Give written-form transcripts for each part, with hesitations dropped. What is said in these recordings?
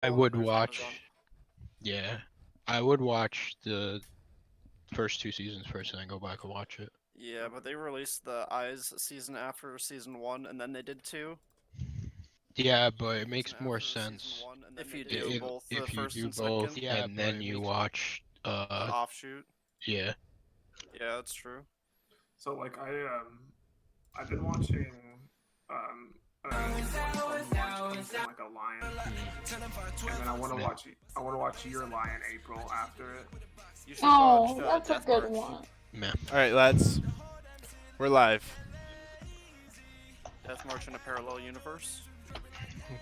I would watch. Yeah, I would watch the first two seasons first and then go back and watch it. Yeah, but they released the Eyes season after season 1, and then they did 2. Yeah, but it makes more sense If you do both the if you first do and both second, and then you watch the offshoot. yeah. Yeah, that's true. So like I've been watching one called March Comes in Like a Lion, and then I want to watch Your Lion April after it. You should Oh, watch that's a Death good March. one. Meh. Alright, lads. We're live. Death March in a parallel universe.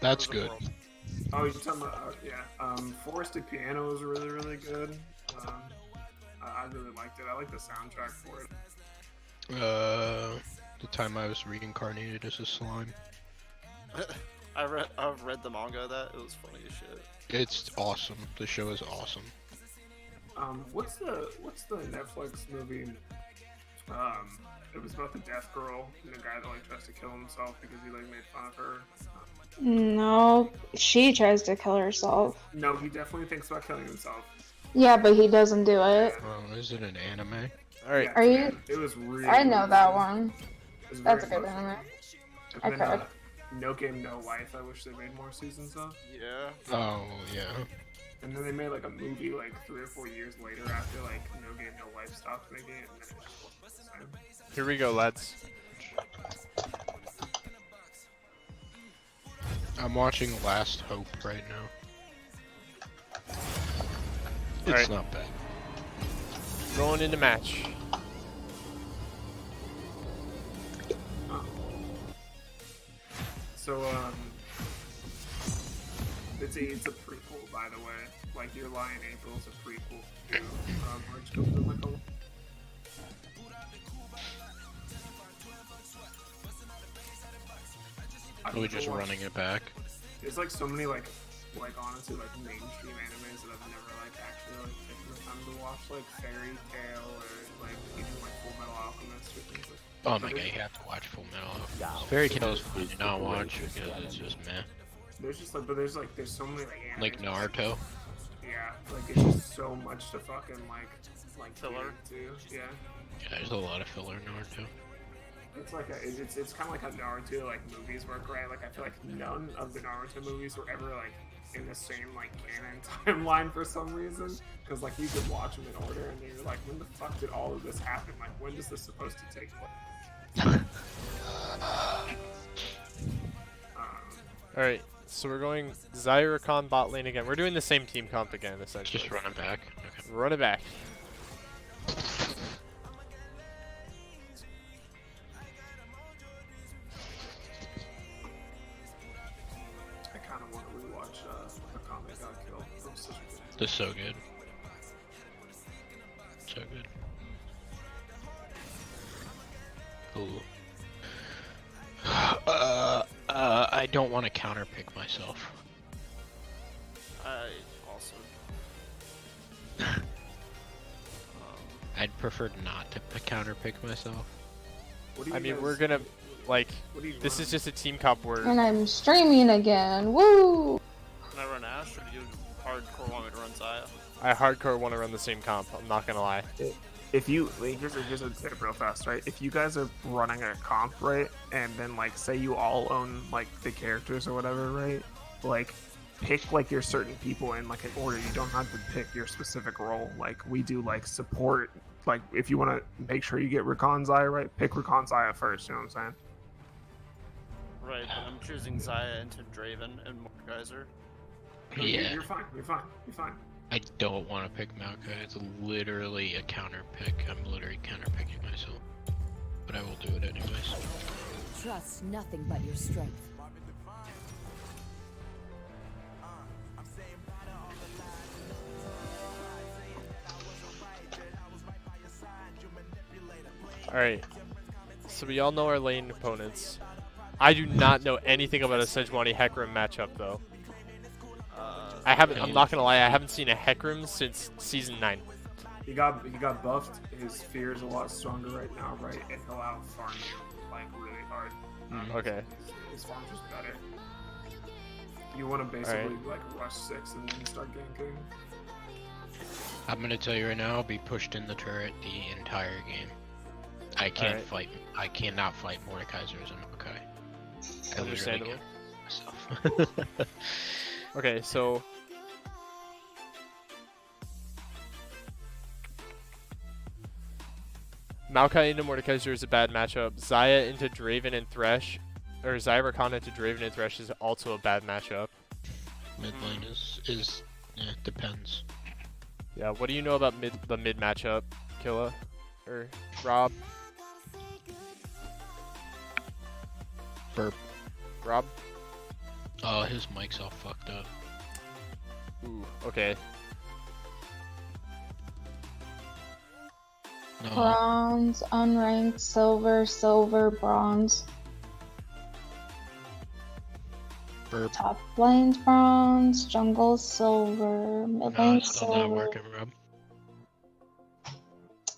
That's good. Oh, you're talking about Forested Piano is really really good. I really liked it. I like the soundtrack for it. The time I was reincarnated as a slime. I've read the manga of that. It was funny as shit. It's awesome. The show is awesome. What's the Netflix movie? It was about the deaf girl and the guy that like tries to kill himself because he like made fun of her. No, she tries to kill herself. No, he definitely thinks about killing himself. Yeah, but he doesn't do it. Oh, is it an anime? Alright. Yeah, Are you? It was really. I know that one. It That's a very good funny. anime. And then, Okay. No Game No Life. I wish they made more seasons of. Yeah. Oh yeah. And then they made like a movie like 3 or 4 years later after like No Game No Life stopped making it, and then it just wasn't the same. Here we go, lads. I'm watching Last Hope right now. It's Alright. not bad. Going into match. So it's a prequel, by the way. Like Your Lion April is a prequel to March Comes in Like a Lion. Are we just running it back? There's like so many like honestly like mainstream animes that I've never like actually like taken the time to watch, like Fairy Tail or like even like Full Metal Alchemist or things like. Oh my god, you have to watch Full Metal Alchemist. Fairy Tail is fun to not watch because it's just meh. There's just like, but there's so many like Like animes. Naruto. Yeah, like it's just so much to fucking like Filler. too. Yeah. Yeah, there's a lot of filler in Naruto. It's like it's kind of like how Naruto like movies work, right? Like I feel like none of the Naruto movies were ever like in the same like canon timeline for some reason. Because like you could watch them in order, and you're like, when the fuck did all of this happen? Like when is this supposed to take place? Alright, so we're going Zyurkon bot lane again. We're doing the same team comp again, essentially. Just run it back. Okay. Run it back. I kind of want to rewatch A Comic Got Killed. From such a good. This is so good. So good. Ooh. I don't want to counterpick myself. I also. I'd prefer not to counterpick myself. What do you I mean, guys- we're gonna, like, what do you this run? is just a team comp where And I'm streaming again. Woo! Can I run Ash, or do you hardcore want me to run Zaya? I hardcore want to run the same comp, I'm not gonna lie. If you like, here's a tip real fast, right? If you guys are running a comp, right, and then like say you all own like the characters or whatever, right? Like pick like your certain people in like an order. You don't have to pick your specific role. Like we do like support. Like if you want to make sure you get Rakan Zaya right, pick Rakan Zaya first. You know what I'm saying? Right, but I'm choosing Zaya into Draven and Morgeyser. No, Yeah. you're fine. You're fine. You're fine. I don't want to pick Maokai. It's literally a counter pick. I'm literally counter picking myself. But I will do it anyways. Trust nothing but your strength. Alright, so we all know our lane opponents. I do not know anything about a Sejuani Hecarim matchup, though. I'm not gonna lie, I haven't seen a Hecarim since Season 9. He got buffed. His fear is a lot stronger right now, right? And he'll out farm you like really hard. Okay. His farm's just better. You want to basically Alright. like rush 6 and then start ganking. I'm gonna tell you right now, I'll be pushed in the turret the entire game. I can't Alright. fight. I cannot fight Mordekaisers and Maokai. I literally Understandable. can't myself. Okay, so Maokai into Mordekaiser is a bad matchup. Zaya into Draven and Thresh, or Zaya Rakan into Draven and Thresh is also a bad matchup. Mid lane is depends. Yeah, what do you know about the mid matchup, Killa or Rob? Burp. Rob? Oh, his mic's all fucked up. Ooh, okay. No, Bronze, unranked, silver, silver, bronze. burp. Top lane's bronze, jungle silver, mid No, lane it's still not silver. working, Rob.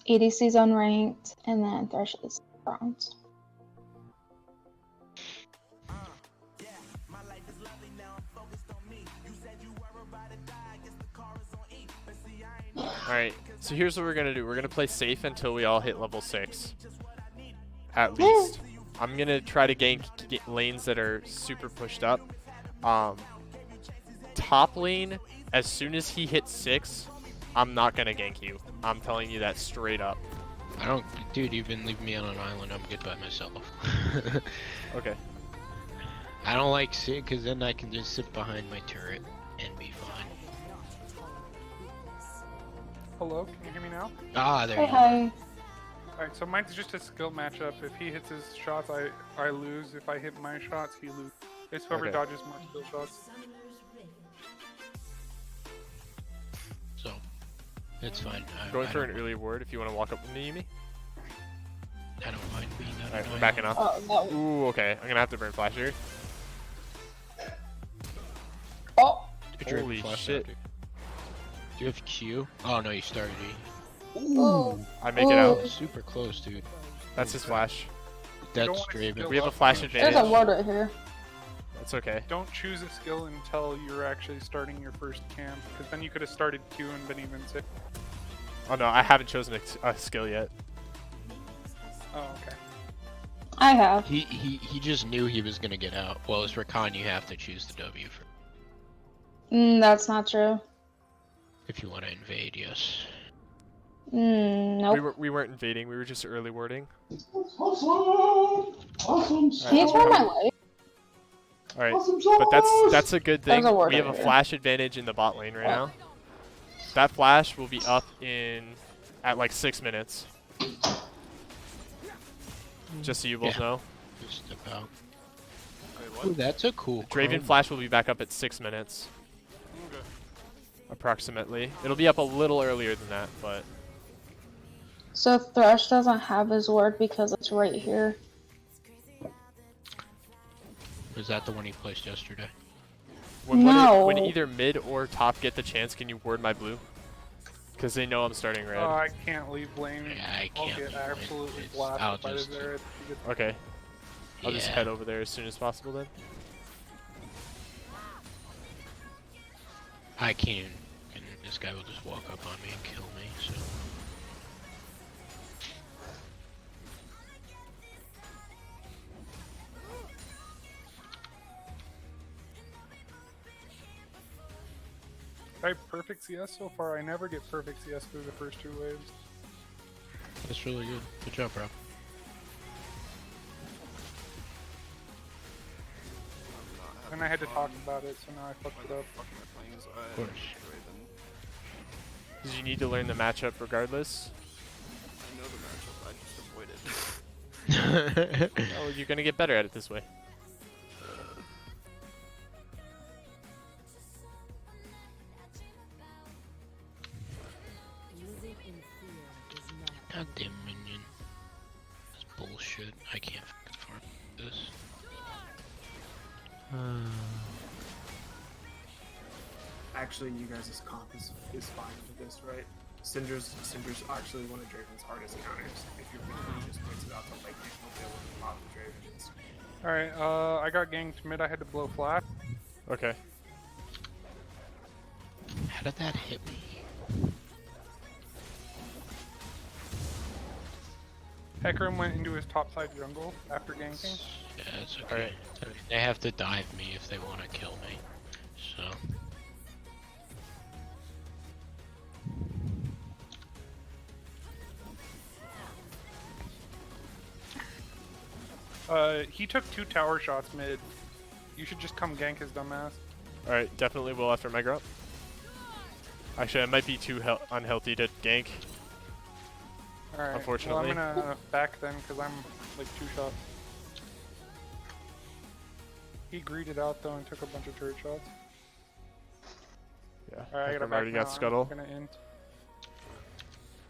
EDC's unranked, and then Thresh is bronze. Alright, so here's what we're gonna do. We're gonna play safe until we all hit level 6. At least. I'm gonna try to gank lanes that are super pushed up. Top lane, as soon as he hits 6, I'm not gonna gank you. I'm telling you that straight up. I don't, dude. You've been leaving me on an island. I'm good by myself. Okay. I don't like sit because then I can just sit behind my turret and be fine. Hello, can you hear me now? Ah, there Hey, you go. hi. Alright, so mine's just a skill matchup. If he hits his shots, I lose. If I hit my shots, he loses. It's whoever Okay. dodges more skill shots. So, it's fine. Going I for an don't- early ward if you want to walk up with me, Yumi. I don't mind being that. Alright, we're annoying. backing up. Oh, no. Ooh, okay. I'm gonna have to burn flash here. Oh, Drip Holy flash shit. after. Do you have Q? Oh no, you started E. oh. I make it out. Oh, super close, dude. That's his flash. That's wanna Draven. skill We have a up, flash man. There's a advantage. ward right here. That's okay. Don't choose a skill until you're actually starting your first camp, because then you could have started Q and been even safe. Oh no, I haven't chosen a skill yet. Oh, okay. I have. He just knew he was gonna get out. Well, as Rakan, you have to choose the W for That's not true. if you want to invade. Yes. Nope. We weren't invading. We were just early warding. Can you turn my light? All right, but that's a good thing. There's a ward We have a right here. flash advantage in the bot lane right now. That flash will be up at like 6 minutes. Just so you both Yeah. know. Just step out. Wait, what? Ooh, that's a cool. Draven chrome. flash will be back up at 6 minutes. Approximately. It'll be up a little earlier than that, but So Thresh doesn't have his ward because it's right here. Was that the one he placed yesterday? when No. either mid or top get the chance, can you ward my blue? Because they know I'm starting red. Oh, I can't leave lane. Yeah, I I'll can't get leave lane. absolutely It's- blasted I'll by the just- Zereth. Okay. I'll just Yeah. head over there as soon as possible then. I can't. And this guy will just walk up on me and kill me. So. I have perfect CS so far. I never get perfect CS through the first 2 waves. That's really good. Good job, bro. And I had to talk about it, so now I fucked it up. Of course. Because you need to learn the matchup regardless. I know the matchup, I just avoid it. Oh, you're gonna get better at it this way. Losing in fear is not. Goddamn minion. That's bullshit. I can't fucking farm this. Actually, you guys' comp is fine with this, right? Syndra's actually one of Draven's hardest counters. If you're he just puts it out to like you will be able to pop the Draven. Alright, I got ganked mid. I had to blow flash. Okay. How did that hit me? Hecarim went into his topside jungle after ganking. Yeah, it's okay. Alright. I mean, they have to dive me if they want to kill me. So. He took 2 tower shots mid. You should just come gank his dumbass. Alright, definitely will after my grub. Actually, I might be too unhealthy to gank. Alright. Unfortunately. Well, I'm gonna back then because I'm like 2 shots. He greeted out though and took a bunch of turret shots. Yeah, Alright, I gotta Hecarim back already now. got scuttle. I'm gonna int.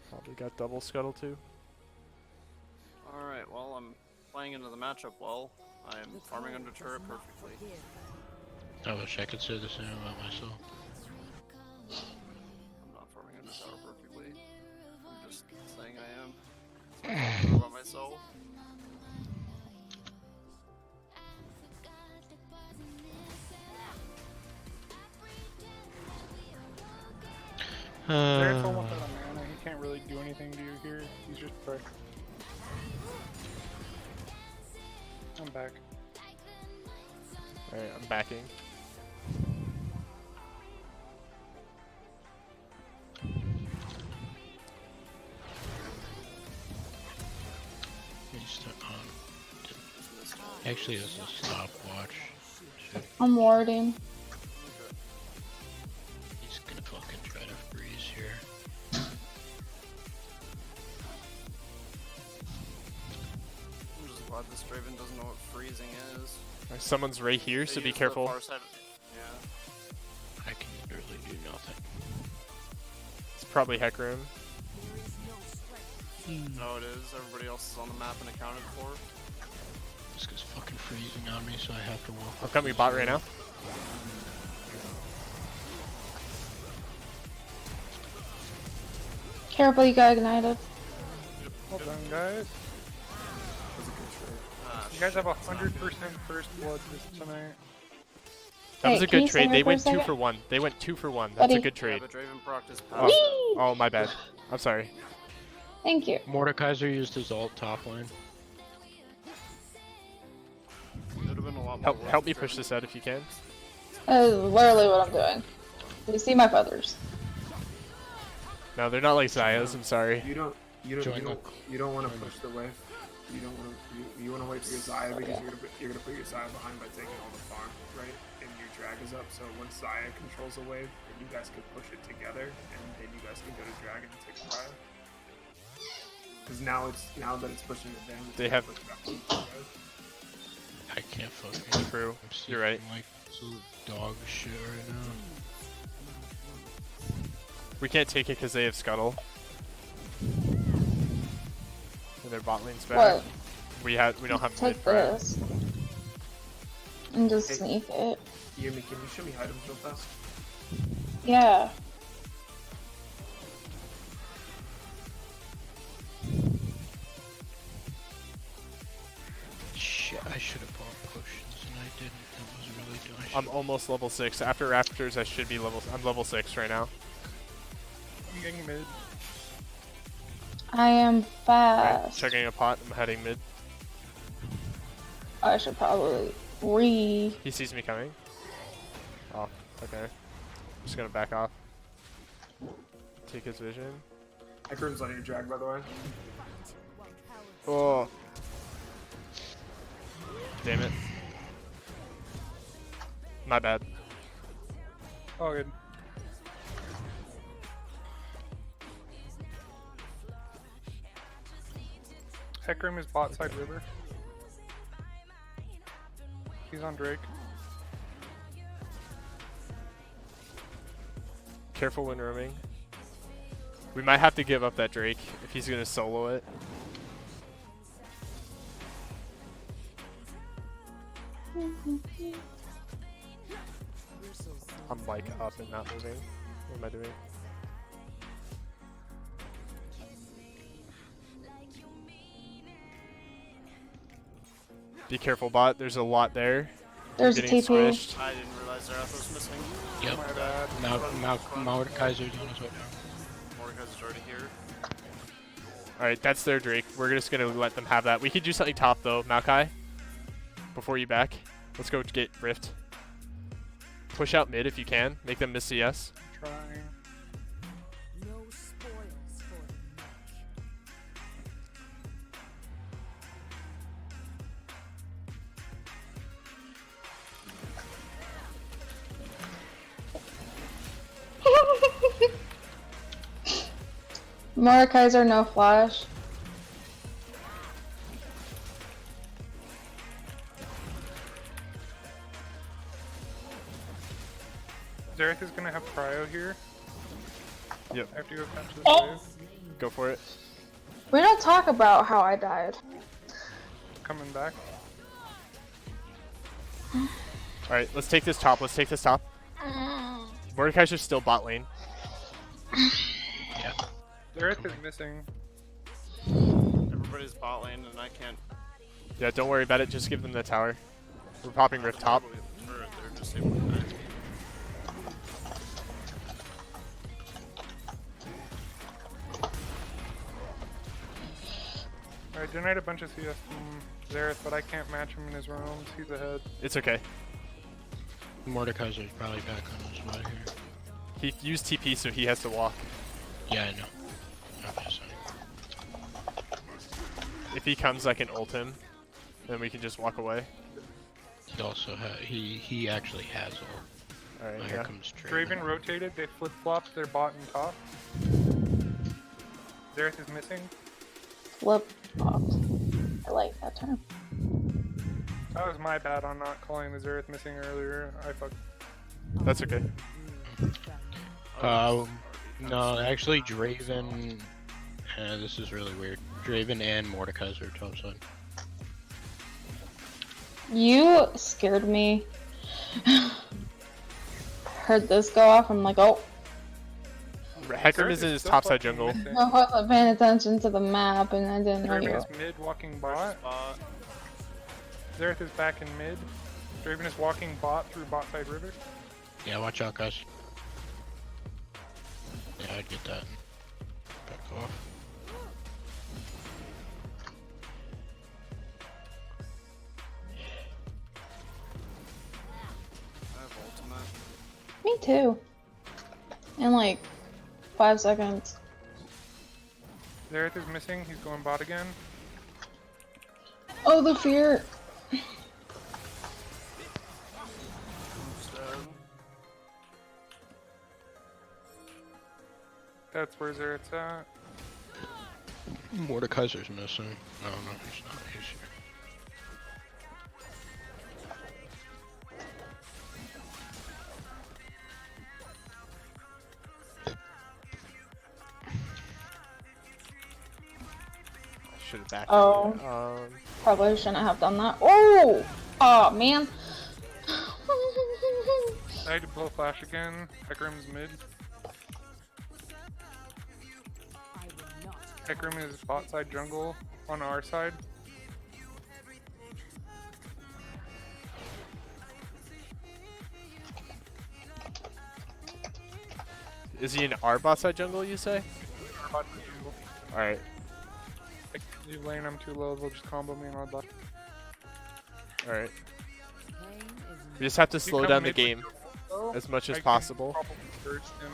Probably got double scuttle too. Alright, well, I'm playing into the matchup well. I am farming under turret perfectly. I wish I could say the same about myself. I'm not farming under tower perfectly. I'm just saying I am. So I feel good about myself. Barrett's almost out of mana. He can't really do anything to you here. He's just prey. I'm back. Alright, I'm backing. Actually, this is a stopwatch. I'm warding. He's gonna fucking try to freeze here. I'm just glad this Draven doesn't know what freezing is. Alright, someone's right here, so They be use the careful. far side- Yeah. I can literally do nothing. It's probably Hecarim. No, it is. Everybody else is on the map and accounted for. This guy's fucking freezing on me, so I have to walk. I'm coming bot right now. Careful, you got ignited. Well done, guys. Ah, You guys have 100% first blood tonight. That Hey, was a can you good stand trade. They here for a went 2 second? for 1. They went 2 for 1. That's a Buddy. good yeah, trade. but Draven procced his Oh. passive. Oh, my bad. I'm sorry. Thank you. Mordekaiser used his ult top lane. Could have been a lot more Help worth me if push Draven- this out if you can. That is literally what I'm doing. You see my feathers. No, they're not like Zaya's. I'm sorry. You don't Join want to push the wave. You don't want to. You want to wait for your Zaya because you're gonna put your Zaya behind by taking all the farm, right? And your drag is up. So once Zaya controls the wave, then you guys can push it together, and then you guys can go to dragon and take fire. Because now that it's pushing it down, They have- push it back to you guys. I can't fucking. True. I'm You're right. seeing, like absolute dog shit right now. We can't take it because they have scuttle. And their bot lane's back. What? We don't have mid Take for it. this. And just Hey. sneak it. Yumi, can you show me items real fast? Yeah. Shit, I should have bought potions and I didn't. That was really dumb. I'm almost level 6. After Raptors, I should be I'm level 6 right now. I'm getting mid. I am Right, fast. checking a pot. I'm heading mid. I should probably He sees me coming. Oh, okay. Just gonna back off. Take his vision. Hecarim's on your drag, by the way. Oh. Damn it. My bad. Oh, good. Hecarim is bot side river. He's on Drake. Careful when roaming. We might have to give up that Drake if he's gonna solo it. I'm like up and not moving. What am I doing? Be careful, bot. There's a lot there. There's a Getting TP. squished. I didn't realize Zerath was missing. Yep. My bad. Mordekaiser's on his way down. Mordekaiser's already here. Alright, that's their Drake. We're just gonna let them have that. We could do something top though, Maokai. Before you back. Let's go get Rift. Push out mid if you can. Make them miss CS. Trying. No spoils for the neck. Mordekaiser, no flash. Zerath is gonna have cryo here. Yep. I have to go catch this Oh. wave. Go for it. We don't talk about how I died. Coming back. Alright, let's take this top. Let's take this top. Mordekaiser's still bot lane. Yeah. Zerath is missing. Everybody's bot lane and I can't. Yeah, don't worry about it. Just give them the tower. We're popping Rift top. They're just able to die. I denied a bunch of CS from Zerath, but I can't match him in his realms. He's ahead. It's okay. Mordekaiser's probably back on his way here. He used TP, so he has to walk. Yeah, I know. Okay, sorry. If he comes, I can ult him. Then we can just walk away. He also he actually has ult. Alright, Here yeah. comes Draven rotated. They flip-flopped their bot and top. Zerath is missing. Flip flopped. I like that term. That was my bad on not calling the Zerath missing earlier. I fucked. That's okay. No, actually Draven. This is really weird. Draven and Mordekaiser are top side. You scared me. Heard this go off. I'm like, oh, Hecarim is in his topside jungle. I wasn't paying attention to the map, and I didn't know you Draven were. is mid walking bot. Spot. Zerath is back in mid. Draven is walking bot through bot side river. Yeah, watch out, guys. Yeah, I'd get that. Back off. I have ultimate. Me too. In like 5 seconds. Zerath is missing. He's going bot again. Oh, the fear. Who's dead? That's where Zerath's at. Mordekaiser's missing. No, he's not. He's here. Should have backed Oh. earlier. Probably shouldn't have done that. Oh! Oh, man. I had to blow flash again. Hecarim's mid. I will not. Hecarim is bot side jungle on our side. Is he in our bot side jungle, you say? Our bot side jungle. Alright. Like, leave lane, I'm too low. They'll just combo me and I'll bot. Alright. Pain is We just have to If you slow come down the mid with game your ult, as much I as can possible. probably burst him.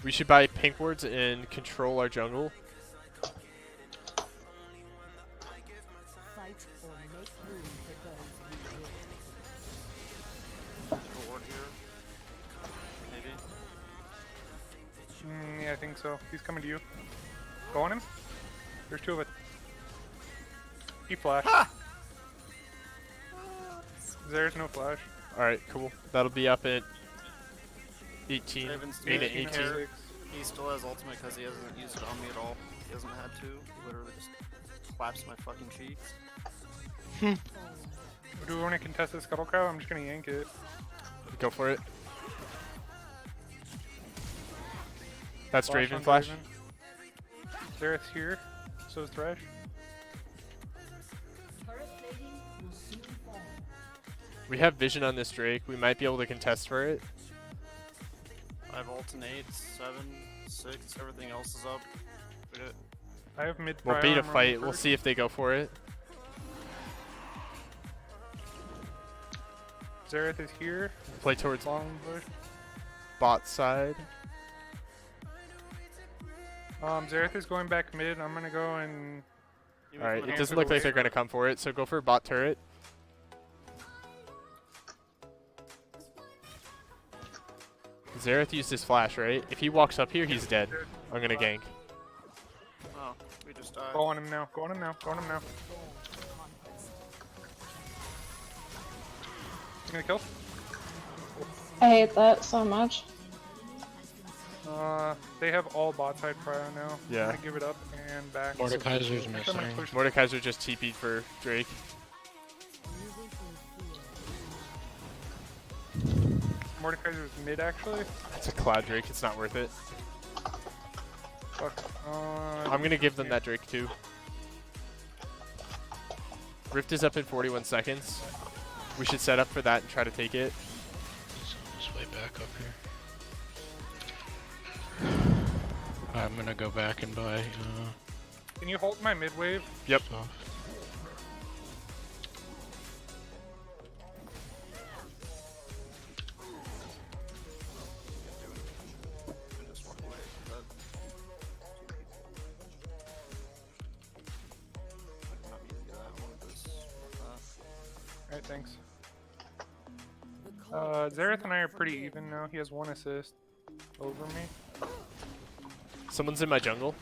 We should buy pink wards and control our jungle. fight or make room for those who will. A ward here. Maybe. Yeah, I think so. He's coming to you. Go on him. There's two of it. He flashed. There's no flash. Alright, cool. That'll be up at 18. Draven's 8 at making 18. hair. He still has ultimate because he hasn't used it on me at all. He hasn't had to. He literally just slaps my fucking cheeks. Do we want to contest the scuttle crow? I'm just gonna yank it. Go for it. That's Flash Draven on flash. Draven. Zereth's here. So is Thresh. We have vision on this Drake. We might be able to contest for it. I have ult in 8, 7, 6. Everything else is up. We did- I have mid. We'll prio beat a armor on fight. We'll first. see if they go for it. Zereth is here. Play towards Long bush. bot side. Zereth is going back mid. I'm gonna go and Give me Alright, some it hands doesn't to look the like they're wave. going to come for it, so go for bot turret. Zereth used his flash, right? If he walks up here, he's dead. I'm going to gank. Oh, we just died. go on him now. Go on him now. Go on him now. You gonna kill? I hate that so much. They have all bot side prio now. Yeah. I'm gonna give it up and back. Mordekaiser's I'm gonna missing. push- Mordekaiser just TP'd for Drake. Mordekaiser's mid actually. It's a Cloud Drake. It's not worth it. Fuck. I'm going to give them that Drake too. Rift is up in 41 seconds. We should set up for that and try to take it. He's on his way back up here. I'm gonna go back and buy Can you hold my mid wave? Yep. stuff. I just walk away. But I did not mean to do that. I wanted this. Alright, thanks. Zereth and I are pretty even now. He has 1 assist over me. Someone's in my jungle.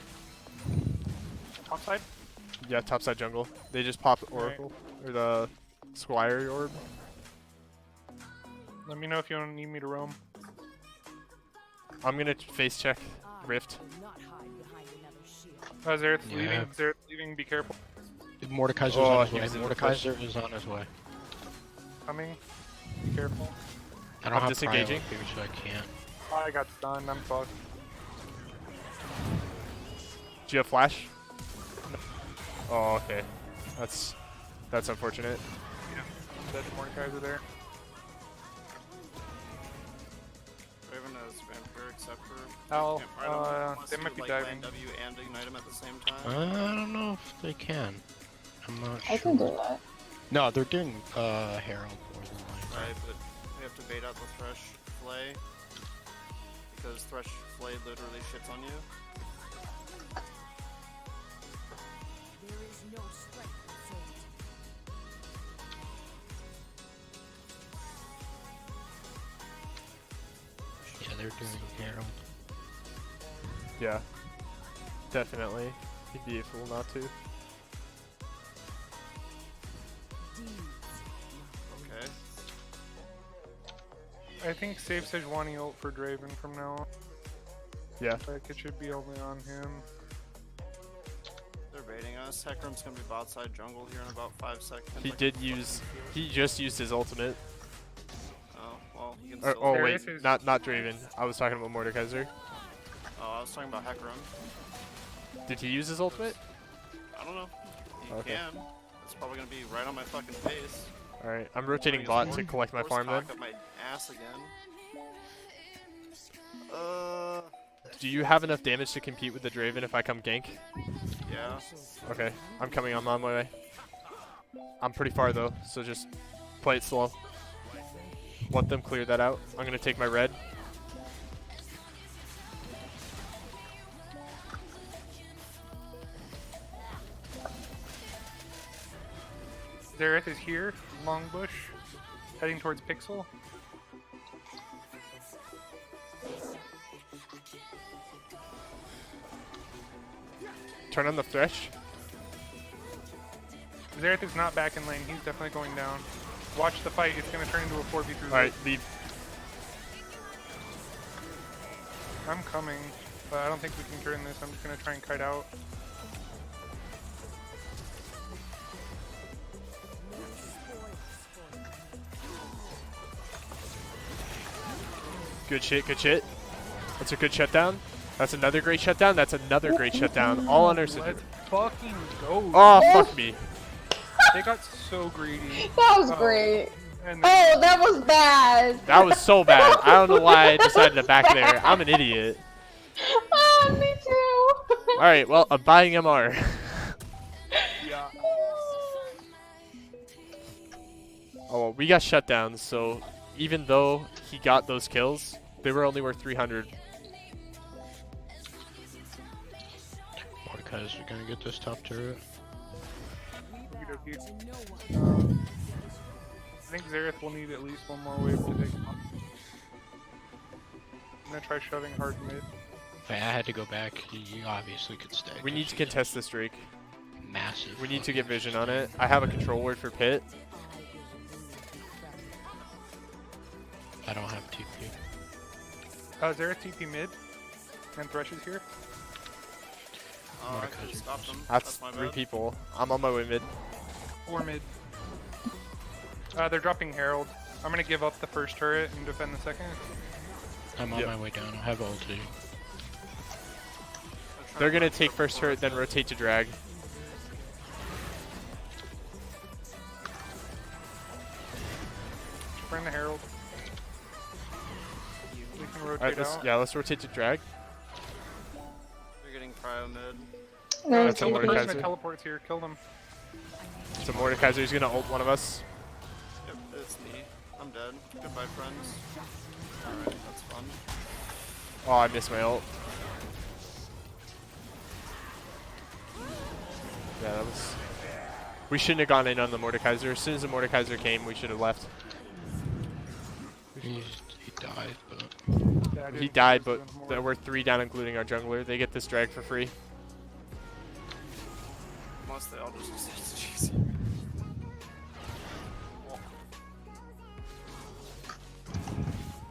Top side? Yeah, topside jungle. They just popped Oracle. Or the Squire orb. Let me know if you don't need me to roam. I'm going to face check Rift. will not hide behind another shield. Zereth's Yeah. leaving. Zereth's leaving. Be careful. Mordekaiser's Oh, on he his was way. in the push. Mordekaiser is on his way. Coming. Be careful. I don't I'm have disengaging. cryo up here, so I can't. I got stunned. I'm fucked. Do you have flash? Oh, okay. That's unfortunate. Dead Mordekaiser there. Raven has Vampiric Scepter. Ow, Can't fight him unless they you might would, be like, diving. land W and ignite him at the same time. I don't know if they can. I'm not I sure. can do that. No, they're doing Herald more than likely. Right, but we have to bait out the Thresh Flay. Because Thresh Flay literally shits on you. There is no strength in certainty. Yeah, they're doing Herald. Yeah. Definitely. He'd be a fool not to. Okay. I think save Sejuani ult for Draven from now on. Yeah. Like, it should be only on him. They're baiting us. Hecarim's gonna be bot side jungle here in about 5 seconds. He I did can use. fucking feel it. He just used his ultimate. Oh, well, he can Or, still. oh There wait, is his- not Draven. I was talking about Mordekaiser. Oh, I was talking about Hecarim. Did he use his ultimate? I don't know. He Okay. can. It's probably gonna be right on my fucking face. All right, I'm rotating bot to collect my farm then. Up my ass again. Do you have enough damage to compete with the Draven if I come gank? Yeah. Okay, I'm coming on my way. I'm pretty far though, so just play it slow. Let them clear that out. I'm gonna take my red. Zereth is here, long bush, heading towards Pixel. Turn on the Thresh. Zereth is not back in lane, he's definitely going down. Watch the fight, it's gonna turn into a 4v3. Alright, leave. I'm coming, but I don't think we can turn this. I'm just gonna try and kite out. Good shit, good shit. That's a good shutdown. That's another great shutdown. That's another great shutdown. All on our Syndra. Let's fucking go. Oh, fuck me. They got so greedy. That was Oh, great. And then Oh, that was bad. That was so bad. I don't know why I decided to back there. I'm an idiot. Oh, me too. Alright, well, I'm buying MR. yeah. Oh, well, we got shutdowns, so even though he got those kills, they were only worth 300. Mordekaiser gonna get this top turret. I think Xerath will need at least one more wave to take him on. I'm gonna try shoving hard mid. If I had to go back, you obviously could stay. We need to contest this Drake. Massive. We need to get vision on it. I have a control word for Pit. I don't have TP. Xerath TP mid. And Thresh is here. Oh, I could have stopped them. That's my 3 bad. people. I'm on my way mid. 4 mid. They're dropping Herald. I'm gonna give up the first turret and defend the second. I'm on Yep. my way down. I have ulti. They're gonna take first turret, then rotate to drag. Bring the Herald. We can rotate Alright, out. let's rotate to drag. They're getting cryo mid. There's That's a Kill the person Mordekaiser. that teleports here. Kill them. So Mordekaiser's gonna ult one of us. Yep, it's me. I'm dead. Goodbye, friends. Alright, that's fun. Oh, I missed my ult. Yeah, that was... We shouldn't have gone in on the Mordekaiser. As soon as the Mordekaiser came, we should have left. He died, but Yeah, He died, but there were 3 down, including our jungler. They get this drag for free. Unless they all just it's easy.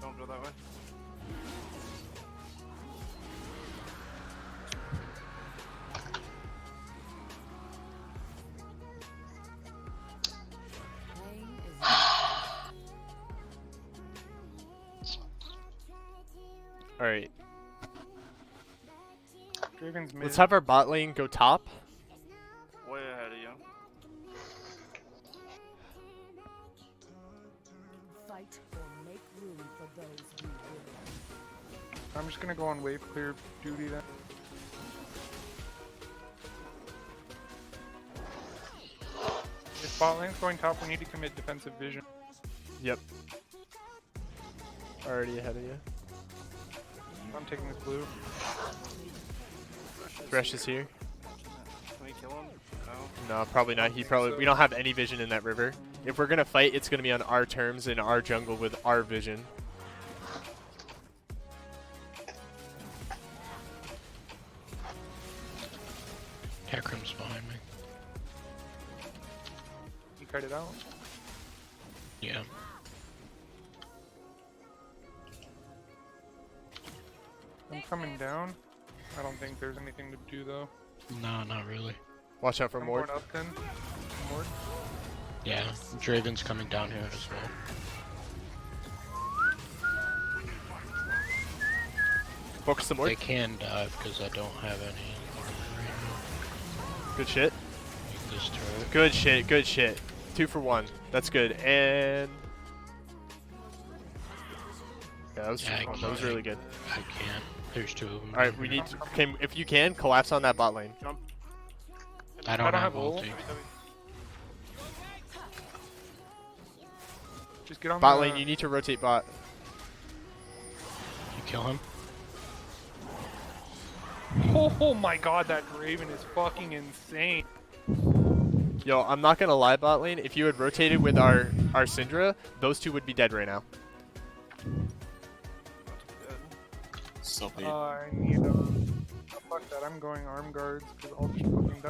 Don't go that way. Alright, Draven's mid. let's have our bot lane go top. Way ahead of you. Fight or make room for those who will. I'm just gonna go on wave clear duty then. If bot lane's going top, we need to commit defensive vision. Yep. Already ahead of you. I'm taking this blue. Thresh is here. Can we kill him? No. No, probably not. We don't have any vision in that river. If we're gonna fight, it's gonna be on our terms in our jungle with our vision. Hecarim's behind me. You cut it out. Yeah. I'm coming down. I don't think there's anything to do though. No, not really. Watch out for I'm Mord. going up then. Mord. Yeah, Draven's coming down here as well. Focus the They Mord. can dive because I don't have any armor right Good shit. now. Like this turret. Good shit. Good shit. 2 for 1. That's good. And yeah, that was, Yeah, that was really good. I can't. There's 2 of them. All right, we need to, if you can collapse on that bot lane. Jump. I don't have ult. ulti. Just get on Bot the lane, you need to rotate bot. You kill him? Oh my god, that Draven is fucking insane. Yo, I'm not gonna lie, bot lane. If you had rotated with our Syndra, those 2 would be dead right now. I need a... Oh, fuck that, I'm going arm guards because I'll just fucking die.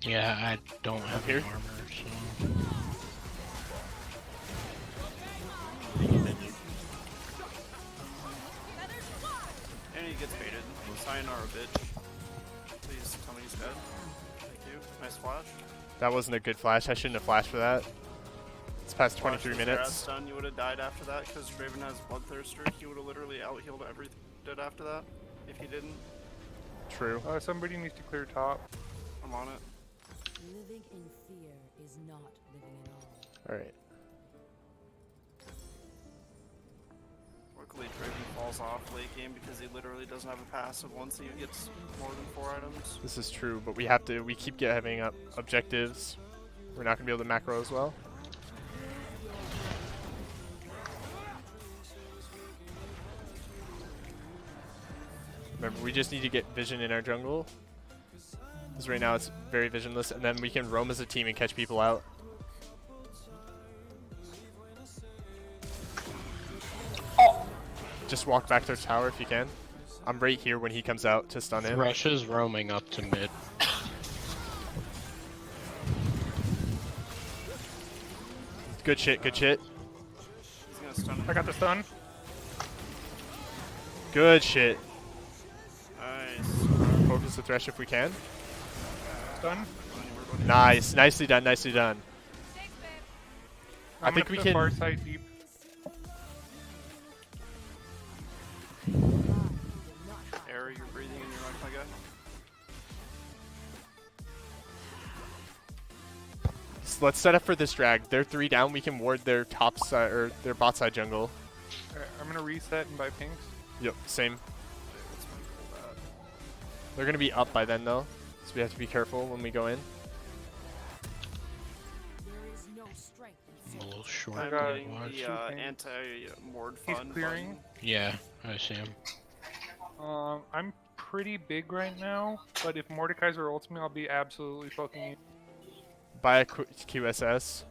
Yeah, I don't have here? any armor, so... And he gets baited. Sayonara, bitch. Please tell me he's dead. Thank you. Nice flash. That wasn't a good flash. I shouldn't have flashed for that. It's past Flash 23 was minutes. Done. You would have died after that because Draven has Bloodthirster. He would have literally out-healed everything. did after that. If he didn't, True. Somebody needs to clear top. I'm on it. Living in fear is not living at all. All right. Luckily, Draven falls off late game because he literally doesn't have a passive once he gets more than 4 items. This is true, but we have to. We keep having up objectives. We're not gonna be able to macro as well. Remember, we just need to get vision in our jungle. Because right now it's very visionless, and then we can roam as a team and catch people out. Just walk back to the tower if you can. I'm right here when he comes out to stun him. Rush is roaming up to mid. Good shit, good shit. He's gonna stun him. I got the stun. Good shit. Nice. Focus the thresh if we can. Stun. Nice. Nicely done, nicely done. I I'm think gonna we put can- far side deep. Air, you're breathing in your mic, my guy. So let's set up for this drag. They're 3 down. We can ward their top side or their bot side jungle. Alright, I'm gonna reset and buy pinks. Yep, same. Let's pull that. They're gonna be up by then though, so we have to be careful when we go in. There is no strength in I'm a little short. I'm got getting Watch. the Shooting. anti-mord He's fun clearing. button. Yeah, I see him. I'm pretty big right now, but if Mordekaiser ults me, I'll be absolutely fucking you. Buy a QSS.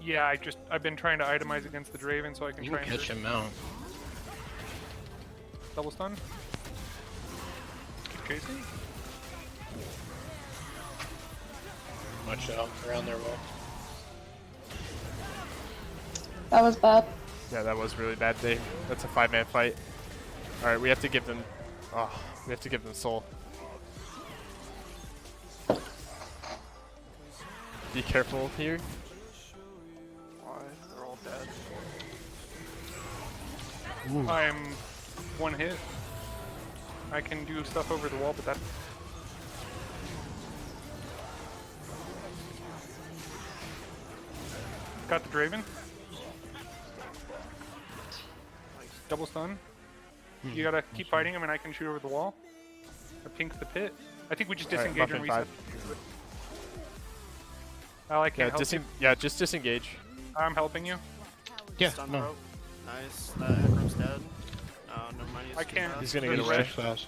Yeah, I've been trying to itemize against the Draven so I can You try can and catch him out. double stun. Keep chasing. Watch out around their wall. That was bad. Yeah, that was really bad. That's a 5-man fight. All right, we have to give them. Oh, we have to give them soul. Be careful here. Why? They're all dead. I'm 1 hit. I can do stuff over the wall, but that. Got the Draven. Double stun. You gotta keep fighting him, and I can shoot over the wall. I pink the pit. I think we just Alright, disengage and Muffin reset. Oh, I Yeah, can't help you. yeah, just disengage. I'm helping you. Yeah, Stun no. rope. Nice. That Hecarim's dead. Never mind. I can't- He's gonna He's get away. too fast.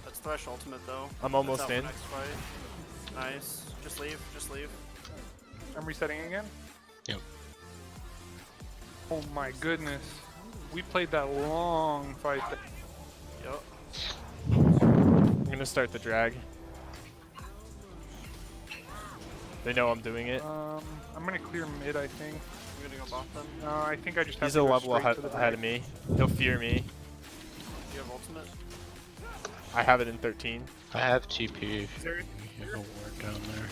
That's Thresh ultimate though. I'm almost That's out for in. next fight. Nice. Just leave. Just leave. I'm resetting again. Yep. Oh my goodness. We played that long fight. Yup. I'm gonna start the drag. They know I'm doing it. I'm gonna clear mid, I think. I'm gonna go bot them. No, I think I just have He's to a go level straight to the ahead of me. He'll fear me. Do you have ultimate? I have it in 13. I have TP. Is there, You have a ward down there.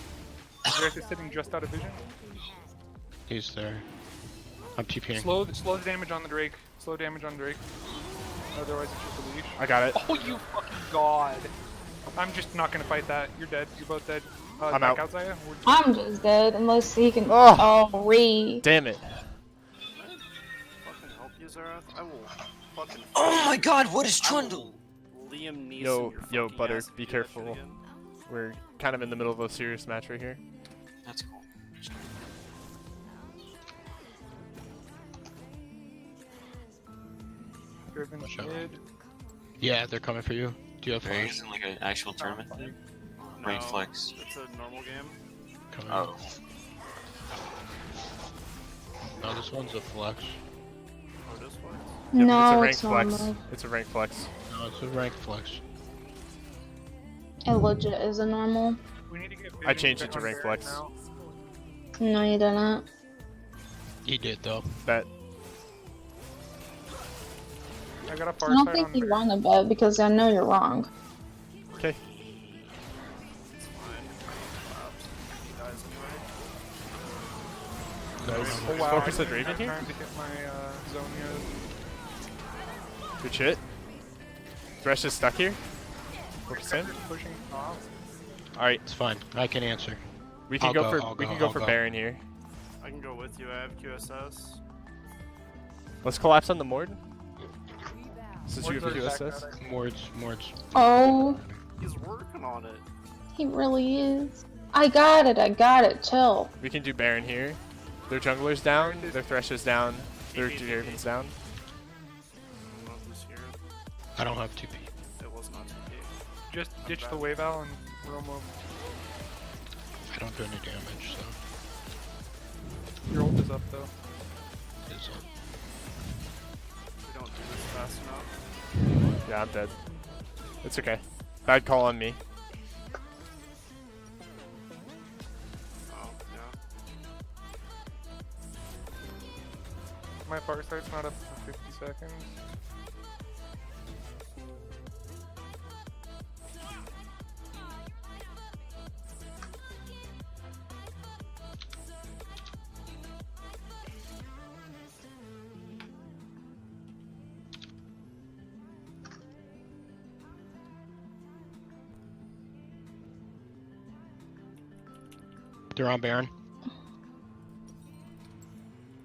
is there sitting just out of vision? He's there. I'm TPing. Slow the damage on the Drake. Slow damage on Drake. Otherwise it's just a leash. I got it. Oh, you fucking god. I'm just not gonna fight that. You're dead. You're both dead. I'm back out. outside. I'm just dead unless he can. Oh. Oh, re. Damn it. Fucking help you, Zerath. I will fucking. Oh my god, what is I will Trundle? Liam Neeson. Yo, your yo, fucking Butter, ass if be you do that shit careful. again. We're kind of in the middle of a serious match right here. That's cool. Driven Watch out. mid. Yeah, they're coming for you. Do you have Are you flash? using like an actual tournament thing? Raid No, flex. It's a normal game. Coming. Oh. No, this one's a flex. Oh, it is flex? Yep, No, it's it's a rank not. flex. It's a rank flex. No, it's a rank flex. It legit is a normal. We need to get I vision changed it check to on rank Barrett flex. now. No, you didn't. He did though. Bet. I got a far I don't side think on you Barrett. want to bet because I know you're wrong. Okay. It's fine. He dies anyway. Nice. Oh, wow, Focus I the didn't Draven have here. time to hit my zone yet. Good shit. Thresh is stuck here. Focus in. Pushing top. All right, It's fine. I can answer. we can I'll go go, for I'll we go, can go I'll for go. Baron here. I can go with you. I have QSS. Let's collapse on the Mord. Since you have Ward's back QSS. out. Mords. Oh, He's working on it. he really is. I got it. Chill. We can do Baron here. Their jungler's down. Baron is- Their Thresh is down. Their TP. Draven's down. I don't know who's here. I don't have TP. It was not TP. Just ditch the wave out and roam up. I don't do any damage, so Your ult is up though. it's We don't do this fast enough. Yeah, I'm dead. It's okay. Bad call on me. Oh, yeah. My far sight's not up for 50 seconds. They're on Baron.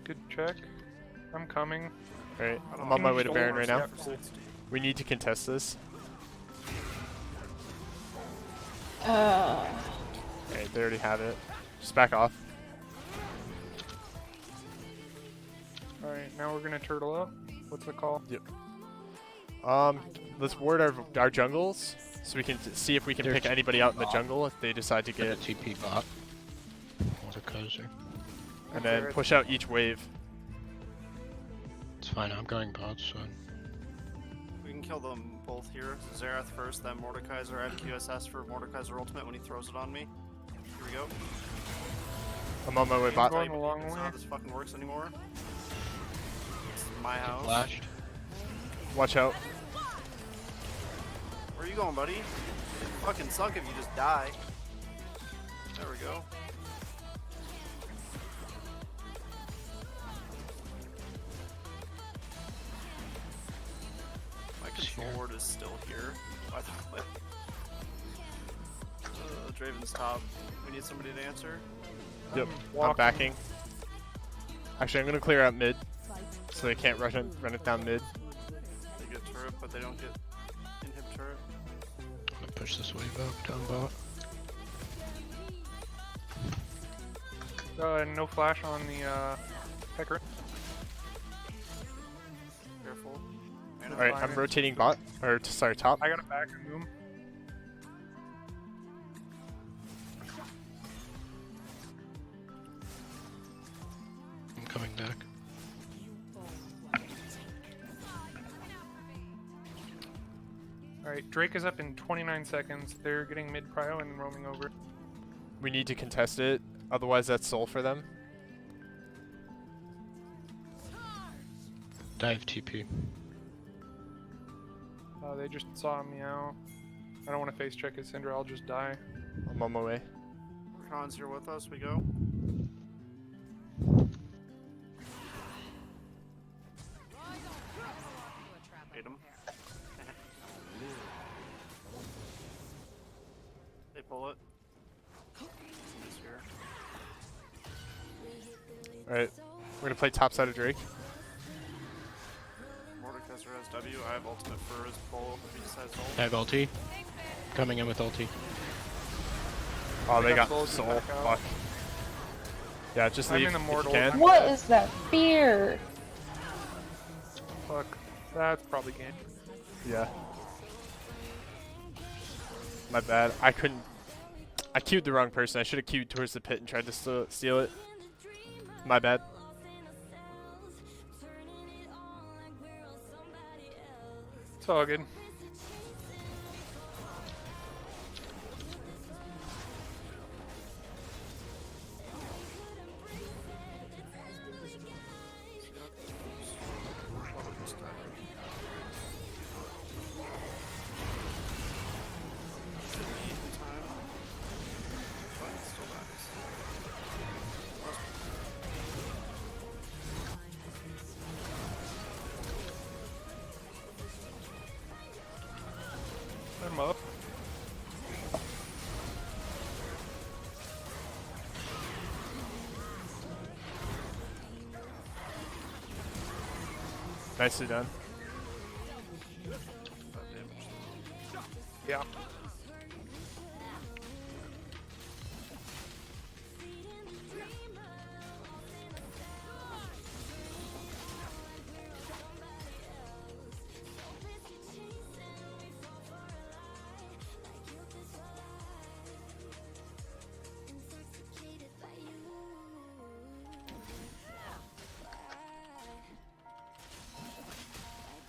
Good check. I'm coming. Alright, I don't I'm know. on my way to Don't Baron worry, right now. yeah, cool. We need to contest this. Uh, Alright, they already have it. Just back off. Alright, now we're gonna turtle up. What's the call? Let's ward our jungles so we can see if we can There's pick anybody out in the bot. jungle if they decide to Get a get, TP bot. Mordekaiser. and then push out each wave. It's fine. I'm going bot, so We can kill them both here. Xerath first, then Mordekaiser. I have QSS for Mordekaiser ultimate when he throws it on me. Here we go. I'm on my way I'm bot. going a long That's way. not how this fucking works anymore. It's my get house. flashed. Watch out. Where are you going, buddy? It fucking suck if you just die. There we go. My control here. ward is still here, by the way. Draven's top. We need somebody to answer. Yep, I'm walking. backing. Actually, I'm gonna clear out mid so they can't run it down mid. They get turret, but they don't get inhib turret. I'm gonna push this wave up down bot. No flash on the Pecker. Careful. And Alright, I'm rotating bot. Or, sorry, top. I got a back room. I'm coming back. Alright, Drake is up in 29 seconds. They're getting mid prio and roaming over. We need to contest it, otherwise that's soul for them. Dive TP. They just saw me out. I don't want to face check his Syndra, I'll just die. I'm on my way. Khan's here with us. We go. Hate him. They pull it. He's here. Alright, we're gonna play top side of Drake. Mordekaiser has W. I have ultimate for his pull if he decides to ult. I have ulti. Coming in with ulti. Oh, they got soul, soul. back out. Fuck. Yeah, just I'm leave in the if you mortal. can. what is that fear? Fuck. That's probably game. Yeah. My bad. I couldn't. I queued the wrong person. I should have queued towards the pit and tried to steal it. My bad. It's all good. I'm up. Nicely done. Yeah.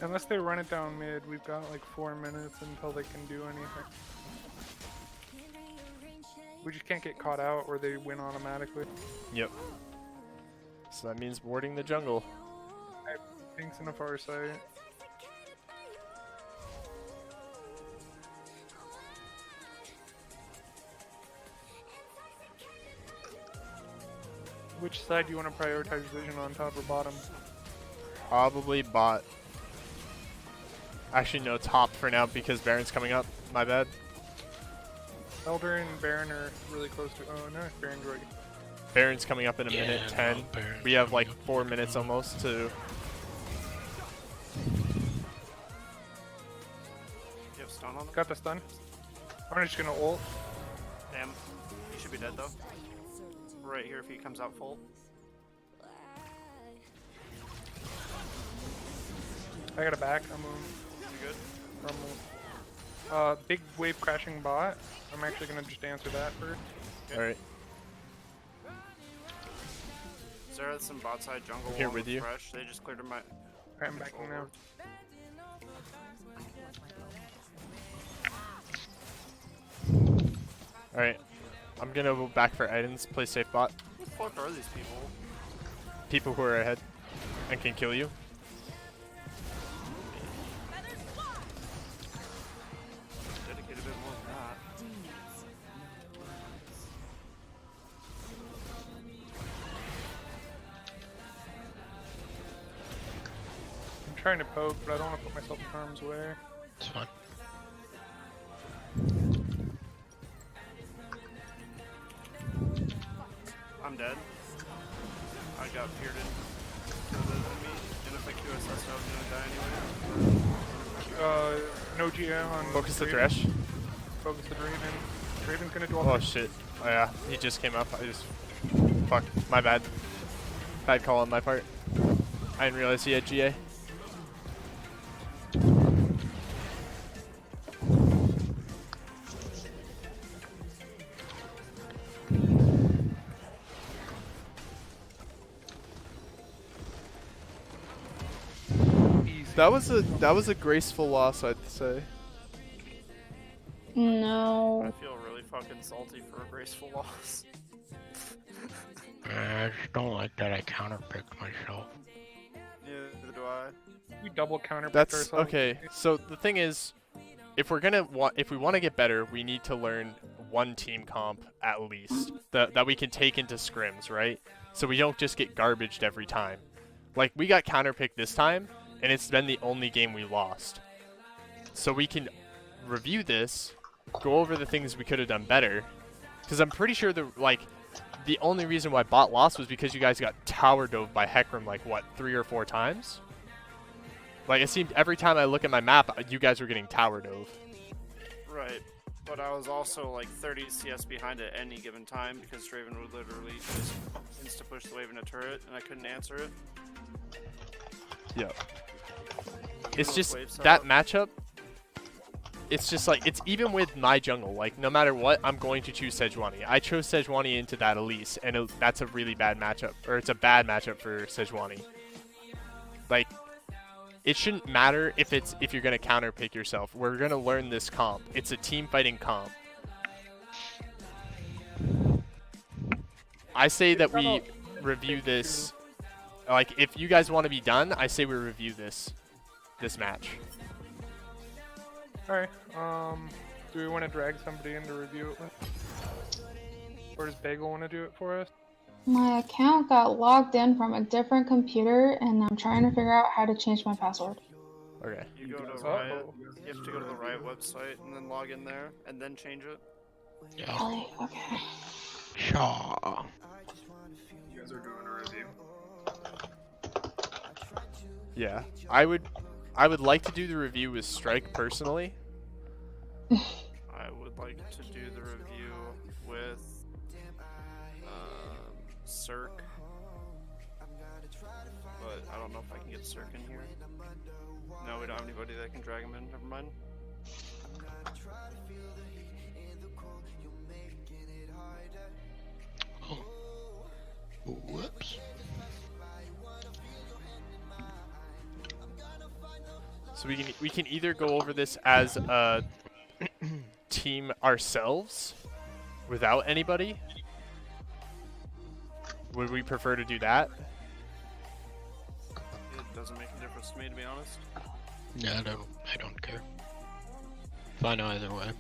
Unless they run it down mid, we've got like 4 minutes until they can do anything. We just can't get caught out or they win automatically. Yep. So that means warding the jungle. I have Pinks in a far sight. Which side do you want to prioritize vision on, top or bottom? Probably bot. Actually, no, top for now because Baron's coming up. My bad. Elder and Baron are really close to. Oh no, Baron's right. Baron's coming up in a Yeah, minute no, 10. Baron's We have like coming up. 4 minutes almost to. You have stun on them? Got the stun. I'm just gonna ult. Damn. He should be dead though. Right here if he comes out full. I got a back. I'm You good? big wave crashing bot. I'm actually gonna just answer that first. Alright. Zera's some bot side jungle. I'm here along with you. Fresh. They just cleared my. I'm backing now. Alright. I'm gonna go back for items, play safe bot. Who the fuck are these people? People who are ahead and can kill you. Dedicate a bit more than that. I'm trying to poke, but I don't want to put myself in harm's way. It's fine. I'm dead. I got bearded to the enemy, and if I QSS, I was gonna die anyway. No GM on. Focus the Draven. thresh. Focus the Draven. Draven's gonna do all Oh this. shit. Oh yeah, he just came up. I just. Fuck. My bad. Bad call on my part. I didn't realize he had GA. Easy. That was a graceful loss, I'd say. No. I feel really fucking salty for a graceful loss. I just don't like that I counterpicked myself. Yeah, neither do I. We double counter. That's okay. So the thing is, if we want to get better, we need to learn one team comp at least that we can take into scrims, right? So we don't just get garbaged every time. Like we got counterpicked this time, and it's been the only game we lost. So we can review this, go over the things we could have done better, because I'm pretty sure the only reason why bot lost was because you guys got tower dove by Hecarim like what 3 or 4 times. Like it seemed every time I look at my map, you guys were getting tower dove. Right. But I was also like 30 CS behind at any given time because Draven would literally just insta-push the wave in a turret and I couldn't answer it. Yeah. It's Those just wave that setup. matchup. It's just like it's even with my jungle. Like no matter what, I'm going to choose Sejuani. I chose Sejuani into that Elise, and that's a really bad matchup, or it's a bad matchup for Sejuani. Like it shouldn't matter if you're gonna counter pick yourself. We're gonna learn this comp. It's a team fighting comp. I say that we review this. Like if you guys want to be done, I say we review this match. Alright. Do we want to drag somebody in to review it with? Or does Bagel want to do it for us? My account got logged in from a different computer and I'm trying to figure out how to change my password. Okay. You go to guys- Riot. Uh-oh. You have to go to the Riot website and then log in there and then change it. Yeah. Oh, okay. Shaw. You guys are doing a review. Yeah. I would like to do the review with Strike personally. I would like to do the review with Cirque, but I don't know if I can get Cirque in here. No, we don't have anybody that can drag him in. Never mind. Oh. Whoops. So we can either go over this as a team ourselves without anybody. Would we prefer to do that? It doesn't make a difference to me, to be honest. No, I don't care. Fine either way.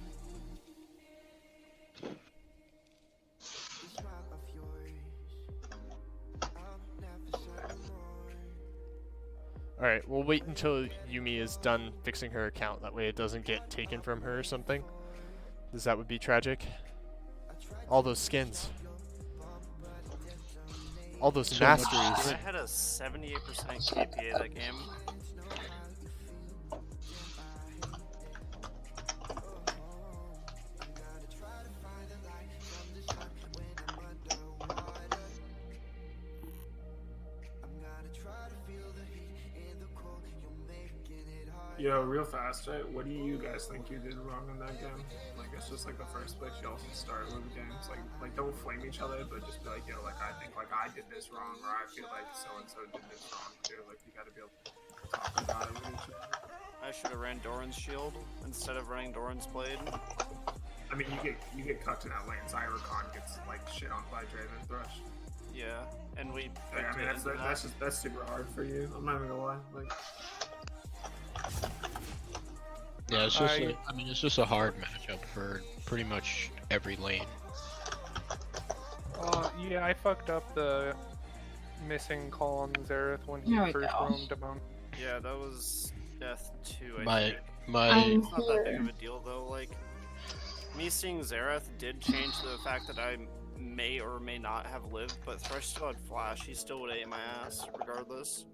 Alright, we'll wait until Yumi is done fixing her account. That way it doesn't get taken from her or something. Because that would be tragic. All those skins. All those So much masteries. I had a 78% KPA that game. Yo, real fast, right? What do you guys think you did wrong in that game? Like, it's just like the first place you also start with the games. Like don't flame each other, but just be like, yo, like I think like I did this wrong, or I feel like so and so did this wrong too. Like you gotta be able to talk about it with each other. I should have ran Doran's shield instead of running Doran's blade. I mean, you get cut in that lane. Zyrocon gets like shit on by Draven Thrush. Yeah, and we. Like, I mean, that's super hard for you. I'm not even gonna lie. Like. Yeah, it's just it's just a hard matchup for pretty much every lane. Yeah, I fucked up the missing call on Xerath when he There we first go. roamed among. Yeah, that was death 2, I My think. my I'm It's not that big here. of a deal though. Like, me seeing Xerath did change the fact that I may or may not have lived, but Thresh still had flash. He still would have ate my ass regardless.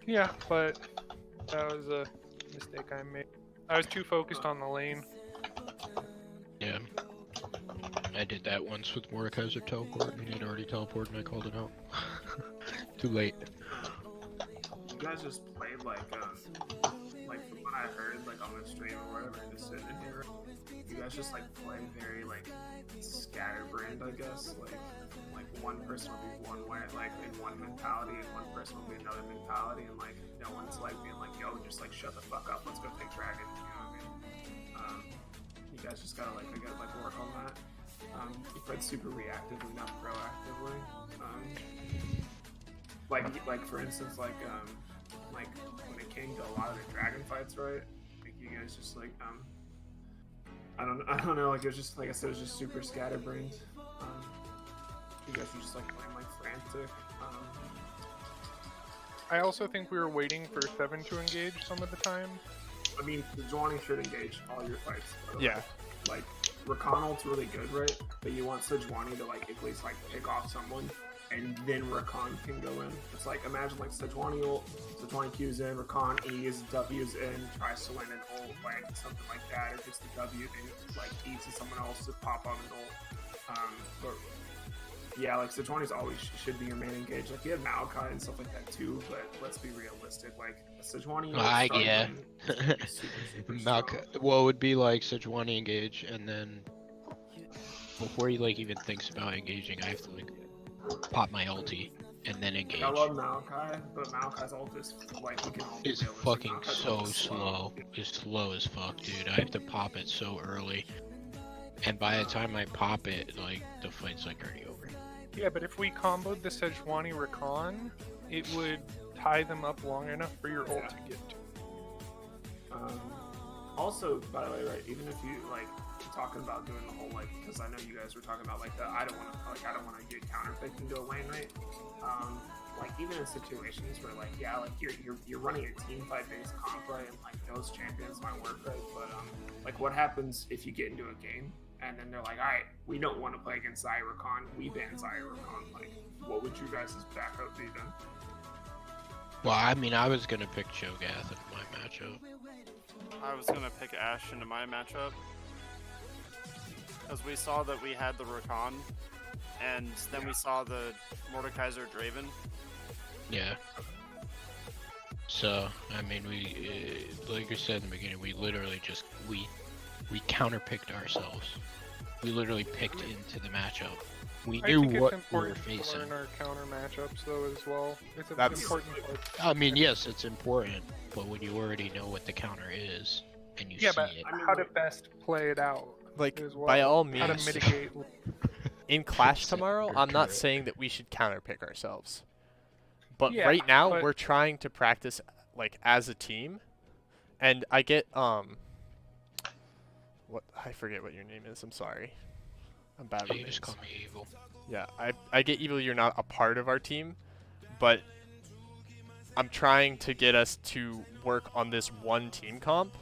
Yeah, but that was a mistake I made. I was too focused on the lane. yeah. I did that once with Mordekaiser teleport, and he'd already teleported, and I called it out. Too late. You guys just played like from what I heard like on the stream or whatever, just sitting in here. You guys just like play very like scatterbrained, I guess. Like one person will be one way, like in one mentality, and one person will be another mentality, and like no one's like being like, yo, just like shut the fuck up, let's go take dragon. You know what I mean? You guys just gotta like work on that. You played super reactively, not proactively. Like for instance, like when it came to a lot of the dragon fights, right? Like you guys just like I don't know, like it was just like I said, it was just super scatterbrained. You guys were just like playing like frantic. I also think we were waiting for Seven to engage some of the time. I mean, the Juani should engage all your fights. Yeah. Like Rakan ult's really good, right? But you want Sejuani to like at least like pick off someone, and then Rakan can go in. It's like imagine like Sejuani ult, Sejuani Q's in, Rakan E's, W's in, tries to land an ult, like something like that, or gets the W and like E's to someone else to pop on an ult. But yeah, like Sejuani's always should be your main engage. Like you have Maokai and stuff like that too, but let's be realistic. Like Sejuani, Yeah. super Malka, well, it would be like Sejuani engage, and then before he like even thinks about engaging, I have to like pop my ulti and then engage. I love Maokai, but Maokai's ult is like he can ult It's realistic. fucking Maokai's so ult is slow. It's slow as fuck, dude. I have to pop it so early, and by the time I pop it, like the fight's like already over. Yeah, but if we comboed the Sejuani Rakan, it would tie them up long enough for your ult to get to. Also, by the way, right, even if you like talking about doing the whole like, because I know you guys were talking about like the I don't want to get counter picked into a lane, right? like even in situations where like yeah, like you're running a team fight based comp, right, and like those champions might work, right, but like what happens if you get into a game and then they're like, all right, we don't want to play against Zyricon, we ban Zyricon, like what would you guys' backup be then? Well, I mean, I was gonna pick Cho'Gath in my matchup. I was gonna pick Ashe into my matchup because we saw that we had the Rakan, and then we saw the Mordekaiser Draven. Yeah. So, I mean, we, like I said in the beginning, we literally just, we counterpicked ourselves. We literally picked into the matchup. We I knew think what it's we were important to facing. learn our counter matchups though as well. It's an That's- important part. I mean, yes, it's important, but when you already know what the counter is, and you Yeah, see but it. how to best play it out Like, as well. by all How to means, mitigate. in Clash Except tomorrow, for I'm not turret. saying that we should counterpick ourselves. But Yeah, right now, but- we're trying to practice, like, as a team. And I get, what, I forget what your name is, I'm sorry. I'm bad So with you names. just call me evil. Yeah, I get Evil, you're not a part of our team, but I'm trying to get us to work on this one team comp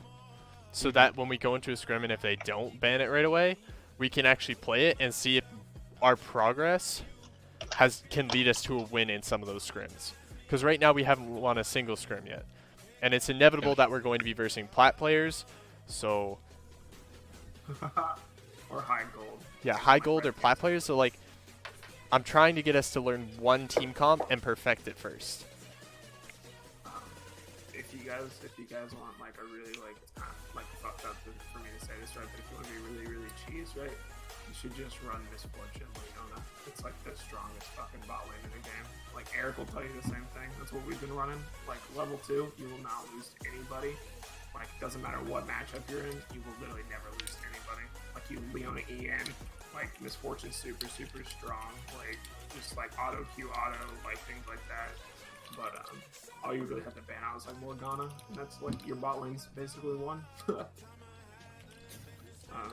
so that when we go into a scrim and if they don't ban it right away, we can actually play it and see if our progress can lead us to a win in some of those scrims. Because right now we haven't won a single scrim yet. And it's inevitable that we're going to be versing plat players, so Or high gold. yeah, high gold or plat players, so like I'm trying to get us to learn one team comp and perfect it first. If you guys want like a really like it's kind of like fucked up for me to say this, right, but if you want to be really really cheese, right, you should just run Misfortune Leona. It's like the strongest fucking bot lane in the game. Like Eric will tell you the same thing. That's what we've been running. Like level 2, you will not lose to anybody. Like doesn't matter what matchup you're in, you will literally never lose to anybody. Like you Leona EN, like Misfortune super strong, like just like auto Q auto, like things like that. But all you really have to ban out is like Morgana, and that's like your bot lane's basically one. But I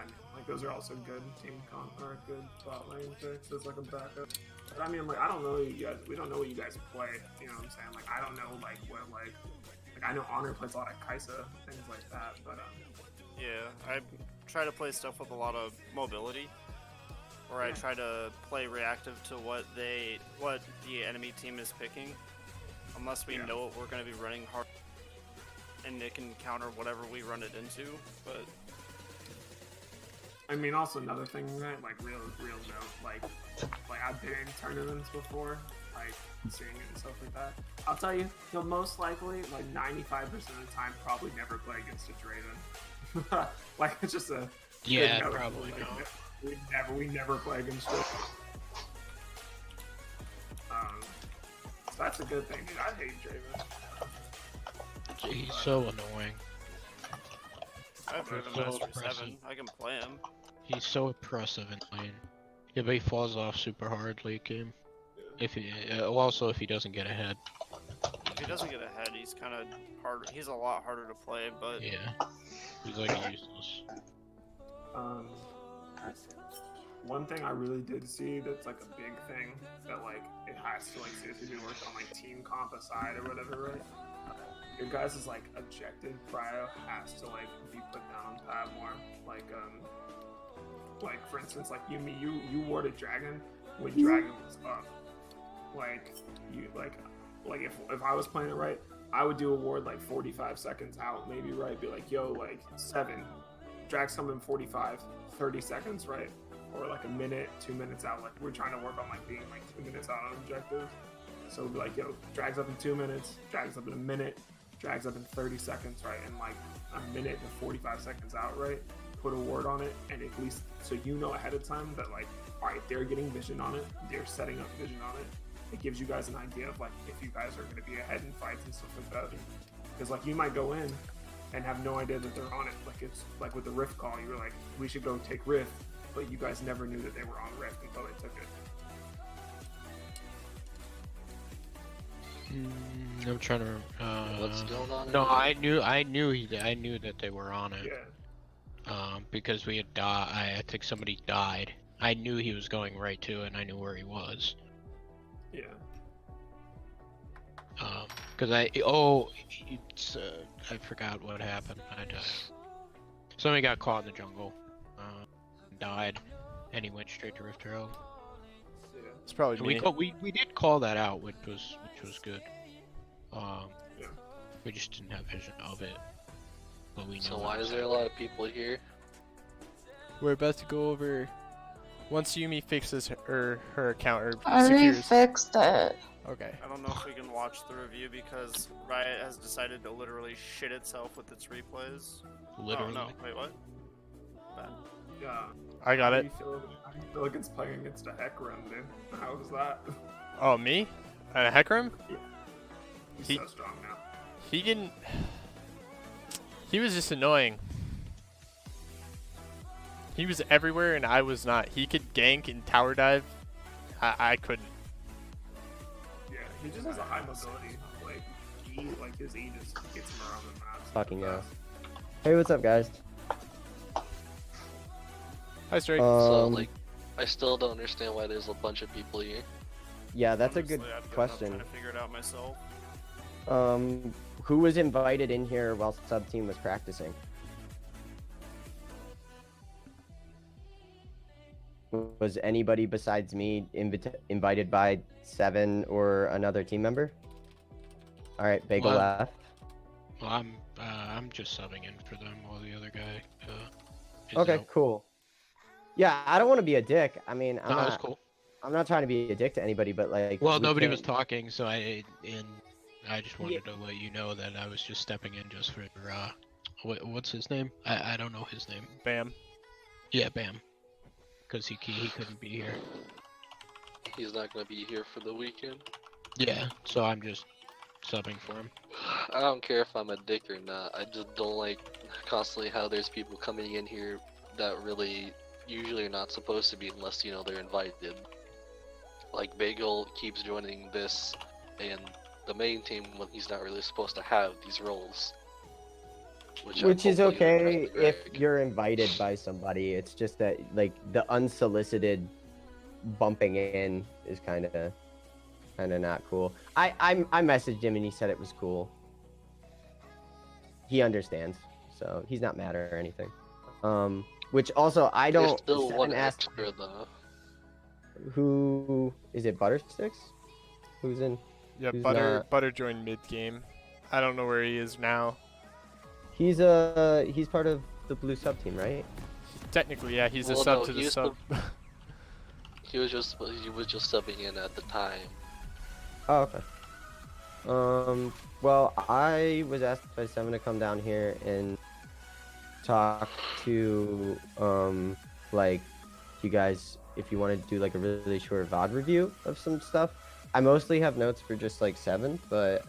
mean, like those are also good team comp or good bot lane picks as like a backup. But I mean, like I don't know you guys. We don't know what you guys play. You know what I'm saying? Like I don't know like what like I know Honor plays a lot of Kaisa things like that. But Yeah, I try to play stuff with a lot of mobility, or I try to play reactive to what the enemy team is picking, unless we know what we're going to be running hard, and it can counter whatever we run it into. But I mean, also another thing, right? Like real note, like I've been in tournaments before, like seeing it and stuff like that. I'll tell you, you'll most likely, like 95% of the time, probably never play against a Draven. Like it's just a Yeah, good note. probably Like, not. we never play against Draven. So that's a good thing, dude. I hate Draven. He's so annoying. I have Draven So Master impressive. 7. I can play him. He's so oppressive in lane. Yeah, but he falls off super hard late game. If he, also if he doesn't get ahead. If he doesn't get ahead, he's kind of hard. He's a lot harder to play, but Yeah, he's like useless. One thing I really did see that's like a big thing that like it has to like seriously be worked on, like team comp aside or whatever, right? Your guys' like objective prio has to like be put down on pad more. Like for instance, like you warded dragon when dragon was up. Like you like if I was playing it right, I would do a ward like 45 seconds out, maybe, right? Be like, yo, like 7, drag summon 45, 30 seconds, right? Or like a minute, 2 minutes out. Like we're trying to work on like being like 2 minutes out on objective. So it'd be like, yo, drags up in 2 minutes, drags up in a minute, drags up in 30 seconds, right? And like a minute to 45 seconds out, right? Put a ward on it, and at least so you know ahead of time that like, all right, they're getting vision on it, they're setting up vision on it. It gives you guys an idea of like if you guys are going to be ahead in fights and stuff like that. Because like you might go in and have no idea that they're on it. Like it's like with the Rift call, you were like, we should go take Rift, but you guys never knew that they were on Rift until they took it. I'm trying to. What's going on? No, I knew that they were on it. Yeah. Because we had died. I think somebody died. I knew he was going right to it, and I knew where he was. Yeah. Because I forgot what happened. Somebody got caught in the jungle, died, and he went straight to Rift Herald. It's probably So me. we did call that out, which was good. Yeah. We just didn't have vision of it. But we know So that why was is there a lot of people here? We're about to go over once Yumi fixes her account or I already secures. fixed it. Okay. I don't know if we can watch the review because Riot has decided to literally shit itself with its replays. literally. Oh no, wait, what? Bad. Yeah. I got How it. do you feel like it's playing against a heck run, dude? How was that? Oh, me? Heckram? He's He- so strong now. He didn't. He was just annoying. He was everywhere and I was not. He could gank and tower dive. I couldn't. Yeah, he just has a high mobility. Like his E just gets him around the map. Fucking yeah. Hey, what's up, guys? Hi, Strike. So like, I still don't understand why there's a bunch of people here. Yeah, that's a good Honestly, I've given up question. trying to figure it out myself. Who was invited in here while sub team was practicing? Was anybody besides me invited by Seven or another team member? All right, Bagel Well, left. Well, I'm just subbing in for them while the other guy. Is Okay, out. cool. Yeah, I don't want to be a dick. I mean, No, that's cool. I'm not trying to be a dick to anybody, but like. Well, we nobody can't- was talking, so I just wanted to let you know that I was just stepping in just for what's his name? I don't know his name. Bam. Yeah, Bam. Because he couldn't be here. He's not gonna be here for the weekend. Yeah, so I'm just subbing for him. I don't care if I'm a dick or not. I just don't like constantly how there's people coming in here that really usually are not supposed to be unless, you know, they're invited. Like Bagel keeps joining this and the main team when he's not really supposed to have these roles. Which is okay Greg. if you're invited by somebody. It's just that like the unsolicited bumping in is kind of not cool. I messaged him and he said it was cool. He understands, so he's not mad or anything. Which also I There's don't. still Seven one asked extra though. who is it? Buttersticks? Who's in? Yeah, Who's Butter not- joined mid game. I don't know where he is now. He's part of the blue sub team, right? Technically, yeah, he's a Well, sub no, to the he's sub. He was just subbing in at the time. Oh, okay. Well, I was asked by Seven to come down here and talk to, like, you guys, if you want to do, like, a really short VOD review of some stuff. I mostly have notes for just, like, Seven, but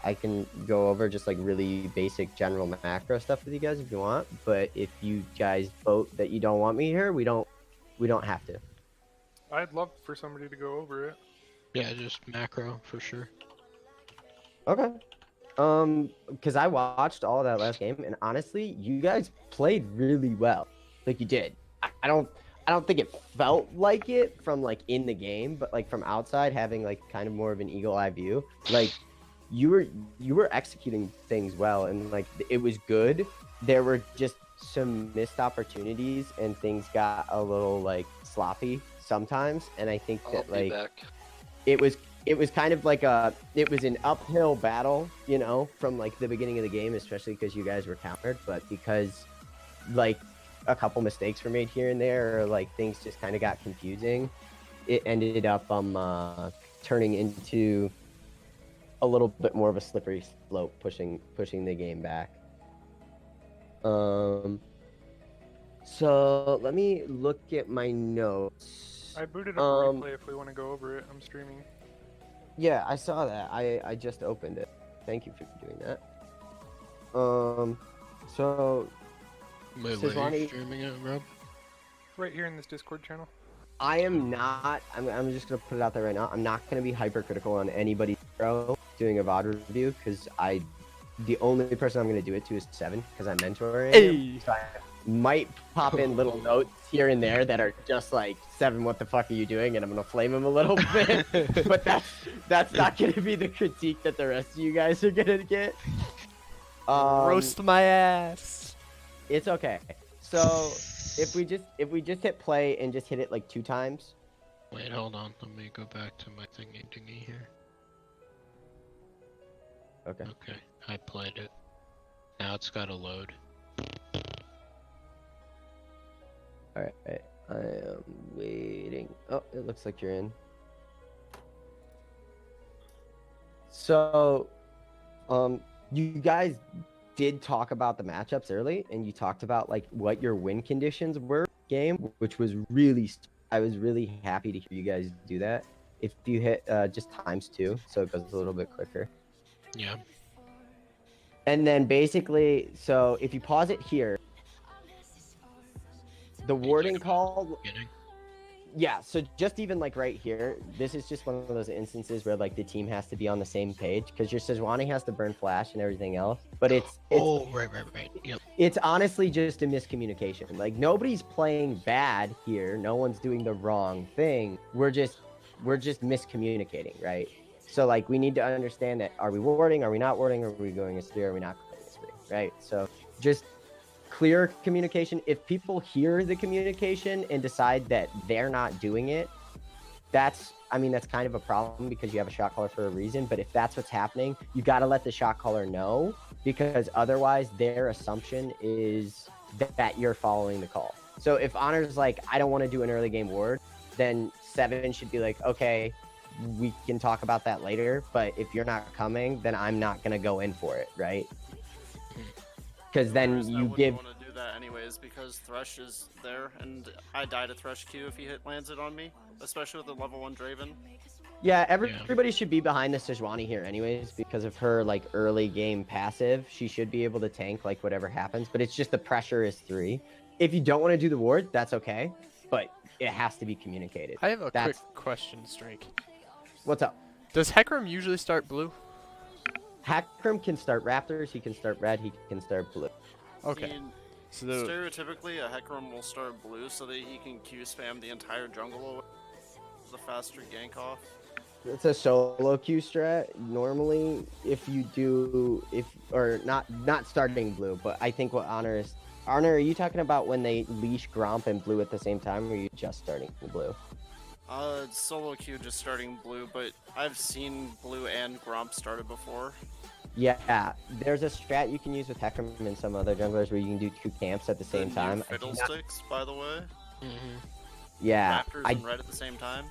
I can go over just, like, really basic general macro stuff with you guys if you want. But if you guys vote that you don't want me here, we don't have to. I'd love for somebody to go over it. Yeah, just macro for sure. Okay. Because I watched all of that last game, and honestly, you guys played really well. Like you did. I don't think it felt like it from like in the game, but like from outside, having like kind of more of an eagle eye view, like you were executing things well, and like it was good. There were just some missed opportunities, and things got a little like sloppy sometimes. And I think I'll that be like back. it was kind of like it was an uphill battle, you know, from like the beginning of the game, especially because you guys were countered, but because like a couple mistakes were made here and there, or like things just kind of got confusing, it ended up turning into a little bit more of a slippery slope, pushing the game back. So let me look at my notes. I booted up a replay if we want to go over it. I'm streaming. Yeah, I saw that. I just opened it. Thank you for doing that. So Wait, where are Sejuani- you streaming it, Rob? Right here in this Discord channel. I am not. I'm just gonna put it out there right now. I'm not gonna be hypercritical on anybody doing a VOD review because the only person I'm gonna do it to is Seven because I'm mentoring him. Hey! So might pop in little notes here and there that are just like, Seven, what the fuck are you doing? And I'm gonna flame him a little bit. But that's not gonna be the critique that the rest of you guys are gonna get. Roast my ass. It's okay. So if we just hit play and just hit it like 2 times. Wait, hold on. Let me go back to my thingy here. Okay. Okay, I played it. Now it's got to load. All right. I am waiting. Oh, it looks like you're in. So, you guys did talk about the matchups early, and you talked about like what your win conditions were game, which was really, I was really happy to hear you guys do that. If you hit just ×2, so it goes a little bit quicker. Yeah. And then basically, so if you pause it here, the warding call. Yeah, so just even like right here, this is just one of those instances where like the team has to be on the same page because your Sejuani has to burn flash and everything else. But it's right. Yep. It's honestly just a miscommunication. Like nobody's playing bad here. No one's doing the wrong thing. We're just miscommunicating, right? So like we need to understand that are we warding? Are we not warding? Are we going a spree? Are we not going a spree? Right? So just clear communication. If people hear the communication and decide that they're not doing it, that's kind of a problem because you have a shot caller for a reason. But if that's what's happening, you got to let the shot caller know, because otherwise their assumption is that you're following the call. So if Honor's like, I don't want to do an early game ward, then Seven should be like, okay, we can talk about that later. But if you're not coming, then I'm not going to go in for it, right? Because then you give. Want to do that anyways because Thresh is there, and I die to Thresh Q if he lands it on me, especially with the level 1 Draven. Yeah, everybody should be behind the Sejuani here anyways because of her like early game passive. She should be able to tank like whatever happens, but it's just the pressure is 3. If you don't want to do the ward, that's okay, but it has to be communicated. I have a quick question, Strink. What's up? Does Hecarim usually start blue? Hecarim can start Raptors, he can start red, he can start blue. Okay. I mean, So stereotypically, a Hecarim will start blue so that he can Q spam the entire jungle away. The faster gank off. It's a solo Q strat. Normally, if you do, not starting blue, but I think what Honor, are you talking about when they leash Gromp and blue at the same time, or are you just starting blue? Solo Q just starting blue, but I've seen blue and Gromp started before. Yeah, there's a strat you can use with Hecarim and some other junglers where you can do 2 camps at the same time. Fiddlesticks, by the way. Yeah, Raptors and red at the same time.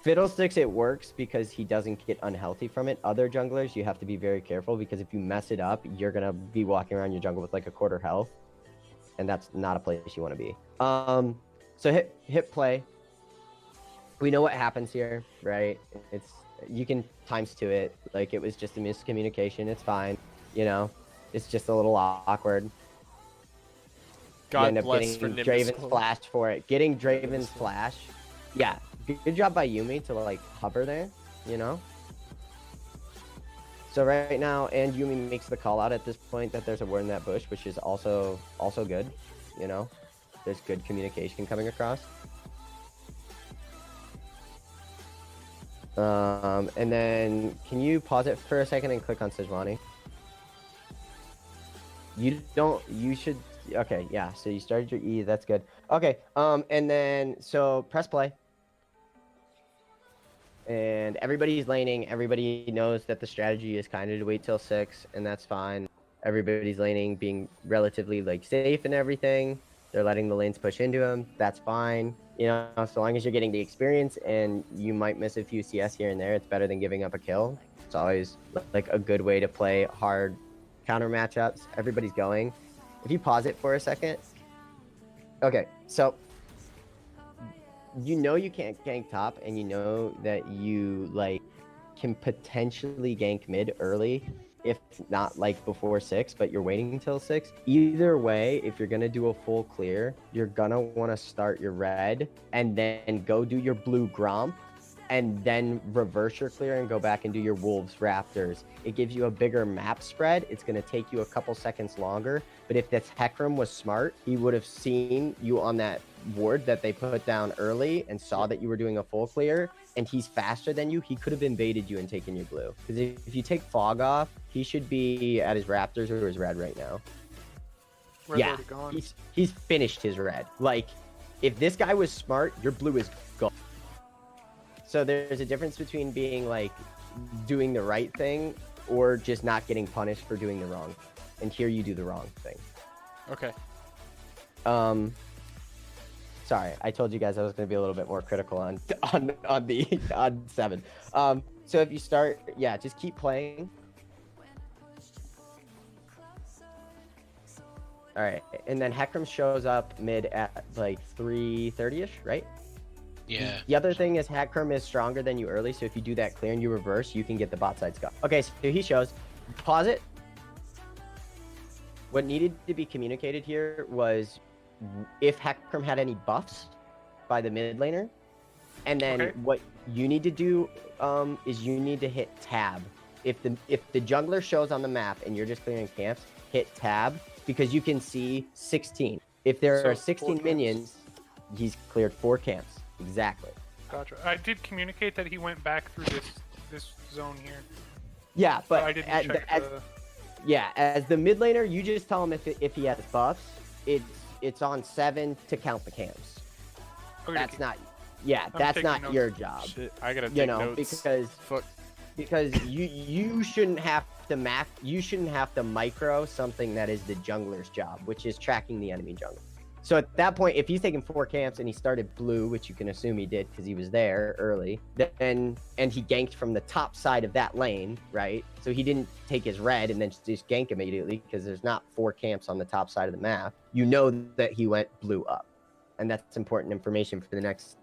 Fiddlesticks, it works because he doesn't get unhealthy from it. Other junglers, you have to be very careful because if you mess it up, you're gonna be walking around your jungle with like a quarter health, and that's not a place you want to be. So hit play. We know what happens here, right? You can ×2 it. Like it was just a miscommunication. It's fine, It's just a little awkward. God you end up bless getting for Draven's flash for it. Getting Draven's flash. Yeah, good job by Yumi to like hover there, So right now, and Yumi makes the call out at this point that there's a word in that bush, which is also good, There's good communication coming across. And then can you pause it for a second and click on Sejuani? You should, okay, yeah, so you started your E, that's good. Okay, and then, so press play. And everybody's laning, everybody knows that the strategy is kind of to wait till 6, and that's fine. Everybody's laning, being relatively, like, safe and everything. They're letting the lanes push into them, that's fine. So long as you're getting the experience and you might miss a few CS here and there, it's better than giving up a kill. It's always like a good way to play hard counter matchups. Everybody's going. If you pause it for a second. Okay, so you can't gank top, and you know that you like can potentially gank mid early, if not like before 6, but you're waiting until 6. Either way, if you're gonna do a full clear, you're gonna want to start your red and then go do your blue Gromp and then reverse your clear and go back and do your wolves raptors. It gives you a bigger map spread. It's going to take you a couple seconds longer, but if this Hecarim was smart, he would have seen you on that ward that they put down early and saw that you were doing a full clear, and he's faster than you. He could have invaded you and taken your blue, because if you take fog off, he should be at his raptors or his red right now. Red's Yeah, already gone. he's finished his red. Like, if this guy was smart, your blue is gone. So there's a difference between being like doing the right thing or just not getting punished for doing the wrong. And here you do the wrong thing. Okay. Sorry, I told you guys I was going to be a little bit more critical on 7. So if you start, yeah, just keep playing. All right, and then Hecarim shows up mid at like 3:30ish, right? Yeah. The other thing is Hecarim is stronger than you early, so if you do that clear and you reverse, you can get the bot side scuff. Okay, so he shows. Pause it. What needed to be communicated here was if Hecarim had any buffs by the mid laner, and then Okay. what you need to do is you need to hit tab. If the jungler shows on the map and you're just clearing camps, hit tab, because you can see 16. If there So, are 4 16 camps. minions, he's cleared 4 camps. Exactly. Gotcha. I did communicate that he went back through this zone here. Yeah, but I didn't check the... as the mid laner, you just tell him if he has buffs. It's on 7 to count the camps. Okay, That's okay. not. I'm That's taking not notes. your job. Shit, I gotta take You know, notes. because you shouldn't have to you shouldn't have to micro something that is the jungler's job, which is tracking the enemy jungler. So at that point, if he's taking 4 camps and he started blue, which you can assume he did because he was there early, then and he ganked from the top side of that lane, right? So he didn't take his red and then just gank immediately because there's not 4 camps on the top side of the map. You know that he went blue up, and that's important information for the next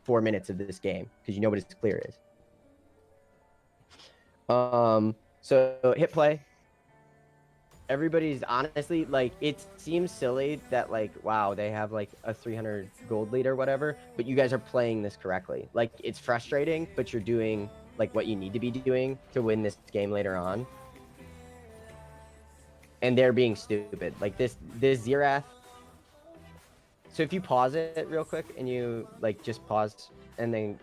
4 minutes of this game because you know what his clear is. So hit play. Everybody's honestly like, it seems silly that like, wow, they have like a 300 gold lead or whatever, but you guys are playing this correctly. Like, it's frustrating, but you're doing like what you need to be doing to win this game later on. And they're being stupid. Like this Xerath. So if you pause it real quick and you like just pause and then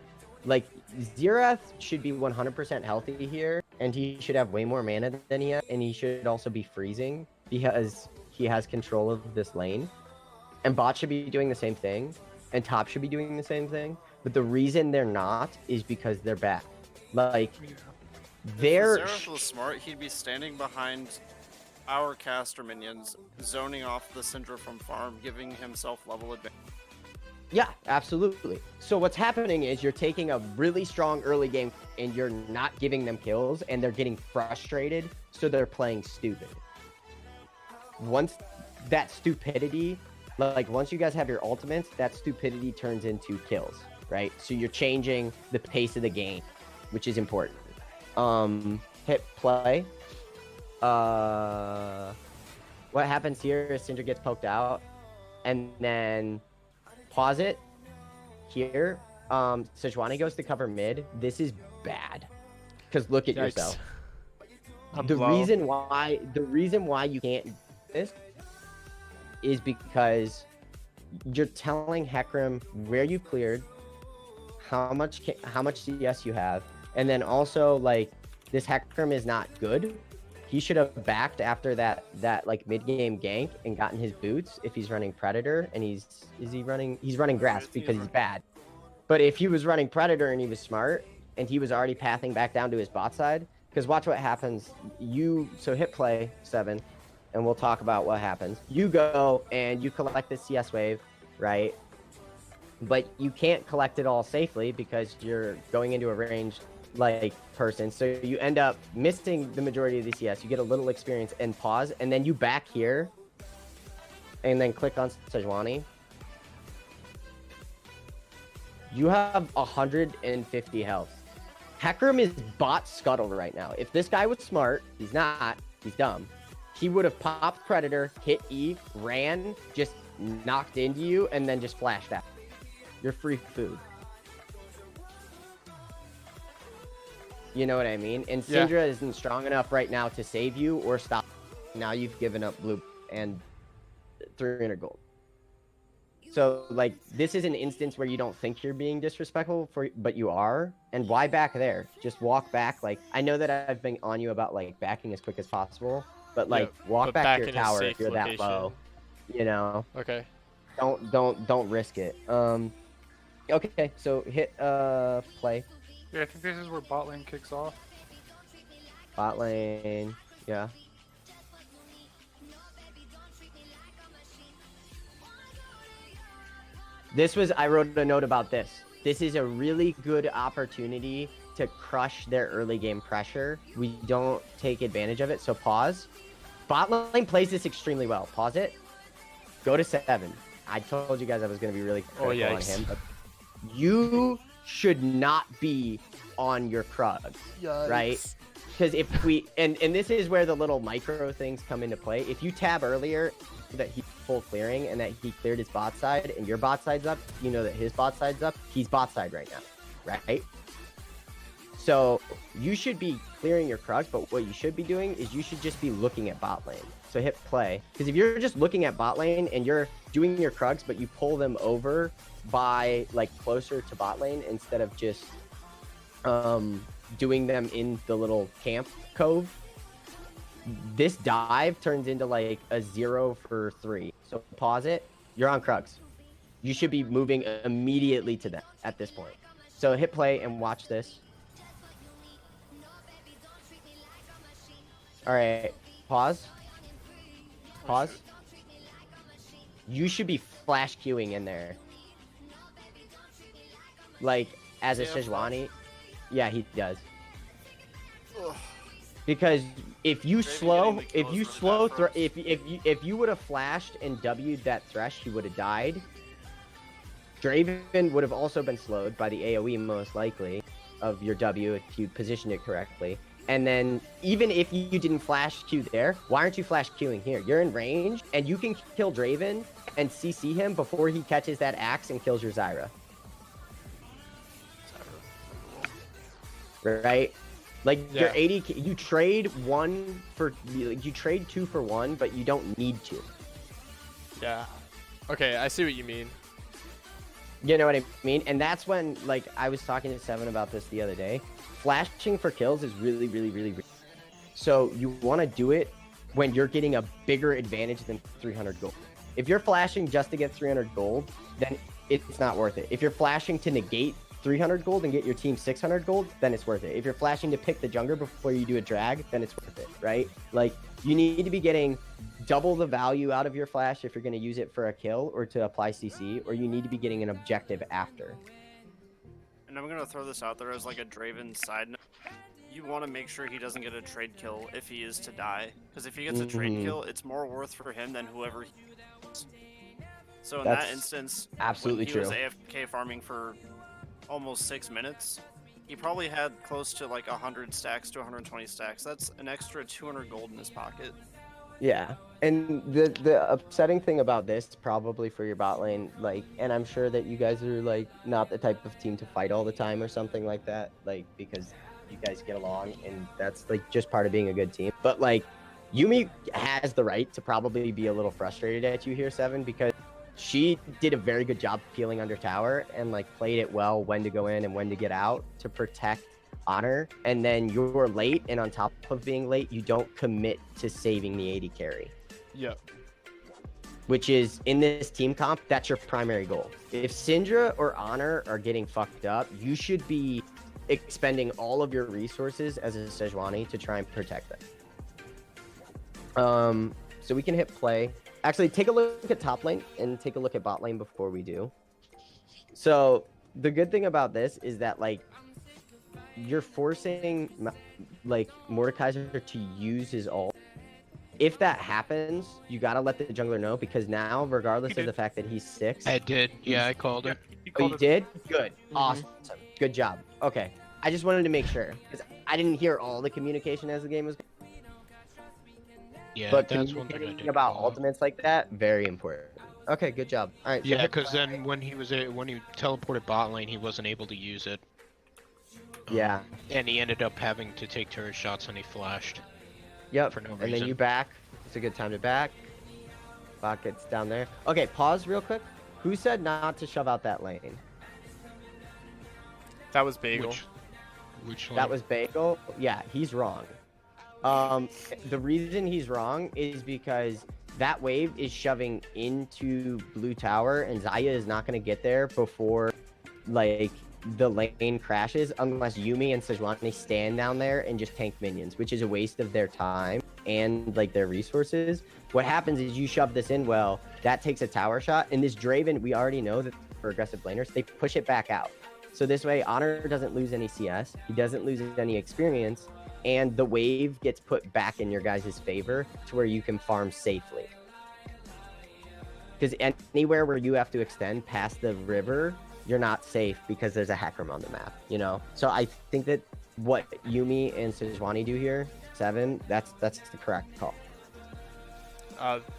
like Xerath should be 100% healthy here, and he should have way more mana than he has, and he should also be freezing because he has control of this lane. And bot should be doing the same thing, and top should be doing the same thing. But the reason they're not is because they're bad. Like, they're If Xerath was smart, he'd be standing behind our caster minions, zoning off the Syndra from farm, giving himself level advantage. Yeah, absolutely. So what's happening is you're taking a really strong early game and you're not giving them kills, and they're getting frustrated, so they're playing stupid. Once that stupidity, like once you guys have your ultimates, that stupidity turns into kills, right? So you're changing the pace of the game, which is important. Hit play. What happens here is Syndra gets poked out, and then pause it here. Sejuani goes to cover mid. This is bad, because look at Yikes. yourself. I'm The low. reason why you can't do this is because you're telling Hecarim where you've cleared, how much CS you have, and then also like this Hecarim is not good. He should have backed after that like mid-game gank and gotten his boots if he's running Predator, and he's running Grass because he's bad. But if he was running Predator and he was smart and he was already pathing back down to his bot side, because watch what happens. So hit play 7, and we'll talk about what happens. You go and you collect the CS wave, right? But you can't collect it all safely because you're going into a ranged like person, so you end up missing the majority of the CS. You get a little experience and pause, and then you back here and then click on Sejuani. You have 150 health. Hecarim is bot scuttle right now. If this guy was smart, he's not, he's dumb. He would have popped Predator, hit E, ran, just knocked into you, and then just flashed out. You're free food. You know what I mean? And Yeah. Syndra isn't strong enough right now to save you or stop. Now you've given up blue and 300 gold. So, like, this is an instance where you don't think you're being disrespectful, but you are. And why back there? Just walk back. Like, I know that I've been on you about, like, backing as quick as possible, but, like, walk but back back to your in a tower safe if you're that low. location. You know? Okay. Don't risk it. Okay, so hit, play. Yeah, I think this is where bot lane kicks off. Bot lane, yeah. I wrote a note about this. This is a really good opportunity to crush their early game pressure. We don't take advantage of it, so pause. Bot lane plays this extremely well. Pause it. Go to 7. I told you guys I was going to be really critical on him, but you should not be on your Krug, right? Because if we, and this is where the little micro things come into play. If you tab earlier that he's full clearing and that he cleared his bot side and your bot side's up, you know that his bot side's up, he's bot side right now, right? So you should be clearing your Krug, but what you should be doing is you should just be looking at bot lane. So hit play. Because if you're just looking at bot lane and you're doing your Krugs, but you pull them over by like closer to bot lane instead of just doing them in the little camp cove, this dive turns into like a 0 for 3. So pause it. You're on Krugs. You should be moving immediately to them at this point. So hit play and watch this. All right, pause. Pause. You should be flash queuing in there. Like, as a Sejuani. Yeah, he does. Ugh. Because if you slow, if you would have flashed and W'd that Thresh, he would have died. Draven would have also been slowed by the AoE most likely of your W if you positioned it correctly. And then even if you didn't flash Q there, why aren't you flash queuing here? You're in range and you can kill Draven and CC him before he catches that axe and kills your Zyra. Right? Like your 80, you trade 2 for 1, but you don't need to. Yeah. Okay, I see what you mean. You know what I mean? And that's when, like, I was talking to Seven about this the other day. Flashing for kills is really, really, really, really. So you want to do it when you're getting a bigger advantage than 300 gold. If you're flashing just to get 300 gold, then it's not worth it. If you're flashing to negate 300 gold and get your team 600 gold, then it's worth it. If you're flashing to pick the jungler before you do a drag, then it's worth it, right? Like, you need to be getting double the value out of your flash if you're going to use it for a kill or to apply CC, or you need to be getting an objective after. And I'm gonna throw this out there as like a Draven side note. You want to make sure he doesn't get a trade kill if he is to die, because if he gets a trade kill, it's more worth for him than whoever he is. So in that instance, absolutely when he was AFK farming for almost 6 minutes, he probably had close to like 100 stacks to 120 stacks. That's an extra 200 gold in his pocket. Yeah, and the upsetting thing about this, probably for your bot lane, like, and I'm sure that you guys are like not the type of team to fight all the time or something like that, like, because you guys get along and that's like just part of being a good team. But like, Yumi has the right to probably be a little frustrated at you here, Seven, because she did a very good job peeling under tower and like played it well when to go in and when to get out to protect Honor, and then you're late, and on top of being late, you don't commit to saving the 80 carry. Yep. Which is, in this team comp, that's your primary goal. If Syndra or Honor are getting fucked up, you should be expending all of your resources as a Sejuani to try and protect them. So we can hit play. Actually, take a look at top lane and take a look at bot lane before we do. So the good thing about this is that, like, you're forcing like Mordekaiser to use his ult. If that happens, you gotta let the jungler know, because now, regardless of the fact that he's 6, I did. Yeah, I called it. Oh, you did? Good. Awesome. Good job. Okay. I just wanted to make sure, because I didn't hear all the communication as the game was. Yeah, but that's one thing I communicating did. about ultimates like that, very important. Okay, good job. All right. So Yeah, because then when he teleported bot lane, he wasn't able to use it. Yeah. And he ended up having to take turret shots and he flashed. Yep. For no And then reason. you back. It's a good time to back. Bot gets down there. Okay, pause real quick. Who said not to shove out that lane? That was Bagel. Which That was Bagel? Yeah, he's wrong. The reason he's wrong is because that wave is shoving into blue tower, and Zaya is not going to get there before, like, the lane crashes unless Yumi and Sejuani stand down there and just tank minions, which is a waste of their time and, like, their resources. What happens is you shove this in well, that takes a tower shot, and this Draven, we already know that for aggressive laners, they push it back out. So this way, Honor doesn't lose any CS, he doesn't lose any experience, and the wave gets put back in your guys' favor to where you can farm safely. Because anywhere where you have to extend past the river, you're not safe because there's a Hecarim on the map, you know? So I think that what Yumi and Sejuani do here, 7, that's the correct call.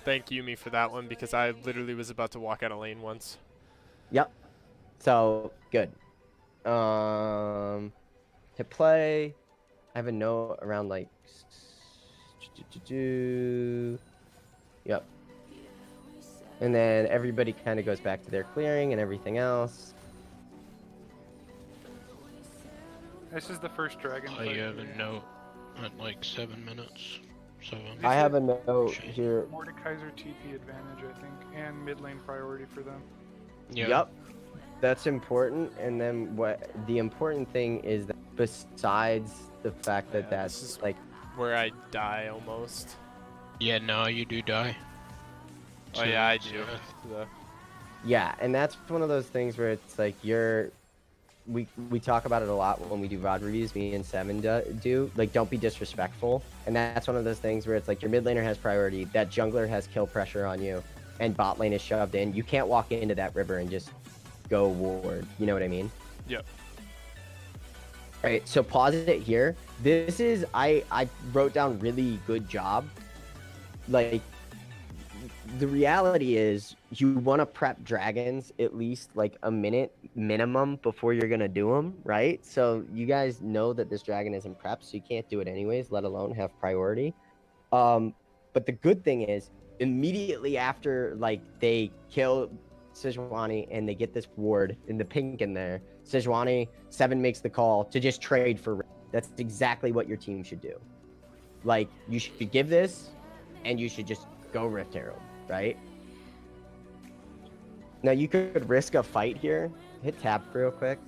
Thank Yumi for that one because I literally was about to walk out of lane once. Yep. So, good. Hit play. I have a note around like... Yep. And then everybody kind of goes back to their clearing and everything else. This is the first dragon. I fight have a here. note at like 7 minutes. So I have a note here. Mordekaiser TP advantage, I think, and mid lane priority for them. yeah. Yep. That's important. And then what the important thing is that besides the fact that Yeah, that's this is like... Where I die almost. Yeah, no, you do die. Oh yeah, I do. The- Yeah, and that's one of those things where it's like we talk about it a lot when we do VOD reviews, me and Seven do. Like, don't be disrespectful. And that's one of those things where it's like your mid laner has priority, that jungler has kill pressure on you, and bot lane is shoved in. You can't walk into that river and just go ward. You know what I mean? Yep. All right, so pause it here. This is, I wrote down really good job. Like, the reality is you want to prep dragons at least like a minute minimum before you're going to do them, right? So you guys know that this dragon isn't prepped, so you can't do it anyways, let alone have priority. But the good thing is immediately after like they kill Sejuani and they get this ward in the pink in there, Sejuani, Seven makes the call to just trade for Rift. That's exactly what your team should do. Like, you should give this and you should just go Rift Herald, right? Now you could risk a fight here. Hit tab real quick.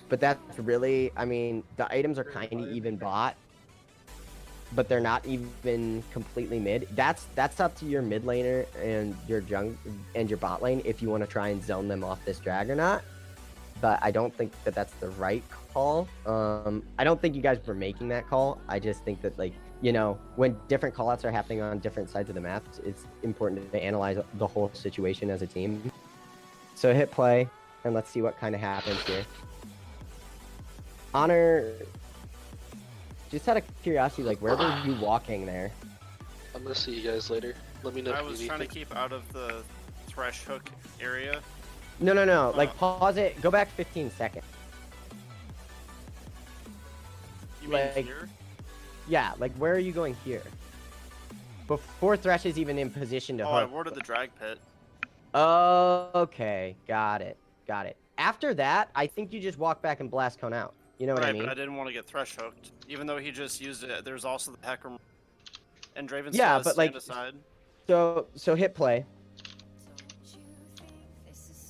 But that's really, I mean, the items are kind of even bought, but they're not even completely mid. That's up to your mid laner and your your bot lane if you want to try and zone them off this drag or not. But I don't think that that's the right call. I don't think you guys were making that call. I just think that, like, you know, when different callouts are happening on different sides of the map, it's important to analyze the whole situation as a team. So hit play, and let's see what kind of happens here. Honor, just out of curiosity, like, where were you walking there? I'm gonna see you guys later. Let me know I if you was need trying to anything. keep out of the thresh hook area. No. Like, pause it. Go back 15 seconds. You mean Like- here? Yeah, like, where are you going here? Before Thresh is even in position to Oh, I hook. warded the drag pit. Okay, got it. After that, I think you just walk back and blast cone out. You know what I Right, mean? but I didn't want to get thresh hooked. Even though he just used it, there's also the Hecarim. And Draven Yeah, still but, has like, stand aside. So hit play.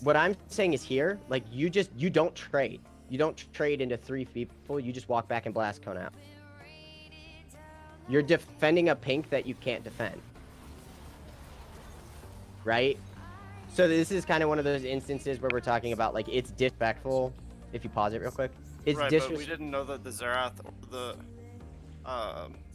What I'm saying is here, like, you don't trade. You don't trade into 3 people. You just walk back and blast cone out. You're defending a pink that you can't defend. Right? So this is kind of one of those instances where we're talking about, like, it's disrespectful. If you pause it real quick. It's Right, but we disrespectful. didn't know that the Zerath or the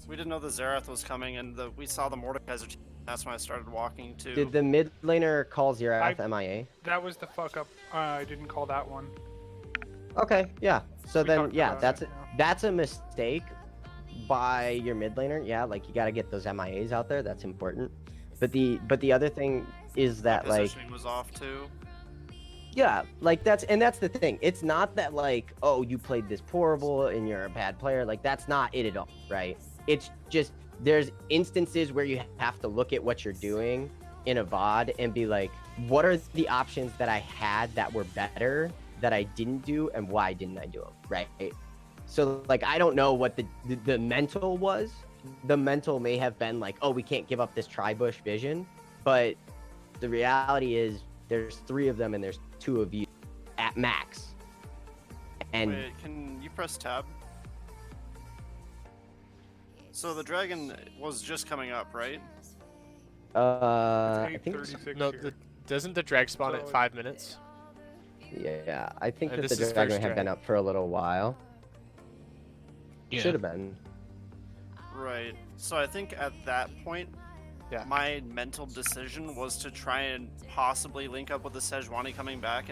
we didn't know the Zerath was coming, and we saw the Mordekaiser. That's when I started walking to. Did the mid laner call Xerath MIA? That was the fuck up. I didn't call that one. Okay, yeah. So We then, talked yeah, about it, that's a mistake by your mid laner. Yeah, like, you got to get those MIAs out there. That's important. But the other thing is that, My like, positioning was off too. Yeah, like that's the thing. It's not that like, oh, you played this horrible and you're a bad player. Like that's not it at all, right? It's just there's instances where you have to look at what you're doing in a VOD and be like, what are the options that I had that were better that I didn't do, and why didn't I do them, right? So like I don't know what the mental was. The mental may have been like, oh, we can't give up this tri-bush vision, but the reality is there's 3 of them and there's 2 of you at max. And Wait, can you press tab? So the dragon was just coming up, right? I It's think 8:36 No, here. doesn't the drag spawn So at it's- 5 minutes? yeah, I think that this the is dragon first had been drag. up for a little while. Yeah. Should have been. Right. So I think at that point, Yeah. my mental decision was to try and possibly link up with the Sejuani coming back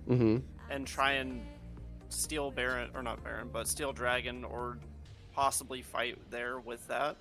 Mm-hmm. and try and steal Baron, or not Baron, but steal Dragon, or possibly fight there with that.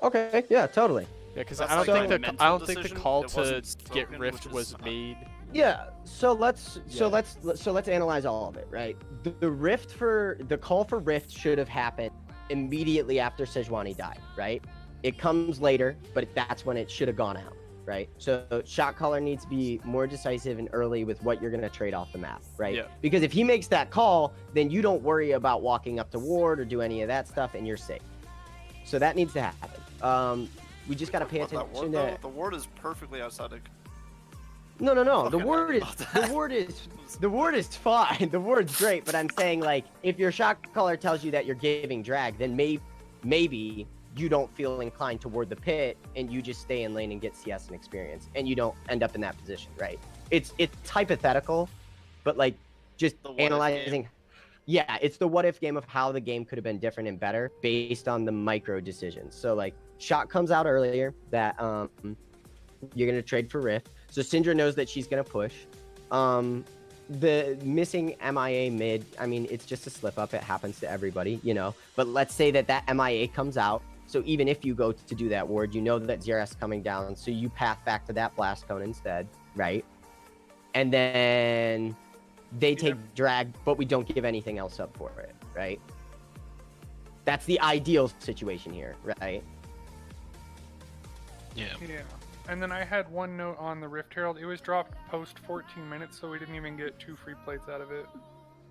Okay, yeah, totally. Yeah, because That's I don't like think a the mental I don't think the decision call that to wasn't get spoken, rift which is was not- made. Yeah, so let's Yeah. let's analyze all of it, right? The call for rift should have happened immediately after Sejuani died, right? It comes later, but that's when it should have gone out, right? So shot caller needs to be more decisive and early with what you're going to trade off the map, right? Yeah. Because if he makes that call, then you don't worry about walking up to ward or do any of that stuff, and you're safe. So that needs to happen. We just got to pay What, that attention ward, to. though? The ward is perfectly outside of. No. The Fucking word is about that. the word is fine. The word's great, but I'm saying like if your shot caller tells you that you're giving drag, then maybe you don't feel inclined toward the pit and you just stay in lane and get CS and experience, and you don't end up in that position, right? It's hypothetical, but like just The what if analyzing. Yeah, it's the what if game of how the game could have been different and better based on the micro decisions. So like shot comes out earlier that you're gonna trade for Rift. So Syndra knows that she's gonna push. The missing MIA mid, I mean, it's just a slip up. It happens to everybody, you know. But let's say that MIA comes out. So even if you go to do that ward, you know that ZRS coming down. So you path back to that blast cone instead, right? And then they take drag, but we don't give anything else up for it, right? That's the ideal situation here, right? Yeah. Yeah. And then I had one note on the Rift Herald. It was dropped post 14 minutes, so we didn't even get 2 free plates out of it.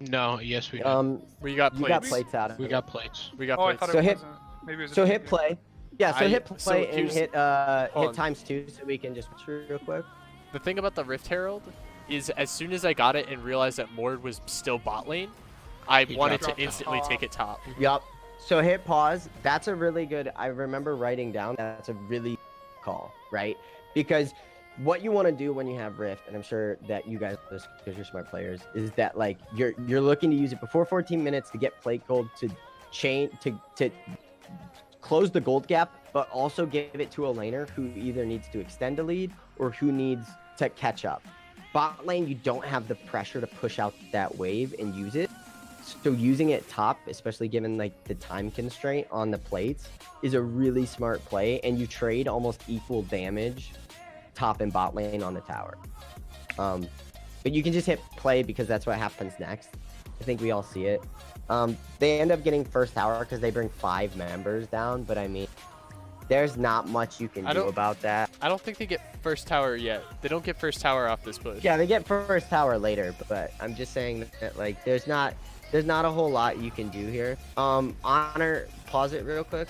No, yes we did. We got You plates. got plates out of We it. got plates. We got Oh, I plates. thought So it hit- wasn't. Maybe it was a So cheat hit game. play. Yeah, so hit so play and here's- hit hold hit on. times 2 so we can just real quick. The thing about the Rift Herald is as soon as I got it and realized that Mord was still bot lane, I He wanted dropped to it instantly top. take it top. Yup. So hit pause. That's a really good. I remember writing down. That's a really call, right? Because what you want to do when you have Rift, and I'm sure that you guys, because you're smart players, is that like you're looking to use it before 14 minutes to get plate gold to to close the gold gap, but also give it to a laner who either needs to extend a lead or who needs to catch up. Bot lane, you don't have the pressure to push out that wave and use it. So using it top, especially given like the time constraint on the plates, is a really smart play, and you trade almost equal damage top and bot lane on the tower. But you can just hit play because that's what happens next. I think we all see it. They end up getting first tower because they bring 5 members down, but I mean, there's not much you can I do don't- about that. I don't think they get first tower yet. They don't get first tower off this push. Yeah, they get first tower later, but I'm just saying that like there's not a whole lot you can do here. Honor, pause it real quick.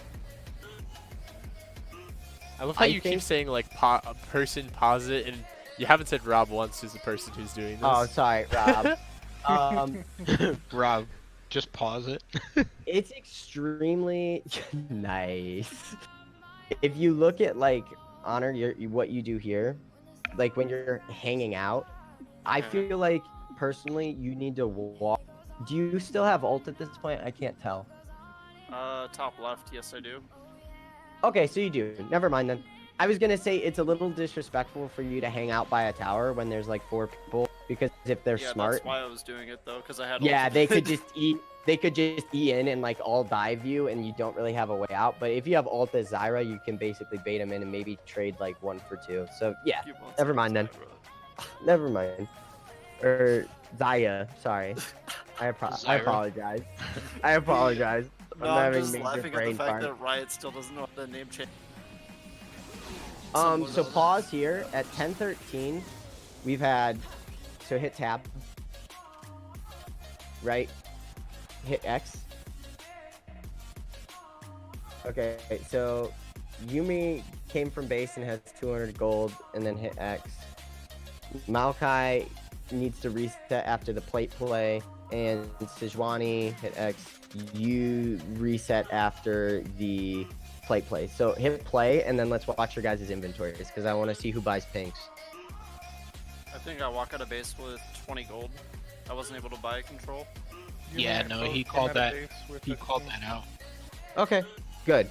I love how I you keep think- saying like a person pause it, and you haven't said Rob once who's the person who's doing this. Oh, sorry, Rob. Rob, just pause it. It's extremely nice. If you look at like Honor, what you do here, like when you're hanging out, I feel like personally you need to walk. Do you still have ult at this point? I can't tell. Top left, yes I do. Okay, so you do. Never mind then. I was gonna say it's a little disrespectful for you to hang out by a tower when there's like 4 people, because if they're Yeah, smart, that's why I was doing it though, because I had. yeah, ultimate. they could just They could just E in and like all dive you, and you don't really have a way out. But if you have ult as Zyra, you can basically bait him in and maybe trade like 1 for 2. So yeah, Keep on never saying mind then. Zyra. never mind. or Zaya. Sorry, I Zyra. apologize. I apologize. No, I'm I'm having just major laughing at the brain fact fart. that Riot still doesn't know how to name change. So pause here at 10:13. We've had hit tab. Right. Hit X. Okay, so Yumi came from base and has 200 gold, and then hit X. Maokai needs to reset after the plate play, and Sejuani hit X. You reset after the plate play. So hit play, and then let's watch your guys' inventories, because I want to see who buys pinks. I think I walk out of base with 20 gold. I wasn't able to buy control. Yeah, no, he called that. He called that out. Okay, good.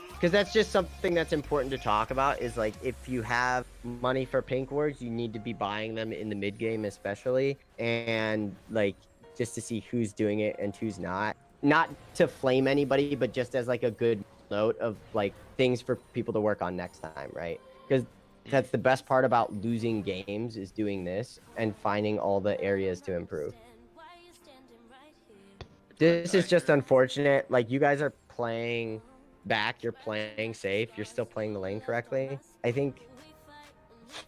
Because that's just something that's important to talk about, is like, if you have money for pink wards, you need to be buying them in the mid game especially, and like just to see who's doing it and who's not. Not to flame anybody, but just as like a good note of like things for people to work on next time, right? Because that's the best part about losing games, is doing this and finding all the areas to improve. This is just unfortunate. Like, you guys are playing back, you're playing safe, you're still playing the lane correctly. I think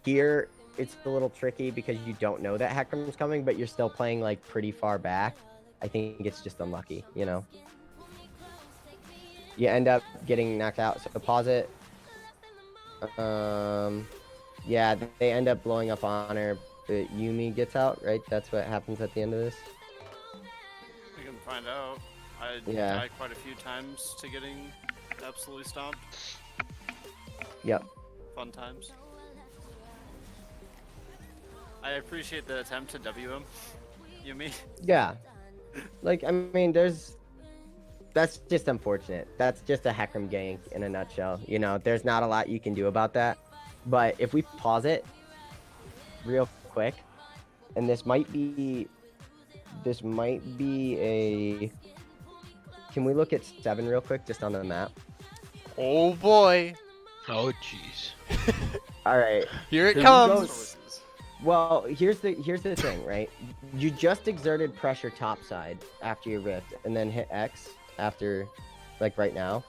here it's a little tricky because you don't know that Hecarim's coming, but you're still playing like pretty far back. I think it's just unlucky, you know? You end up getting knocked out, so pause it. Yeah, they end up blowing up Honor, but Yumi gets out, right? That's what happens at the end of this. We can find out. I died quite a few times to getting absolutely stomped. Yep. Fun times. I appreciate the attempt to W him. Yumi. Yeah. Like, I mean, that's just unfortunate. That's just a Hecarim gank in a nutshell. You know, there's not a lot you can do about that. But if we pause it real quick, and this might be a... Can we look at 7 real quick, just on the map? Oh boy. Oh jeez. All right. Here it So comes. Well, here's the thing, right? You just exerted pressure topside after your rift, and then hit X after, like right now.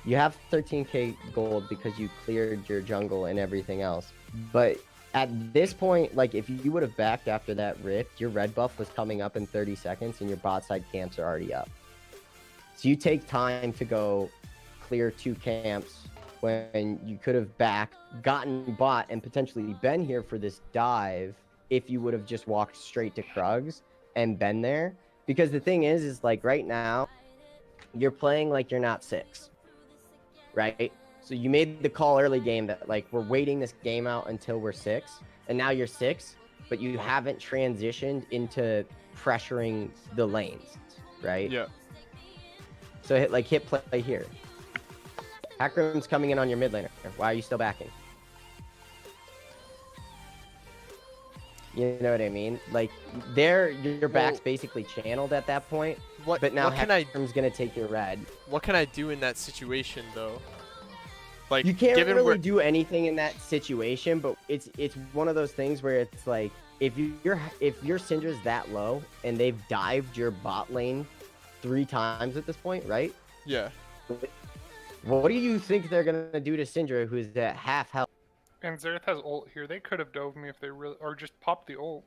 You have 13k gold because you cleared your jungle and everything else. But at this point, like, if you would have backed after that rift, your red buff was coming up in 30 seconds, and your bot side camps are already up. So you take time to go clear 2 camps when you could have gotten bot, and potentially been here for this dive if you would have just walked straight to Krugs and been there. Because the thing is like, right now, you're playing like you're not 6, right? So you made the call early game that, like, we're waiting this game out until we're 6, and now you're 6, but you haven't transitioned into pressuring the lanes, right? Yeah. So hit play here. Hecarim's coming in on your mid laner. Why are you still backing? You know what I mean? Like, your back's basically channeled at that point. But now Hecarim's gonna take your red. What can I do in that situation though? Like, you can't given really do anything in that situation, but it's one of those things where it's like, if your Syndra's that low and they've dived your bot lane 3 times at this point, right? Yeah. What do you think they're gonna do to Syndra, who's at half health? And Xerath has ult here. They could have dove me if they really, or just popped the ult.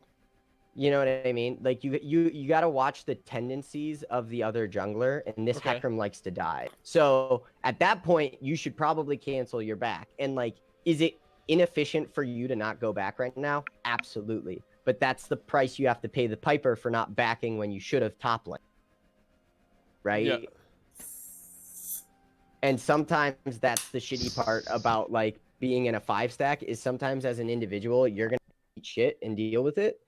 You know what I mean? Like, you got to watch the tendencies of the other jungler, and this Hecarim likes to die. So at that point, you should probably cancel your back. And like, is it inefficient for you to not go back right now? Absolutely. But that's the price you have to pay the piper for not backing when you should have top lane. Right? Yeah. And sometimes that's the shitty part about like being in a 5 stack, is sometimes as an individual, you're going to eat shit and deal with it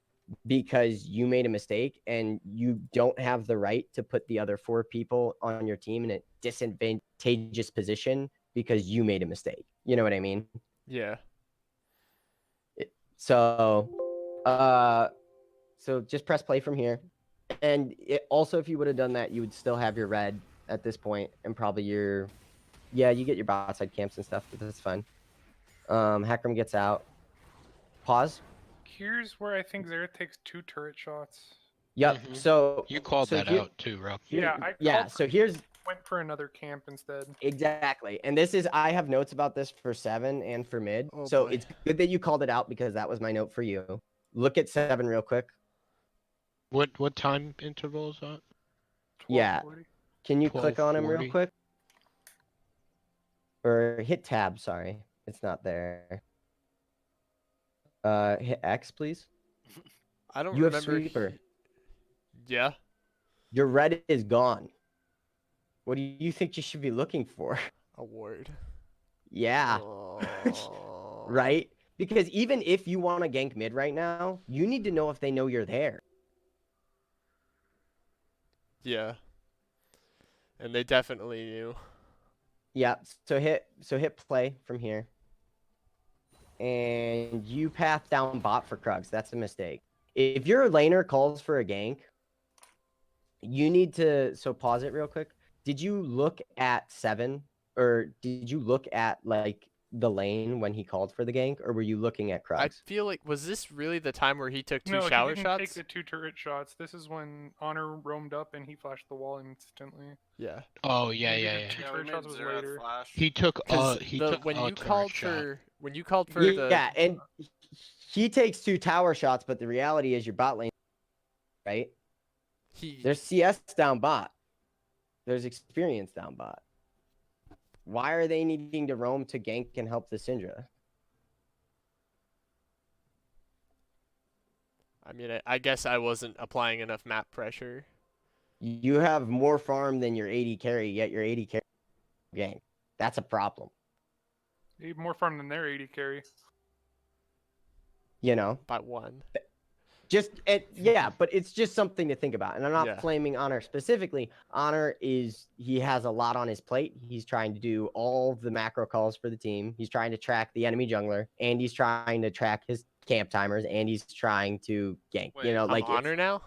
because you made a mistake, and you don't have the right to put the other 4 people on your team in a disadvantageous position because you made a mistake. You know what I mean? Yeah. So just press play from here. And also, if you would have done that, you would still have your red at this point, and probably you get your bot side camps and stuff, but that's fine. Hecarim gets out. Pause. Here's where I think Zera takes 2 turret shots. Yep. Mhm. So You called so that here- out too, Rob. Yeah, I yeah. called So for- here's Went for another camp instead. exactly, and this is I have notes about this for 7 and for mid. Oh, So boy. it's good that you called it out because that was my note for you. Look at 7 real quick. What time interval is that? Yeah. 12:40. Can you click on him real 12:40? quick? Or hit tab, sorry. It's not there. Hit X, please. I don't You have remember. sweeper. Yeah. Your red is gone. What do you think you should be looking for? A ward. Yeah, Oh. right? Because even if you want to gank mid right now, you need to know if they know you're there. Yeah. And they definitely knew. Yeah, so hit play from here. And you path down bot for Krugs. That's a mistake. If your laner calls for a gank, you need to pause it real quick. Did you look at 7 or did you look at like the lane when he called for the gank, or were you looking at I Krugs? feel like, was this really the time where he took 2 No, shower he didn't shots? take the 2 turret shots. This is when Honor roamed up and he flashed the wall instantly. Yeah. Oh yeah, Maybe yeah, the yeah. 2 Yeah, we turret made shots was Zera later. flash. He took Because he took when a you turret called shot. for the Yeah, and he takes 2 tower shots, but the reality is your bot lane, right? There's CS down bot. There's experience down bot. Why are they needing to roam to gank and help the Syndra? I mean, I guess I wasn't applying enough map pressure. You have more farm than your 80 carry, yet your 80 carry gank. That's a problem. He more farm than their 80 carry. You know? By 1. Yeah, but it's just something to think about. And I'm not Yeah. flaming Honor specifically. Honor he has a lot on his plate. He's trying to do all the macro calls for the team. He's trying to track the enemy jungler, and he's trying to track his camp timers, and he's trying to gank. Wait, you know, I'm like Honor now?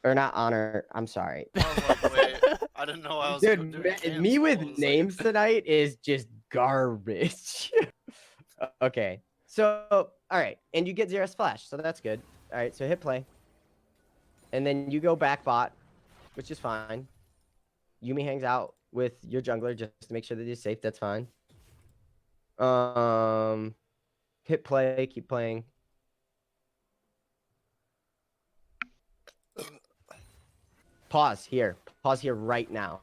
or not Honor. I'm sorry. I was like, wait, I didn't know I was Dude, doing me cancel. I with was like- names tonight is just garbage. Okay. So, all right. And you get Zera's flash, so that's good. All right, so hit play. And then you go back bot, which is fine. Yumi hangs out with your jungler just to make sure that he's safe. That's fine. Hit play, keep playing. Pause here. Pause here right now.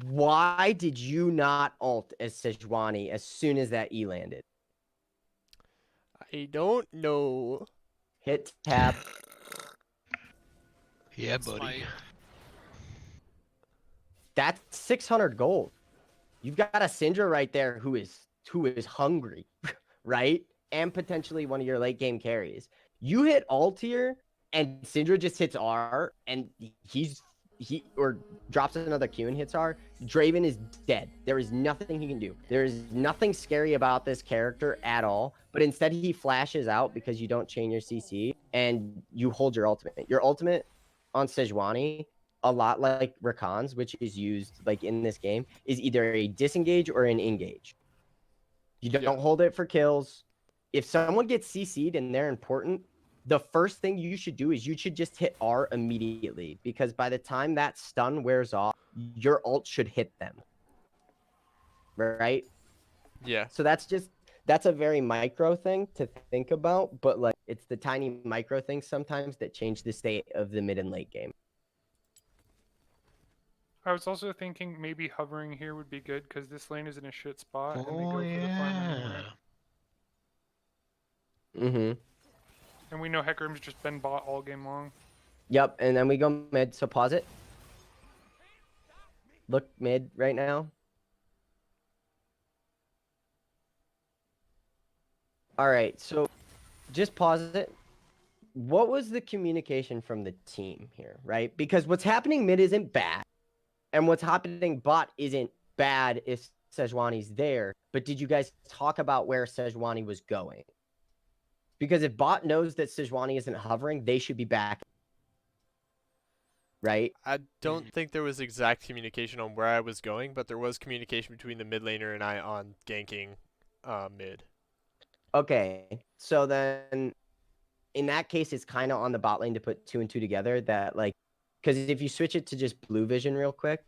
Why did you not ult as Sejuani as soon as that E landed? I don't know. Hit tab. Yeah, buddy. my- That's 600 gold. You've got a Syndra right there who is hungry, right? And potentially one of your late game carries. You hit ult here, and Syndra just hits R, and he drops another Q and hits R. Draven is dead. There is nothing he can do. There is nothing scary about this character at all. But instead, he flashes out because you don't chain your CC, and you hold your ultimate. Your ultimate on Sejuani, a lot like Rakan's, which is used like in this game, is either a disengage or an engage. You don't hold it for kills. If someone gets CC'd and they're important, the first thing you should do is you should just hit R immediately, because by the time that stun wears off, your ult should hit them. Right? Yeah. So that's a very micro thing to think about, but like it's the tiny micro things sometimes that change the state of the mid and late game. I was also thinking maybe hovering here would be good because this lane is in a shit spot and they go Oh for the farm anyway. yeah. Mm-hmm. And we know Hecarim's just been bought all game long. Yep, and then we go mid, so pause it. Look mid right now. All right, so just pause it. What was the communication from the team here, right? Because what's happening mid isn't bad, and what's happening bot isn't bad if Sejuani's there. But did you guys talk about where Sejuani was going? Because if bot knows that Sejuani isn't hovering, they should be back. Right? I don't think there was exact communication on where I was going, but there was communication between the mid laner and I on ganking mid. Okay, so then in that case, it's kind of on the bot lane to put 2 and 2 together. That like, because if you switch it to just blue vision real quick,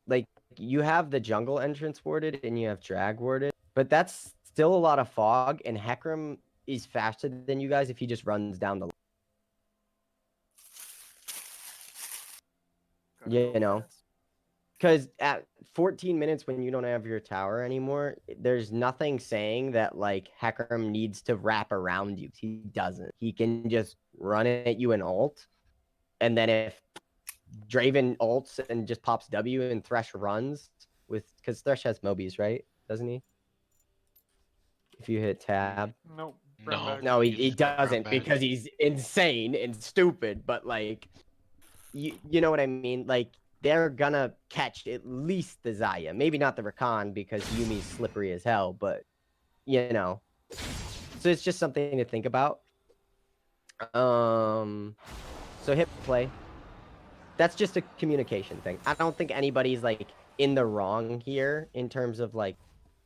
like you have the jungle entrance warded and you have drag warded, but that's still a lot of fog. And Hecarim is faster than you guys if he just runs down the. You know, because at 14 minutes when you don't have your tower anymore, there's nothing saying that like Hecarim needs to wrap around you. He doesn't. He can just run at you and ult, and then if Draven ults and just pops W and Thresh runs with, because Thresh has Mobies, right? Doesn't he? If you hit tab. Nope. No. Brown bag. No, he He's got brown doesn't bag. because he's insane and stupid. But like, you know what I mean? Like they're gonna catch at least the Zaya, maybe not the Rakan because Yumi's slippery as hell. But you know, so it's just something to think about. So hit play. That's just a communication thing. I don't think anybody's like in the wrong here in terms of like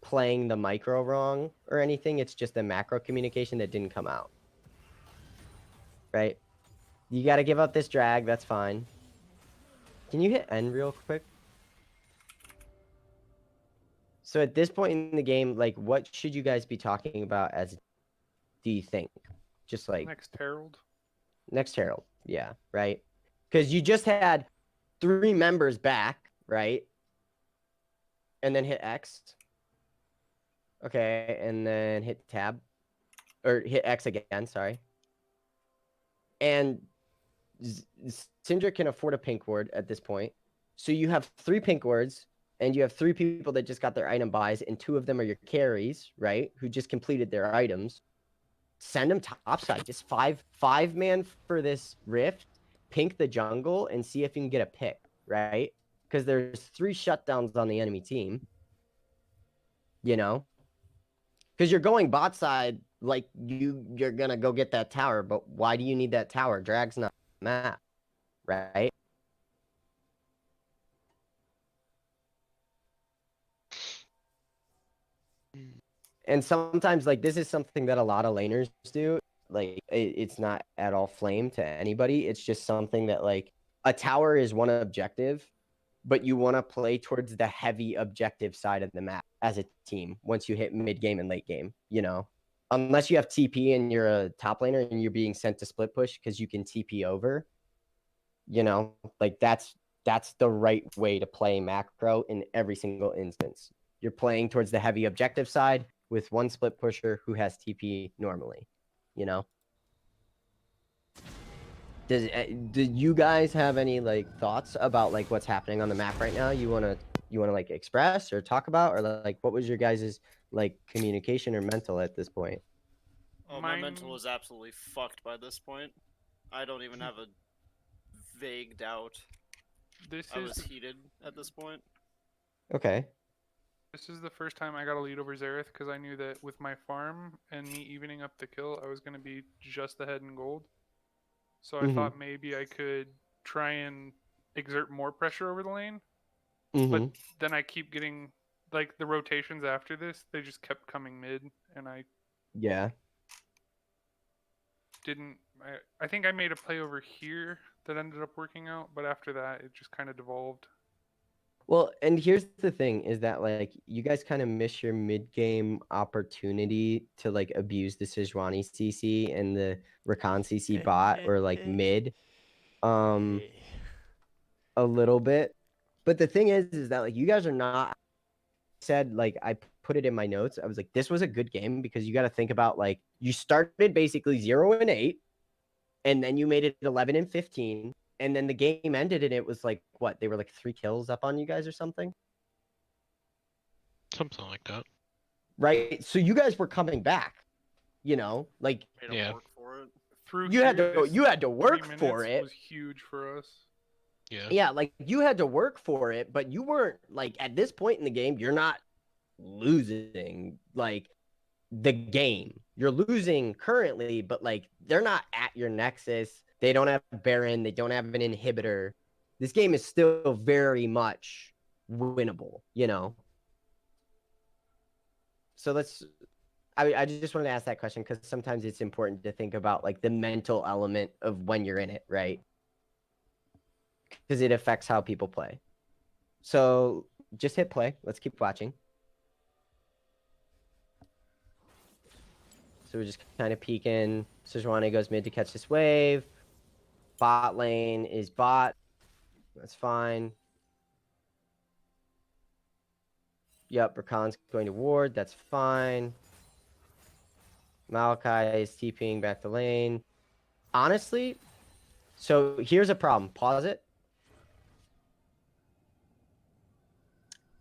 playing the micro wrong or anything. It's just a macro communication that didn't come out. Right? You got to give up this drag. That's fine. Can you hit end real quick? So at this point in the game, like what should you guys be talking about as do you think? Just like Next Herald. next Herald. Yeah, right? Because you just had 3 members back, right? And then hit X. Okay, and then hit tab. Or hit X again, sorry. And Syndra can afford a pink ward at this point. So you have 3 pink wards, and you have 3 people that just got their item buys, and 2 of them are your carries, right? Who just completed their items. Send them topside. Just 5-man for this rift. Pink the jungle and see if you can get a pick, right? Because there's 3 shutdowns on the enemy team. You know? Because you're going bot side like you're gonna go get that tower, but why do you need that tower? Drag's not map, right? And sometimes like this is something that a lot of laners do. Like it's not at all flame to anybody. It's just something that like a tower is one objective, but you want to play towards the heavy objective side of the map as a team once you hit mid game and late game, you know. Unless you have TP and you're a top laner and you're being sent to split push because you can TP over, you know, like that's the right way to play macro in every single instance. You're playing towards the heavy objective side with one split pusher who has TP normally, you know. Do you guys have any like thoughts about like what's happening on the map right now? You wanna like express or talk about, or like what was your guys' like communication or mental at this point? Oh, my mental is absolutely fucked by this point. I don't even have a vague doubt. I was heated at this point. Okay. This is the first time I got a lead over Xerath because I knew that with my farm and me evening up the kill, I was going to be just ahead in gold. So I thought maybe I could try and exert more pressure over the lane. But then I keep getting, like, the rotations after this, they just kept coming mid, and I didn't... I think I made a play over here that ended up working out, but after that, it just kind of devolved. Well, and here's the thing is that like you guys kind of miss your mid-game opportunity to like abuse the Sejuani CC and the Rakan CC bot or like mid a little bit. But the thing is that like you guys are not said like I put it in my notes. I was like this was a good game because you got to think about like you started basically 0-8 and then you made it 11-15. And then the game ended and it was like, what? They were like 3 kills up on you guys or something? Something like that. Right? So you guys were coming back, you know? Like, Yeah. Work for it. Through you had to 3 work for minutes it. was huge for us. Yeah. Yeah, like you had to work for it, but you weren't like at this point in the game, you're not losing like the game. You're losing currently, but like they're not at your nexus. They don't have Baron. They don't have an inhibitor. This game is still very much winnable, you know? So let's. I just wanted to ask that question because sometimes it's important to think about like the mental element of when you're in it, right? Because it affects how people play. So just hit play. Let's keep watching. So we're just kind of peeking. Sejuani goes mid to catch this wave. Bot lane is bot. That's fine. Yep, Rakan's going to ward. That's fine. Malachi is TPing back to lane. Honestly, so here's a problem. Pause it.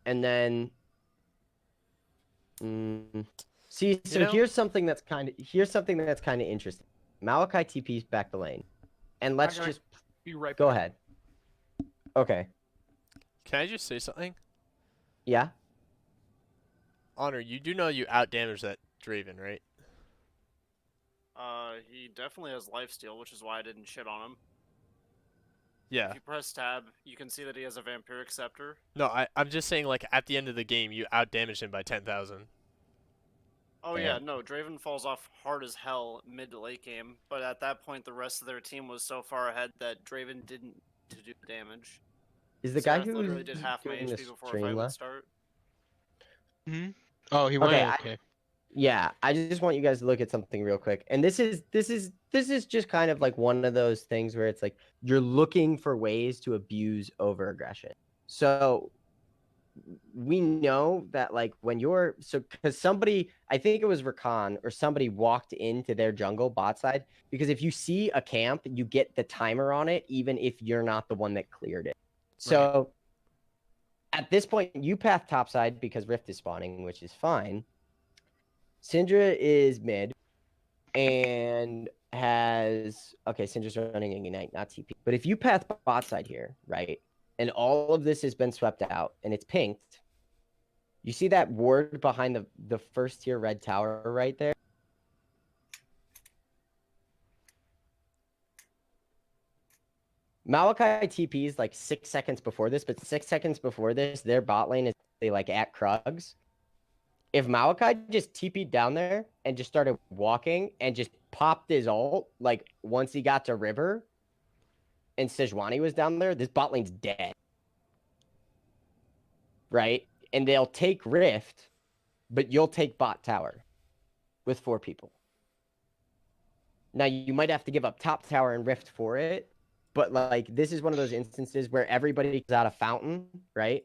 And then see, so here's something that's kind of interesting. Malachi TP's back to lane. And let's just be right go back. ahead. Okay. Can I just say something? Yeah. Honor, you do know you outdamaged that Draven, right? He definitely has lifesteal, which is why I didn't shit on him. Yeah. If you press tab, you can see that he has a Vampiric Scepter. No, I'm just saying, like, at the end of the game, you outdamaged him by 10,000. Oh yeah, no, Draven falls off hard as hell mid to late game, but at that point the rest of their team was so far ahead that Draven didn't to do damage. Is the guy Xerath who literally did half my doing the HP before a stream fight would left? start. Hmm. Oh, he went. Okay, Okay. Yeah, I just want you guys to look at something real quick. And this is just kind of like one of those things where it's like you're looking for ways to abuse over aggression. So we know that like when you're because somebody, I think it was Rakan or somebody walked into their jungle bot side, because if you see a camp, you get the timer on it even if you're not the one that cleared it. So at this point, you path topside because Rift is spawning, which is fine. Syndra is mid and has Syndra's running Ignite, not TP. But if you path bot side here, right, and all of this has been swept out and it's pinked, you see that ward behind the first tier red tower right there? Malachi TP's like 6 seconds before this, but 6 seconds before this, their bot lane is like at Krugs. If Malachi just TP'd down there and just started walking and just popped his ult, like once he got to river and Sejuani was down there, this bot lane's dead. Right? And they'll take Rift, but you'll take bot tower with 4 people. Now, you might have to give up top tower and Rift for it, but like this is one of those instances where everybody goes out of fountain, right?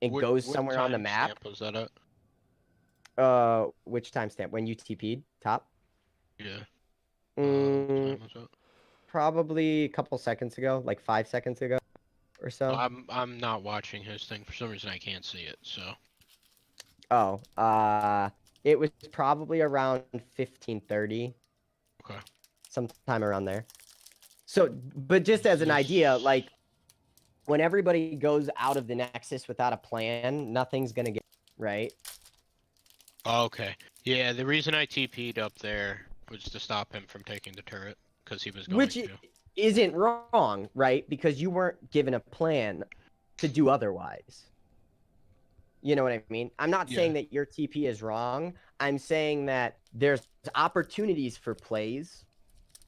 And goes somewhere on the map. Was that at? Which timestamp? When you TP'd top? Yeah. Probably a couple seconds ago, like 5 seconds ago or so. I'm not watching his thing for some reason. I can't see it. So. Oh, it was probably around 15:30. Okay. Sometime around there. So, but just as an idea, like when everybody goes out of the Nexus without a plan, nothing's gonna get right. Okay. Yeah, the reason I TP'd up there was to stop him from taking the turret because he was going to. Isn't wrong, right? Because you weren't given a plan to do otherwise. You know what I mean? I'm not saying that your TP is wrong. I'm saying that there's opportunities for plays.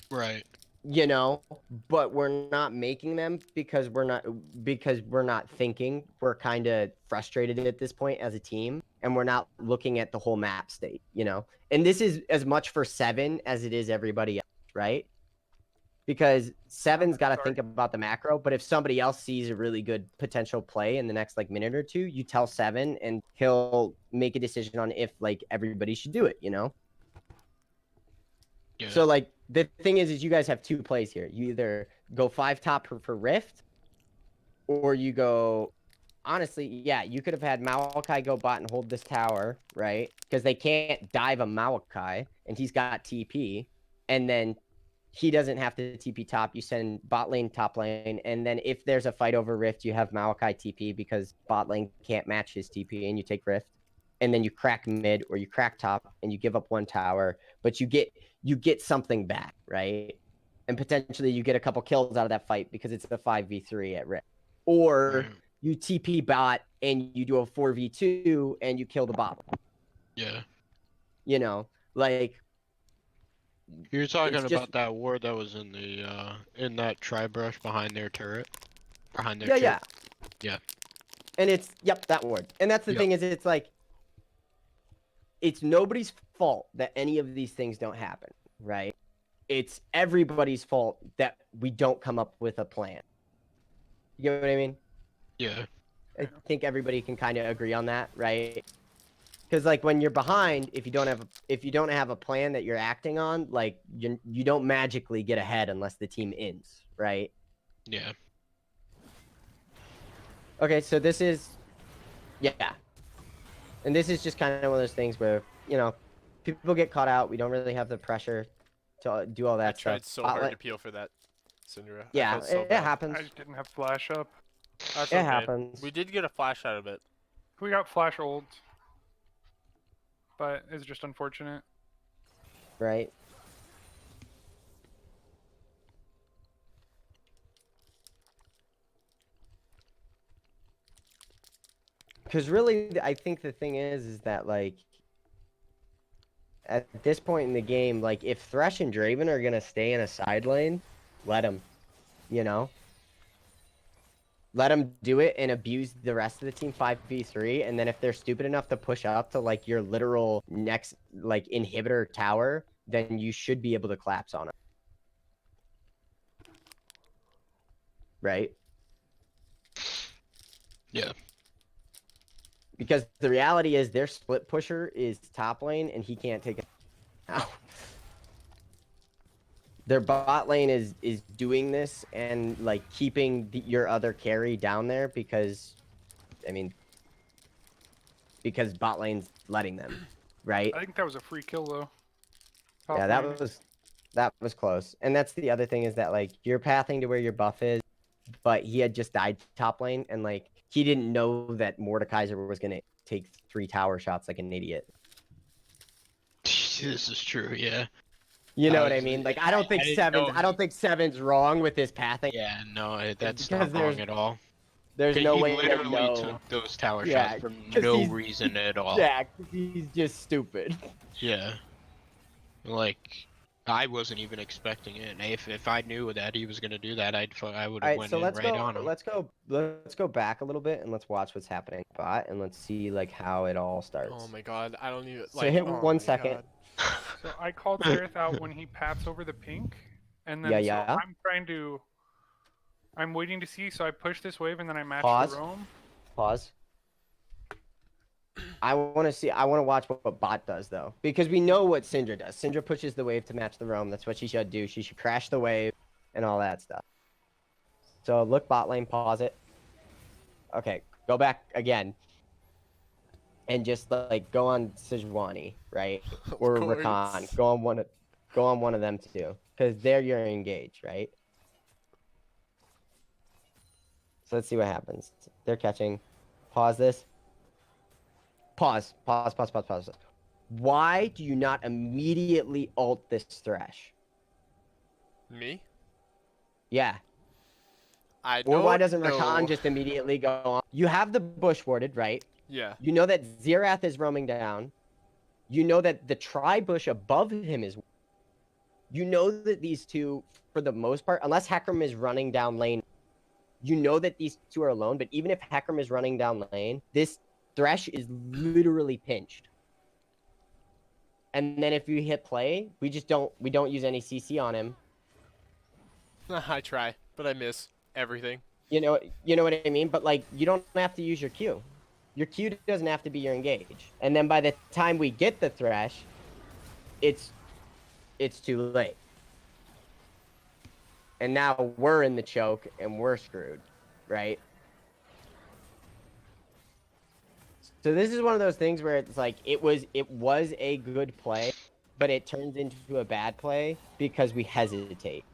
Right. You know, but we're not making them because we're not thinking. We're kind of frustrated at this point as a team, and we're not looking at the whole map state, you know? And this is as much for 7 as it is everybody else, right? Because 7's got to think about the macro, but if somebody else sees a really good potential play in the next like minute or two, you tell 7 and he'll make a decision on if like everybody should do it, you know? Yeah. So like the thing is you guys have 2 plays here. You either go 5 top for Rift, or you go, honestly, yeah, you could have had Malachi go bot and hold this tower, right? Because they can't dive a Malachi, and he's got TP, and then he doesn't have to TP top. You send bot lane, top lane, and then if there's a fight over Rift, you have Malachi TP because bot lane can't match his TP, and you take Rift. And then you crack mid or you crack top, and you give up 1 tower, but you get something back, right? And potentially you get a couple kills out of that fight because it's a 5v3 at Rift. Or you TP bot and you do a 4v2 and you kill the bot. Yeah. You know, like You're talking it's just about that ward that was in that tri-brush behind their turret? Behind their yeah, chip? yeah. Yeah. And it's yep, that ward. And that's the Yep. thing is it's like it's nobody's fault that any of these things don't happen, right? It's everybody's fault that we don't come up with a plan. You know what I mean? Yeah. I think everybody can kind of agree on that, right? Because like when you're behind, if you don't have a plan that you're acting on, like you don't magically get ahead unless the team ends, right? Yeah. Okay, so this is yeah. And this is just kind of one of those things where, you know, people get caught out. We don't really have the pressure to do all that I stuff. tried so hard to peel for that, Syndra. I Yeah, felt so it bad. happens. I just didn't have flash up. That's It okay. happens. We did get a flash out of it. We got flash ult, but it's just unfortunate. Right? Because really, I think the thing is that, like, at this point in the game, like, if Thresh and Draven are going to stay in a side lane, let them, you know? Let them do it and abuse the rest of the team 5v3, and then if they're stupid enough to push up to, like, your literal next, like, inhibitor tower, then you should be able to collapse on it. Right? Yeah. Because the reality is their split pusher is top lane, and he can't take it out. Their bot lane is doing this and, like, keeping your other carry down there because, I mean, because bot lane's letting them, right? I think that was a free kill though. Yeah, that was close. And that's the other thing is that, like, you're pathing to where your buff is, but he had just died top lane, and, like, he didn't know that Mordekaiser was going to take 3 tower shots like an idiot. This is true, yeah. You know what I mean? Like, I don't think Seven's wrong with his pathing. Yeah, no, that's Because not wrong at all. There's no way He to literally know. took those tower Yeah, shots for 'cause no he's- reason at all. Yeah, 'cause he's just stupid. Yeah. Like, I wasn't even expecting it. And if I knew that he was gonna do that, I would All have right, went so in let's right go. on him. Let's go back a little bit and let's watch what's happening in bot and let's see like how it all starts. Oh my god, I don't even. So Like, hit oh 1 my second. God. So I called Zareth out when he paths over the pink, and then Yeah. so I'm waiting to see. So I push this wave and then I match Pause. the roam. Pause. I want to watch what bot does though, because we know what Syndra does. Syndra pushes the wave to match the roam. That's what she should do. She should crash the wave and all that stuff. So look bot lane, pause it. Okay, go back again. And just like go on Sejuani, right? Or course. Rakan. Go on one of them too. Because there you're engaged, right? So let's see what happens. They're catching. Pause this. Pause. Why do you not immediately ult this Thresh? Me? Yeah. I Or don't why doesn't know. Rakan just immediately go on? You have the bush warded, right? Yeah. You know that Xerath is roaming down. You know that the tri-bush above him is... You know that these two, for the most part, unless Hecarim is running down lane, you know that these two are alone, but even if Hecarim is running down lane, this Thresh is literally pinched. And then if you hit play, we don't use any CC on him. I try, but I miss everything. You know what I mean? But like, you don't have to use your Q. Your Q doesn't have to be your engage. And then by the time we get the Thresh, it's too late. And now we're in the choke and we're screwed, right? So this is one of those things where it's like it was a good play, but it turns into a bad play because we hesitate.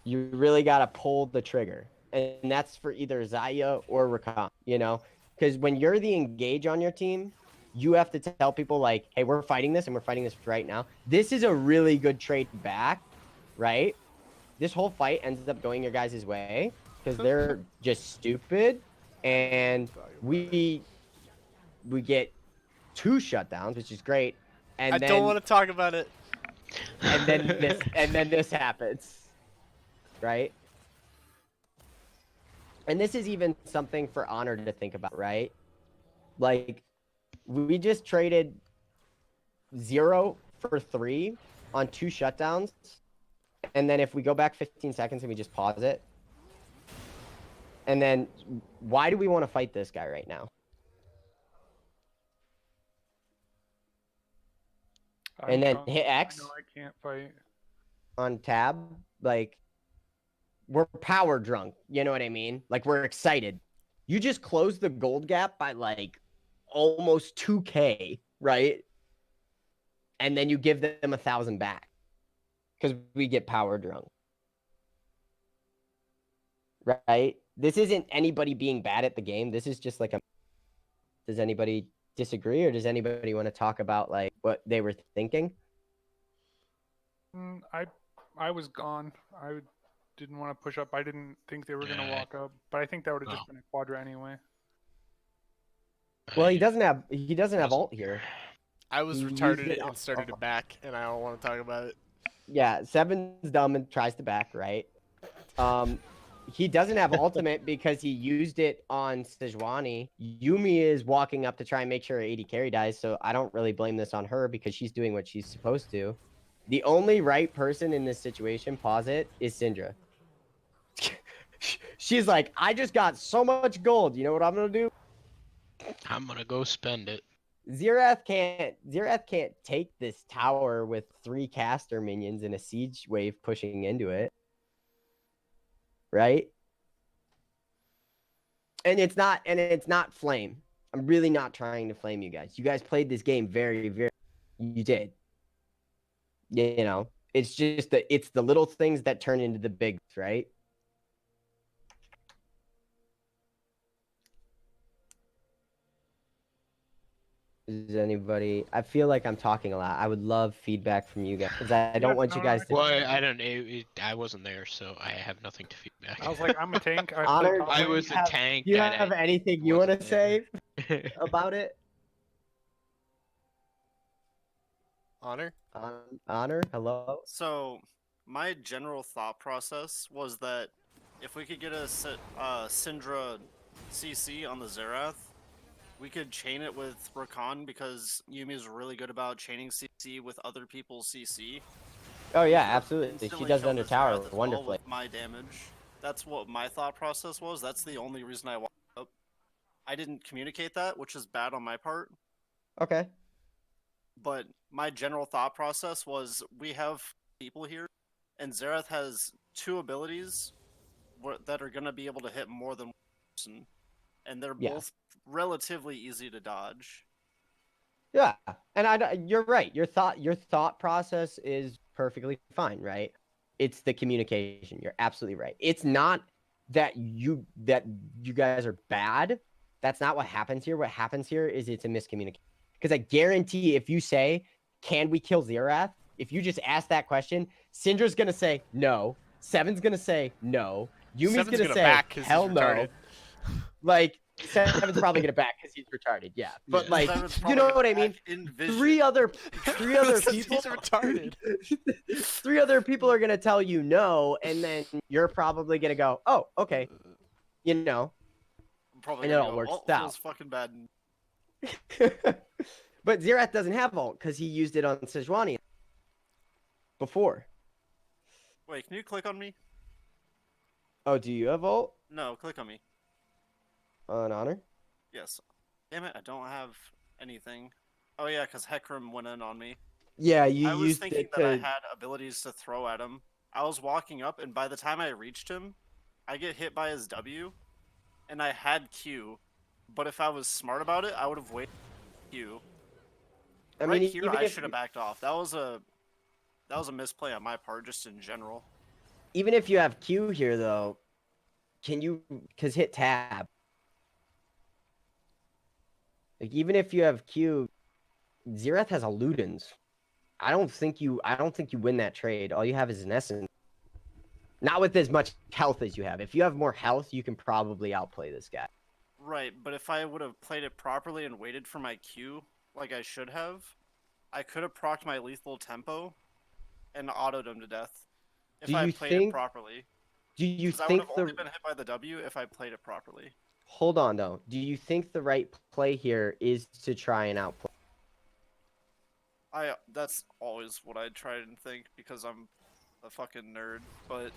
You really got to pull the trigger. And that's for either Xayah or Rakan, you know? Because when you're the engage on your team, you have to tell people like, hey, we're fighting this and we're fighting this right now. This is a really good trade back, right? This whole fight ends up going your guys' way because they're just stupid. And we we get 2 shutdowns, which is great. And I then, don't want to talk about it. and then this happens, right? And this is even something for Honor to think about, right? Like, we just traded 0 for 3 on 2 shutdowns, and then if we go back 15 seconds and we just pause it, and then why do we want to fight this guy right now? And then hit X. No, I can't fight. On tab, like, we're power drunk, you know what I mean? Like, we're excited. You just closed the gold gap by like almost 2K, right? And then you give them 1,000 back because we get power drunk, right? This isn't anybody being bad at the game. This is just like a. Does anybody disagree, or does anybody want to talk about like what they were thinking? I was gone. I didn't want to push up. I didn't think they were going to walk up, but I think that would have just been a quadra anyway. Well, he doesn't have ult here. I was retarded and started to back, and I don't want to talk about it. Yeah, Seven's dumb and tries to back, right? He doesn't have ultimate because he used it on Sejuani. Yumi is walking up to try and make sure 80 carry dies, so I don't really blame this on her because she's doing what she's supposed to. The only right person in this situation, pause it, is Syndra. She's like, I just got so much gold. You know what I'm gonna do? I'm gonna go spend it. Xerath can't take this tower with 3 caster minions and a siege wave pushing into it. Right? And it's not flame. I'm really not trying to flame you guys. You guys played this game very, very. You did. You know, it's just it's the little things that turn into the big, right? Is anybody? I feel like I'm talking a lot. I would love feedback from you guys because I don't want you guys to. Well, I don't. I wasn't there, so I have nothing to feedback. I was like, I'm a tank. Honor, I was a tank. Do you have anything you want to say about it? Honor? Honor, hello? So, my general thought process was that if we could get a Syndra CC on the Xerath, we could chain it with Rakan because Yumi is really good about chaining CC with other people's CC. Oh yeah, absolutely. She does it under tower wonderfully. With my damage. That's what my thought process was. That's the only reason I walked up. I didn't communicate that, which is bad on my part. Okay. But my general thought process was we have people here, and Xerath has 2 abilities that are going to be able to hit more than one person, and they're both relatively easy to dodge. Yeah, and you're right. Your thought process is perfectly fine, right? It's the communication. You're absolutely right. It's not that you guys are bad. That's not what happens here. What happens here is it's a miscommunication. Because I guarantee if you say, can we kill Xerath? If you just ask that question, Syndra's going to say no. Seven's going to say no. Yumi's going to say hell no. Like, Seven's probably going to back because he's retarded, yeah. But, like, you know what I mean? 3 other people... He's retarded. 3 other people are going to tell you no, and then you're probably going to go, oh, okay. You know. Probably and it all works out. Feels fucking bad. But Xerath doesn't have ult because he used it on Sejuani before. Wait, can you click on me? Oh, do you have ult? No, click on me. On Honor? Yes. Damn it, I don't have anything. Oh yeah, because Hecarim went in on me. Yeah, you I was used thinking it that I to... had abilities to throw at him. I was walking up, and by the time I reached him, I get hit by his W, and I had Q. But if I was smart about it, I would have waited for Q. I right mean, here, even I if should have backed off. That was a misplay on my part, just in general. Even if you have Q here, though, can you... Because hit tab. Like, even if you have Q, Xerath has a Ludens. I don't think you win that trade. All you have is an Essence. Not with as much health as you have. If you have more health, you can probably outplay this guy. Right, but if I would have played it properly and waited for my Q, like I should have, I could have procced my lethal tempo and autoed him to death if Do I you played it think? properly. Do you Because I would have think only the? been hit by the W if I played it properly. Hold on though. Do you think the right play here is to try and outplay? That's always what I try and think because I'm a fucking nerd. But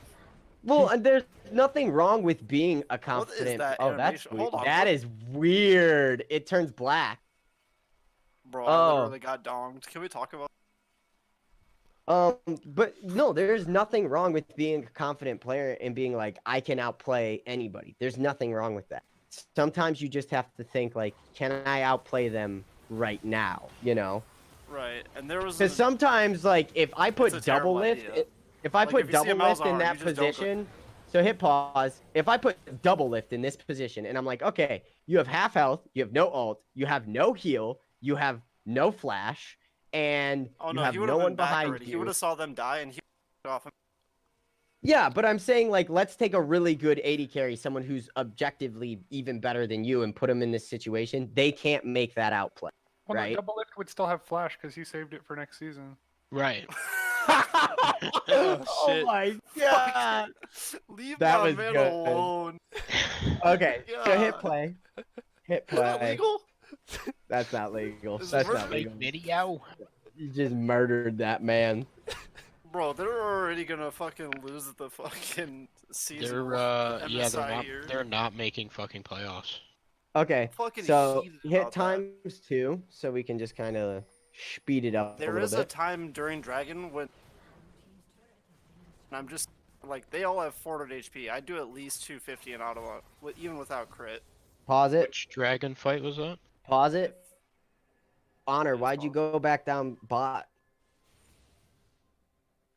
Well, and there's nothing wrong with being a what is confident. that Oh, that's animation? weird. Hold on, That what? is weird. It turns black. Bro, I Oh. literally got donged. Can we talk about? But no, there's nothing wrong with being a confident player and being like, I can outplay anybody. There's nothing wrong with that. Sometimes you just have to think like, can I outplay them right now? You know? Right, and there was. Because sometimes, like, if I It's put a double terrible lift, idea. if I Like, put if you see a double lift in Malzahar, that you just don't go- position, so hit pause. If I put double lift in this position, and I'm like, okay, you have half health, you have no ult, you have no heal, you have no flash, and Oh you no, have he would no have one been back behind already. He you. would have saw them die and he would have off him. Yeah, but I'm saying like let's take a really good 80 carry, someone who's objectively even better than you, and put them in this situation. They can't make that outplay, Well, no, right? double lift would still have flash because he saved it for next season. Right. Oh shit. my god! Leave That my was man good. alone. Okay, so hit God. play. Hit Is that play. legal? That's not legal. Is That's murder not Fake legal. video. You just murdered that man. Bro, they're already gonna fucking lose the fucking season. They're yeah, MSI here. they're not making fucking playoffs. Okay, Fucking so heated hit about that. times 2, so we can just kind of speed it up a There little is a bit. time during Dragon when I'm just like they all have 400 HP. I do at least 250 in Ottawa, even without crit. Pause it. Which dragon fight was that? Pause it. Honor, Please why'd you pause. go back down bot?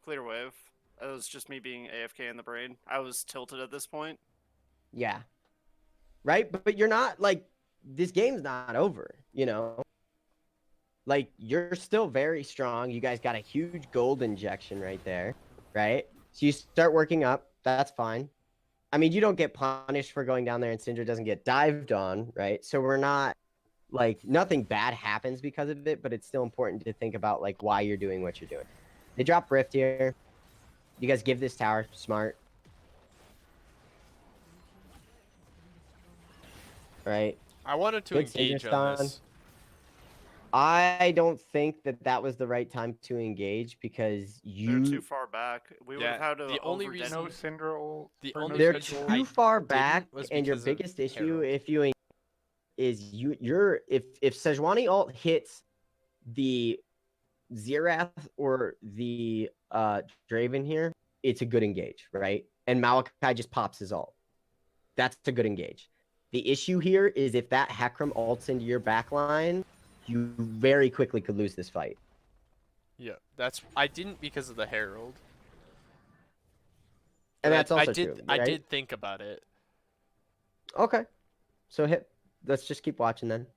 Clear wave. It was just me being AFK in the brain. I was tilted at this point. Yeah. Right? But you're not, like, this game's not over, you know? Like, you're still very strong. You guys got a huge gold injection right there, right? So you start working up. That's fine. I mean, you don't get punished for going down there and Syndra doesn't get dived on, right? So we're not, like, nothing bad happens because of it, but it's still important to think about, like, why you're doing what you're doing. They drop Rift here. You guys give this tower. Smart. Right? I wanted to Good engage Syndra on stun. this. I don't think that that was the right time to engage because They're you... too far back. We would Yeah, have had to the only over-dead- reason- No Syndra ult. The or no only They're reason Syndra I too ult. far didn't back, was and your because of biggest issue Herald. if you is you're if Sejuani ult hits the Xerath or the Draven here, it's a good engage, right? And Malachi just pops his ult. That's a good engage. The issue here is if that Hecarim ults into your backline, you very quickly could lose this fight. Yeah, I didn't because of the Herald. And But that's also I did, true. I right? did think about it. Okay. So let's just keep watching then.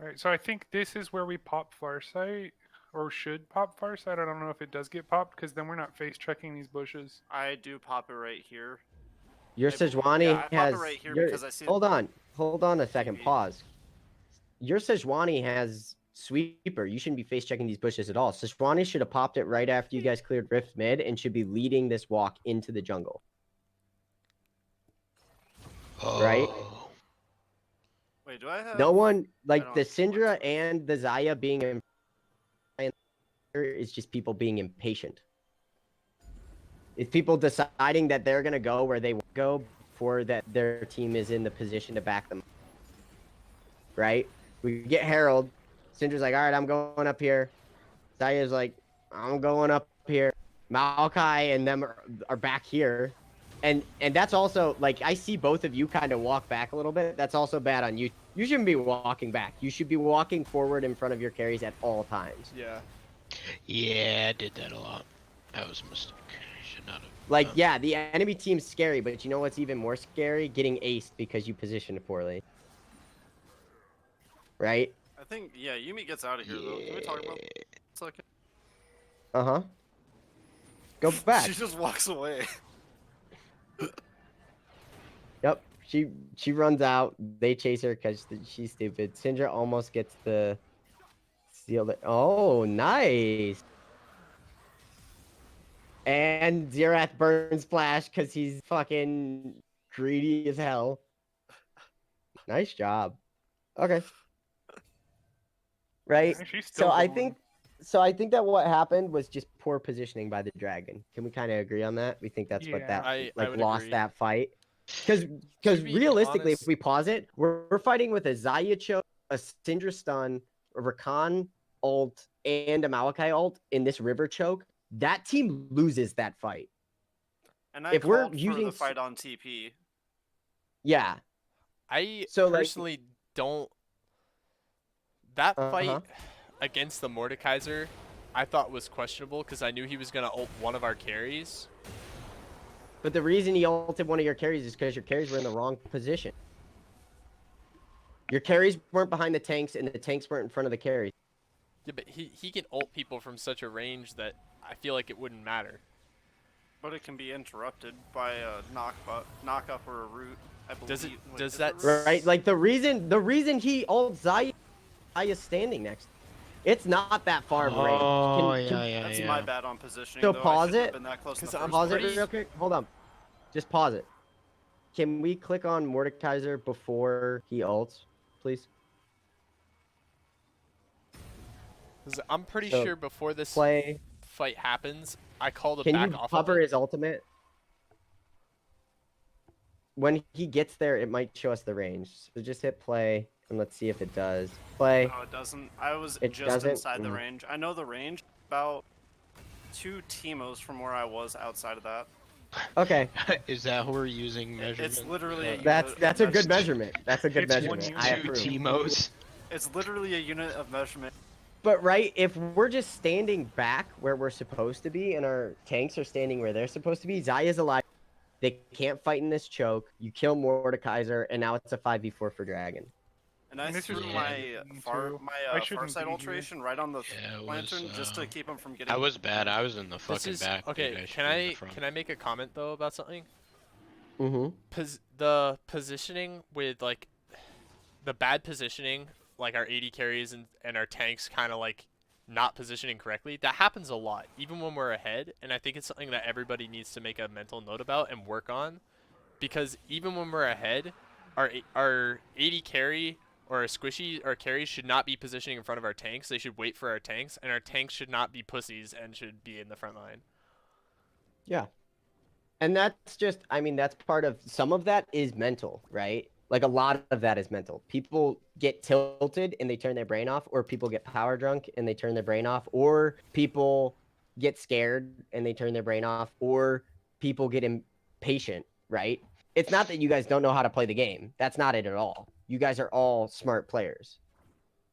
Alright, so I think this is where we pop Farsight, or should pop Farsight. I don't know if it does get popped, because then we're not face checking these bushes. I do pop it right here. Your I believe- Sejuani yeah, I pop it has. right here your- because I see- Hold on a second. TV. Pause. Your Sejuani has sweeper. You shouldn't be face checking these bushes at all. Sejuani should have popped it right after you guys cleared Rift mid and should be leading this walk into the jungle. Right? Oh. Wait, do I have? No one like don't the have too much Syndra of it. and the Zaya being in is just people being impatient. It's people deciding that they're gonna go where they want to go before that their team is in the position to back them. Right? We get Herald. Syndra's like, all right, I'm going up here. Zaya's like, I'm going up here. Malachi and them are back here. And that's also, like, I see both of you kind of walk back a little bit. That's also bad on you. You shouldn't be walking back. You should be walking forward in front of your carries at all times. Yeah. Yeah, I did that a lot. That was a mistake. Should not have. Like, yeah, the enemy team's scary, but you know what's even more scary? Getting aced because you positioned poorly. Right? I think Yumi gets out of here though. Can we talk about that a second? Uh-huh. Go back. She just walks away. Yep. She runs out. They chase her because she's stupid. Syndra almost gets the seal. Oh, nice. And Xerath burns Flash because he's fucking greedy as hell. Nice job. Okay. Right. Yeah, she's still So I going. think I think that what happened was just poor positioning by the dragon. Can we kind of agree on that? We think that's what Yeah. that I like would lost agree. that fight. Because To be realistically, honest- if we pause it, we're fighting with a Xayah choke, a Syndra stun, a Rakan ult, and a Maokai ult in this river choke. That team loses that fight. And I If we're called for using the fight on TP. Yeah. I So, like- personally don't. That Uh-huh. fight against the Mordekaiser, I thought was questionable because I knew he was gonna ult one of our carries. But the reason he ulted one of your carries is because your carries were in the wrong position. Your carries weren't behind the tanks, and the tanks weren't in front of the carries. Yeah, but he can ult people from such a range that I feel like it wouldn't matter. But it can be interrupted by a knock up or a root. I believe. Does it- Wait, does is that it root? Right? Like the reason he ults Xayah is standing next. It's not that far of a range. Oh, Can- yeah. That's my bad on positioning. So though. I pause shouldn't have it, been that close in 'cause the I'm first Pause place. it real quick. Hold on. Just pause it. Can we click on Mordekaiser before he ults, please? 'Cause I'm pretty So, sure before this Play. fight happens, I called a Can back you off hover of it. his ultimate? When he gets there, it might show us the range. So just hit play, and let's see if it does. Play. No, it doesn't. I was It just doesn't? inside the Mm. range. I know the range about 2 Teemos from where I was outside of that. Okay. Is that who we're using measurement? It's literally a unit That's of a good measurement. measurement. That's a good It's one measurement. unit. I Two approve. Teemos. It's literally a unit of measurement. But right, if we're just standing back where we're supposed to be, and our tanks are standing where they're supposed to be, Xayah's alive. They can't fight in this choke. You kill Mordekaiser, and now it's a 5v4 for Dragon. And I And this threw is my cheating, far too. my I far shouldn't side be here. alteration right on the Yeah, it lantern was, just to keep him from getting. I was bad. I was in the This fucking is back. dude. okay. should Can be in the I front. can I make a comment though about something? Mm-hmm. The positioning with like the bad positioning, like our 80 carries and our tanks kind of like not positioning correctly. That happens a lot, even when we're ahead. And I think it's something that everybody needs to make a mental note about and work on, because even when we're ahead, our 80 carry or a squishy or carries should not be positioning in front of our tanks. They should wait for our tanks, and our tanks should not be pussies and should be in the front line. Yeah. And that's just, I mean, that's part of, some of that is mental, right? Like a lot of that is mental. People get tilted and they turn their brain off, or people get power drunk and they turn their brain off, or people get scared and they turn their brain off, or people get impatient, right? It's not that you guys don't know how to play the game. That's not it at all. You guys are all smart players.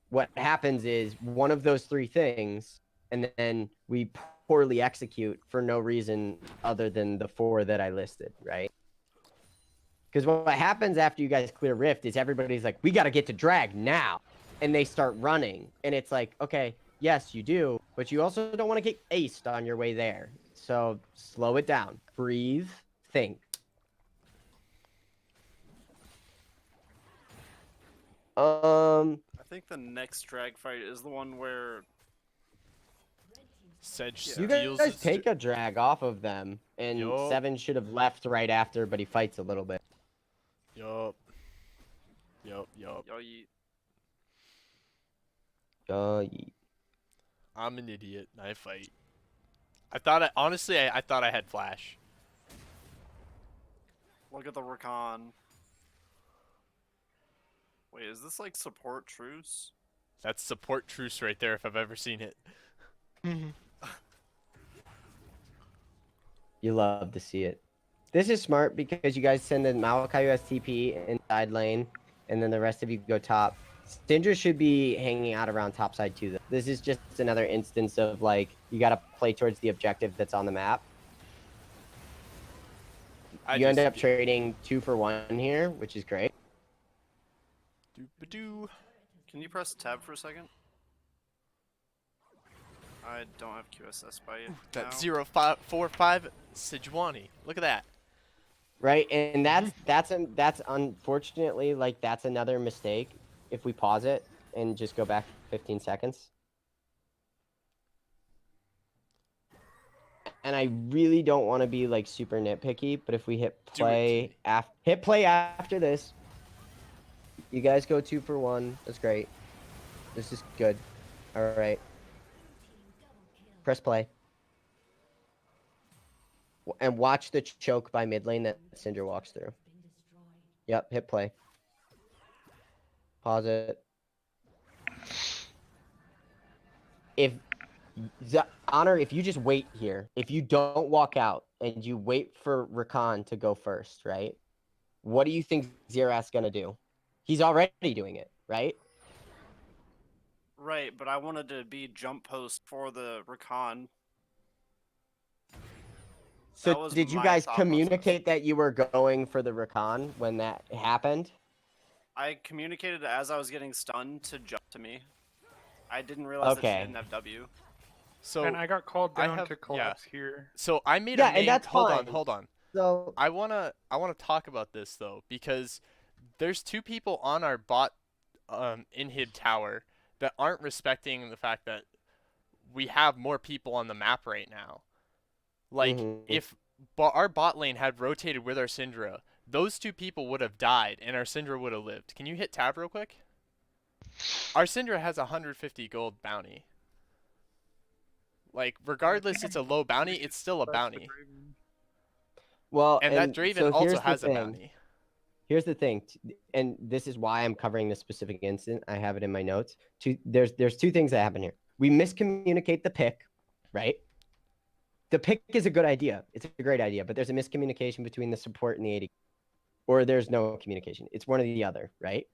What happens is one of those 3 things, and then we poorly execute for no reason other than the 4 that I listed, right? Because what happens after you guys clear Rift is everybody's like, we got to get to drag now. And they start running. And it's like, okay, yes, you do, but you also don't want to get aced on your way there. So slow it down. Breathe. Think. I think the next drag fight is the one where Sedge You steals guys his take a drag off of them, and Yup. 7 should have left right after, but he fights a little bit. Yup. yo, you, I'm an idiot and I fight. I thought honestly I thought I had flash. look at the Rakan. Wait, is this like support truce? That's support truce right there if I've ever seen it. You love to see it. This is smart because you guys send in Maokai USTP inside lane, and then the rest of you go top. Syndra should be hanging out around top side too, though. This is just another instance of, like, you got to play towards the objective that's on the map. You end up trading 2 for 1 here, which is great. Doo-ba-doo. Can you press tab for a second? I don't have QSS by it. That now. 0-5-4-5 Sejuani. Look at that. right? And that's unfortunately like that's another mistake if we pause it and just go back 15 seconds. And I really don't want to be like super nitpicky, but if we hit play after this, you guys go 2 for 1. That's great. This is good. All right. Press play. And watch the choke by mid lane that Syndra walks through. Yep, hit play. Pause it. If Honor, if you just wait here, if you don't walk out and you wait for Rakan to go first, right? What do you think Xerath's gonna do? He's already doing it, right? Right, but I wanted to be jump post for the Rakan. That So was did you my guys thought communicate that you were going for the Rakan when that happened? I communicated as I was getting stunned to jump to me. I didn't realize that she Okay. didn't have W. So And I got called I down have- to collapse here. So I made Yeah, a and main. that's Hold fine. on. So I wanna talk about this though, because there's 2 people on our bot inhib tower that aren't respecting the fact that we have more people on the map right now. Like if our bot lane had rotated with our Syndra, those 2 people would have died and our Syndra would have lived. Can you hit tab real quick? Our Syndra has 150 gold bounty. Like regardless it's a low bounty, it's still a bounty. well, And that Draven so also here's the has a thing. bounty. Here's the thing, and this is why I'm covering this specific incident. I have it in my notes. There's 2 things that happen here. We miscommunicate the pick, right? The pick is a good idea. It's a great idea, but there's a miscommunication between the support and the AD, or there's no communication. It's one or the other, right?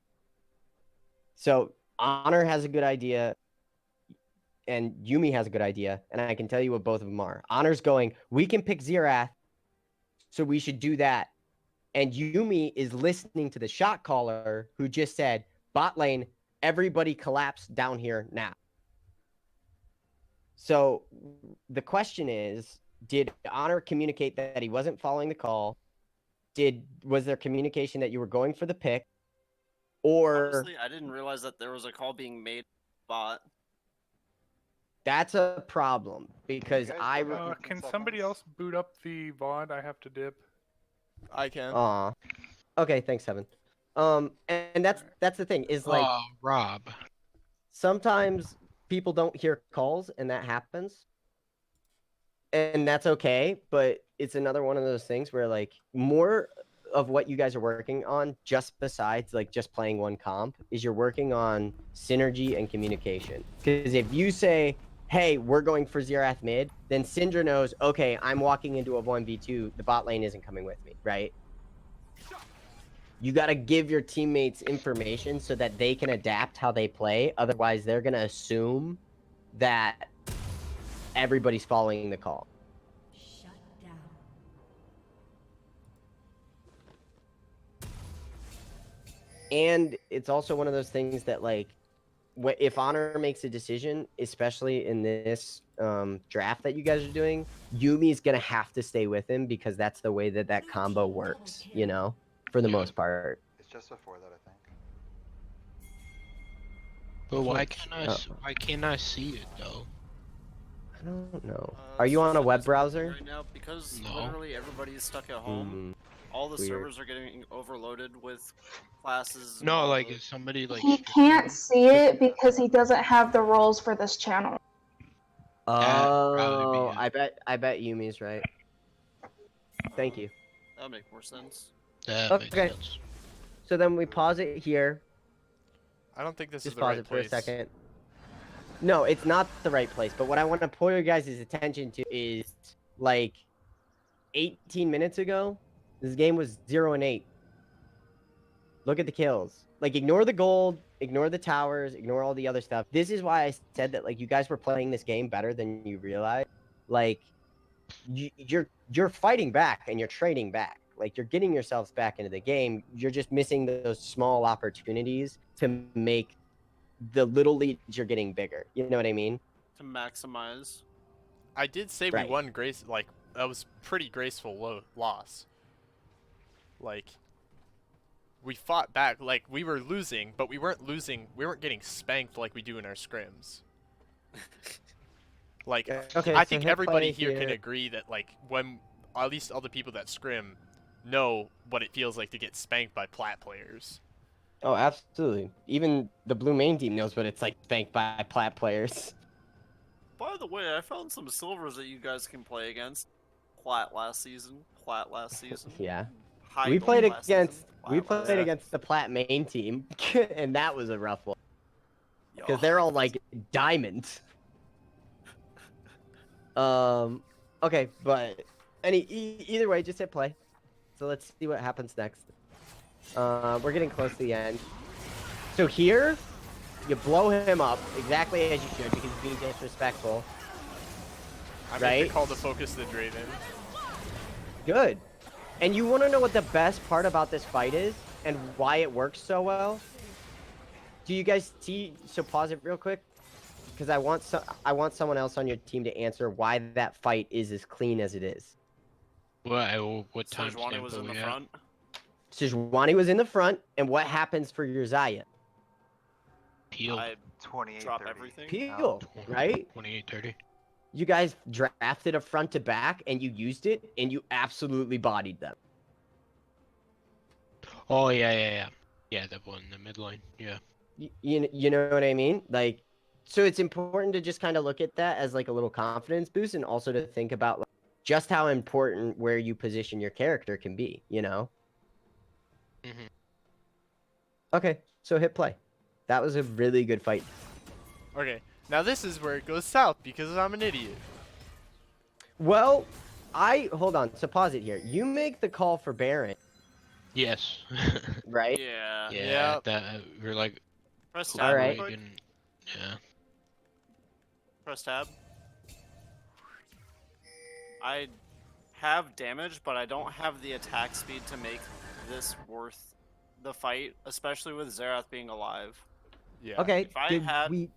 So Honor has a good idea, and Yuumi has a good idea, and I can tell you what both of them are. Honor's going, we can pick Xerath, so we should do that. And Yuumi is listening to the shot caller who just said, bot lane, everybody collapse down here now. So the question is, did Honor communicate that he wasn't following the call? Was there communication that you were going for the pick? Or Honestly, I didn't realize that there was a call being made bot. that's a problem because Can somebody else boot up the VOD? I have to dip. I can. Aw. Okay, thanks, Evan. And that's the thing is like Rob. sometimes people don't hear calls and that happens. And that's okay, but it's another one of those things where like more of what you guys are working on, just besides like just playing one comp, is you're working on synergy and communication. Because if you say, hey, we're going for Xerath mid, then Syndra knows, okay, I'm walking into a 1v2, the bot lane isn't coming with me, right? You got to give your teammates information so that they can adapt how they play. Otherwise, they're going to assume that everybody's following the call. Shut down. And it's also one of those things that like if Honor makes a decision, especially in this draft that you guys are doing, Yumi's gonna have to stay with him because that's the way that combo works, you know, for the most part. It's just before that, I think. But why can't I see it though? I don't know. Are you on a web browser? Right now, because No. literally everybody is stuck at home. All the Weird. servers are getting overloaded with classes. No, like is somebody like He can't see it because he doesn't have the roles for this channel. Oh, I bet Yumi's right. Thank you. That would make more sense. that makes Okay. sense. So then we pause it here. I don't think this Just is the pause right it for place. a second. No, it's not the right place. But what I want to pull your guys' attention to is like 18 minutes ago, this game was 0-8. Look at the kills. Like ignore the gold, ignore the towers, ignore all the other stuff. This is why I said that like you guys were playing this game better than you realize. Like you're fighting back and you're trading back. Like you're getting yourselves back into the game. You're just missing those small opportunities to make the little leads you're getting bigger. You know what I mean? To maximize. I did say Right. we won grace, like that was pretty graceful loss. Like, we fought back. Like, we were losing, but we weren't losing. We weren't getting spanked like we do in our scrims. Like, Okay, I so think hit everybody play here can agree that, like, when at least all the people that scrim know what it feels like to get spanked by plat players. Oh, absolutely. Even the blue main team knows what it's like spanked by plat players. By the way, I found some silvers that you guys can play against. Plat last season. Yeah. High We gold played last against season, we plat last played season. against the plat main team, and that was a rough one because Yo. they're all like diamonds. Okay, but either way, just hit play. So let's see what happens next. We're getting close to the end. So here, you blow him up exactly as you should because he's being disrespectful. I make Right? the call to focus the Draven. Good. And you want to know what the best part about this fight is and why it works so well? Do you guys see? So pause it real quick, because I want someone else on your team to answer why that fight is as clean as it is. What time Sejuani was in the front. Sejuani was in the front, and what happens for your Zaya? Peel. I 28, drop 30. everything. Peel, right? 28-30. You guys drafted a front to back, and you used it, and you absolutely bodied them. Oh yeah. Yeah, that one in the mid lane. Yeah. You know what I mean? Like, so it's important to just kind of look at that as like a little confidence boost, and also to think about like, just how important where you position your character can be, you know? Mhm. Okay, so hit play. That was a really good fight. Okay, now this is where it goes south because I'm an idiot. Well, hold on, so pause it here. You make the call for Baron, Yes. right? Yeah. Yeah. That we're like. Press All tab. right. real quick. Yeah. Press tab. I have damage, but I don't have the attack speed to make this worth the fight, especially with Xerath being alive. Yeah. Okay, If I did had- we...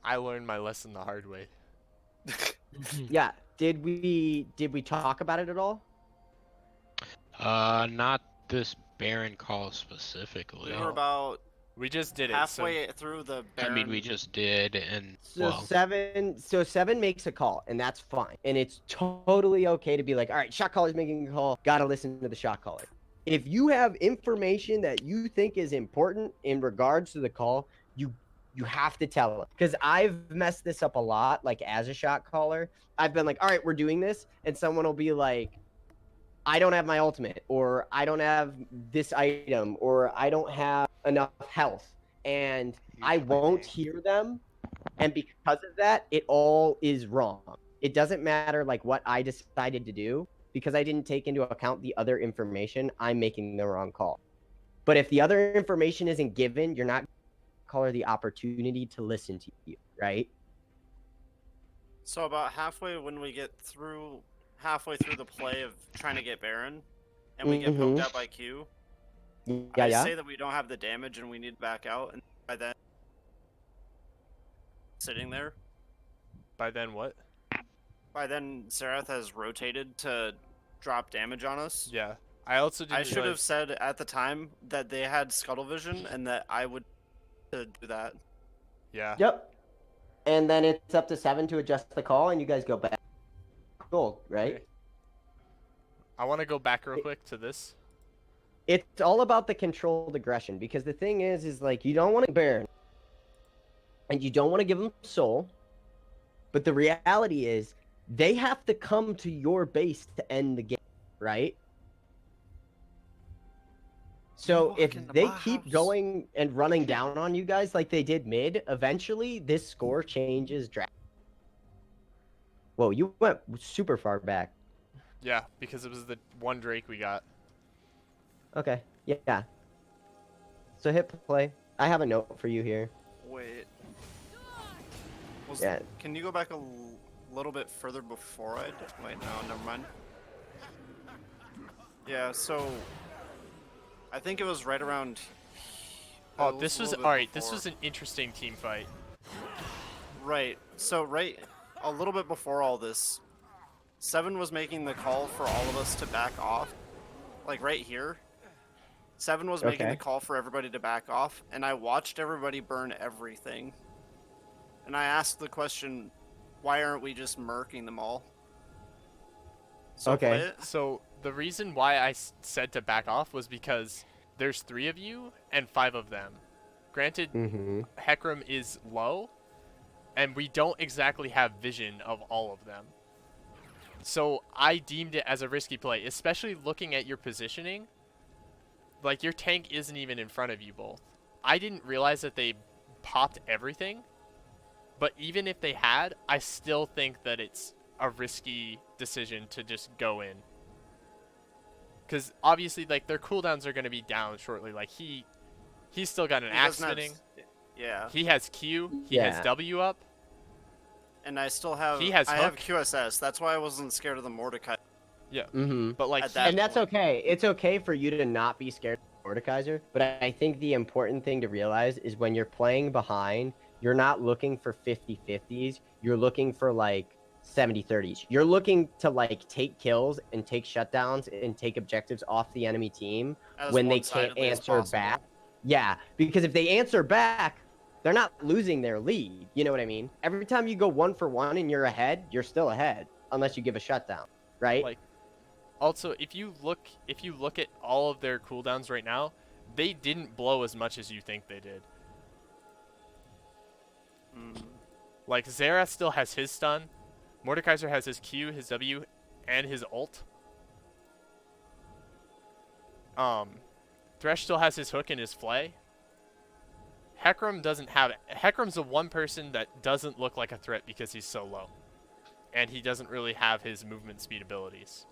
I learned my lesson the hard way. Yeah, did we talk about it at all? Not this Baron call specifically. We were about We just did it. halfway through the I Baron. mean, we just did, and So well, seven makes a call, and that's fine. And it's totally okay to be like, all right, shot caller's making a call, gotta listen to the shot caller. If you have information that you think is important in regards to the call, you have to tell it. Because I've messed this up a lot, like as a shot caller. I've been like, all right, we're doing this, and someone will be like, I don't have my ultimate, or I don't have this item, or I don't have enough health, and I won't hear them, and because of that, it all is wrong. It doesn't matter like what I decided to do, because I didn't take into account the other information, I'm making the wrong call. But if the other information isn't given, you're not caller the opportunity to listen to you, right? So about halfway through the play of trying to get Baron, and we get poked out by Q. I say that we don't have the damage and we need to back out, and by then sitting there. By then what? By then Xerath has rotated to drop damage on us. Yeah. I also didn't I should have realize- said at the time that they had scuttle vision and that I would do that. Yeah. Yep. And then it's up to 7 to adjust the call, and you guys go back. Gold, right? Okay. I want to go back real quick to this. It's all about the controlled aggression, because the thing is like, you don't want to Baron, and you don't want to give them soul, but the reality is they have to come to your base to end the game, right? So if they keep going and running down on you guys like they did mid, eventually this score changes drastically. Whoa, you went super far back. Yeah, because it was the one Drake we got. Okay, yeah. So hit play. I have a note for you here. Wait. Yeah. Can you go back a little bit further before I did? Wait, no, never mind. Yeah, so I think it was right around. Oh, this was alright. This was an interesting team fight. Right. So right a little bit before all this, Seven was making the call for all of us to back off, like right here, Seven was making Okay. the call for everybody to back off, and I watched everybody burn everything. And I asked the question, why aren't we just murking them all? So Okay. play it. So the reason why I said to back off was because there's 3 of you and 5 of them. Granted, Mm-hmm. Hecarim is low, and we don't exactly have vision of all of them. So I deemed it as a risky play, especially looking at your positioning. Like, your tank isn't even in front of you both. I didn't realize that they popped everything, but even if they had, I still think that it's a risky decision to just go in. Because obviously, like, their cooldowns are going to be down shortly. Like, he's still got an He axe doesn't have spinning. Yeah. He has Q. He has Yeah. W up. And I still have He has I have hook. QSS. That's why I wasn't scared of the Mordecai. Yeah. Mm-hmm. But, like, At that And that's point. okay. It's okay for you to not be scared of Mordekaiser, but I think the important thing to realize is when you're playing behind, you're not looking for 50-50s. You're looking for like 70-30s. You're looking to like take kills and take shutdowns and take objectives off the enemy team As when they can't one-sidedly as answer possible. back. Yeah, because if they answer back, they're not losing their lead. You know what I mean? Every time you go 1 for 1 and you're ahead, you're still ahead unless you give a shutdown, right? Like, also, if you look at all of their cooldowns right now, they didn't blow as much as you think they did. Like, Xerath still has his stun. Mordekaiser has his Q, his W, and his ult. Thresh still has his hook and his flay. Hecarim doesn't have it. Hecarim's the one person that doesn't look like a threat because he's so low. And he doesn't really have his movement speed abilities.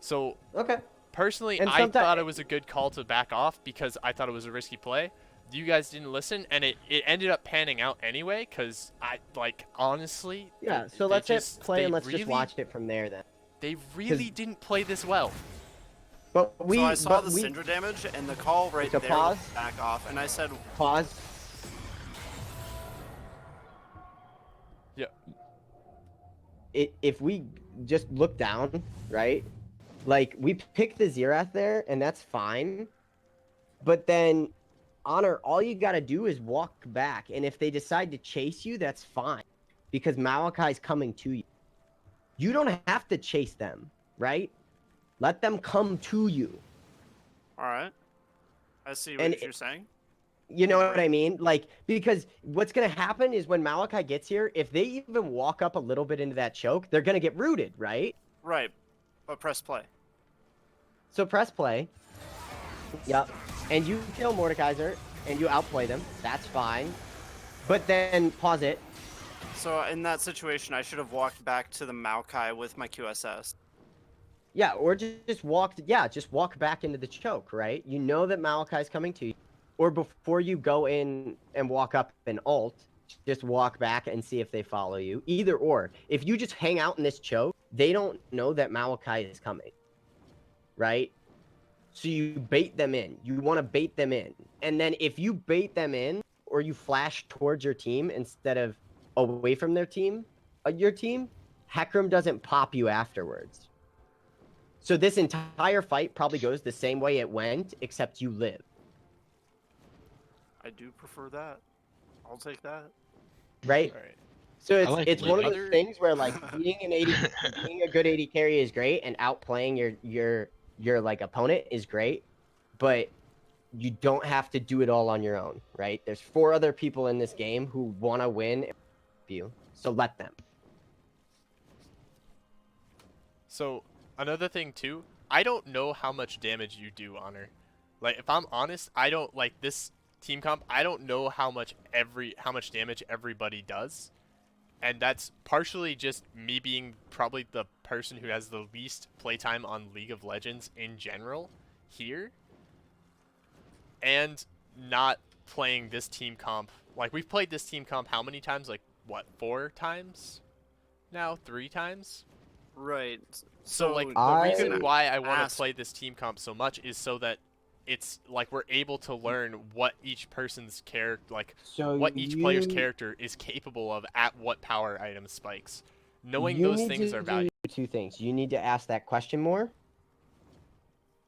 So, Okay. personally, And I thought it was a good call to back off because I thought it was a risky play. You guys didn't listen, and it ended up panning out anyway because I, like, honestly... Yeah, so let's hit play and let's just watch it from there then. They really didn't play this well. But So I saw the Syndra damage and the call right So there pause. was back off, and I said, Pause. Yeah. If we just look down, right? Like, we pick the Xerath there, and that's fine. But then, Honor, all you gotta do is walk back. And if they decide to chase you, that's fine. Because Malakai's coming to you. You don't have to chase them, right? Let them come to you. alright. I see And what you're saying. You know what I mean? Like, because what's going to happen is when Malachi gets here, if they even walk up a little bit into that choke, they're going to get rooted, right? Right. But press play. So press play. Yep. And you kill Mordekaiser, and you outplay them. That's fine. But then pause it. So in that situation, I should have walked back to the Maokai with my QSS. Yeah, or just walk back into the choke, right? You know that Malakai's coming to you. Or before you go in and walk up and ult, just walk back and see if they follow you. Either or. If you just hang out in this choke, they don't know that Malachi is coming. Right? So you bait them in. You want to bait them in. And then if you bait them in, or you flash towards your team instead of away from their team, your team, Hecarim doesn't pop you afterwards. So this entire fight probably goes the same way it went, except you live. I do prefer that. I'll take that. Right? All right. So like it's one of other- those things where like being a good AD carry is great, and outplaying your like opponent is great, but you don't have to do it all on your own, right? There's 4 other people in this game who want to win you, so let them. So, another thing too, I don't know how much damage you do, Honor. Like, if I'm honest, I don't like this team comp. I don't know how much damage everybody does. And that's partially just me being probably the person who has the least playtime on League of Legends in general here. And not playing this team comp. Like, we've played this team comp how many times? Like, what, 4 times? Now, 3 times? Right. So, like, the I reason why I want ask- to play this team comp so much is so that it's, like, we're able to learn what each person's So what each player's character is capable of at what power item spikes. Knowing you those need things to are do valuable. 2 things. You need to ask that question more,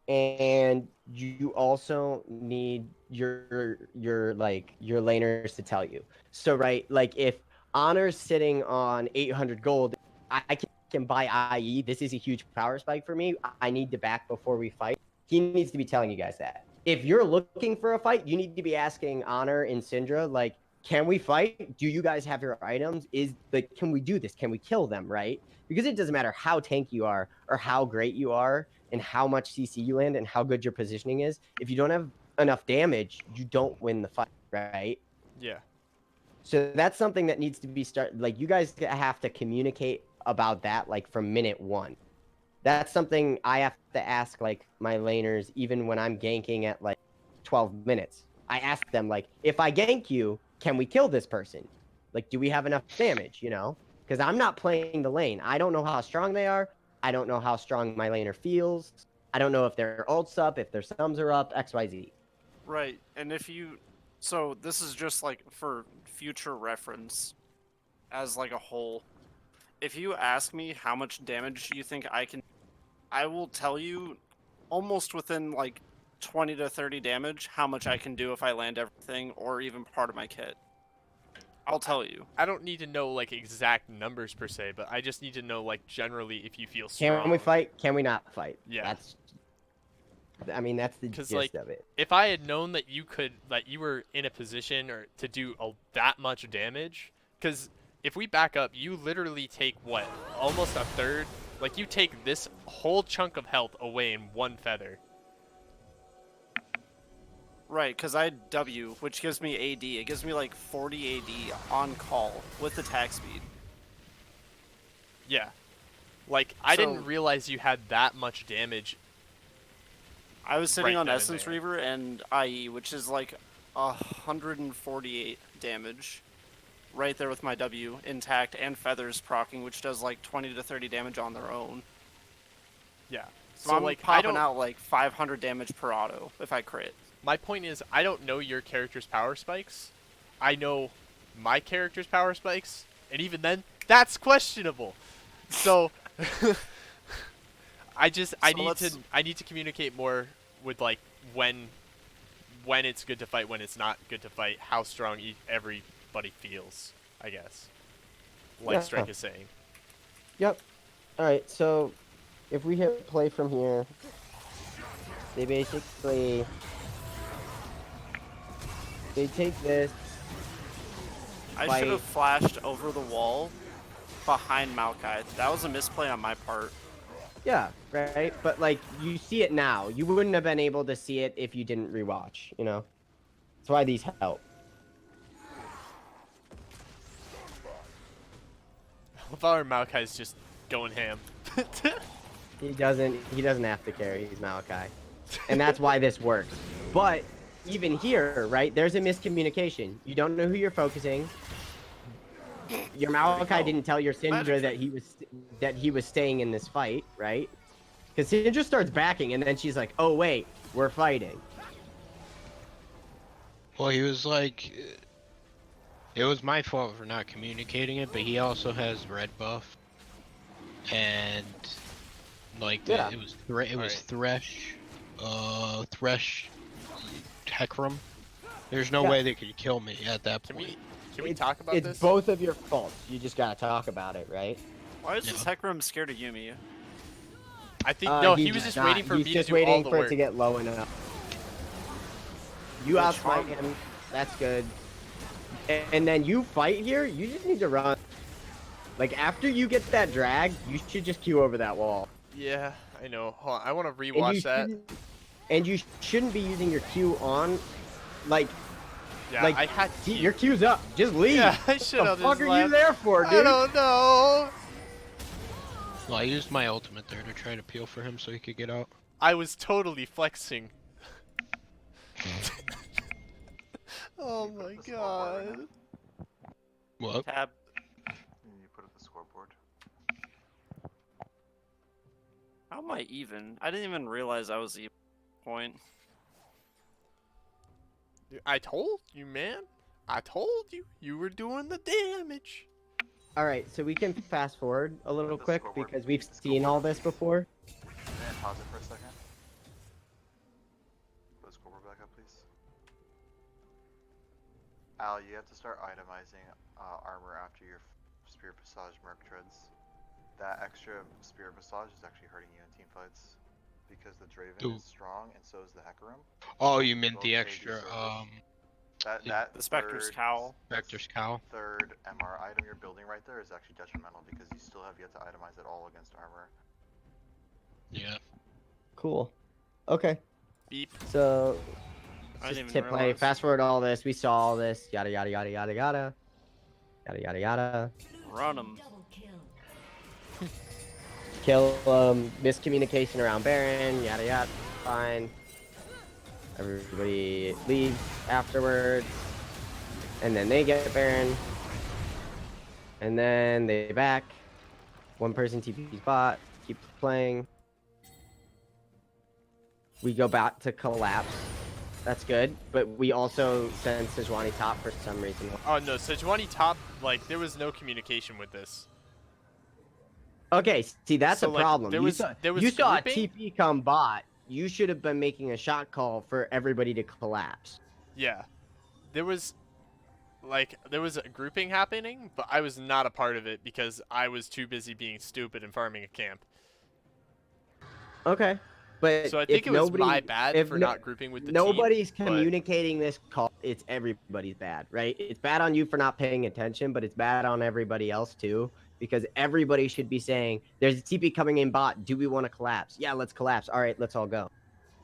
and you also need your laners to tell you. So right, like if Honor's sitting on 800 gold, I can buy IE. This is a huge power spike for me. I need to back before we fight. He needs to be telling you guys that. If you're looking for a fight, you need to be asking Honor and Syndra, like, can we fight? Do you guys have your items? Can we do this? Can we kill them, right? Because it doesn't matter how tanky you are or how great you are and how much CC you land and how good your positioning is. If you don't have enough damage, you don't win the fight, right? Yeah. So that's something that needs to be like you guys have to communicate about that like from minute 1. That's something I have to ask like my laners even when I'm ganking at like 12 minutes. I ask them like, if I gank you, can we kill this person? Like, do we have enough damage, you know? Because I'm not playing the lane. I don't know how strong they are. I don't know how strong my laner feels. I don't know if their ult's up, if their sums are up, XYZ. Right, and if you... So this is just like for future reference as like a whole. If you ask me how much damage you think I can... I will tell you almost within like 20 to 30 damage how much I can do if I land everything or even part of my kit. I'll tell you. I don't need to know like exact numbers per se, but I just need to know like generally if you feel strong. Can we fight? Can we not fight? Yeah. That's the gist like, of it. If I had known that you were in a position or to do that much damage, because if we back up, you literally take what, almost a third. Like you take this whole chunk of health away in one feather. Right, because I W, which gives me AD. It gives me like 40 AD on call with attack speed. Yeah. Like, I didn't realize you had that much damage. I was sitting on Essence Reaver and IE, which is like 148 damage. Right there with my W intact and Feathers proccing, which does like 20 to 30 damage on their own. Yeah. So I'm like popping out like 500 damage per auto if I crit. My point is, I don't know your character's power spikes. I know my character's power spikes, and even then, that's questionable. So, I need to communicate more with like when it's good to fight, when it's not good to fight, how strong everybody feels, I guess. Like Strike is saying. Yep. All right. So, if we hit play from here, they basically. They take this. I should have flashed over the wall behind Maokai. That was a misplay on my part. Yeah, right? But, like, you see it now. You wouldn't have been able to see it if you didn't rewatch, you know? That's why these help. If our Maokai's just going ham. He doesn't have to carry. He's Maokai. And that's why this works. But even here, right, there's a miscommunication. You don't know who you're focusing. Your Maokai didn't tell your Syndra that he was staying in this fight, right? Because Syndra starts backing, and then she's like, "Oh wait, we're fighting." Well, he was like, it was my fault for not communicating it, but he also has red buff, and like it was Thresh, Hecarim. There's no way they could kill me at that point. Can we talk about this? It's both of your faults. You just gotta talk about it, right? Why is this Hecarim scared of Yumi? I think no, he was just waiting for me to do all the work. He's just waiting for it to get low enough. You outsmite him. That's good. And then you fight here. You just need to run. Like after you get that drag, you should just queue over that wall. Yeah, I know. Hold on, I want to rewatch that. And you shouldn't be using your Q on, like. Yeah, like, I had your Q's up. Just leave. Yeah, I should have. What the fuck are you there for, dude? I don't know. Well, I used my ultimate there to try to peel for him so he could get out. I was totally flexing. Oh my god. What? Tab. You put up the scoreboard. How am I even? I didn't even realize I was even. Point. I told you, man. I told you. You were doing the damage. All right, so we can fast forward a little quick because we've seen all this before. And pause it for a second. Al, you have to start itemizing armor after your Spear Passage Merc treads. That extra Spear Passage is actually hurting you in team fights. Because the Draven is strong and so is the Hecarim. Oh, you meant Both the KD extra, service. The Spectre's Cowl. Spectre's Cowl. Third MR item you're building right there is actually detrimental because you still have yet to itemize it all against armor. Yeah. Cool. Okay. Beep. So, I didn't just even tip play. realize. Fast forward all this. We saw all this. Yada yada yada yada yada. Yada yada yada. Run 'em. Kill miscommunication around Baron. Yada yada. Fine. Everybody leaves afterwards. And then they get Baron. And then they back. One person TP's bot. Keep playing. We go back to collapse. That's good. But we also send Sejuani top for some reason. Oh no, Sejuani top, like, there was no communication with this. Okay, see, that's So, a like, problem. there You was saw a grouping? TP come bot. You should have been making a shot call for everybody to collapse. Yeah. There was a grouping happening, but I was not a part of it because I was too busy being stupid and farming a camp. Okay. But So I think if it was nobody, my bad if for no- not grouping with the nobody's team. communicating this call, it's everybody's bad, right? It's bad on you for not paying attention, but it's bad on everybody else too, because everybody should be saying, there's a TP coming in bot. Do we want to collapse? Yeah, let's collapse. All right, let's all go.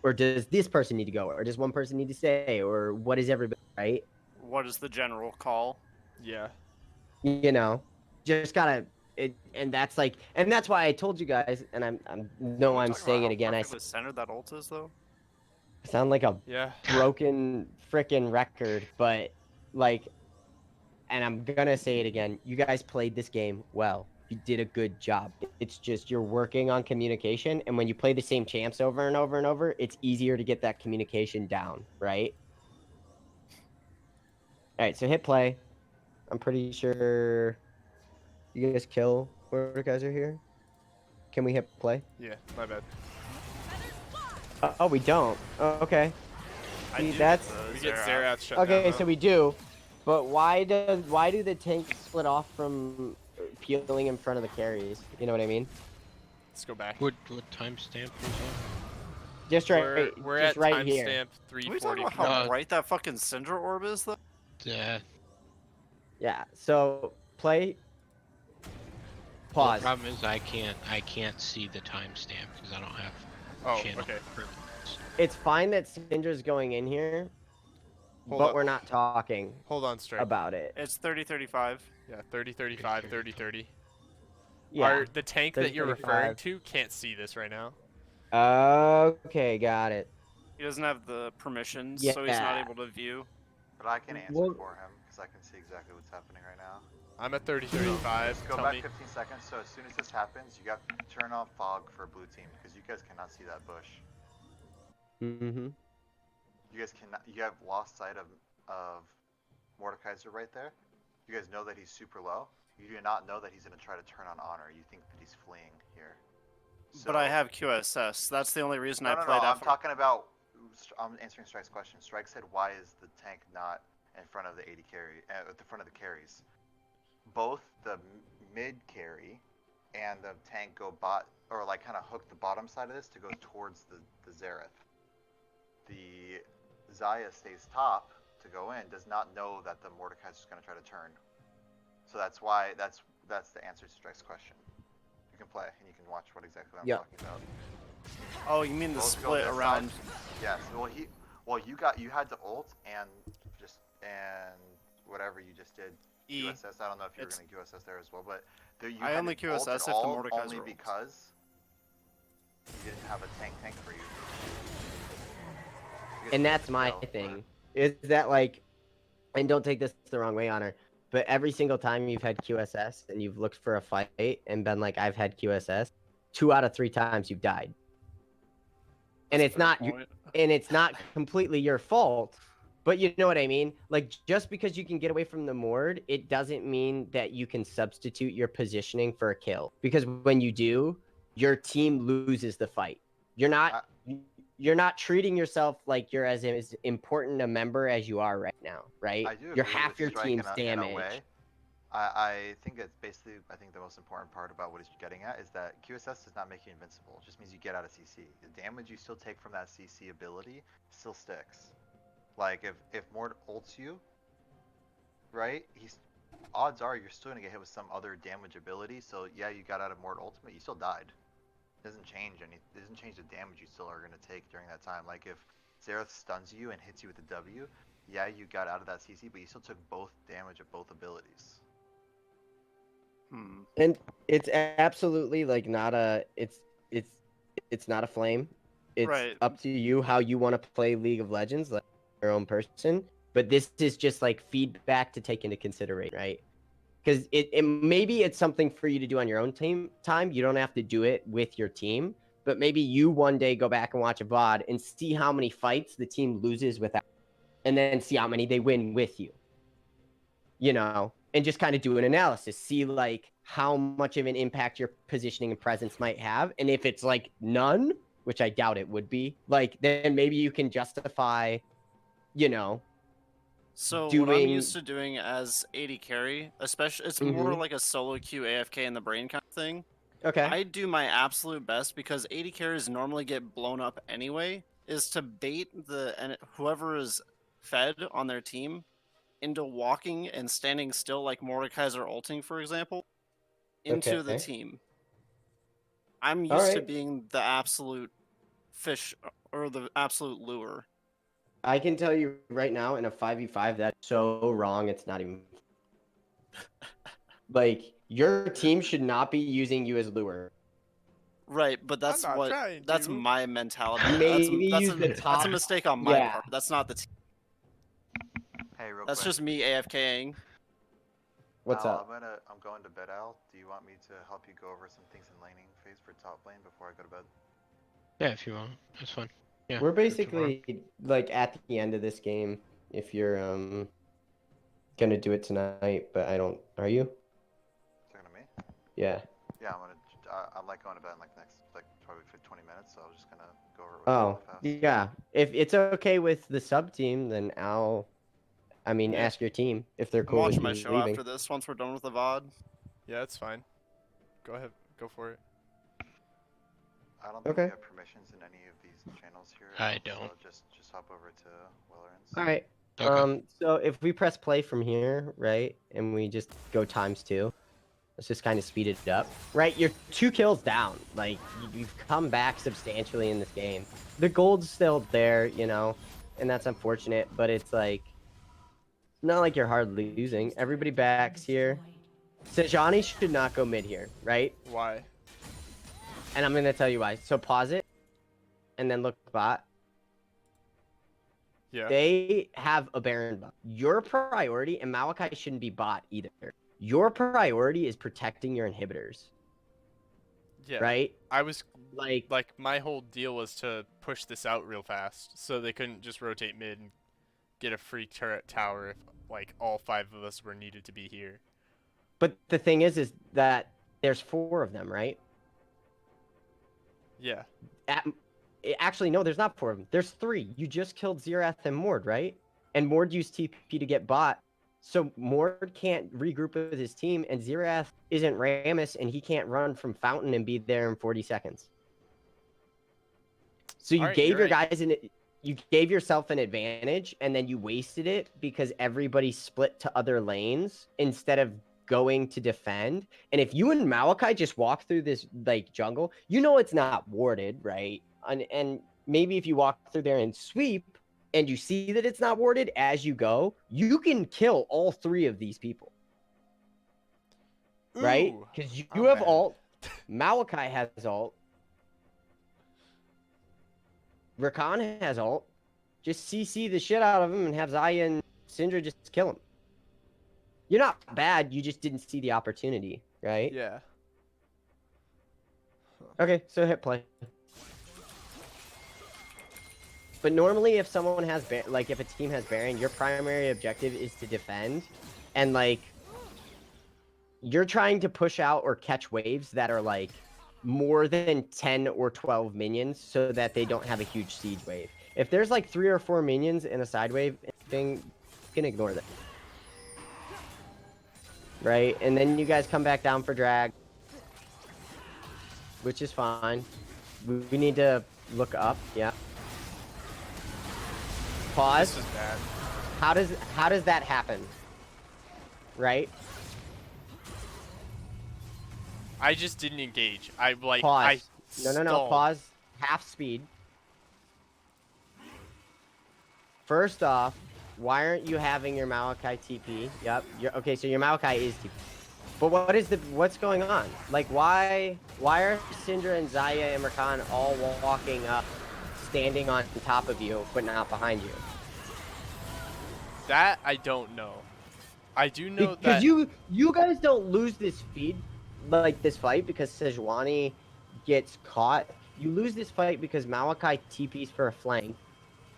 Or does this person need to go? Or does one person need to stay? Or what is everybody, right? What is the general call? Yeah. You know, just gotta, and that's like, and that's why I told you guys, and I'm saying it again. I Centered that ult is though. sound like a Yeah. broken frickin' record, but like, and I'm gonna say it again. You guys played this game well. You did a good job. It's just you're working on communication, and when you play the same champs over and over and over, it's easier to get that communication down, right? All right, so hit play. I'm pretty sure you guys kill whoever guys are here. Can we hit play? Yeah, my bad. Oh, we don't. Oh, okay. See, that's We get Xerath shut okay. down, So though. we do, but why do the tanks split off from peeling in front of the carries? You know what I mean? Let's go back. What timestamp was that? Just right. We're just at right here. timestamp Can we talk 340. about how bright that fucking Syndra orb is though? Yeah. Yeah. So play. Well, Pause. the problem is I can't see the timestamp because I don't have channel okay. privilege. It's fine that Syndra's going in here, Hold but up. we're not talking Hold on, Strike. about it. It's 30-35. Yeah, 30-35, 30-30. Yeah. The tank that you're 30-35. referring to can't see this right now. Okay, got it. He doesn't have the permissions, so he's not Yeah. able to view. But I can answer Well- for him because I can see exactly what's happening right now. I'm at 30-35. Just go Tell back me. 15 seconds. So as soon as this happens, you got to turn off fog for blue team because you guys cannot see that bush. Mm-hmm. You guys cannot. You have lost sight of Mordekaiser right there. You guys know that he's super low. You do not know that he's going to try to turn on honor. You think that he's fleeing here. But I have QSS. That's the only reason I No, played I'm that. talking about. I'm answering Strike's question. Strike said, "Why is the tank not in front of the 80 carry? At the front of the carries? Both the mid carry and the tank go bot, or like kind of hook the bottom side of this to go towards the Xerath. The Xayah stays top to go in. Does not know that the Mordekaiser is going to try to turn. So that's why that's the answer to Strike's question. You can play and you can watch what exactly I'm talking about. Oh, you mean the Both go split this around? side. Yes. You had to ult and whatever you just did. E. QSS. I don't know if you were going to QSS there as well, but you I had only to ult QSS it if the all Mordekaiser only ults. because you didn't have a tank for you. And that's my thing. Is that like, and don't take this the wrong way, Honor, but every single time you've had QSS and you've looked for a fight and been like, I've had QSS, 2 out of 3 times you've died. And it's not and it's not completely your fault, but you know what I mean? Like, just because you can get away from the Mord, it doesn't mean that you can substitute your positioning for a kill. Because when you do, your team loses the fight. You're not you're not treating yourself like you're as important a member as you are right now, right? I do You're agree half with your Strike team's in a damage. way. I think it's basically, I think the most important part about what he's getting at is that QSS does not make you invincible. It just means you get out of CC. The damage you still take from that CC ability still sticks. Like, if Mord ults you, right, odds are you're still going to get hit with some other damage ability, so yeah, you got out of Mord ultimate, you still died. It doesn't change the damage you still are going to take during that time. Like, if Xerath stuns you and hits you with a W, yeah, you got out of that CC, but you still took both damage of both abilities. And it's absolutely like not a it's not a flame. It's Right. up to you how you want to play League of Legends, like your own person. But this is just like feedback to take into consideration, right? Because maybe it's something for you to do on your own time. You don't have to do it with your team, but maybe you one day go back and watch a VOD and see how many fights the team loses without, and then see how many they win with you. You know, and just kind of do an analysis, see like how much of an impact your positioning and presence might have. And if it's like none, which I doubt it would be, like then maybe you can justify, you know, So doing... what I'm used to doing as AD carry, especially, it's more like a solo queue AFK in the brain kind of thing. Okay. I do my absolute best, because AD carries normally get blown up anyway, is to bait whoever is fed on their team into walking and standing still, like Mordekaiser ulting, for example, into the team. I'm used to being the absolute fish, or the absolute lure. I can tell you right now, in a 5v5, that's so wrong, it's not even... Like, your team should not be using you as lure. Right, but that's my mentality. Maybe that's a mistake on my part. That's not the team. Hey, real That's quick. just me AFKing. What's Al, up? I'm going to bed, Al. Do you want me to help you go over some things in laning phase for top lane before I go to bed? Yeah, if you want. That's fine. Yeah. We're basically like at the end of this game. If you're gonna do it tonight, but I don't. Are you? Talking to me? Yeah. Yeah, I'm like going to bed in like next probably for 20 minutes, so I was just gonna go over it Oh, really fast. yeah. If it's okay with the sub team, then Yeah. ask your team if they're I'm cool with watching you my show leaving. after this, once we're done with the VOD. Yeah, that's fine. Go ahead. Go for it. I don't think we have permissions in any of these channels here. I don't. So just hop over to Wellerins. All right. Okay. So if we press play from here, right, and we just go ×2, let's just kind of speed it up. Right, you're 2 kills down. Like, you've come back substantially in this game. The gold's still there, you know, and that's unfortunate, but it's like, not like you're hardly losing. Everybody backs here. Sejuani should not go mid here, right? Why? And I'm going to tell you why. So pause it, and then look bot. Yeah. They have a Baron buff. Your priority, and Maokai shouldn't be bot either. Your priority is protecting your inhibitors. Yeah. Right? I was like my whole deal was to push this out real fast, so they couldn't just rotate mid and get a free turret tower if like all 5 of us were needed to be here. But the thing is that there's 4 of them, right? Yeah. Actually, no, there's not 4 of them. There's 3. You just killed Xerath and Mord, right? And Mord used TP to get bot. So Mord can't regroup with his team, and Xerath isn't Rammus, and he can't run from Fountain and be there in 40 seconds. So you gave your guys you gave yourself an advantage, and then you wasted it because everybody split to other lanes instead of going to defend. And if you and Maokai just walk through this like jungle, you know it's not warded, right? And maybe if you walk through there and sweep, and you see that it's not warded as you go, you can kill all 3 of these people. Ooh, right? Because you have ult, Maokai has ult, Rakan has ult. Just CC the shit out of him and have Xayah and Syndra just kill him. You're not bad, you just didn't see the opportunity, right? Yeah. Okay, so hit play. But normally if someone has, like if a team has Baron, your primary objective is to defend. And like, you're trying to push out or catch waves that are like more than 10 or 12 minions so that they don't have a huge siege wave. If there's like 3 or 4 minions in a side wave thing, you can ignore them. Right? And then you guys come back down for drag, which is fine. We need to look up, yeah. Pause. This is bad. How does that happen? Right? I just didn't engage. I like Pause. I No. stalled. Pause. Half speed. First off, why aren't you having your Maokai TP? Yep. Okay, so your Maokai is TP. But what's going on? Like, why are Syndra and Zaya and Rakan all walking up, standing on top of you, but not behind you? That I don't know. I do know Because that you guys don't lose this feed, like this fight, because Sejuani gets caught. You lose this fight because Maokai TPs for a flank,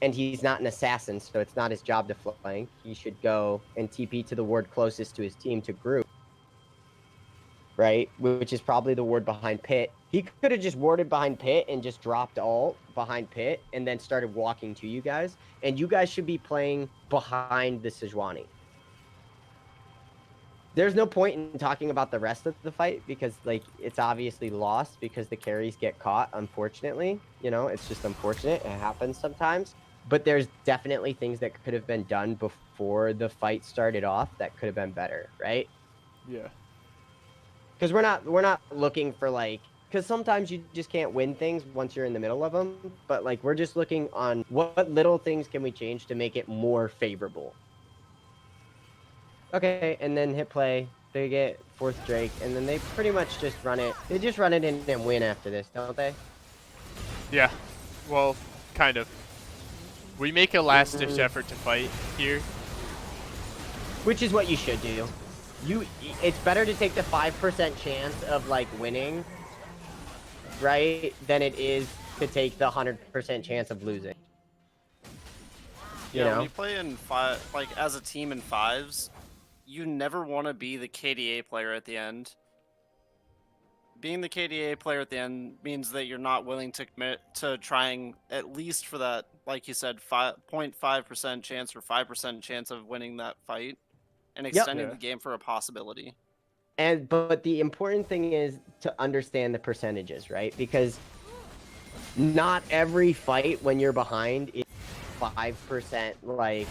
and he's not an assassin, so it's not his job to flank. He should go and TP to the ward closest to his team to group. Right? Which is probably the ward behind Pit. He could have just warded behind Pit and just dropped ult behind Pit and then started walking to you guys. And you guys should be playing behind the Sejuani. There's no point in talking about the rest of the fight because, like, it's obviously lost because the carries get caught, unfortunately. You know, it's just unfortunate. It happens sometimes. But there's definitely things that could have been done before the fight started off that could have been better, right? yeah. Because we're not looking for, like, because sometimes you just can't win things once you're in the middle of them. But, like, we're just looking on what little things can we change to make it more favorable. Okay, and then hit play. They get 4th Drake, and then they pretty much just run it. They just run it in and win after this, don't they? Yeah. Well, kind of. We make a last-ditch effort to fight here. Which is what you should do. It's better to take the 5% chance of, like, winning, right, than it is to take the 100% chance of losing. You know? When you play in as a team in 5s, you never want to be the KDA player at the end. Being the KDA player at the end means that you're not willing to commit to trying at least for that, like you said, 0.5% chance or 5% chance of winning that fight and extending the game for a possibility. But the important thing is to understand the percentages, right? Because not every fight when you're behind is 5%, like,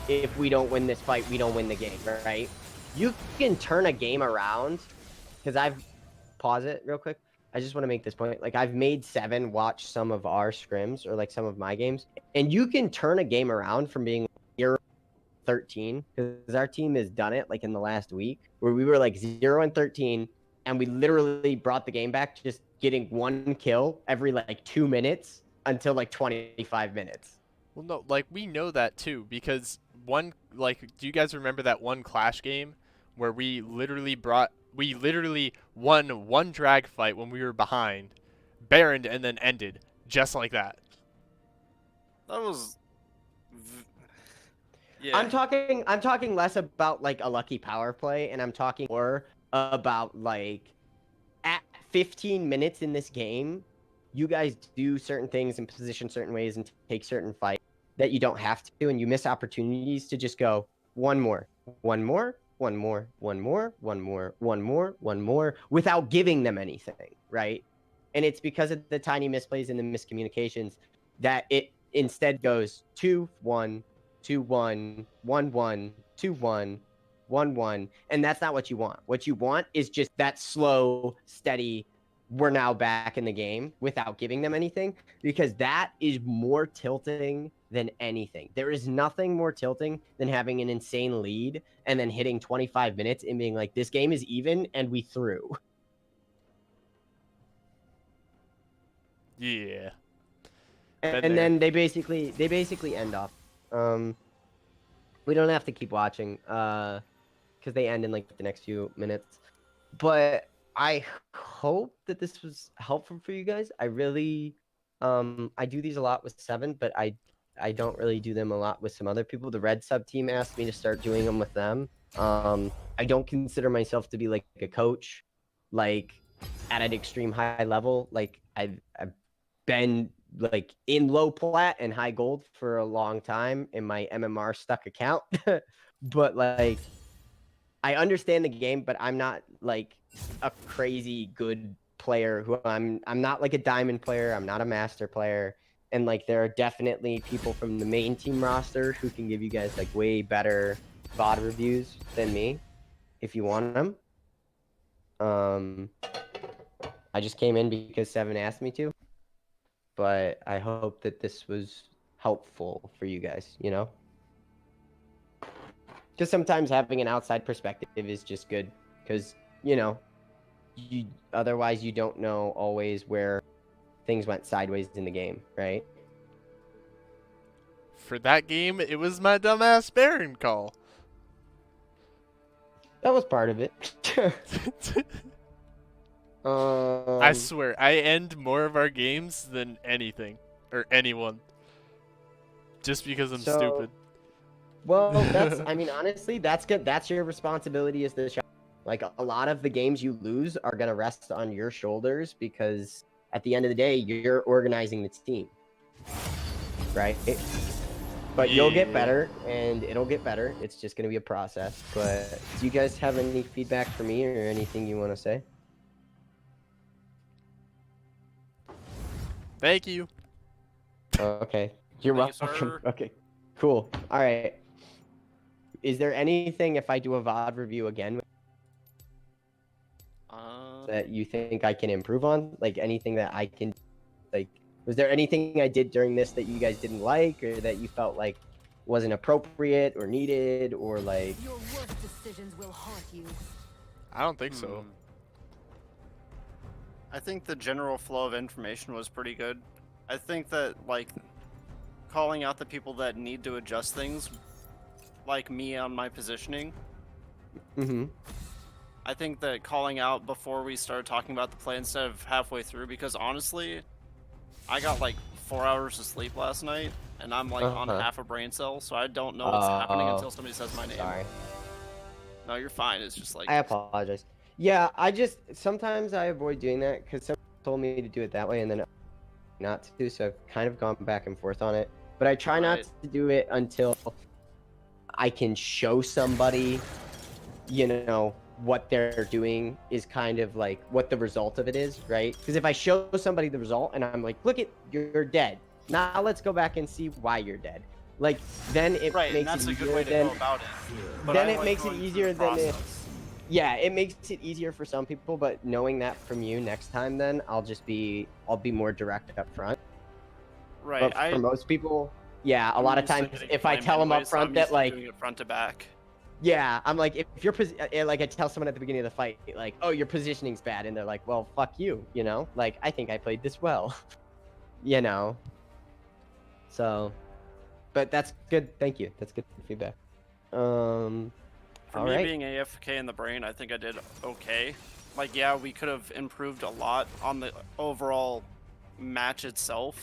if we don't win this fight, we don't win the game, right? You can turn a game around, because pause it real quick. I just want to make this point. Like, I've made 7 watch some of our scrims, or like some of my games, and you can turn a game around from being 0-13, because our team has done it, like, in the last week, where we were like 0-13, and we literally brought the game back just getting 1 kill every, like, 2 minutes until, like, 25 minutes. Well, no, like, we know that, too, because do you guys remember that one Clash game where we literally won 1 drag fight when we were behind, baroned, and then ended, just like that? That was... Yeah. I'm talking less about, like, a lucky power play, and I'm talking more about, like, at 15 minutes in this game, you guys do certain things and position certain ways and take certain fights that you don't have to, and you miss opportunities to just go one more, without giving them anything, right? And it's because of the tiny misplays and the miscommunications that it instead goes 2-1, 2-1, 1-1, 2-1, 1-1, and that's not what you want. What you want is just that slow, steady, we're now back in the game without giving them anything, because that is more tilting than anything. There is nothing more tilting than having an insane lead and then hitting 25 minutes and being like, this game is even and we threw. Yeah. And then they basically end off. We don't have to keep watching because they end in, like, the next few minutes. But I hope that this was helpful for you guys. I really, I do these a lot with 7, but I don't really do them a lot with some other people. The Red Sub team asked me to start doing them with them. I don't consider myself to be, like, a coach. Like, at an extreme high level. Like I've been like in low plat and high gold for a long time in my MMR stuck account. But like I understand the game, but I'm not like a crazy good player who I'm not like a diamond player, I'm not a master player. And like there are definitely people from the main team roster who can give you guys like way better VOD reviews than me if you want them. I just came in because Seven asked me to, but I hope that this was helpful for you guys, you know? Because sometimes having an outside perspective is just good because, you know, you otherwise you don't know always where things went sideways in the game, right? For that game, it was my dumbass Baron call. That was part of it. I swear, I end more of our games than anything or anyone, just because I'm stupid. Well, that's, I mean, honestly, that's good. That's your responsibility as the shop. Like, a lot of the games you lose are going to rest on your shoulders because at the end of the day, you're organizing the team. Right? But you'll get better, and it'll get better. It's just going to be a process. But do you guys have any feedback for me or anything you want to say? Thank you. Okay. You're welcome. Okay. Cool. All right. Is there anything, if I do a VOD review again, that you think I can improve on? Like anything that I can, like, was there anything I did during this that you guys didn't like or that you felt like wasn't appropriate or needed or like... Your worst decisions will haunt you. I don't think so. I think the general flow of information was pretty good. I think that, like, calling out the people that need to adjust things, like me on my positioning. I think that calling out before we started talking about the play instead of halfway through, because honestly, I got like 4 hours of sleep last night, and I'm like on half a brain cell, so I don't know what's happening until somebody says my name. Sorry. No, you're fine. It's just like... I apologize. Yeah, sometimes I avoid doing that because someone told me to do it that way and then not to, so I've kind of gone back and forth on it. But I try not to do it until I can show somebody, you know, what they're doing is kind of like what the result of it is, right? Because if I show somebody the result and I'm like, look at, you're dead. Now let's go back and see why you're dead. Like, then it makes it easier than... Then it makes it easier than if... Yeah, it makes it easier for some people, but knowing that from you next time, then I'll be more direct up front. Right. But for most people, yeah, a lot of times if I tell them up front that like... doing it front to back. Yeah, I'm like, if you're like, I tell someone at the beginning of the fight, like, oh, your positioning's bad, and they're like, well, fuck you, you know? Like, I think I played this well, you know? So, but that's good. Thank you. That's good feedback. For me being AFK in the brain, I think I did okay. Like, yeah, we could have improved a lot on the overall match itself,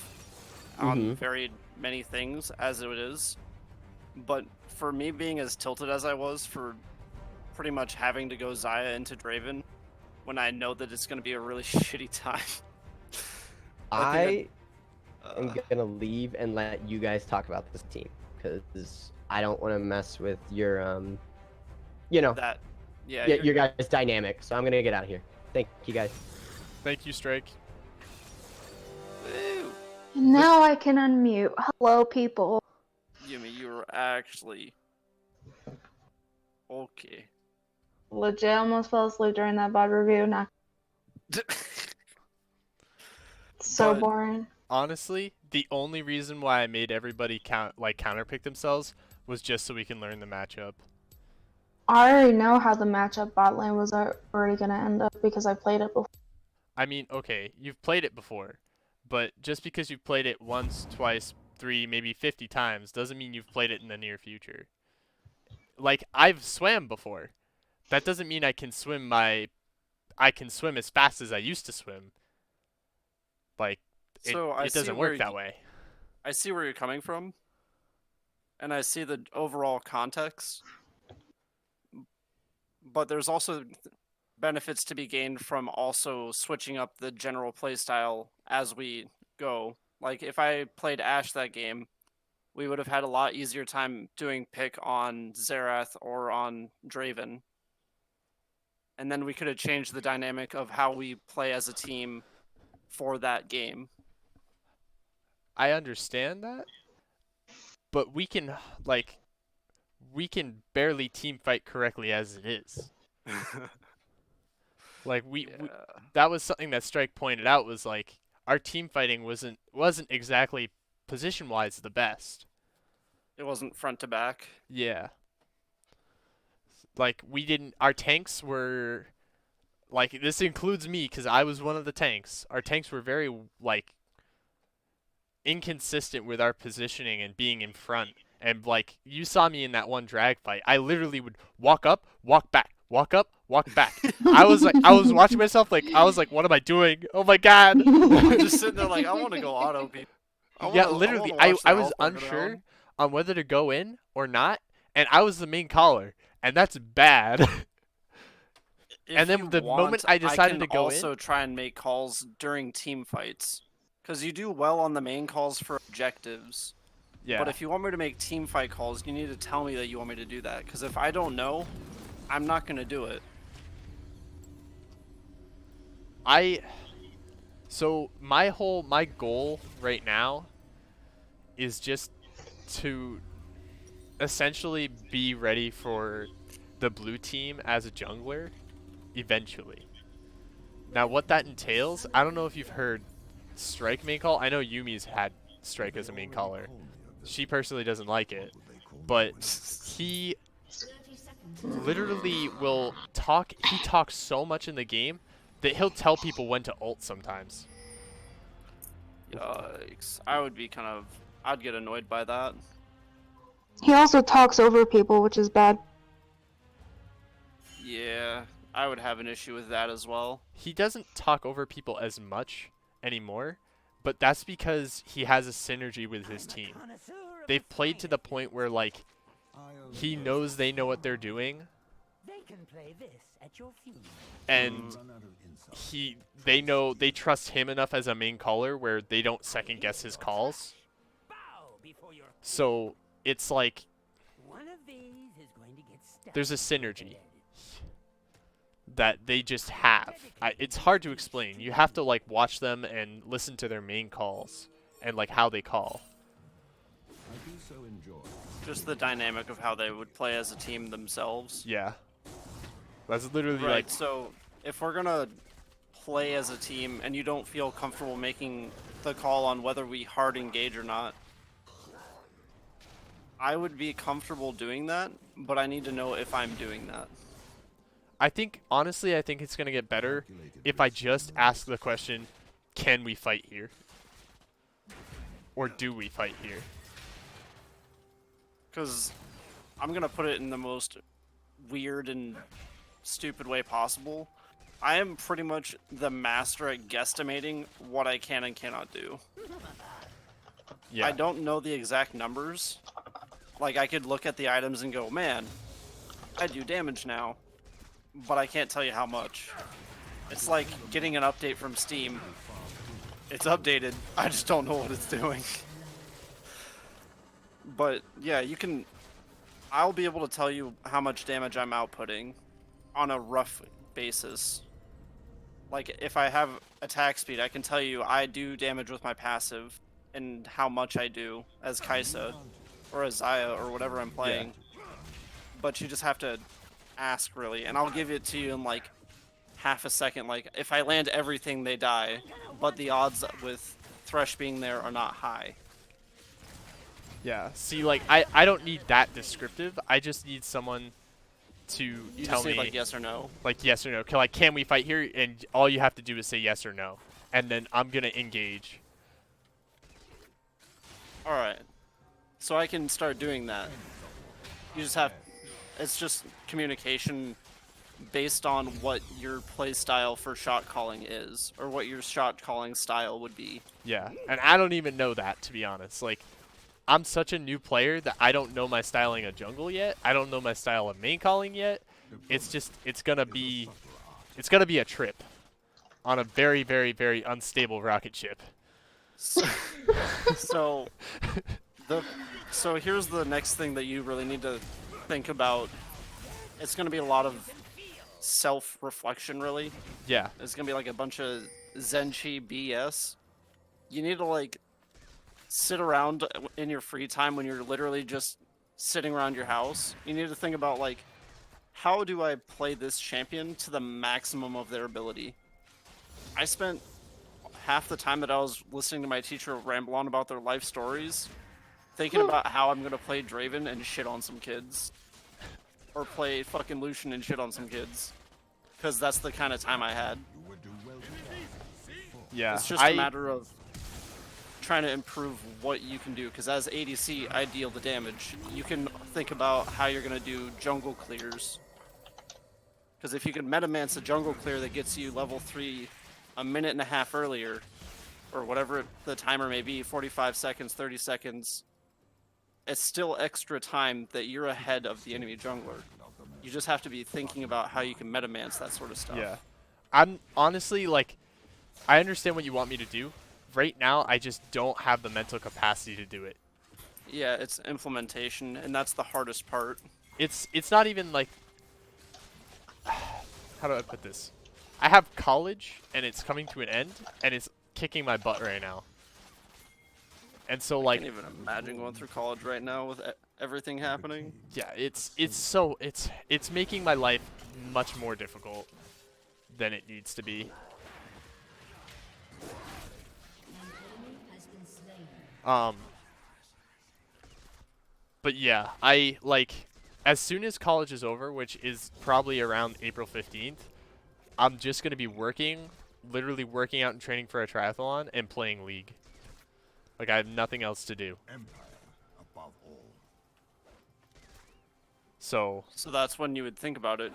on very many things as it is. But for me being as tilted as I was for pretty much having to go Xayah into Draven when I know that it's going to be a really shitty time. I am going to leave and let you guys talk about this team because I don't want to mess with your, you know, your guys' dynamic. So I'm going to get out of here. Thank you, guys. Thank you, Strike. Woo. Now I can unmute. Hello, people. Yumi, you were actually okay. Legit almost fell asleep during that VOD review. Not so boring. Honestly, the only reason why I made everybody counterpick themselves was just so we can learn the matchup. I already know how the matchup bot lane was already gonna end up because I played it before. I mean, okay, you've played it before, but just because you've played it once, twice, 3, maybe 50 times doesn't mean you've played it in the near future. Like, I've swam before. That doesn't mean I can swim as fast as I used to swim. Like, it doesn't work that way. I see where you're coming from, and I see the overall context. But there's also benefits to be gained from also switching up the general playstyle as we go. Like if I played Ashe that game, we would have had a lot easier time doing pick on Xerath or on Draven. And then we could have changed the dynamic of how we play as a team for that game. I understand that, but we can barely team fight correctly as it is. Like that was something that Strike pointed out, was like our team fighting wasn't exactly position wise the best. It wasn't front to back. Yeah. Like our tanks were, like, this includes me because I was one of the tanks. Our tanks were very like inconsistent with our positioning and being in front. And like you saw me in that one drag fight, I literally would walk up, walk back, walk up, walk back. I was watching myself like, I was like, what am I doing? Oh my god. Just sitting there like, I want to go auto people. Literally, I was unsure on whether to go in or not, and I was the main caller, and that's bad. And then the moment I decided to go in, I can also try and make calls during team fights, because you do well on the main calls for objectives. Yeah. But if you want me to make team fight calls, you need to tell me that you want me to do that, because if I don't know, I'm not going to do it. So my goal right now is just to essentially be ready for the blue team as a jungler eventually. Now what that entails, I don't know if you've heard Strike main call. I know Yumi's had Strike as a main caller. She personally doesn't like it, but he literally will talk. He talks so much in the game that he'll tell people when to ult sometimes. Yikes. I'd get annoyed by that. He also talks over people, which is bad. Yeah, I would have an issue with that as well. He doesn't talk over people as much anymore, but that's because he has a synergy with his team. They've played to the point where, like, he knows they know what they're doing, and they trust him enough as a main caller where they don't second guess his calls. So it's like there's a synergy that they just have. It's hard to explain. You have to like watch them and listen to their main calls and like how they call. Just the dynamic of how they would play as a team themselves. Yeah. That's literally right, like... So if we're gonna play as a team and you don't feel comfortable making the call on whether we hard engage or not, I would be comfortable doing that, but I need to know if I'm doing that. Honestly, I think it's going to get better if I just ask the question, can we fight here? Or do we fight here? Because I'm going to put it in the most weird and stupid way possible. I am pretty much the master at guesstimating what I can and cannot do. Yeah. I don't know the exact numbers. Like, I could look at the items and go, man, I do damage now. But I can't tell you how much. It's like getting an update from Steam. It's updated, I just don't know what it's doing. But yeah, I'll be able to tell you how much damage I'm outputting on a rough basis. Like if I have attack speed, I can tell you I do damage with my passive and how much I do as Kaisa or as Xayah or whatever I'm playing. Yeah. But you just have to ask really, and I'll give it to you in like half a second. Like if I land everything, they die, but the odds with Thresh being there are not high. Yeah, see, like I don't need that descriptive. I just need someone to tell me like yes or no. Like yes or no. Like can we fight here? And all you have to do is say yes or no, and then I'm gonna engage. All right, so I can start doing that. You just have. It's just communication based on what your play style for shot calling is, or what your shot calling style would be. Yeah, and I don't even know that, to be honest. Like, I'm such a new player that I don't know my styling of jungle yet. I don't know my style of main calling yet. It's just, it's gonna be It's gonna be a trip on a very, very, very unstable rocket ship. So, so so here's the next thing that you really need to think about. It's going to be a lot of self-reflection, really. Yeah. It's going to be like a bunch of Zenchi BS. You need to like sit around in your free time when you're literally just sitting around your house. You need to think about like, how do I play this champion to the maximum of their ability? I spent half the time that I was listening to my teacher ramble on about their life stories, thinking about how I'm gonna play Draven and shit on some kids, or play fucking Lucian and shit on some kids, because that's the kind of time I had. Yeah. It's just a matter of trying to improve what you can do, because as ADC, I deal the damage. You can think about how you're gonna do jungle clears, because if you can metamance a jungle clear that gets you level 3 a minute and a half earlier, or whatever the timer may be, 45 seconds, 30 seconds, it's still extra time that you're ahead of the enemy jungler. You just have to be thinking about how you can metamance that sort of stuff. Yeah. I'm honestly, like, I understand what you want me to do. Right now, I just don't have the mental capacity to do it. Yeah, it's implementation, and that's the hardest part. It's not even like, how do I put this? I have college, and it's coming to an end, and it's kicking my butt right now. And so, like, I can't even imagine going through college right now with everything happening. yeah, it's making my life much more difficult than it needs to be. But yeah, I like, as soon as college is over, which is probably around April 15th, I'm just going to be literally working out and training for a triathlon and playing League. Like, I have nothing else to do. So that's when you would think about it.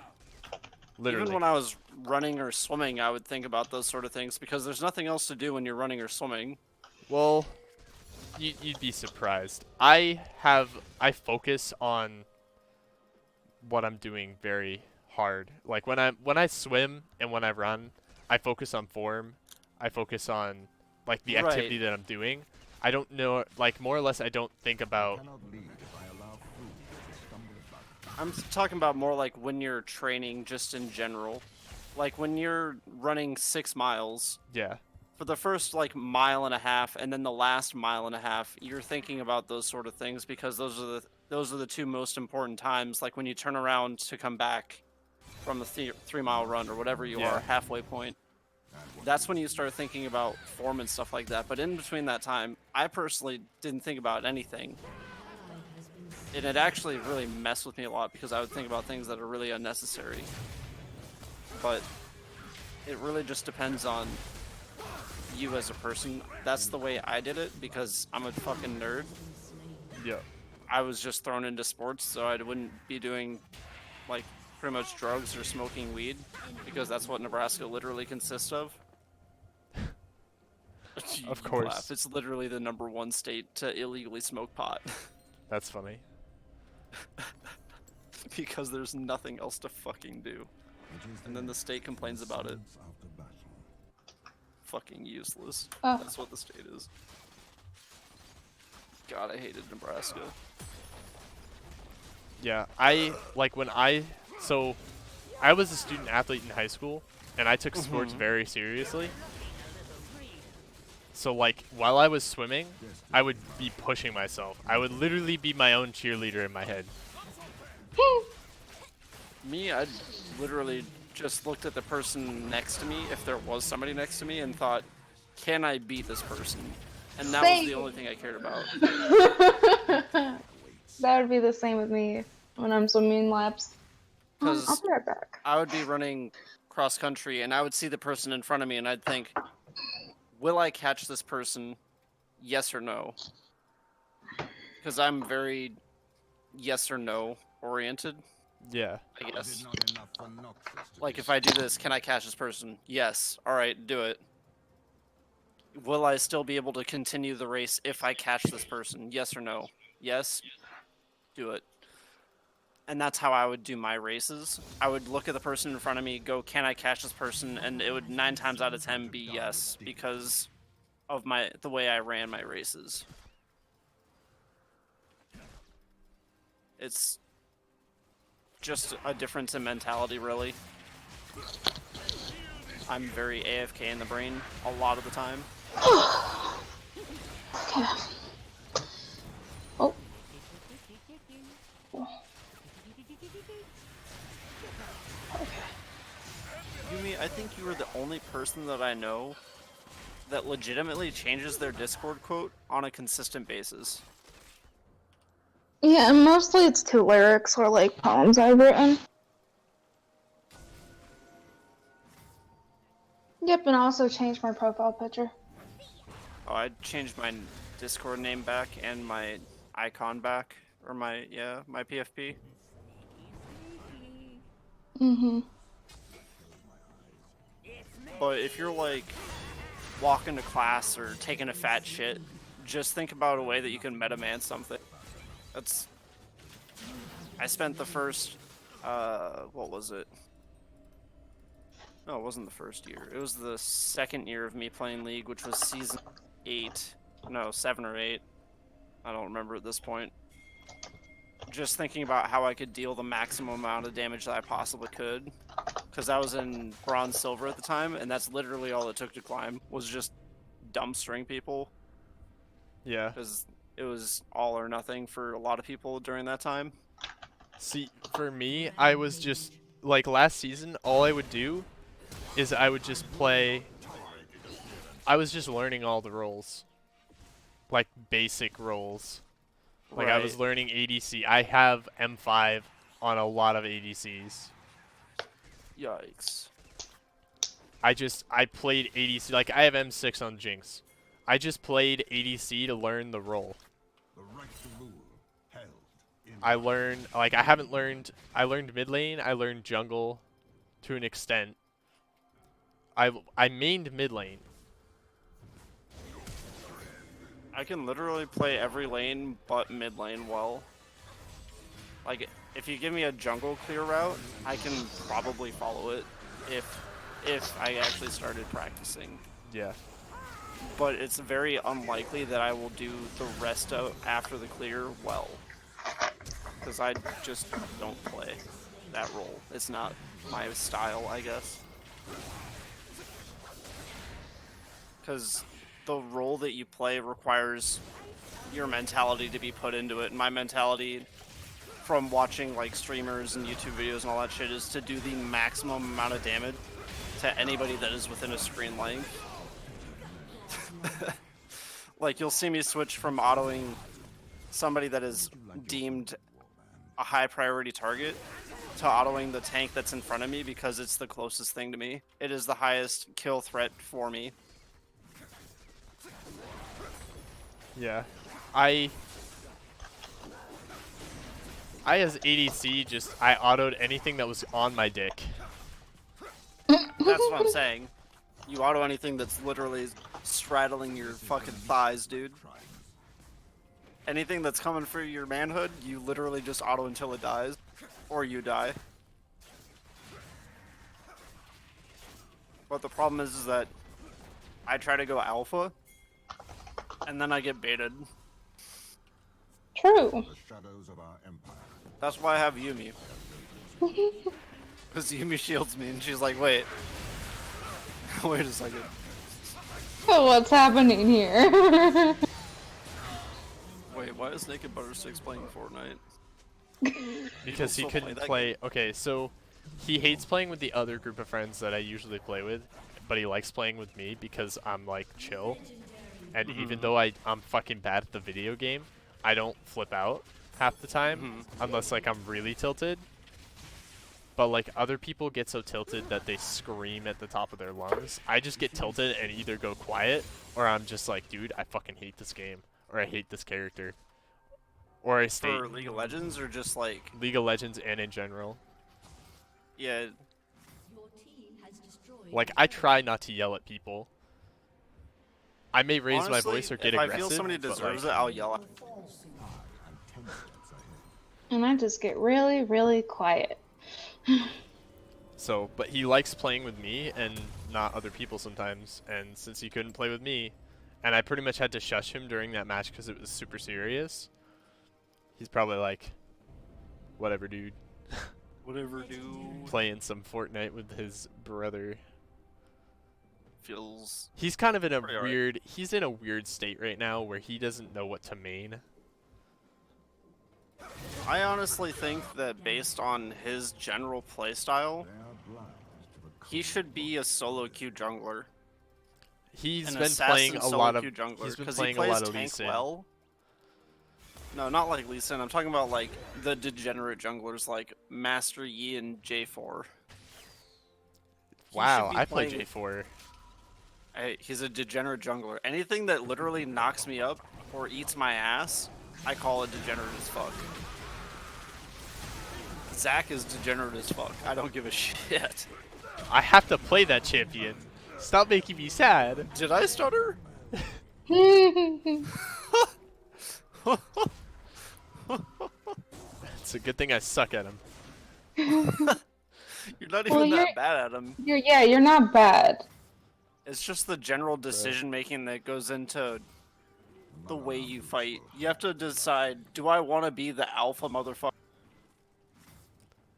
Literally. Even when I was running or swimming, I would think about those sort of things, because there's nothing else to do when you're running or swimming. Well, you'd be surprised. I focus on what I'm doing very hard. Like, when I swim and when I run, I focus on form. I focus on, like, the activity that I'm doing. I don't know, like, more or less, I don't think about. I'm talking about more like when you're training just in general. Like when you're running 6 miles. Yeah. For the first like mile and a half and then the last mile and a half, you're thinking about those sort of things, because those are the two most important times. Like when you turn around to come back from the 3-mile run or whatever you are, halfway point. That's when you start thinking about form and stuff like that. But in between that time, I personally didn't think about anything. And it actually really messed with me a lot, because I would think about things that are really unnecessary. But it really just depends on you as a person. That's the way I did it, because I'm a fucking nerd. Yeah. I was just thrown into sports, so I wouldn't be doing like pretty much drugs or smoking weed, because that's what Nebraska literally consists of. Of course. Laugh. It's literally the #1 state to illegally smoke pot. That's funny. Because there's nothing else to fucking do. And then the state complains about it. Fucking useless. Oh. That's what the state is. God, I hated Nebraska. Yeah, so I was a student athlete in high school, and I took sports very seriously. So, like, while I was swimming, I would be pushing myself. I would literally be my own cheerleader in my head. Me, I literally just looked at the person next to me, if there was somebody next to me, and thought, can I beat this person? And that was the only thing I cared about. That would be the same with me when I'm swimming laps. I'll be right back. I would be running cross country, and I would see the person in front of me, and I'd think, will I catch this person? Yes or no? Because I'm very yes or no oriented. Yeah. I guess. Like, if I do this, can I catch this person? Yes. Alright, do it. Will I still be able to continue the race if I catch this person? Yes or no? Yes. Do it. And that's how I would do my races. I would look at the person in front of me, go, can I catch this person? And it would 9 times out of 10 be yes, because of the way I ran my races. It's just a difference in mentality, really. I'm very AFK in the brain a lot of the time. Okay. Oh. Yumi, I think you are the only person that I know that legitimately changes their Discord quote on a consistent basis. Yeah, and mostly it's to lyrics or like poems I've written. Yep, and I also changed my profile picture. Oh, I changed my Discord name back and my icon back, or my PFP. But if you're like walking to class or taking a fat shit, just think about a way that you can meta-man something. I spent the first, what was it? No, it wasn't the first year. It was the second year of me playing League, which was season 8. No, 7 or 8. I don't remember at this point. Just thinking about how I could deal the maximum amount of damage that I possibly could. Because I was in Bronze Silver at the time, and that's literally all it took to climb, was just dumpstering people. Yeah. Because it was all or nothing for a lot of people during that time. See, for me, I was just, like, last season, all I would do is I would just play... I was just learning all the roles. Like, basic roles. Like, I was learning ADC. I have M5 on a lot of ADCs. Yikes. I played ADC. Like, I have M6 on Jinx. I just played ADC to learn the role. I learned, like, I learned mid lane, I learned jungle to an extent. I mained mid lane. I can literally play every lane but mid lane well. Like, if you give me a jungle clear route, I can probably follow it if I actually started practicing. Yeah. But it's very unlikely that I will do the rest of after the clear well. Because I just don't play that role. It's not my style, I guess. Because the role that you play requires your mentality to be put into it. And my mentality from watching like streamers and YouTube videos and all that shit is to do the maximum amount of damage to anybody that is within a screen length. Like, you'll see me switch from autoing somebody that is deemed a high priority target to autoing the tank that's in front of me because it's the closest thing to me. It is the highest kill threat for me. Yeah. I as ADC I autoed anything that was on my dick. That's what I'm saying. You auto anything that's literally straddling your fucking thighs, dude. Anything that's coming for your manhood, you literally just auto until it dies. Or you die. But the problem is that I try to go alpha, and then I get baited. True. That's why I have Yumi. Because Yumi shields me, and she's like, wait. Wait a second. What's happening here? Wait, why is Naked Buttersticks playing Fortnite? Because he couldn't play... Okay, so he hates playing with the other group of friends that I usually play with, but he likes playing with me because I'm, like, chill. And even though I'm fucking bad at the video game, I don't flip out half the time, unless, like, I'm really tilted. But, like, other people get so tilted that they scream at the top of their lungs. I just get tilted and either go quiet, or I'm just like, dude, I fucking hate this game. Or I hate this character. Or I stay... For League of Legends, or just, like... League of Legends and in general. Yeah. Like, I try not to yell at people. I may raise my voice or get aggressive. If I feel somebody deserves it, I'll yell at them. And I just get really, really quiet. So, but he likes playing with me and not other people sometimes. And since he couldn't play with me, and I pretty much had to shush him during that match because it was super serious, he's probably like, whatever, dude. Whatever, dude. Playing some Fortnite with his brother. Feels. He's kind of in a pretty alright. weird. He's in a weird state right now where he doesn't know what to main. I honestly think that based on his general playstyle, he should be a solo queue jungler. He's An been assassin playing a solo lot of. queue jungler, He's been 'cause playing he a plays lot of Lee tank Sin. well. No, not like Lee Sin. I'm talking about like the degenerate junglers like Master Yi and J4. He Wow, should be I play playing- J4. He's a degenerate jungler. Anything that literally knocks me up or eats my ass, I call it degenerate as fuck. Zach is degenerate as fuck. I don't give a shit. I have to play that champion. Stop making me sad. Did I stutter? It's a good thing I suck at him. You're not even that bad at him. You're not bad. It's just the general decision making that goes into the way you fight. You have to decide, do I want to be the alpha motherfucker?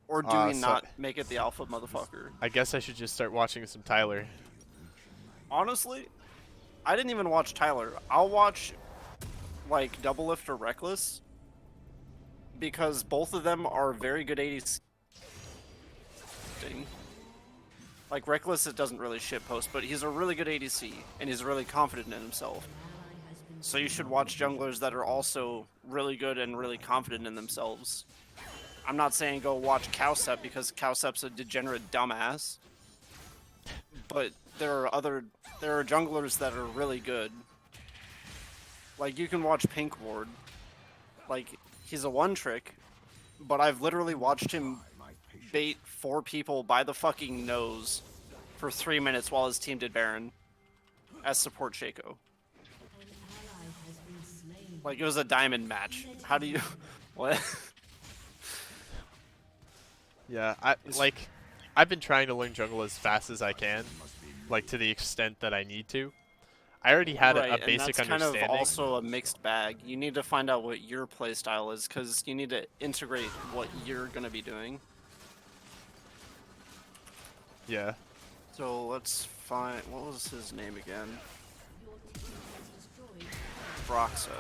Or do we not make it the alpha motherfucker? I guess I should just start watching some Tyler. Honestly, I didn't even watch Tyler. I'll watch like Double Lift or Reckless because both of them are very good ADC. Like Reckless, it doesn't really shitpost, but he's a really good ADC and he's really confident in himself. So you should watch junglers that are also really good and really confident in themselves. I'm not saying go watch Cowsep because Cowsep's a degenerate dumbass. But there are junglers that are really good. Like you can watch Pink Ward. Like he's a one trick, but I've literally watched him bait 4 people by the fucking nose for 3 minutes while his team did Baron as support Shaco. Like it was a diamond match. How do you what? Yeah, I've been trying to learn jungle as fast as I can, like to the extent that I need to. I already had a basic and that's understanding. kind of also a mixed bag. You need to find out what your playstyle is, because you need to integrate what you're gonna be doing. Yeah. So let's find, what was his name again? Broxa.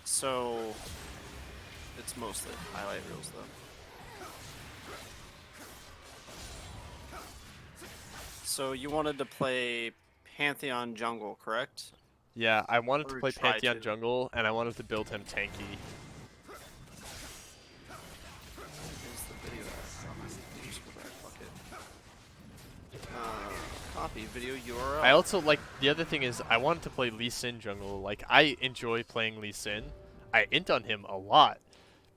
So it's mostly highlight reels though. So you wanted to play Pantheon jungle, correct? Yeah, I wanted to Or play try Pantheon to. jungle, and I wanted to build him tanky. Here's the video. Just go back, fuck it. Copy video URL. I also like the other thing is I wanted to play Lee Sin jungle. Like I enjoy playing Lee Sin. I int on him a lot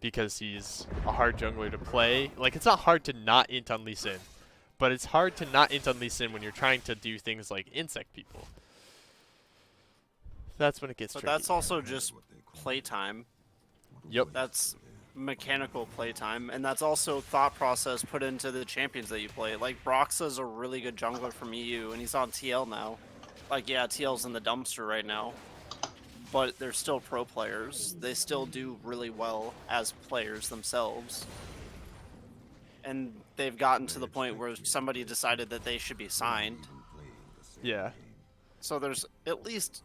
because he's a hard jungler to play. Like it's not hard to not int on Lee Sin, but it's hard to not int on Lee Sin when you're trying to do things like insect people. That's when it gets But tricky. that's also just playtime. Yep. That's mechanical playtime, and that's also thought process put into the champions that you play. Like Broxa's a really good jungler from EU, and he's on TL now. Like yeah, TL's in the dumpster right now, but they're still pro players. They still do really well as players themselves, and they've gotten to the point where somebody decided that they should be signed. Yeah. So there's at least,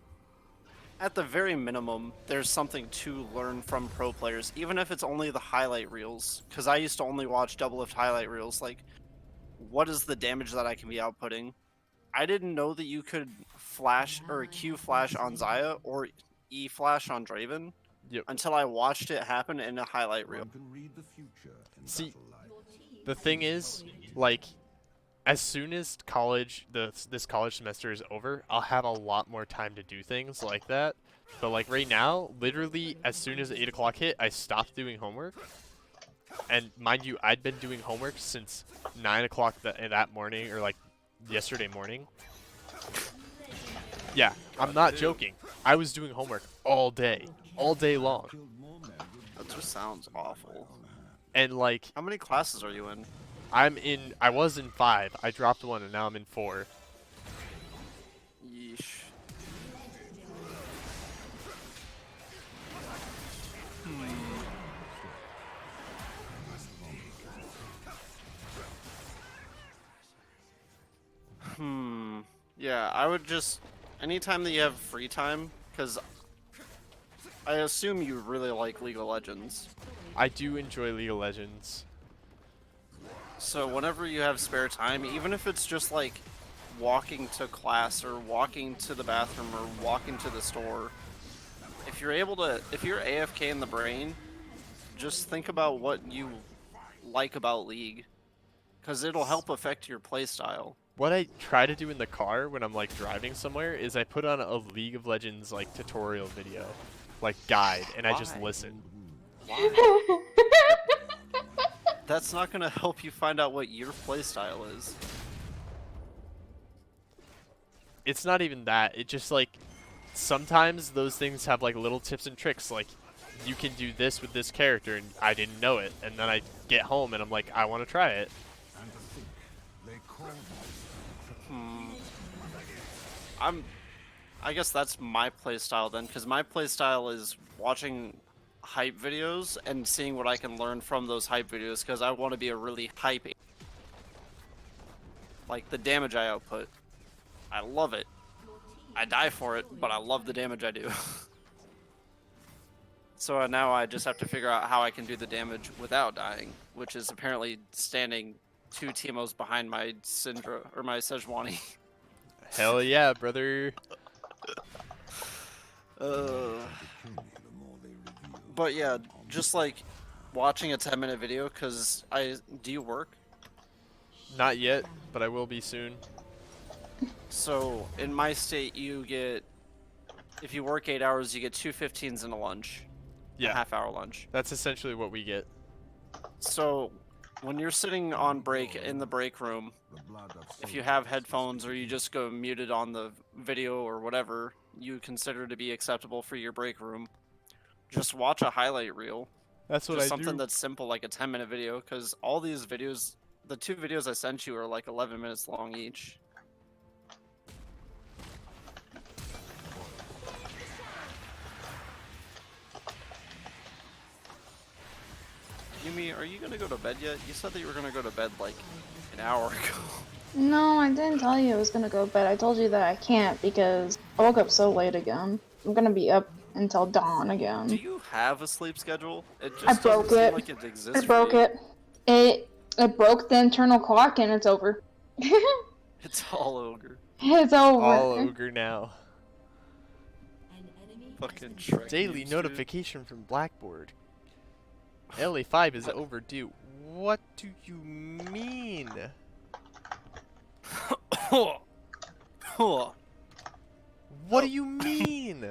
at the very minimum, there's something to learn from pro players, even if it's only the highlight reels. Because I used to only watch double lift highlight reels. Like, what is the damage that I can be outputting? I didn't know that you could flash or Q flash on Xayah or E flash on Draven until I watched it happen in a highlight reel. See, the thing is, like, as soon as this college semester is over, I'll have a lot more time to do things like that. But like right now, literally as soon as 8 o'clock hit, I stopped doing homework. And mind you, I'd been doing homework since 9 o'clock that morning, or like yesterday morning. Yeah, I'm not joking. I was doing homework all day long. That just sounds awful. And like, how many classes are you in? I was in 5. I dropped 1 and now I'm in 4. Yeesh. Yeah, I would just anytime that you have free time, because I assume you really like League of Legends. I do enjoy League of Legends. So whenever you have spare time, even if it's just like walking to class or walking to the bathroom or walking to the store, if you're AFK in the brain, just think about what you like about League, because it'll help affect your playstyle. What I try to do in the car when I'm like driving somewhere is I put on a League of Legends like tutorial video, like guide, and I just listen. Why? That's not gonna help you find out what your playstyle is. It's not even that. It just like sometimes those things have like little tips and tricks, like you can do this with this character and I didn't know it, and then I get home and I'm like, I want to try it. I guess that's my playstyle then, because my playstyle is watching hype videos and seeing what I can learn from those hype videos, because I want to be a really hype. Like the damage I output, I love it. I die for it, but I love the damage I do. So now I just have to figure out how I can do the damage without dying, which is apparently standing 2 Teemos behind my Syndra or my Sejuani. Hell yeah, brother. But yeah, just like watching a 10-minute video, because do you work? Not yet, but I will be soon. So in my state, you get, if you work 8 hours, you get 2 15s and a lunch. Yeah. A half-hour lunch. That's essentially what we get. So when you're sitting on break in the break room, if you have headphones or you just go muted on the video or whatever you consider to be acceptable for your break room, just watch a highlight reel. That's what just I something do. that's simple, like a 10-minute video, because all these videos, the 2 videos I sent you are like 11 minutes long each. Yumi, are you gonna go to bed yet? You said that you were gonna go to bed like an hour ago. No, I didn't tell you I was gonna go to bed. I told you that I can't because I woke up so late again. I'm gonna be up until dawn again. Do you have a sleep schedule? It just I broke doesn't it. seem like it exists. I broke it. It broke the internal clock and it's over. It's all ogre. It's over. All ogre now. Fucking Shrek. Daily memes, notification from Blackboard. LA5 is overdue. What do you mean? What do you mean?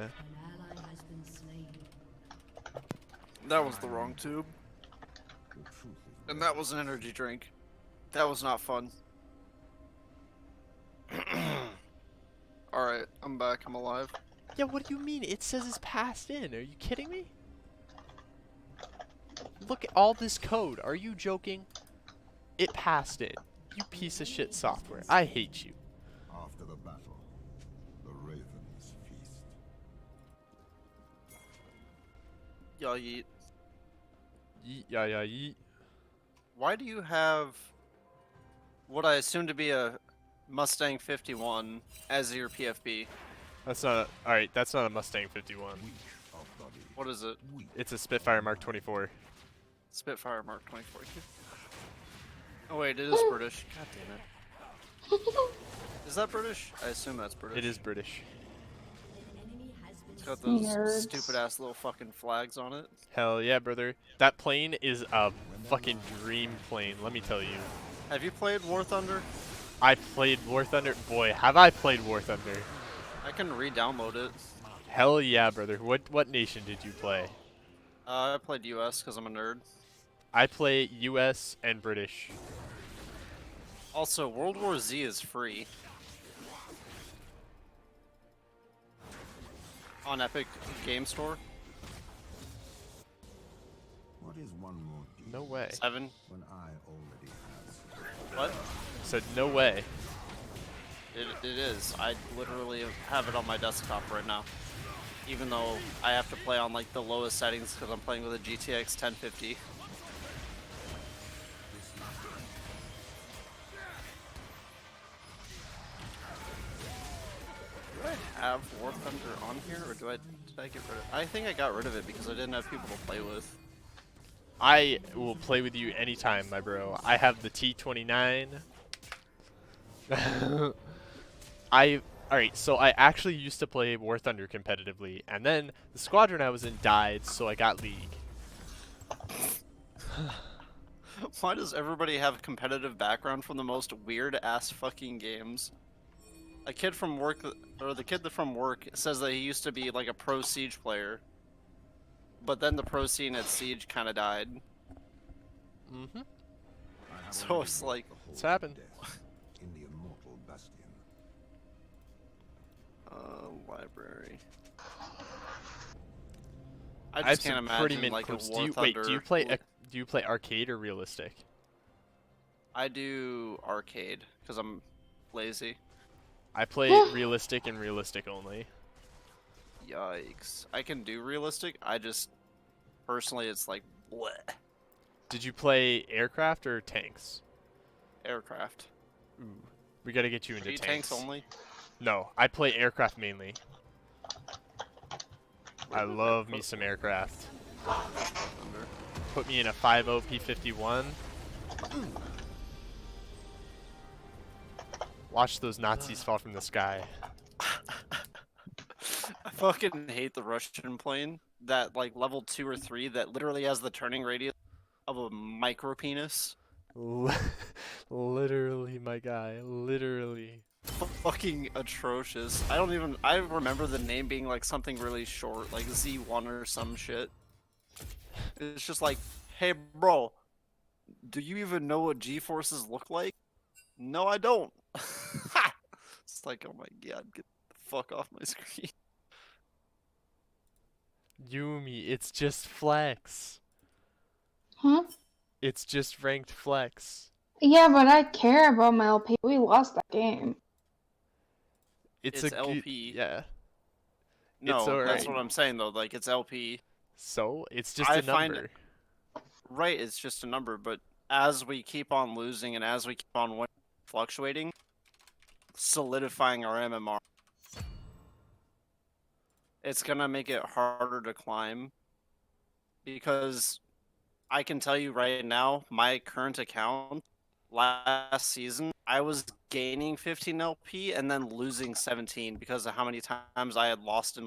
That was the wrong tube. And that was an energy drink. That was not fun. Alright, I'm back. I'm alive. Yeah, what do you mean? It says it's passed in. Are you kidding me? Look at all this code. Are you joking? It passed in. You piece of shit software. I hate you. After the battle, the ravens feast. Y'all yeet. Yeet, yeah, yeah, yeet. Why do you have what I assume to be a Mustang 51 as your PFB? That's not a, alright, that's not a Mustang 51. What is it? It's a Spitfire Mark 24. Spitfire Mark 24. Oh wait, it is British. God damn it. Is that British? I assume that's British. It is British. It's got those Nerds. stupid ass little fucking flags on it. Hell yeah, brother. That plane is a fucking dream plane, let me tell you. Have you played War Thunder? I played Warthunder. Boy, have I played Warthunder. I can re-download it. Hell yeah, brother. What nation did you play? I played US because I'm a nerd. I play US and British. Also, World War Z is free. On Epic Game Store. What is one more game No way. 7. when I already have? What? Said no way. It is. I literally have it on my desktop right now. Even though I have to play on like the lowest settings because I'm playing with a GTX 1050. Do I have Warthunder on here, or did I get rid of it? I think I got rid of it because I didn't have people to play with. I will play with you anytime, my bro. I have the T29. Alright, so I actually used to play War Thunder competitively, and then the squadron I was in died, so I got League. Why does everybody have a competitive background from the most weird ass fucking games? A kid from work, or the kid from work, says that he used to be like a pro Siege player, but then the pro scene at Siege kind of died. Mm-hmm. So it's like, It's happened. In the immortal bastion. Library. I I have just can't some pretty imagine mint like a clips. War Do Thunder. you play arcade or realistic? I do arcade because I'm lazy. I play realistic and realistic only. Yikes! I can do realistic. I just personally, it's like bleh. Did you play aircraft or tanks? Aircraft. Ooh, we gotta get you into Are you tanks. tanks only? No, I play aircraft mainly. I love me some aircraft. Put me in a 5.0 P-51. Watch those Nazis fall from the sky. I fucking hate the Russian plane that like level 2 or 3 that literally has the turning radius of a micro penis. Literally, my guy. Literally. Fucking atrocious. I remember the name being like something really short, like Z1 or some shit. It's just like, hey bro, do you even know what G-forces look like? No, I don't. It's like, oh my god, get the fuck off my screen. Yumi, it's just flex. Huh? It's just ranked flex. Yeah, but I care about my LP. We lost that game. It's It's a LP. yeah. No, It's alright. that's what I'm saying though. Like it's LP. So it's just I a find number. Right, it's just a number. But as we keep on losing and as we keep on fluctuating, solidifying our MMR, it's gonna make it harder to climb. Because I can tell you right now, my current account last season, I was gaining 15 LP and then losing 17 because of how many times I had lost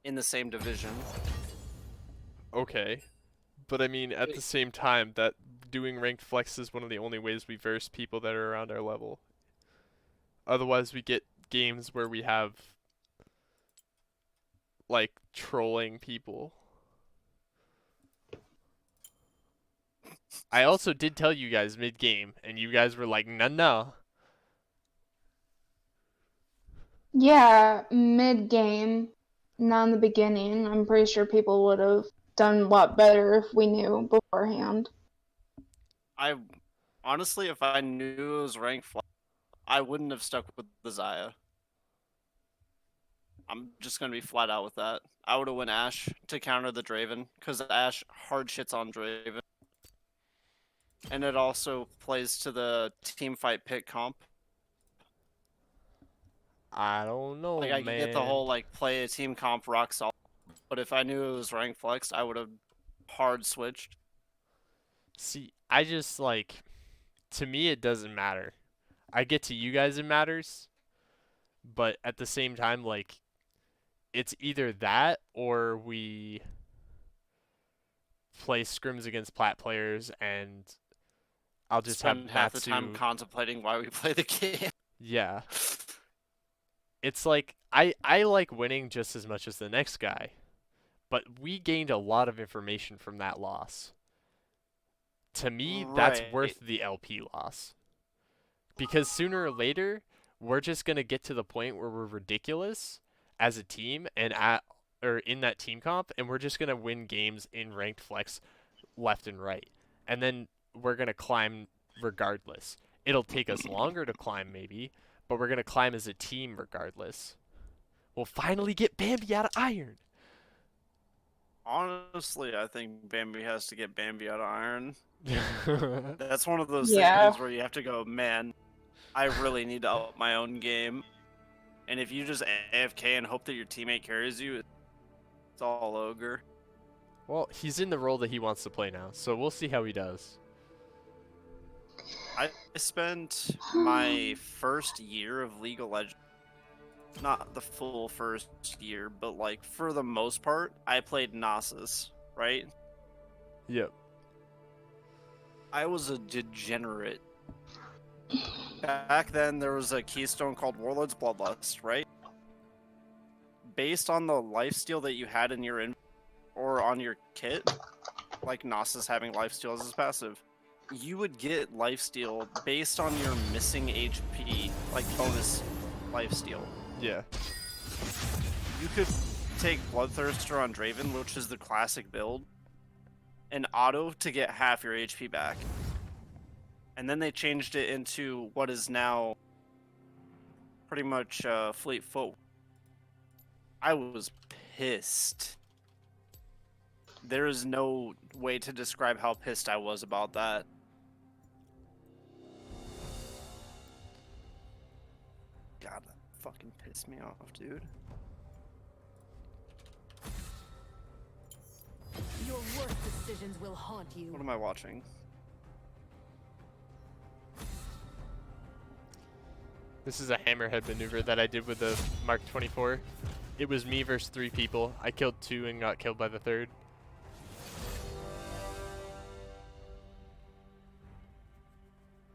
in the same division. Okay. But I mean, at the same time, that doing ranked flex is one of the only ways we verse people that are around our level. Otherwise, we get games where we have, like, trolling people. I also did tell you guys mid-game, and you guys were like, no. Yeah, mid-game, not in the beginning. I'm pretty sure people would have done a lot better if we knew beforehand. I honestly, if I knew it was ranked flex, I wouldn't have stuck with the Zaya. I'm just gonna be flat out with that. I would have went Ash to counter the Draven, because Ash hard shits on Draven. And it also plays to the team fight pick comp. I don't know, Like I man. get the whole like play a team comp rock solid, but if I knew it was rank flex, I would have hard switched. See, I just like, to me it doesn't matter. I get to you guys it matters, but at the same time, like, it's either that or we play scrims against plat players and I'll just spend have half Matsu. the time contemplating why we play the game. Yeah. It's like, I like winning just as much as the next guy, but we gained a lot of information from that loss. To me, that's worth the LP loss. Because sooner or later, we're just going to get to the point where we're ridiculous, as a team and in that team comp, and we're just gonna win games in ranked flex left and right, and then we're gonna climb regardless. It'll take us longer to climb maybe, but we're gonna climb as a team regardless. We'll finally get Bambi out of iron. Honestly, I think Bambi has to get Bambi out of iron. Yeah. That's one of those things where you have to go, man, I really need to up my own game. And if you just AFK and hope that your teammate carries you, it's all ogre. Well, he's in the role that he wants to play now, so we'll see how he does. I spent my first year of League of Legends, not the full first year, but like for the most part, I played Nasus, right? Yep. I was a degenerate. Back then, there was a keystone called Warlord's Bloodlust, right? Based on the lifesteal that you had in your or on your kit, like Nasus having lifesteal as his passive, you would get lifesteal based on your missing HP, like bonus lifesteal. Yeah. You could take Bloodthirster on Draven, which is the classic build, and auto to get half your HP back. And then they changed it into what is now pretty much Fleet Foot. I was pissed. There is no way to describe how pissed I was about that. God, that fucking pissed me off, dude. Your worst decisions will haunt you. What am I watching? This is a hammerhead maneuver that I did with the Mark 24. It was me versus 3 people. I killed 2 and got killed by the 3rd.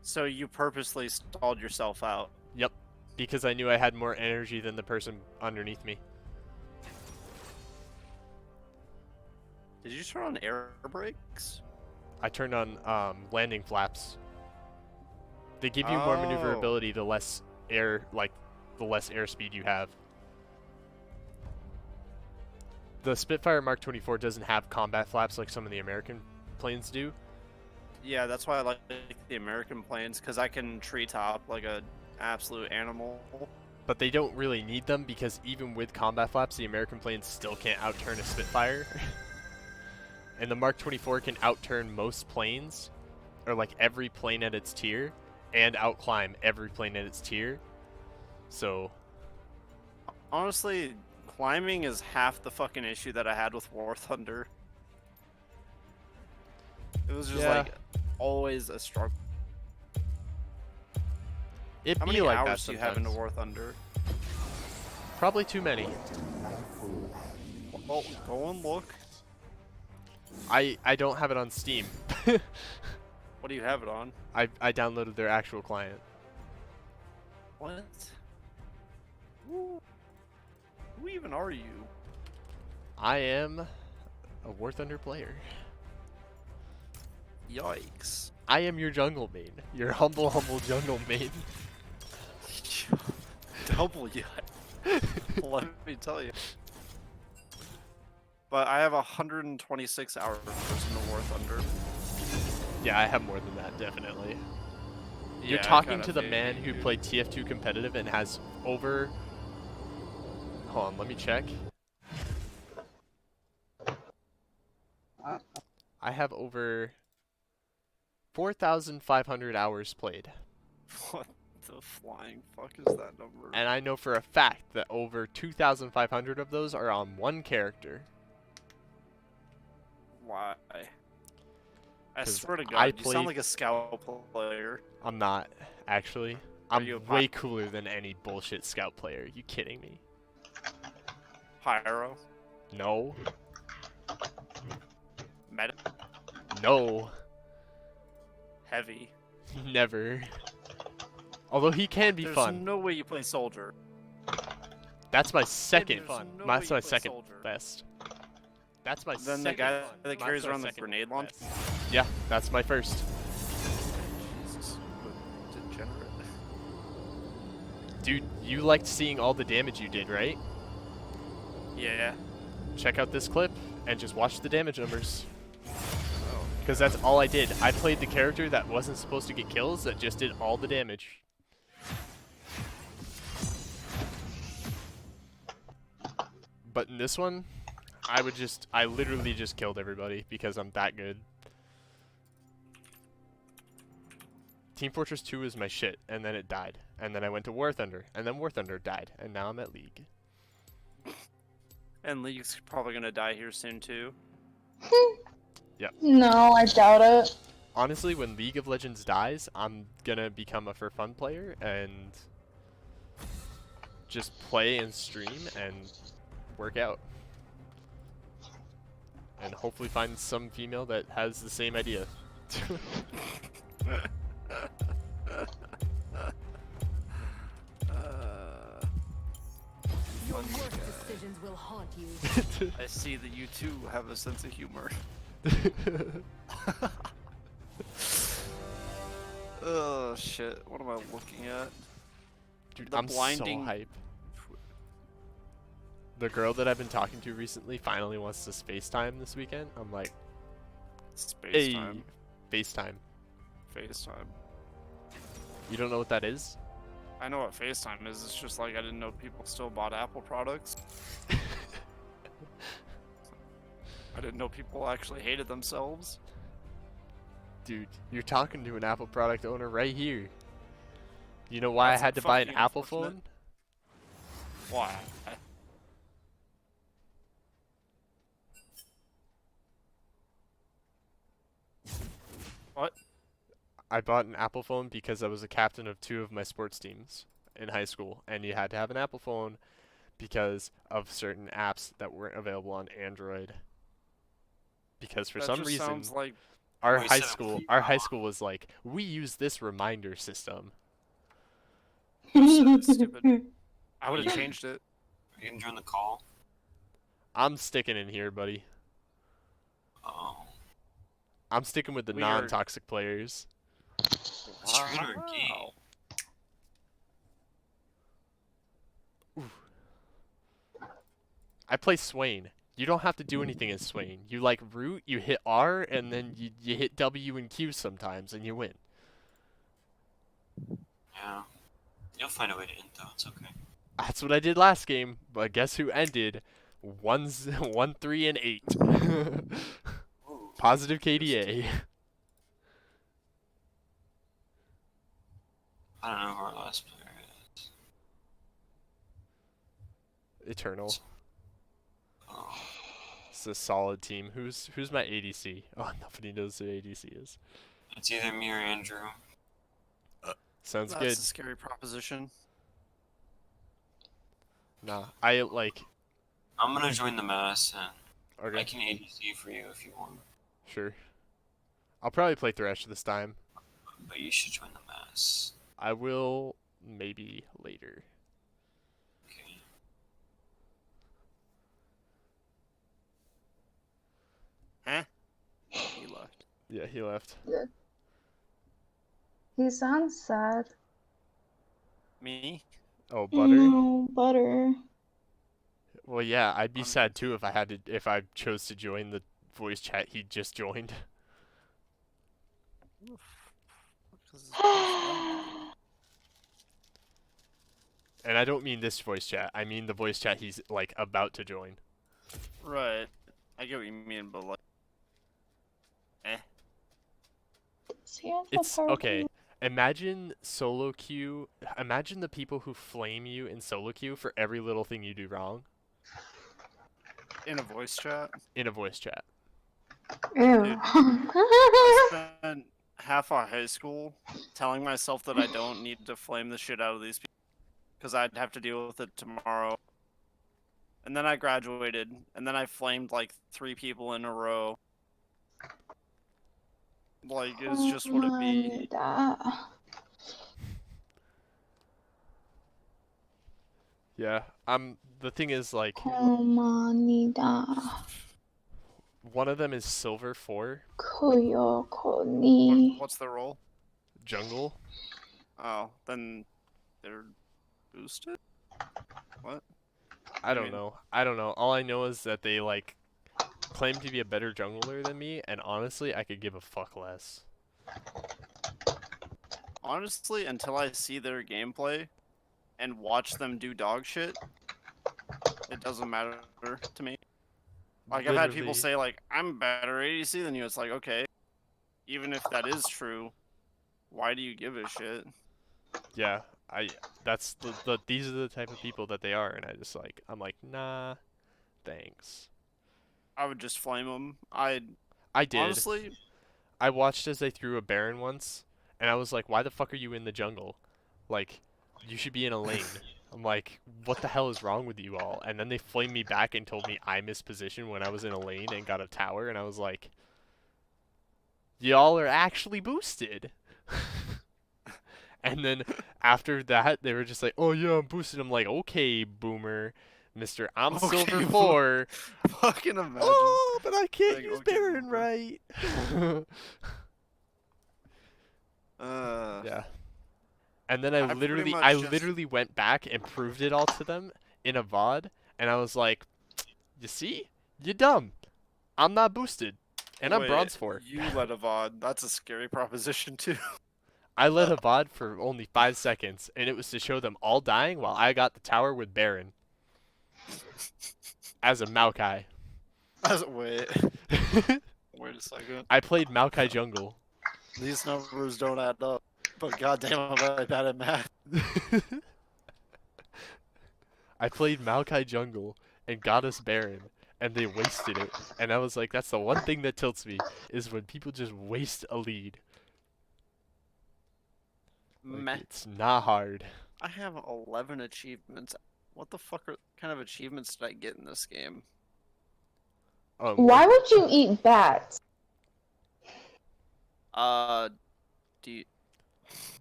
So you purposely stalled yourself out? Yep, because I knew I had more energy than the person underneath me. Did you turn on air brakes? I turned on landing flaps. They give you more maneuverability the less air, the less airspeed you have. The Spitfire Mark 24 doesn't have combat flaps like some of the American planes do. Yeah, that's why I like the American planes, because I can treetop like an absolute animal. But they don't really need them, because even with combat flaps, the American planes still can't outturn a Spitfire. And the Mark 24 can outturn most planes, or like every plane at its tier, and outclimb every plane at its tier. So honestly, climbing is half the fucking issue that I had with Warthunder. It was just like always a struggle. How many like hours that do you have into Warthunder? Probably too many. Well, go and look. I don't have it on Steam. What do you have it on? I downloaded their actual client. What? Who even are you? I am a Warthunder player. Yikes. I am your jungle main. Your humble jungle main. Double yikes. Let me tell you. But I have 126 hours into Warthunder. Yeah, I have more than that, definitely. Yeah, You're talking to the man who played TF2 competitive and has over... Hold on, let me check. I have over 4,500 hours played. What the flying fuck is that number? And I know for a fact that over 2,500 of those are on one character. Why? I swear to God, you sound like a scout player. I'm not, actually. I'm way cooler than any bullshit scout player. Are you kidding me? Pyro? No. Meta? No. Heavy? Never. Although he can be fun. There's no way you play soldier. That's my second fun. That's my second best. That's my then second the guy fun. that carries around the grenade launcher? Yeah, that's my first. Jesus, degenerate. Dude, you liked seeing all the damage you did, right? Yeah. Check out this clip and just watch the damage numbers. Because that's all I did. I played the character that wasn't supposed to get kills, that just did all the damage. But in this one, I literally just killed everybody because I'm that good. Team Fortress 2 is my shit, and then it died. And then I went to Warthunder, and then Warthunder died, and now I'm at League. And League's probably gonna die here soon too. Yep. No, I doubt it. Honestly, when League of Legends dies, I'm gonna become a for fun player and just play and stream and work out. And hopefully find some female that has the same idea. Your worst decisions will haunt you. I see that you too have a sense of humor. Oh shit! What am I looking at? Dude, The I'm blinding- so hype. The girl that I've been talking to recently finally wants to FaceTime this weekend. I'm like, Space time. FaceTime. FaceTime. You don't know what that is? I know what FaceTime is. It's just like I didn't know people still bought Apple products. I didn't know people actually hated themselves. Dude, you're talking to an Apple product owner right here. You know why That's I had to buy an fucking Apple unfortunate. phone? Why? What? I bought an Apple phone because I was a captain of 2 of my sports teams in high school, and you had to have an Apple phone because of certain apps that weren't available on Android. Because for That some just reason, sounds like our Wait, high so school, you- our high school was like, we use this reminder system. stupid. I would have changed it. Are you gonna join the call? I'm sticking in here, buddy. Oh. I'm sticking with the We are- non-toxic players. Street or game? I play Swain. You don't have to do anything as Swain. You like root, you hit R, and then you hit W and Q sometimes, and you win. Yeah. You'll find a way to end though, it's okay. That's what I did last game, but guess who ended? 1-3 and 8. Ooh. Positive KDA. I don't know who our last player is. Eternal. Oh. It's a solid team. Who's my ADC? Oh, nobody knows who ADC is. It's either me or Andrew. Sounds That's good. a scary proposition. Nah, I like. I'm gonna join the mass and Okay, I can ADC for you if you want. sure. I'll probably play Thresh this time. But you should join the mass. I will maybe later. Okay. Huh? He left. Yeah, he left. He sounds sad. Me? Oh, Butter. No, Butter. Well, yeah, I'd be sad too if I chose to join the voice chat he just joined. And I don't mean this voice chat. I mean the voice chat he's like about to join. Right. I get what you mean, but like, Does he have a It's power okay. button? Imagine solo queue. Imagine the people who flame you in solo queue for every little thing you do wrong in a voice chat. in a voice chat. Ew. I spent half our high school telling myself that I don't need to flame the shit out of these people because I'd have to deal with it tomorrow. And then I graduated, and then I flamed like 3 people in a row. Like, it's just what it be. Yeah. The thing is like Komanida. one of them is silver 4 Koyoko ni. What's the role? jungle. Oh, then they're boosted? What? I don't know. I don't know. All I know is that they like claim to be a better jungler than me, and honestly, I could give a fuck less. Honestly, until I see their gameplay and watch them do dog shit, it doesn't matter to me. Like, I've had people say, like, I'm better ADC than you. It's like, okay, even if that is true, why do you give a shit? Yeah, that's these are the type of people that they are, and I'm like, nah, thanks. I would just flame them. I did. Honestly, I watched as they threw a Baron once, and I was like, why the fuck are you in the jungle? Like, you should be in a lane. I'm like, what the hell is wrong with you all? And then they flamed me back and told me I mispositioned when I was in a lane and got a tower, and I was like, y'all are actually boosted. And then after that, they were just like, oh yeah, I'm boosted. I'm like, okay, boomer. Mr. I'm silver 4. Fucking imagine. Oh, but I can't Like, use okay, Baron right. Yeah. And then I literally went back and proved it all to them in a VOD, and I was like, you see? You're dumb. I'm not boosted. And I'm bronze 4. You led a VOD. That's a scary proposition, too. I led a VOD for only 5 seconds, and it was to show them all dying while I got the tower with Baron. As a Maokai. Wait. Wait a second. I played Maokai jungle. These numbers don't add up. But goddamn, I'm very bad at math. I played Maokai jungle and got us Baron, and they wasted it. And I was like, that's the one thing that tilts me, is when people just waste a lead. Like, it's not hard. I have 11 achievements. What the fuck kind of achievements did I get in this game? Why would you eat bats?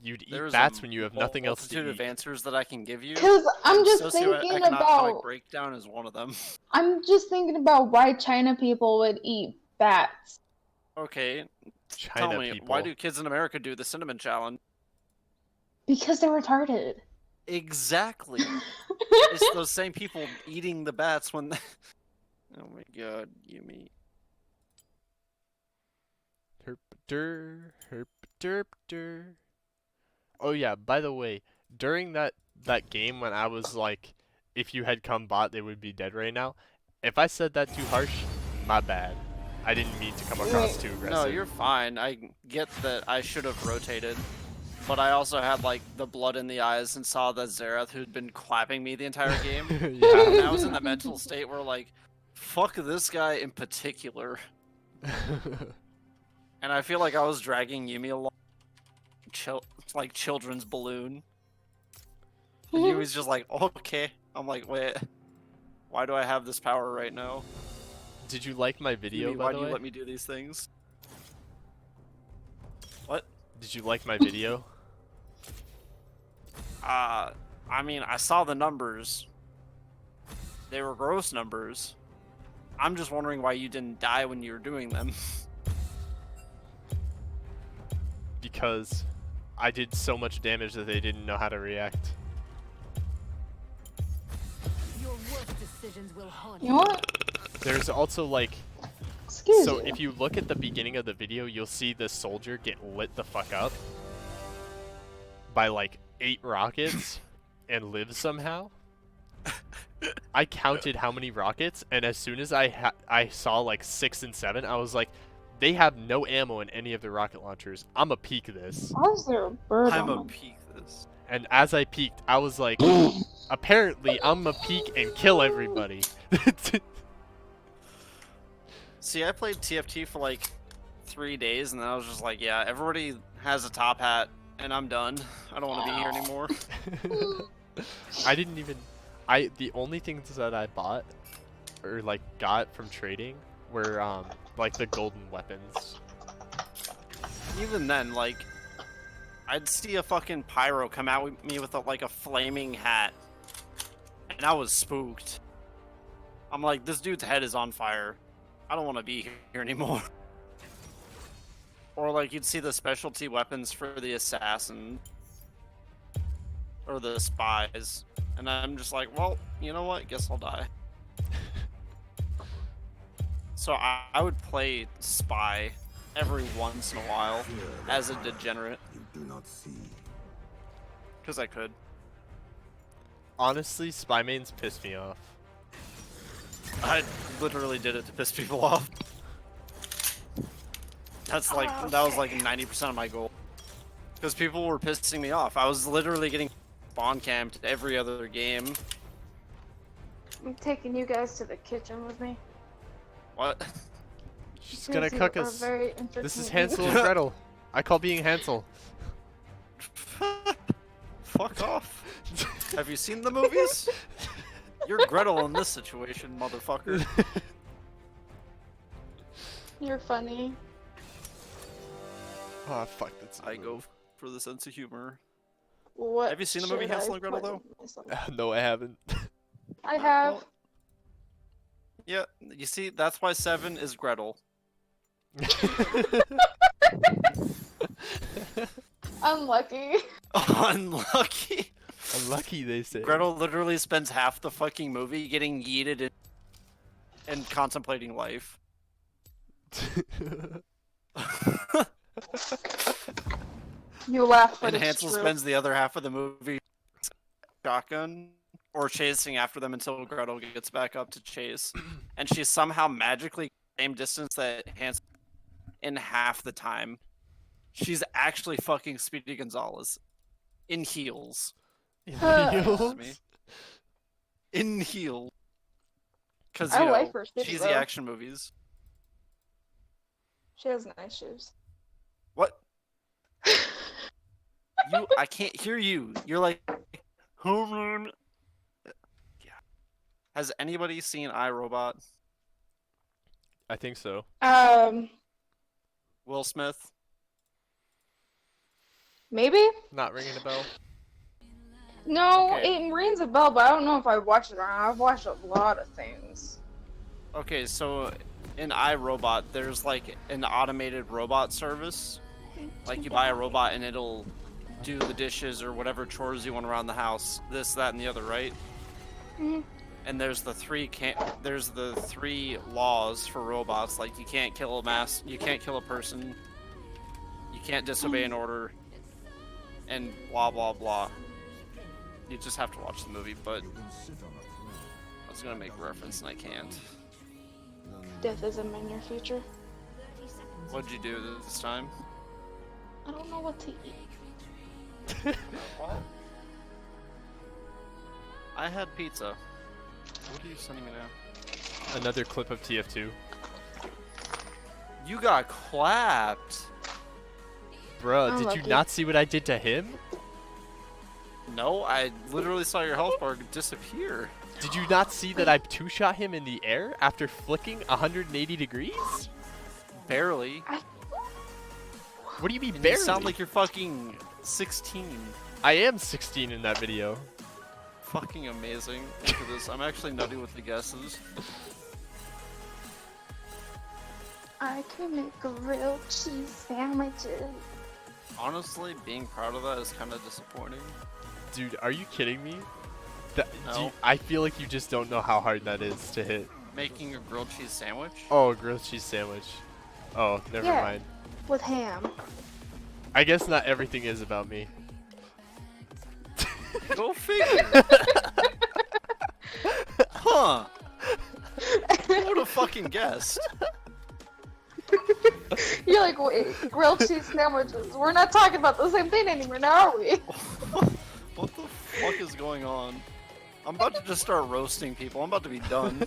You'd eat bats when you have nothing else to eat. Multitude of answers that I can give you. Because I'm just thinking about breakdown is one of them. I'm just thinking about why China people would eat bats. Okay, China tell me, people. why do kids in America do the cinnamon challenge? Because they're retarded. Exactly. It's those same people eating the bats when. Oh my god, Yumi. Herp derp. Oh yeah, by the way, during that game when I was like, if you had come bot, they would be dead right now. If I said that too harsh, my bad. I didn't mean to come across too aggressive. No, you're fine. I get that I should have rotated. But I also had, like, the blood in the eyes and saw that Xerath, who'd been clapping me the entire game. Yeah. And I was in the mental state where, like, fuck this guy in particular. And I feel like I was dragging Yumi along. Like children's balloon. And Yumi's just like, okay. I'm like, wait. Why do I have this power right now? Did you like my video, Yumi, by why the do way? you let me do these things? What? Did you like my video? I mean, I saw the numbers. They were gross numbers. I'm just wondering why you didn't die when you were doing them. Because I did so much damage that they didn't know how to react. Your worst decisions will haunt You know what? There's also like, Excuse so you. if you look at the beginning of the video, you'll see the soldier get lit the fuck up by like 8 rockets and live somehow. I counted how many rockets, and as soon as I saw like 6 and 7, I was like, they have no ammo in any of their rocket launchers. I'ma peek this. Why is there a bird on I'ma them? peek this. And as I peeked, I was like, apparently I'ma peek and kill everybody. See, I played TFT for like 3 days, and then I was just like, yeah, everybody has a top hat, and I'm done. I don't want to be here anymore. I didn't even... the only things that I bought, or like got from trading, were like the golden weapons. Even then, like, I'd see a fucking pyro come out with me with like a flaming hat, and I was spooked. I'm like, this dude's head is on fire. I don't want to be here anymore. Or like, you'd see the specialty weapons for the assassin. Or the spies. And I'm just like, well, you know what? Guess I'll die. So I would play Spy every once in a while as a degenerate. You do not see. Because I could. Honestly, spy mains piss me off. I literally did it to piss people off. That's like, that was like 90% of my goal. Because people were pissing me off. I was literally getting spawn camped every other game. I'm taking you guys to the kitchen with me. What? She's You gonna guys cook are us. very This is entertaining. Hansel and Gretel. I call being Hansel. Fuck off. Have you seen the movies? You're Gretel in this situation, motherfucker. You're funny. Oh fuck, that's. I go for the sense of humor. What? Have you seen the movie should Hansel I and Gretel, put though? myself- No, I haven't. I have. Yeah, you see, that's why 7 is Gretel. Unlucky. Unlucky. Unlucky, they say. Gretel literally spends half the fucking movie getting yeeted and contemplating life. You laugh, but And it's Hansel true. spends the other half of the movie shotgun or chasing after them until Gretel gets back up to chase. And she's somehow magically the same distance that Hansel in half the time. She's actually fucking Speedy Gonzalez in heels. Heels? In heels. Because I you like know, her shoes, cheesy though. action movies. She has nice shoes. What? I can't hear you. You're like, home run. Yeah. Has anybody seen iRobot? I think so. Will Smith? Maybe? Not ringing a bell. No, Okay. it rings a bell, but I don't know if I've watched it or not. I've watched a lot of things. Okay, so in iRobot, there's like an automated robot service. Like you buy a robot and it'll do the dishes or whatever chores you want around the house. This, that, and the other, right? Mhm. And there's the three laws for robots. Like you can't kill you can't kill a person, you can't disobey an order, and blah blah blah. You just have to watch the movie. But I was gonna make a reference and I can't. Death is in my near future. What'd you do this time? I don't know what to eat. What? I had pizza. What are you sending me now? Another clip of TF2. You got clapped. Bruh, I'm did lucky. you not see what I did to him? No, I literally saw your health bar disappear. Did you not see that I two-shot him in the air after flicking 180 degrees? Barely. What do you mean And barely? you sound like you're fucking 16. I am 16 in that video. Fucking amazing. Look at this. I'm actually nutty with the guesses. I can make grilled cheese sandwiches. Honestly, being proud of that is kind of disappointing. Dude, are you kidding me? No. I feel like you just don't know how hard that is to hit. Making a grilled cheese sandwich? Oh, a grilled cheese sandwich. Oh, never Yeah. mind. With ham. I guess not everything is about me. Go figure. Huh. Who would have fucking guessed? You're like, wait, grilled cheese sandwiches. We're not talking about the same thing anymore, now are we? What the fuck is going on? I'm about to just start roasting people. I'm about to be done.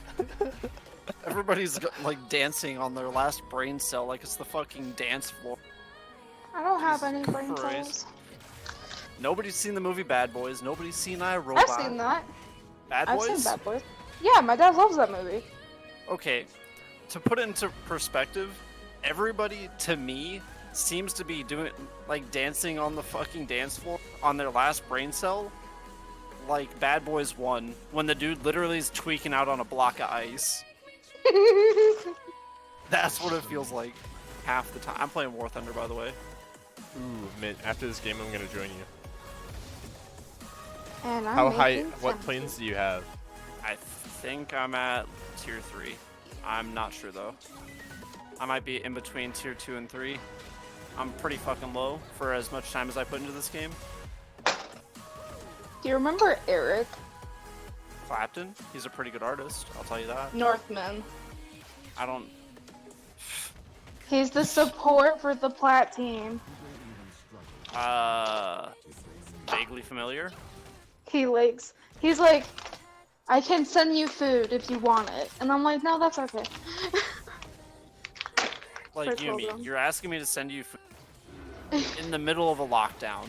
Everybody's like dancing on their last brain cell like it's the fucking dance floor. I don't have any brain Christ. cells. Nobody's seen the movie Bad Boys. Nobody's seen iRobot. I've seen that. Bad I've Boys? seen Bad Boys. Yeah, my dad loves that movie. Okay, to put it into perspective, everybody to me seems to be doing like dancing on the fucking dance floor on their last brain cell, like Bad Boys 1, when the dude literally is tweaking out on a block of ice. That's what it feels like half the time. I'm playing Warthunder, by the way. Ooh, man, after this game, I'm gonna join you. And I'm How high? making What 10. planes do you have? I think I'm at tier 3. I'm not sure though. I might be in between tier 2 and 3. I'm pretty fucking low for as much time as I put into this game. Do you remember Eric? Clapton, he's a pretty good artist, I'll tell you that. Northman. I don't... He's the support for the Plat team. Vaguely familiar. He's like, I can send you food if you want it. And I'm like, no, that's okay. Like, Yumi, you're asking me to send you food in the middle of a lockdown.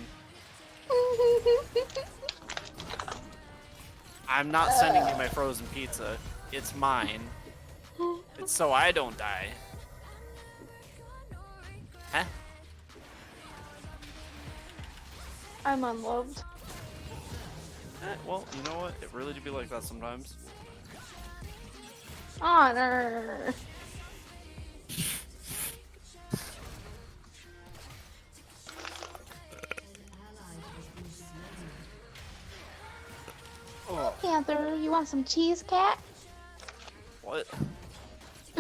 I'm not sending you my frozen pizza. It's mine. It's so I don't die. Huh? I'm unloved. Well, you know what? It really do be like that sometimes. Honor. Oh. Panther, you want some cheese, cat? What?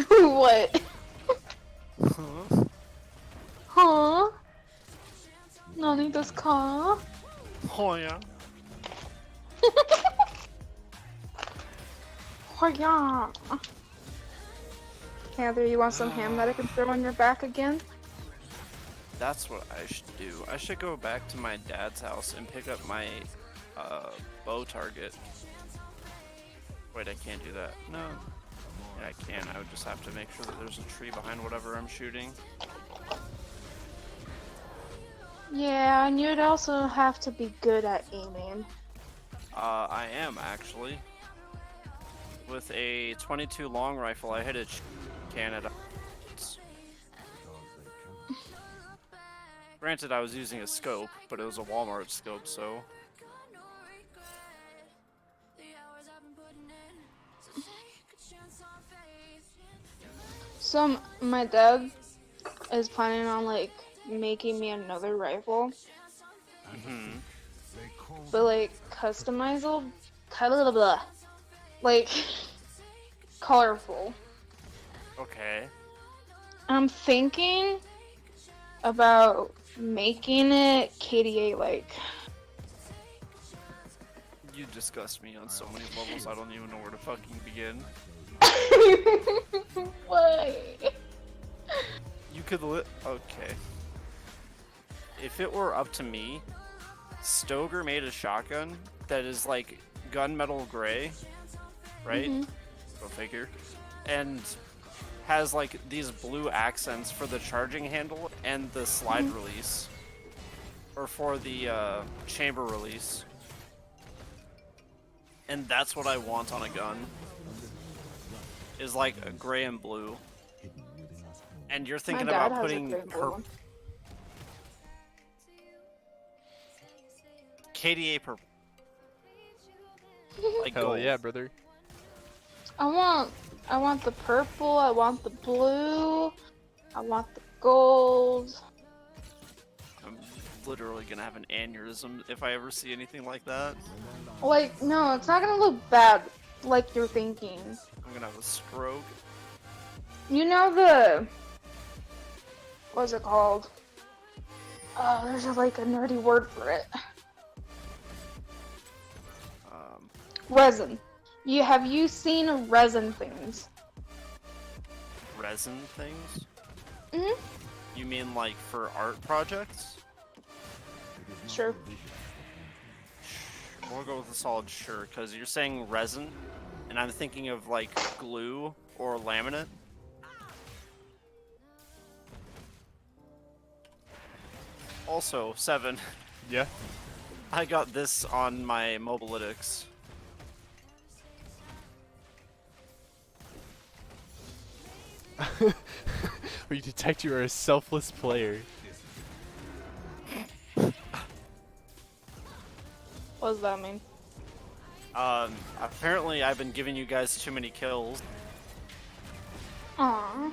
What? Huh? Huh? Nani desu ka? Oh yeah. Oh yeah. Panther, you want some ham that I can throw on your back again? That's what I should do. I should go back to my dad's house and pick up my bow target. Wait, I can't do that. No. Yeah, I can. I would just have to make sure that there's a tree behind whatever I'm shooting. Yeah, and you'd also have to be good at aiming. I am actually. With a 22 long rifle, I hit a Canada. Granted, I was using a scope, but it was a Walmart scope, so. So my dad is planning on like making me another rifle, but like customizable, like colorful. Okay. I'm thinking about making it KDA like. You disgust me on so many levels, I don't even know where to fucking begin. Why? You could okay. If it were up to me, Stoker made a shotgun that is like gunmetal gray, right? Go figure. And has like these blue accents for the charging handle and the slide release. Or for the chamber release. And that's what I want on a gun. Is like a gray and blue. And you're thinking My dad about has a putting gray and blue one. KDA purple. Like Hell gold. yeah, brother. I want the purple, I want the blue, I want the gold. I'm literally gonna have an aneurysm if I ever see anything like that. Like, no, it's not gonna look bad like you're thinking. I'm gonna have a stroke. You know the... What's it called? Oh, there's like a nerdy word for it. Resin. Have you seen resin things? Resin things? Mm-hmm. You mean like for art projects? Sure. We'll go with a solid sure, because you're saying resin, and I'm thinking of like glue or laminate. Also, 7. Yeah. I got this on my Mobalytics. We detect you are a selfless player. What does that mean? Apparently I've been giving you guys too many kills. Aww.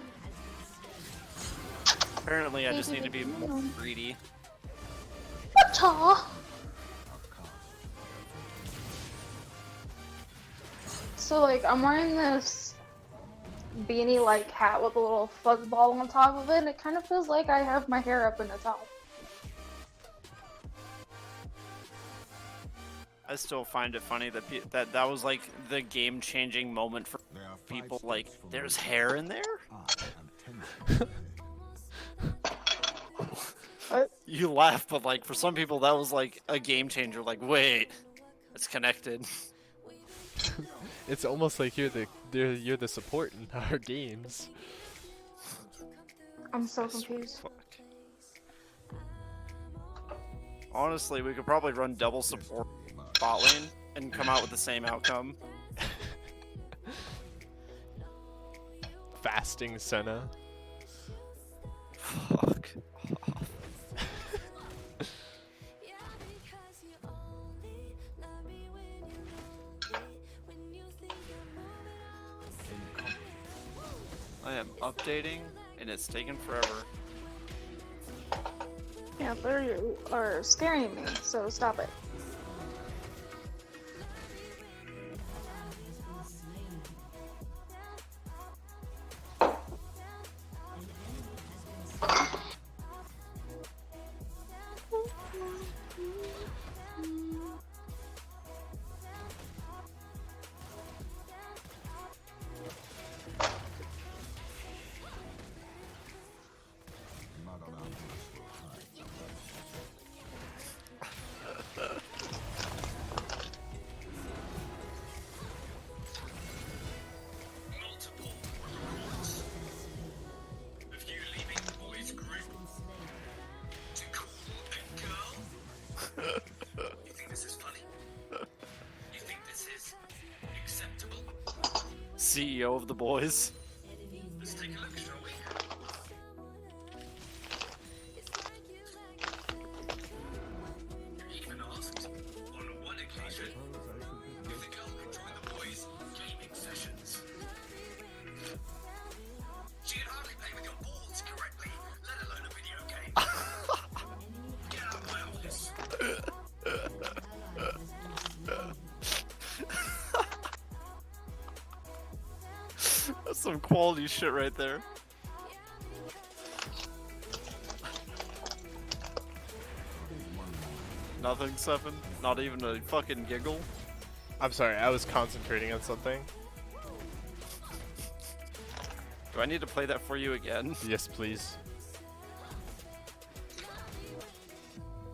Apparently I just need to be more greedy. Aw. So like I'm wearing this beanie like hat with a little fuzz ball on top of it, and it kind of feels like I have my hair up in the top. I still find it funny that that was like the game-changing moment for people. Like, there's hair in there. You laugh, but like for some people that was like a game changer. Like, wait, it's connected. It's almost like you're the support in our games. I'm so confused. Fuck. Honestly, we could probably run double support bot lane and come out with the same outcome. Fasting Senna. Fuck. I am updating, and it's taking forever. Yeah, they are scaring me, so stop it. CEO of the boys. Let's take a look, shall we? Even asked, on one occasion, if the girl could join the boys' gaming sessions. She can hardly play with your balls correctly, let alone a video game. Get out of my office. That's some quality shit right there. Nothing, Seven? Not even a fucking giggle? I'm sorry, I was concentrating on something. Do I need to play that for you again? Yes, please.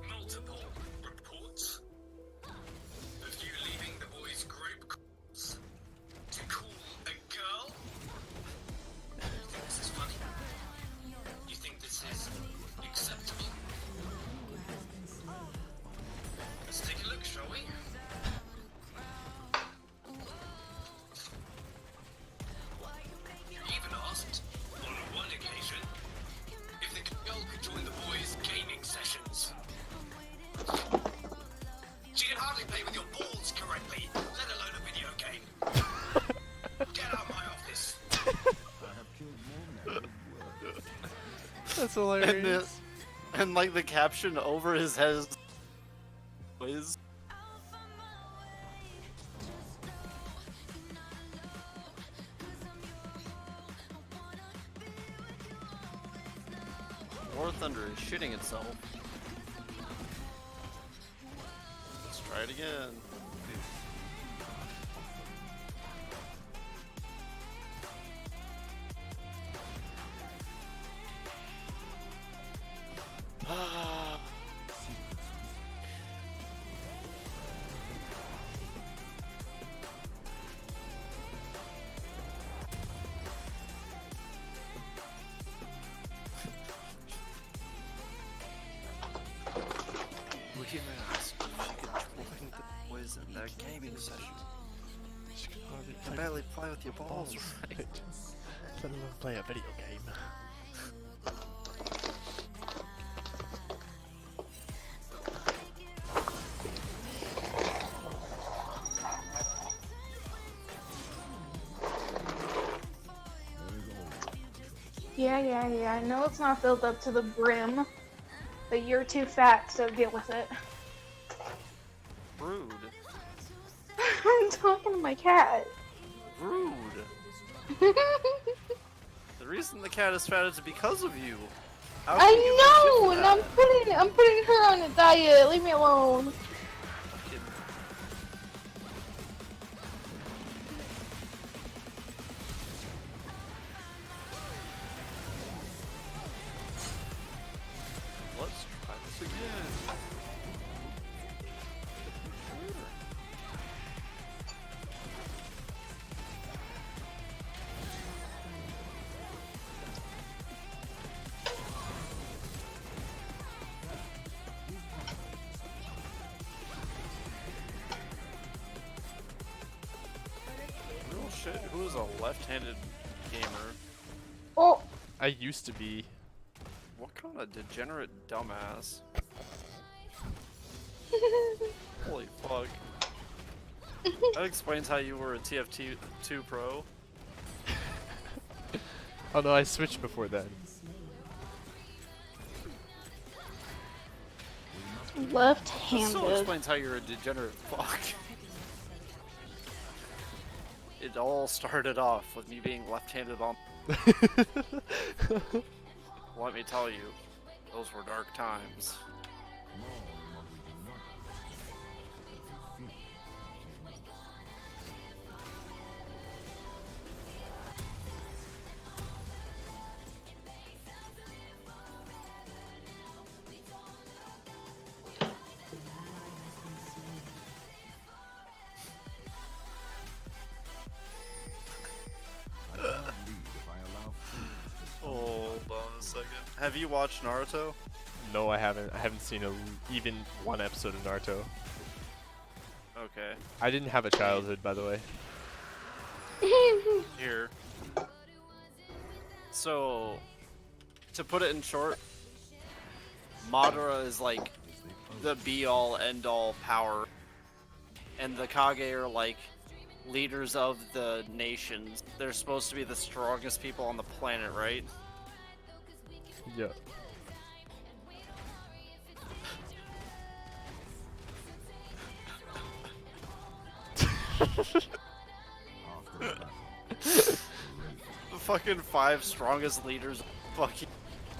Multiple reports of you leaving the boys' group calls to call a girl. You think this is funny? You think this is acceptable? Let's take a look, shall we? You even asked, on one occasion, if the girl could join the boys' gaming sessions. She can hardly play with your balls correctly, let alone a video game. Get out of my office. That's hilarious. And like the caption over his head is Warthunder is shitting itself. Let's try it again. We can ask if she could join the boys in their gaming session. You can barely play with your balls, right? Let alone play a video game. Yeah, I know it's not filled up to the brim, but you're too fat, so deal with it. Rude. I'm talking to my cat. Rude. The reason the cat is fat is because of you. How can you I know, give and I'm putting her on a diet. Leave me alone. Let's try this again. Real shit, who is a left-handed gamer? Oh. I used to be. What kind of degenerate dumbass? Holy fuck. That explains how you were a TFT2 pro. Oh no, I switched before then. That still Left-handed. explains how you're a degenerate fuck. It all started off with me being left-handed on. Let me tell you, those were dark times. Hold on a second. Have you watched Naruto? No, I haven't. I haven't seen even one episode of Naruto. Okay. I didn't have a childhood, by the way. Here. So, to put it in short, Madara is like the be-all, end-all power, and the Kage are like leaders of the nations. They're supposed to be the strongest people on the planet, right? Yeah. The fucking 5 strongest leaders of fucking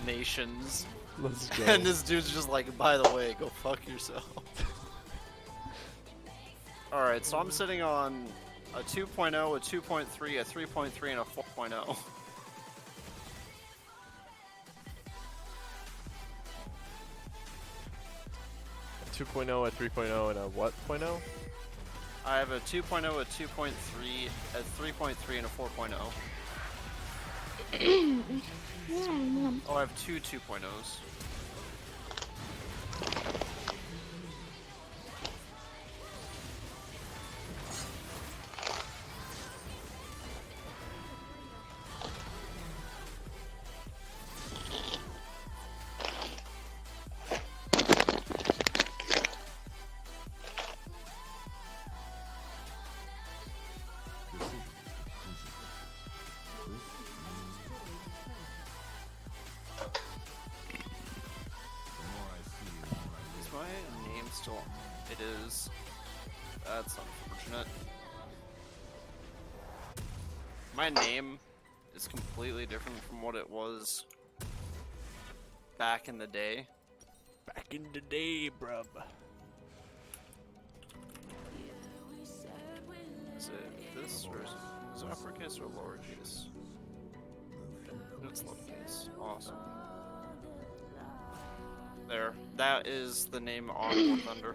nations. Let's go. And this dude's just like, by the way, go fuck yourself. Alright, so I'm sitting on a 2.0, a 2.3, a 3.3, and a 4.0. A 2.0, a 3.0, and a what .0? I have a 2.0, a 2.3, a 3.3, and a 4.0. Oh, I have two 2.0s. Is my name still on? It is. That's unfortunate. My name is completely different from what it was back in the day. Back in the day, bruv. Is it this or is it uppercase or lowercase? It's lowercase. Awesome. There. That is the name on Warthunder.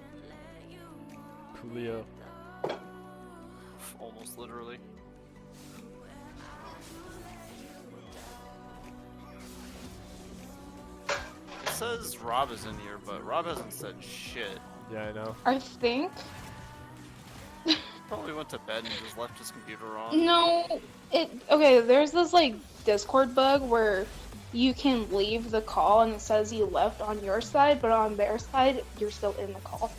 Coolio. Almost literally. It says Rob is in here, but Rob hasn't said shit. Yeah, I know. I think. Probably went to bed and just left his computer on. No, okay, there's this like Discord bug where you can leave the call and it says you left on your side, but on their side, you're still in the call.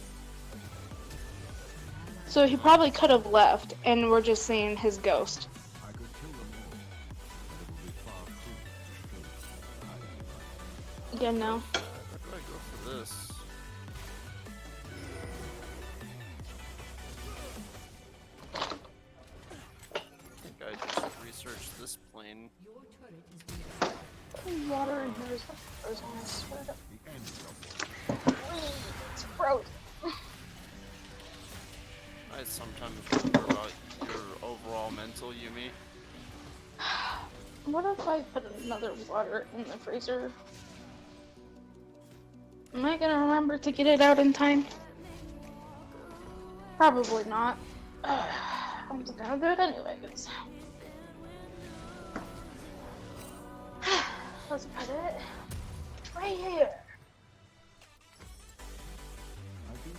So he probably could have left and we're just seeing his ghost. I could kill them all, but it would be far too Yeah, no. Where do I go for this? discipline. Water in here is frozen, I swear to. It's frozen. I sometimes wonder about your overall mental, Yumi. What if I put another water in the freezer? Am I gonna remember to get it out in time? Probably not. I'm just gonna do it anyways. Let's put it right here.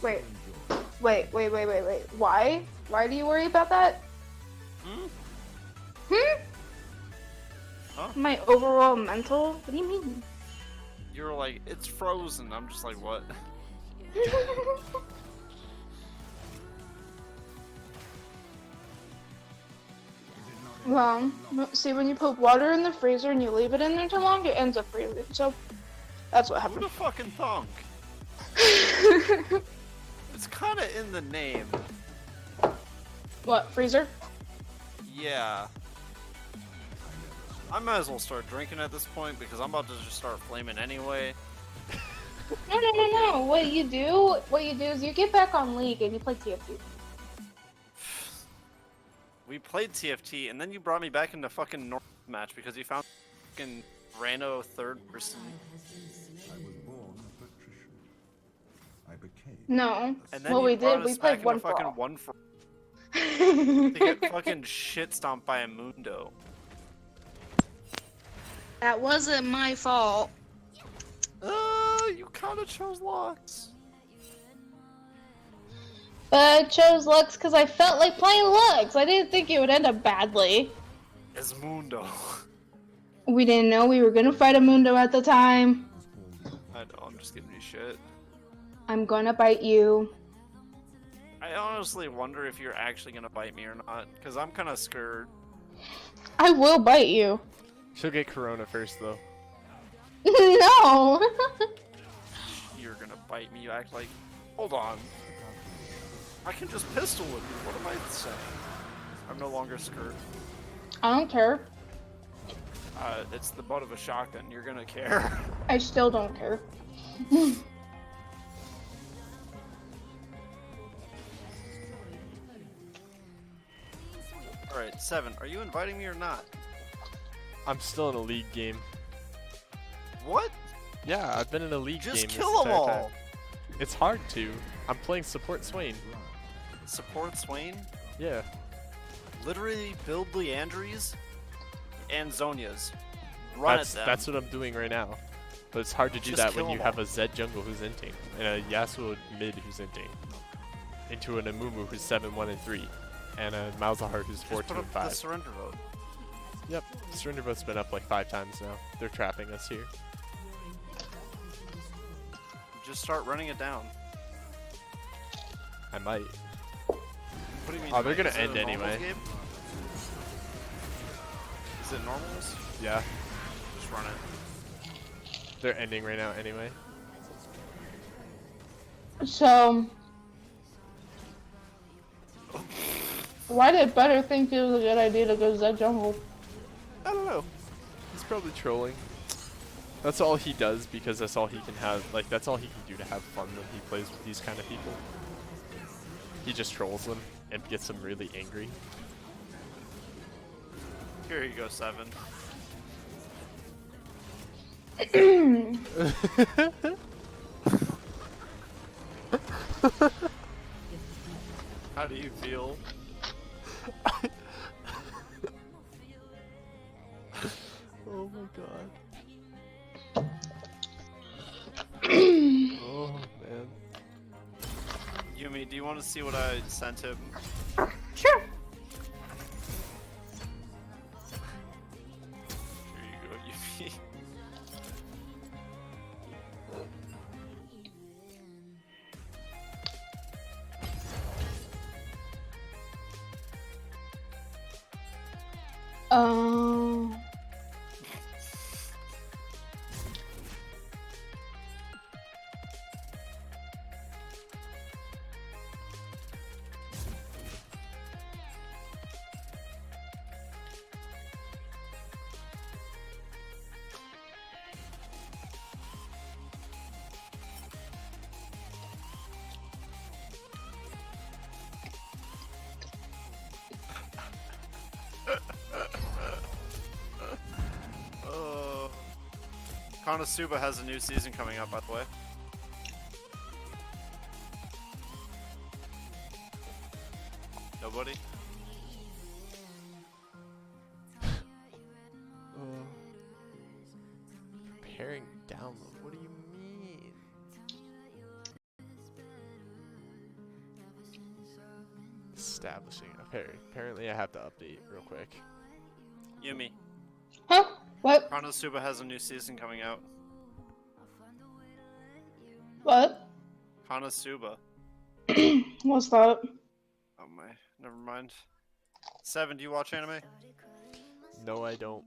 Wait. Why? Why do you worry about that? Huh? My overall mental? What do you mean? You're like, it's frozen. I'm just like, what? Well, see, when you put water in the freezer and you leave it in there too long, it ends up freezing. So, that's what Who happened. the fucking thunk? It's kind of in the name. What, freezer? Yeah. I might as well start drinking at this point because I'm about to just start flaming anyway. No. What you do is you get back on League and you play TFT. We played TFT and then you brought me back into fucking North match because you found fucking rando third person. I was born a patrician. I became. No. And then What you we brought did, us we back played into one for fucking all. one for to get fucking shit stomped by a Mundo. That wasn't my fault. You kind of chose Lux. I chose Lux because I felt like playing Lux. I didn't think it would end up badly. As Mundo. We didn't know we were gonna fight a Mundo at the time. I know, I'm just giving you shit. I'm gonna bite you. I honestly wonder if you're actually gonna bite me or not, because I'm kind of scared. I will bite you. She'll get Corona first, though. No! You're gonna bite me, you act like... Hold on. I can just pistol with you, what am I saying? I'm no longer scared. I don't care. It's the butt of a shotgun, you're gonna care. I still don't care. Alright, 7, are you inviting me or not? I'm still in a league game. What? Yeah, I've been in a league Just game kill this them entire all! time. It's hard to. I'm playing support Swain. Support Swain? Yeah. Literally build Leandries and Zonias. Run at them. That's what I'm doing right now. But it's hard to do Just that kill when you them have all. a Zed jungle who's inting, and a Yasuo mid who's inting, into an Amumu who's 7-1-3, and a Malzahar who's Just put 4-2-5. up the surrender vote. Yep, surrender vote's been up like 5 times now. They're trapping us here. Just start running it down. I might. What do you mean? Oh, they're Mike? gonna Is it end a normals anyway. game? Is it normals? Yeah, Just run it. they're ending right now anyway. So... Why did Better think it was a good idea to go Zed jungle? I don't know. He's probably trolling. That's all he does because that's all he can have. Like, that's all he can do to have fun when he plays with these kind of people. He just trolls them and gets them really angry. Here you go, 7. How do you feel? Oh my god. Oh man. Yumi, do you want to see what I sent him? Sure. Here you go, Yumi. Konosuba has a new season coming up, by the way. Nobody? Preparing download. What do you mean? Establishing. Okay, apparently I have to update real quick. Yumi. Huh? What? Konosuba has a new season coming out. What? Konosuba. What's that? Oh my, never mind. Seven, do you watch anime? No, I don't.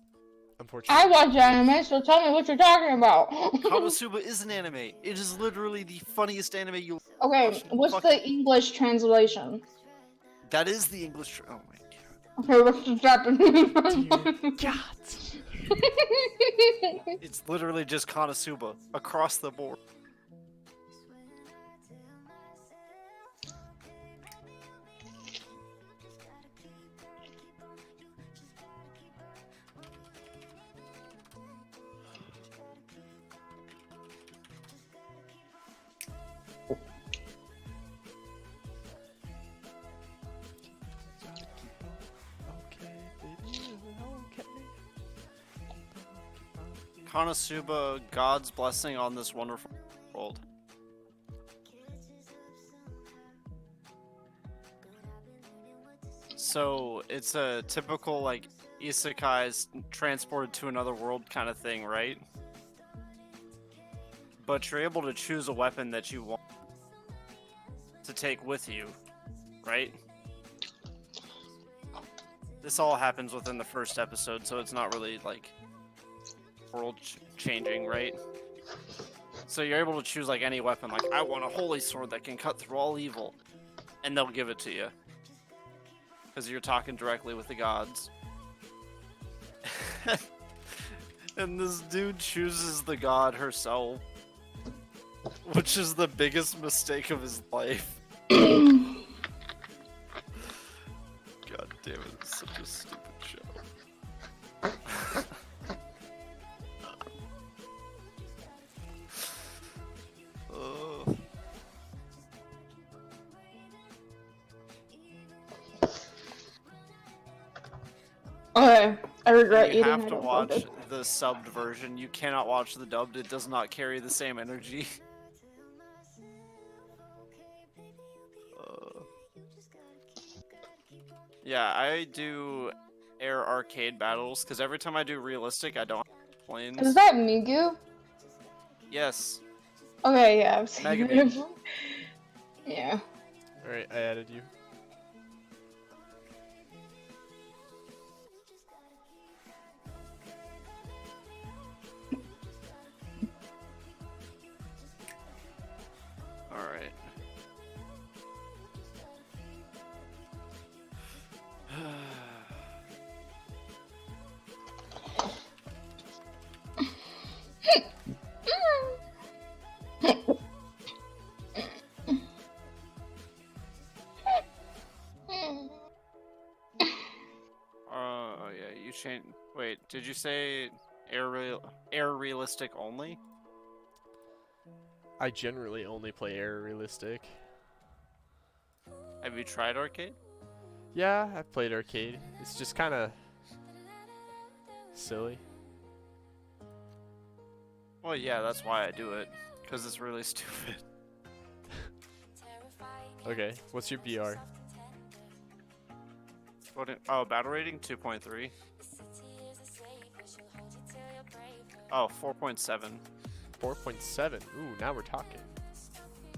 Unfortunately. I watch anime, so tell me what you're talking about. Konosuba is an anime. It is literally the funniest anime you'll Okay, watch. what's the English translation? That is the English. Oh my god. Okay, what's the Japanese? God. It's literally just Konosuba across the board. Konosuba, God's blessing on this wonderful world. So it's a typical like isekais transported to another world kind of thing, right? But you're able to choose a weapon that you want to take with you, right? This all happens within the first episode, so it's not really like world changing, right? So you're able to choose like any weapon, like I want a holy sword that can cut through all evil, and they'll give it to you because you're talking directly with the gods. And this dude chooses the god herself, which is the biggest mistake of his life. God damn it, it's such a stupid show. Okay, I regret You eating. have to watch the subbed version. You cannot watch the dubbed. It does not carry the same energy. Yeah, I do air arcade battles because every time I do realistic, I don't have planes. Is that Migu? Yes. Okay, yeah, I've seen Mega it. Man. Yeah. Alright, I added you. Alright. Oh yeah, you changed. Wait, did you say air realistic only? I generally only play air realistic. Have you tried arcade? Yeah, I've played arcade. It's just kind of silly. Well, yeah, that's why I do it, because it's really stupid. Okay, what's your BR? Oh, battle rating 2.3. Oh, 4.7. 4.7. Ooh, now we're talking.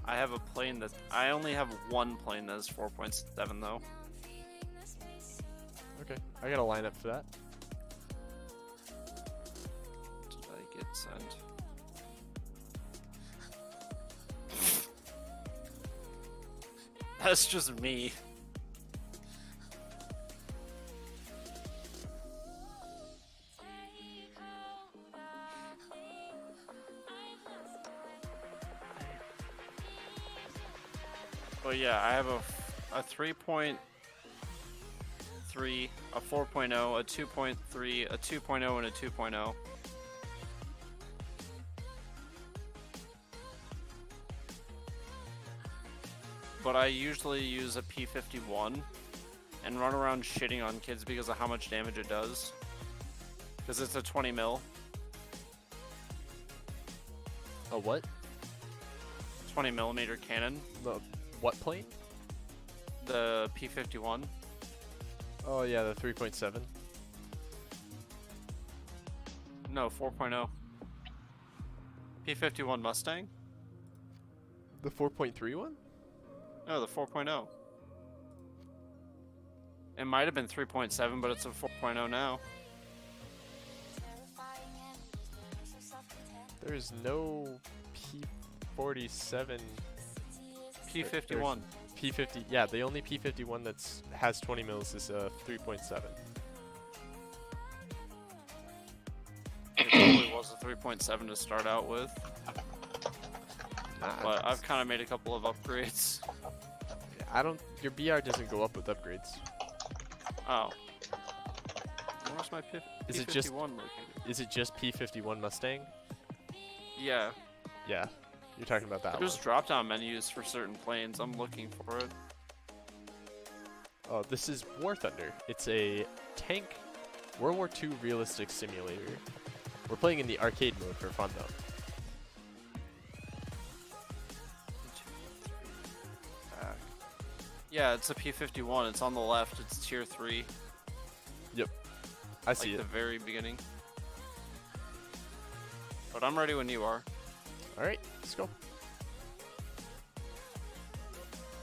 I have a plane that I only have one plane that is 4.7 though. Okay, I gotta line up for that. Did I get sent? That's just me. Well, yeah, I have a 3.3, a 4.0, a 2.3, a 2.0, and a 2.0. but I usually use a P51 and run around shitting on kids because of how much damage it does. Because it's a 20 mil. A what? 20 millimeter cannon. The what plane? The P51. Oh yeah, the 3.7. No, 4.0. P51 Mustang? The 4.3 one? No, the 4.0. It might have been 3.7, but it's a 4.0 now. There's no P47. P51. P50. Yeah, the only P51 that's has 20 mils is 3.7. It probably was a 3.7 to start out with. But I've kind of made a couple of upgrades. I don't. Your BR doesn't go up with upgrades. Oh. Where's my P51 Is it just? located? Is it just P51 Mustang? Yeah. Yeah. You're talking about that There's one. drop-down menus for certain planes. I'm looking for it. Oh, this is Warthunder. It's a tank World War II realistic simulator. We're playing in the arcade mode for fun though. Yeah, it's a P51. It's on the left. It's tier 3. Yep. I see like it. the very beginning. But I'm ready when you are. Alright, let's go.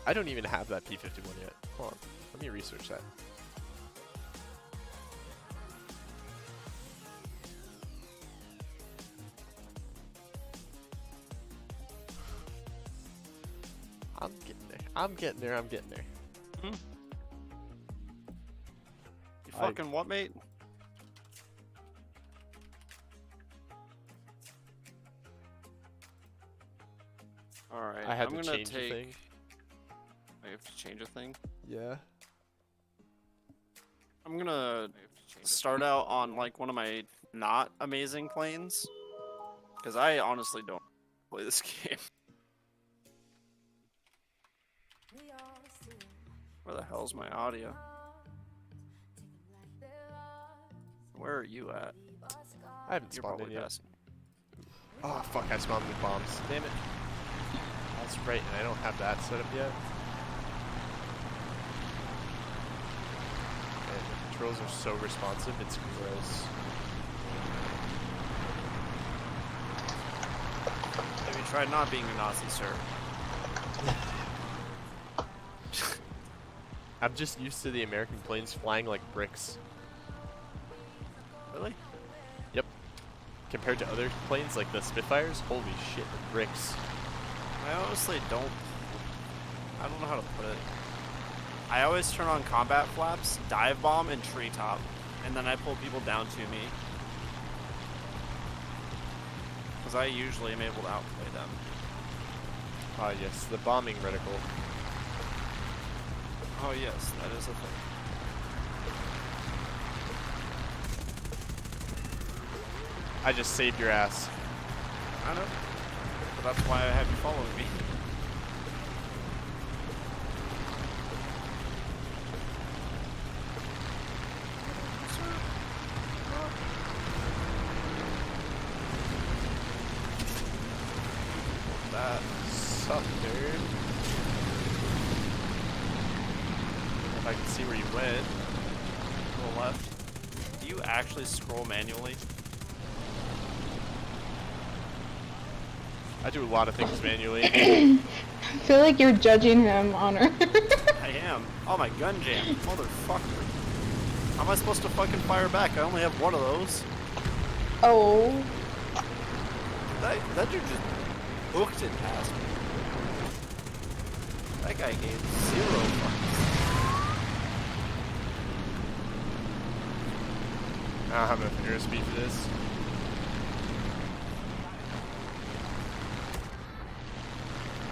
I don't even have that P51 yet. Hold on. Let me research that. I'm getting there. I'm getting there. I'm getting there. Hmm? You fucking what, mate? Alright, I had I'm to gonna change the take... thing. I have to change a thing? Yeah. I'm gonna start out on like one of my not amazing planes. Because I honestly don't play this game. Where the hell's my audio? Where are you at? I haven't You're spawned probably in yet. passing. Oh fuck, I spawned with bombs. Damn it. That's right, and I don't have that set up yet. And the controls are so responsive, it's gross. Have you tried not being a Nazi, sir? I'm just used to the American planes flying like bricks. Really? Yep. Compared to other planes like the Spitfires, holy shit, the bricks. I honestly don't... I don't know how to put it. I always turn on combat flaps, dive bomb, and treetop. And then I pull people down to me. Because I usually am able to outplay them. Ah yes, the bombing reticle. Oh yes, that is a thing. I just saved your ass. I know. But that's why I have you following me. That sucked, dude. If I can see where you went. To the left. Do you actually scroll manually? I do a lot of things manually. I feel like you're judging him, Honor. I am. Oh, my gun jam. Motherfucker. How am I supposed to fucking fire back? I only have one of those. Oh. That dude just booked it past me. That guy gave 0 fucks. I don't have enough airspeed for this.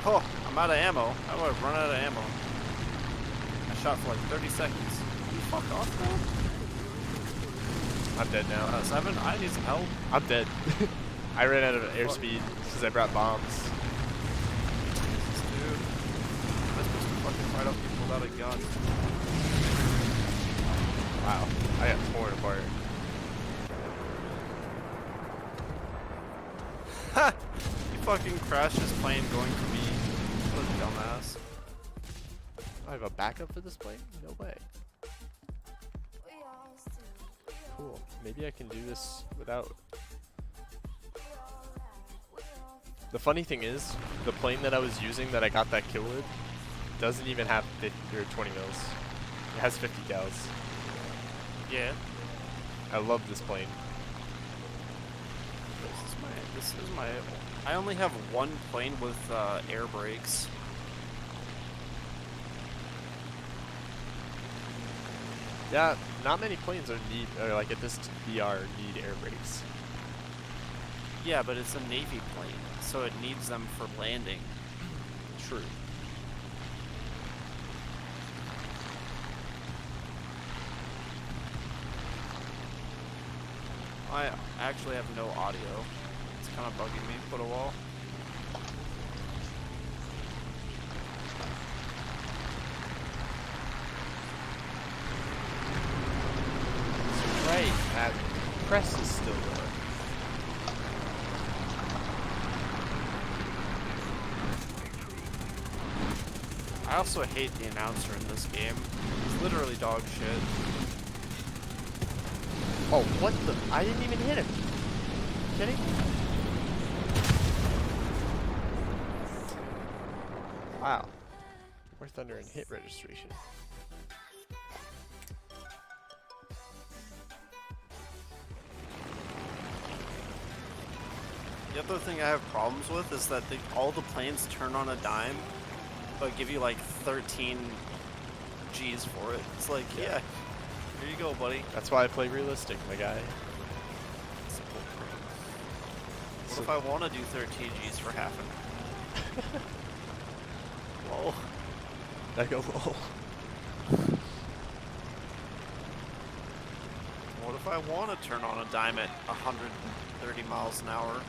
Oh, I'm out of ammo. How do I run out of ammo? I shot for like 30 seconds. You fuck off, man. I'm dead now. 7? I need some help. I'm dead. I ran out of airspeed because I brought bombs. Jesus, dude. Am I supposed right up people without a gun. Wow, I got torn apart. Ha! He fucking crashed his plane going for me. What a dumbass. I have a backup for this plane? No way. Cool. Maybe I can do this without... The funny thing is, the plane that I was using that I got that kill with doesn't even have 50 or 20 mils. It has 50 cals. Yeah. I love this plane. This is my... I only have one plane with air brakes. Yeah, not many planes are like at this VR need air brakes. Yeah, but it's a Navy plane, so it needs them for landing. True. I actually have no audio. It's kind of bugging me. Put a wall. Right, that press is still there. I also hate the announcer in this game. It's literally dog shit. Oh, what the? I didn't even hit him. Kidding? Wow. Warthunder and hit registration. The other thing I have problems with is that all the planes turn on a dime, but give you like 13 Gs for it. It's like, yeah, here you go, buddy. That's why I play realistic, my guy. What if I want to do 13 Gs for half an hour? Whoa. I go lol. What if I want to turn on a dime at 130 miles an hour?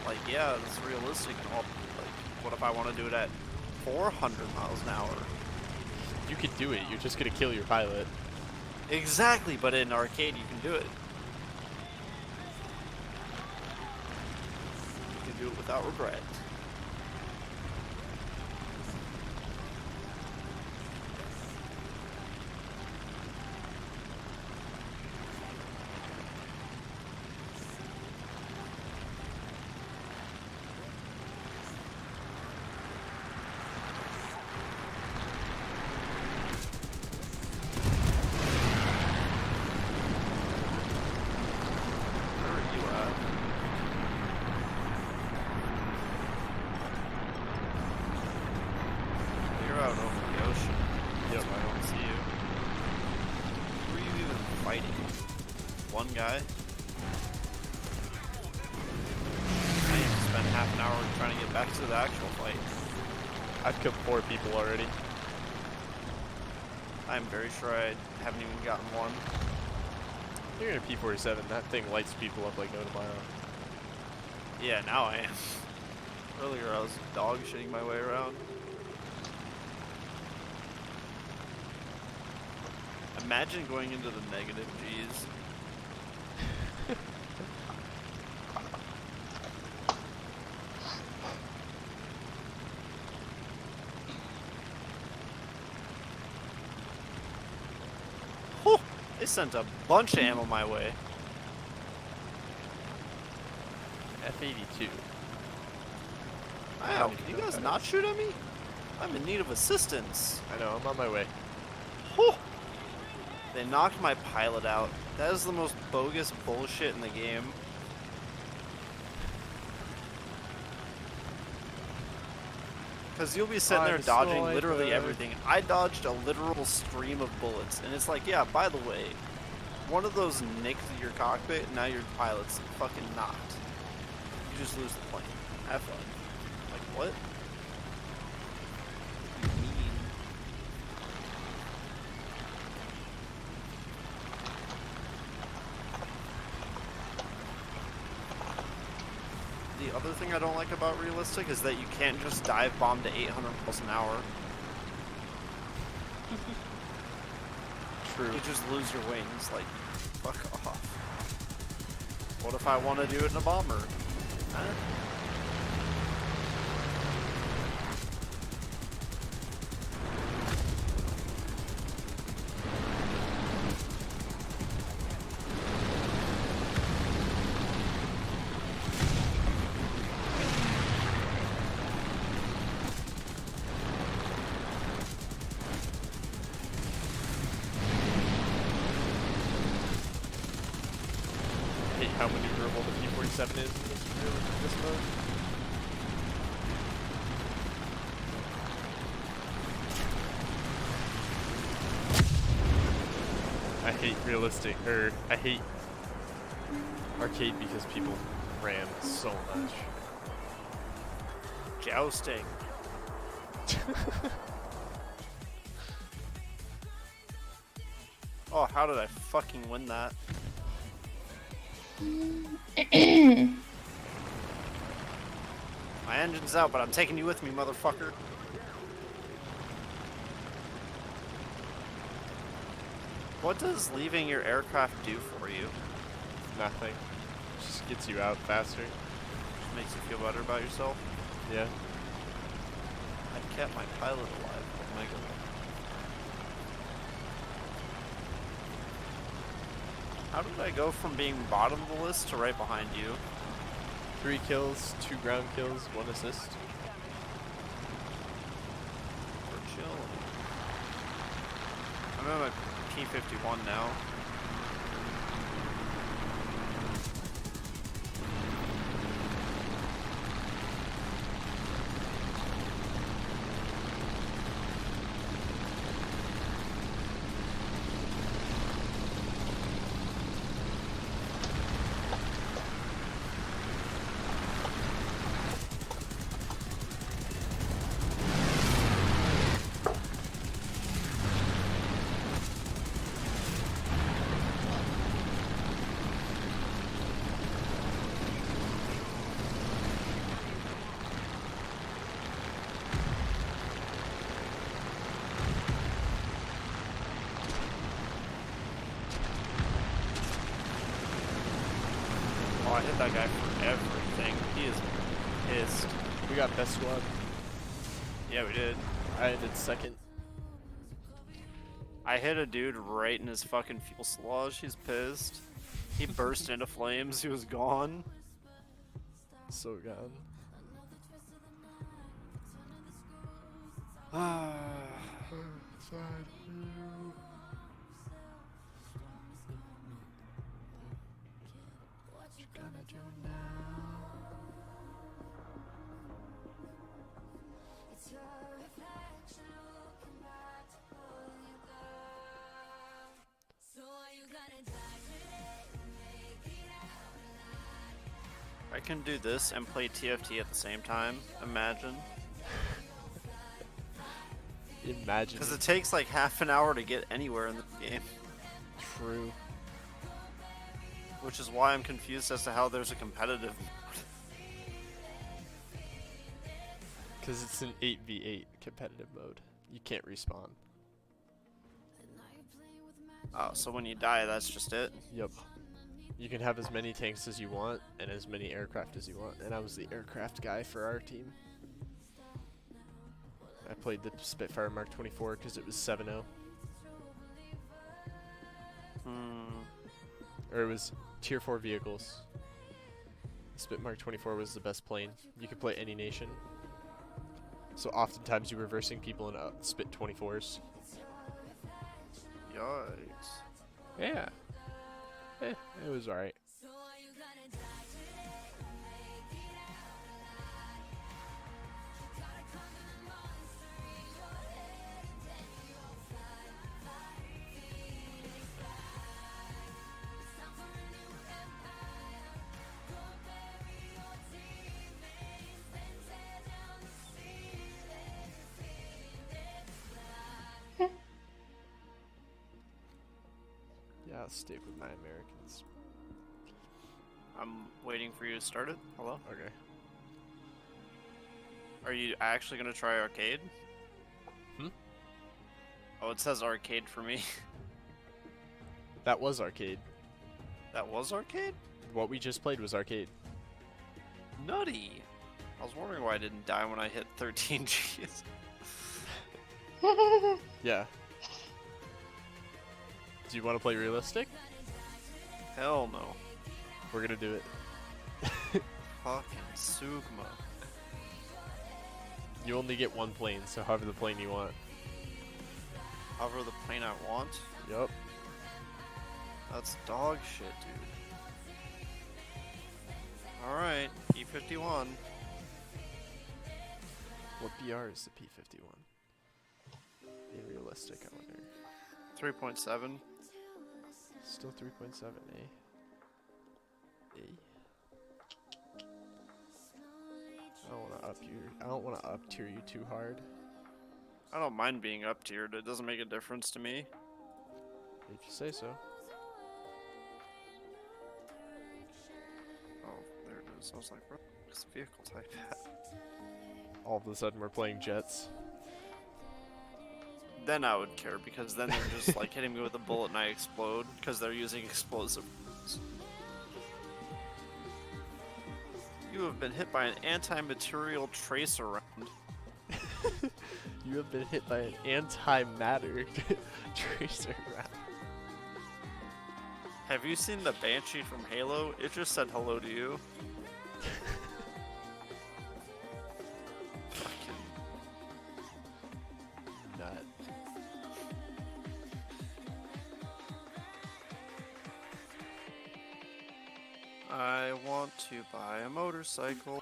Like, yeah, it's realistic and all. Like, what if I want to do it at 400 miles an hour? You could do it, you're just gonna kill your pilot. Exactly, but in arcade you can do it. You can do it without regret. Guy. I need to spend half an hour trying to get back to the actual fight. I've killed 4 people already. I'm very sure I haven't even gotten one. You're in a P-47, that thing lights people up like no tomorrow. Yeah, now I am. Earlier I was dog shitting my way around. Imagine going into the negative Gs. They sent a bunch of ammo my way. F-82. Wow, can you guys not shoot at me? I'm in need of assistance. I know, I'm on my way. Whew. They knocked my pilot out. That is the most bogus bullshit in the game. Because you'll be sitting there dodging literally everything. I dodged a literal stream of bullets. And it's like, yeah, by the way, one of those nicked your cockpit, and now your pilot's fucking knocked. You just lose the plane. Have fun. Like, what? The The other thing I don't like about realistic is that you can't just dive bomb to 800 miles an hour. True. You just lose your wings, like, fuck off. What if I want to do it in a bomber? Huh? I hate how maneuverable the P-47 is in this mode. I hate realistic, I hate arcade because people ram so much. Jousting. Oh, how did I fucking win that? My engine's out, but I'm taking you with me, motherfucker. What does leaving your aircraft do for you? Nothing. Just gets you out faster. Just makes you feel better about yourself? Yeah. I kept my pilot alive. Oh my god. How did I go from being bottom of the list to right behind you? 3 kills, 2 ground kills, 1 assist. We're chilling. I'm at my P-51 now. I hit that guy for everything. He is pissed. We got best squad. Yeah, we did. I ended second. I hit a dude right in his fucking fuselage. He's pissed. He burst into flames. He was gone. So gone. I can do this and play TFT at the same time. Imagine. Imagine. Because it takes like half an hour to get anywhere in the game. True. Which is why I'm confused as to how there's a competitive mode. Because it's an 8v8 competitive mode. You can't respawn. Oh, so when you die, that's just it? Yep. You can have as many tanks as you want and as many aircraft as you want. And I was the aircraft guy for our team. I played the Spitfire Mark 24 because it was 7-0. Or it was tier 4 vehicles. Spit Mark 24 was the best plane. You could play any nation. So oftentimes you're reversing people in Spit 24s. Yikes. Yeah. It was alright. Yeah, I'll stick with my Americans. I'm waiting for you to start it. Hello? Okay. Are you actually gonna try arcade? Hmm? Oh, it says arcade for me. That was arcade. That was arcade? What we just played was arcade. Nutty. I was wondering why I didn't die when I hit 13 Gs. Yeah. Do you want to play realistic? Hell no. We're gonna do it. Fucking Sugma. You only get one plane, so hover the plane you want. Hover the plane I want? Yup. That's dog shit, dude. Alright, P51. What BR is the P51? In realistic, I wonder. 3.7. Still 3.7, eh? I don't want to up tier you too hard. I don't mind being up tiered, it doesn't make a difference to me. If you say so. Oh, there it is. I was like, what's the vehicle type at? All of a sudden we're playing jets. Then I would care, because then they're just like hitting me with a bullet and I explode, because they're using explosive. You have been hit by an anti-material tracer round. You have been hit by an antimatter tracer round. Have you seen the Banshee from Halo? It just said hello to you. Fucking nut. I want to buy a motorcycle.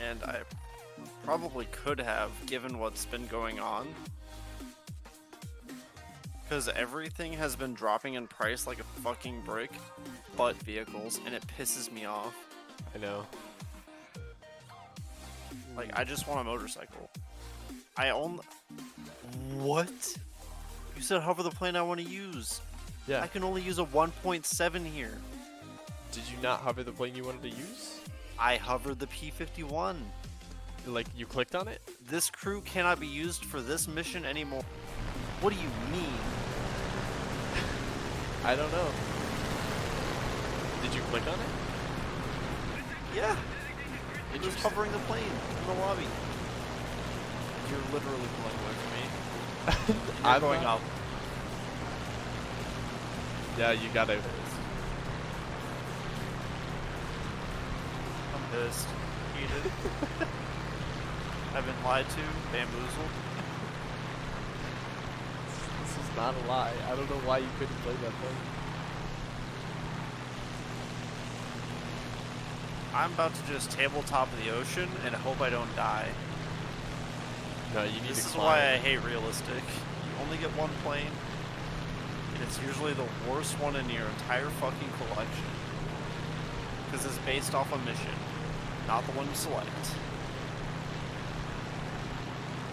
And I probably could have, given what's been going on. Because everything has been dropping in price like a fucking brick, but vehicles, and it pisses me off. I know. Like, I just want a motorcycle. I own... What? You said hover the plane I want to use. Yeah. I can only use a 1.7 here. Did you not hover the plane you wanted to use? I hovered the P51. Like, you clicked on it? This crew cannot be used for this mission anymore. What do you mean? I don't know. Did you click on it? Yeah. It was hovering the plane in the lobby. You're literally pulling away from me. I'm going up. Yeah, you got it. I'm pissed. Heated. I've been lied to, bamboozled. This is not a lie. I don't know why you couldn't play that thing. I'm about to just tabletop the ocean and hope I don't die. No, you need This to is climb. why I hate realistic. You only get one plane, and it's usually the worst one in your entire fucking collection. Because it's based off a mission, not the one you select.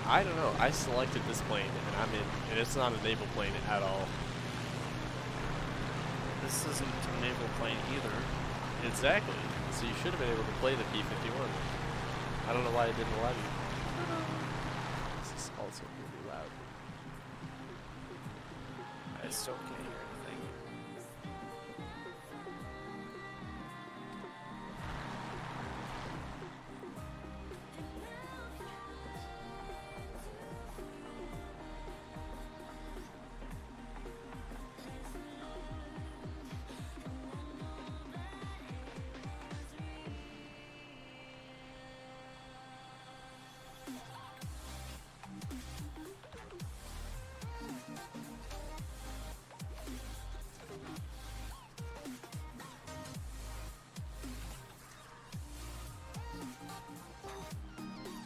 I don't know. I selected this plane, and I'm in, and it's not a naval plane at all. This isn't a naval plane either. Exactly. So you should have been able to play the P51. I don't know why it didn't allow you. This is also really loud. I still can't hear anything.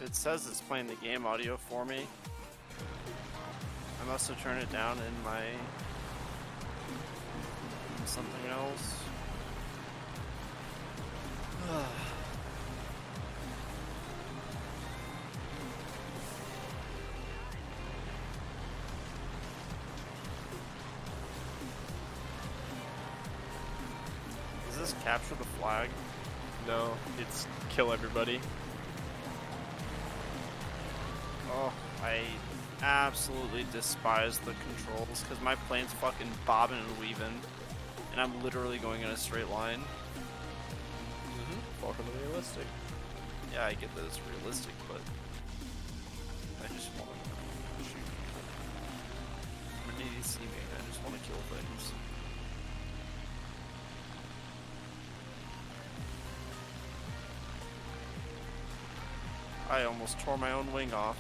It says it's playing the game audio for me. I must have turned it down in my something else. Does this capture the flag? No, it's kill everybody. Oh, I absolutely despise the controls because my plane's fucking bobbing and weaving, and I'm literally going in a straight line. Welcome to realistic. Yeah, I get that it's realistic, but I just want to shoot. I'm an ADC main, I just want to kill things. I almost tore my own wing off.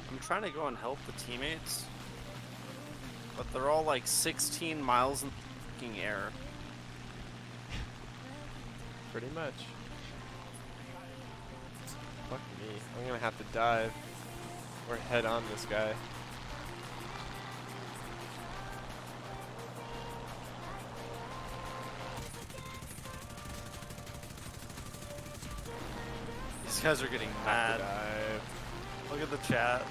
I'm trying to go and help the teammates, but they're all like 16 miles in the fucking air. Pretty much. Fuck me. I'm gonna have to dive or head on this guy. These guys are getting mad. Look at the chat.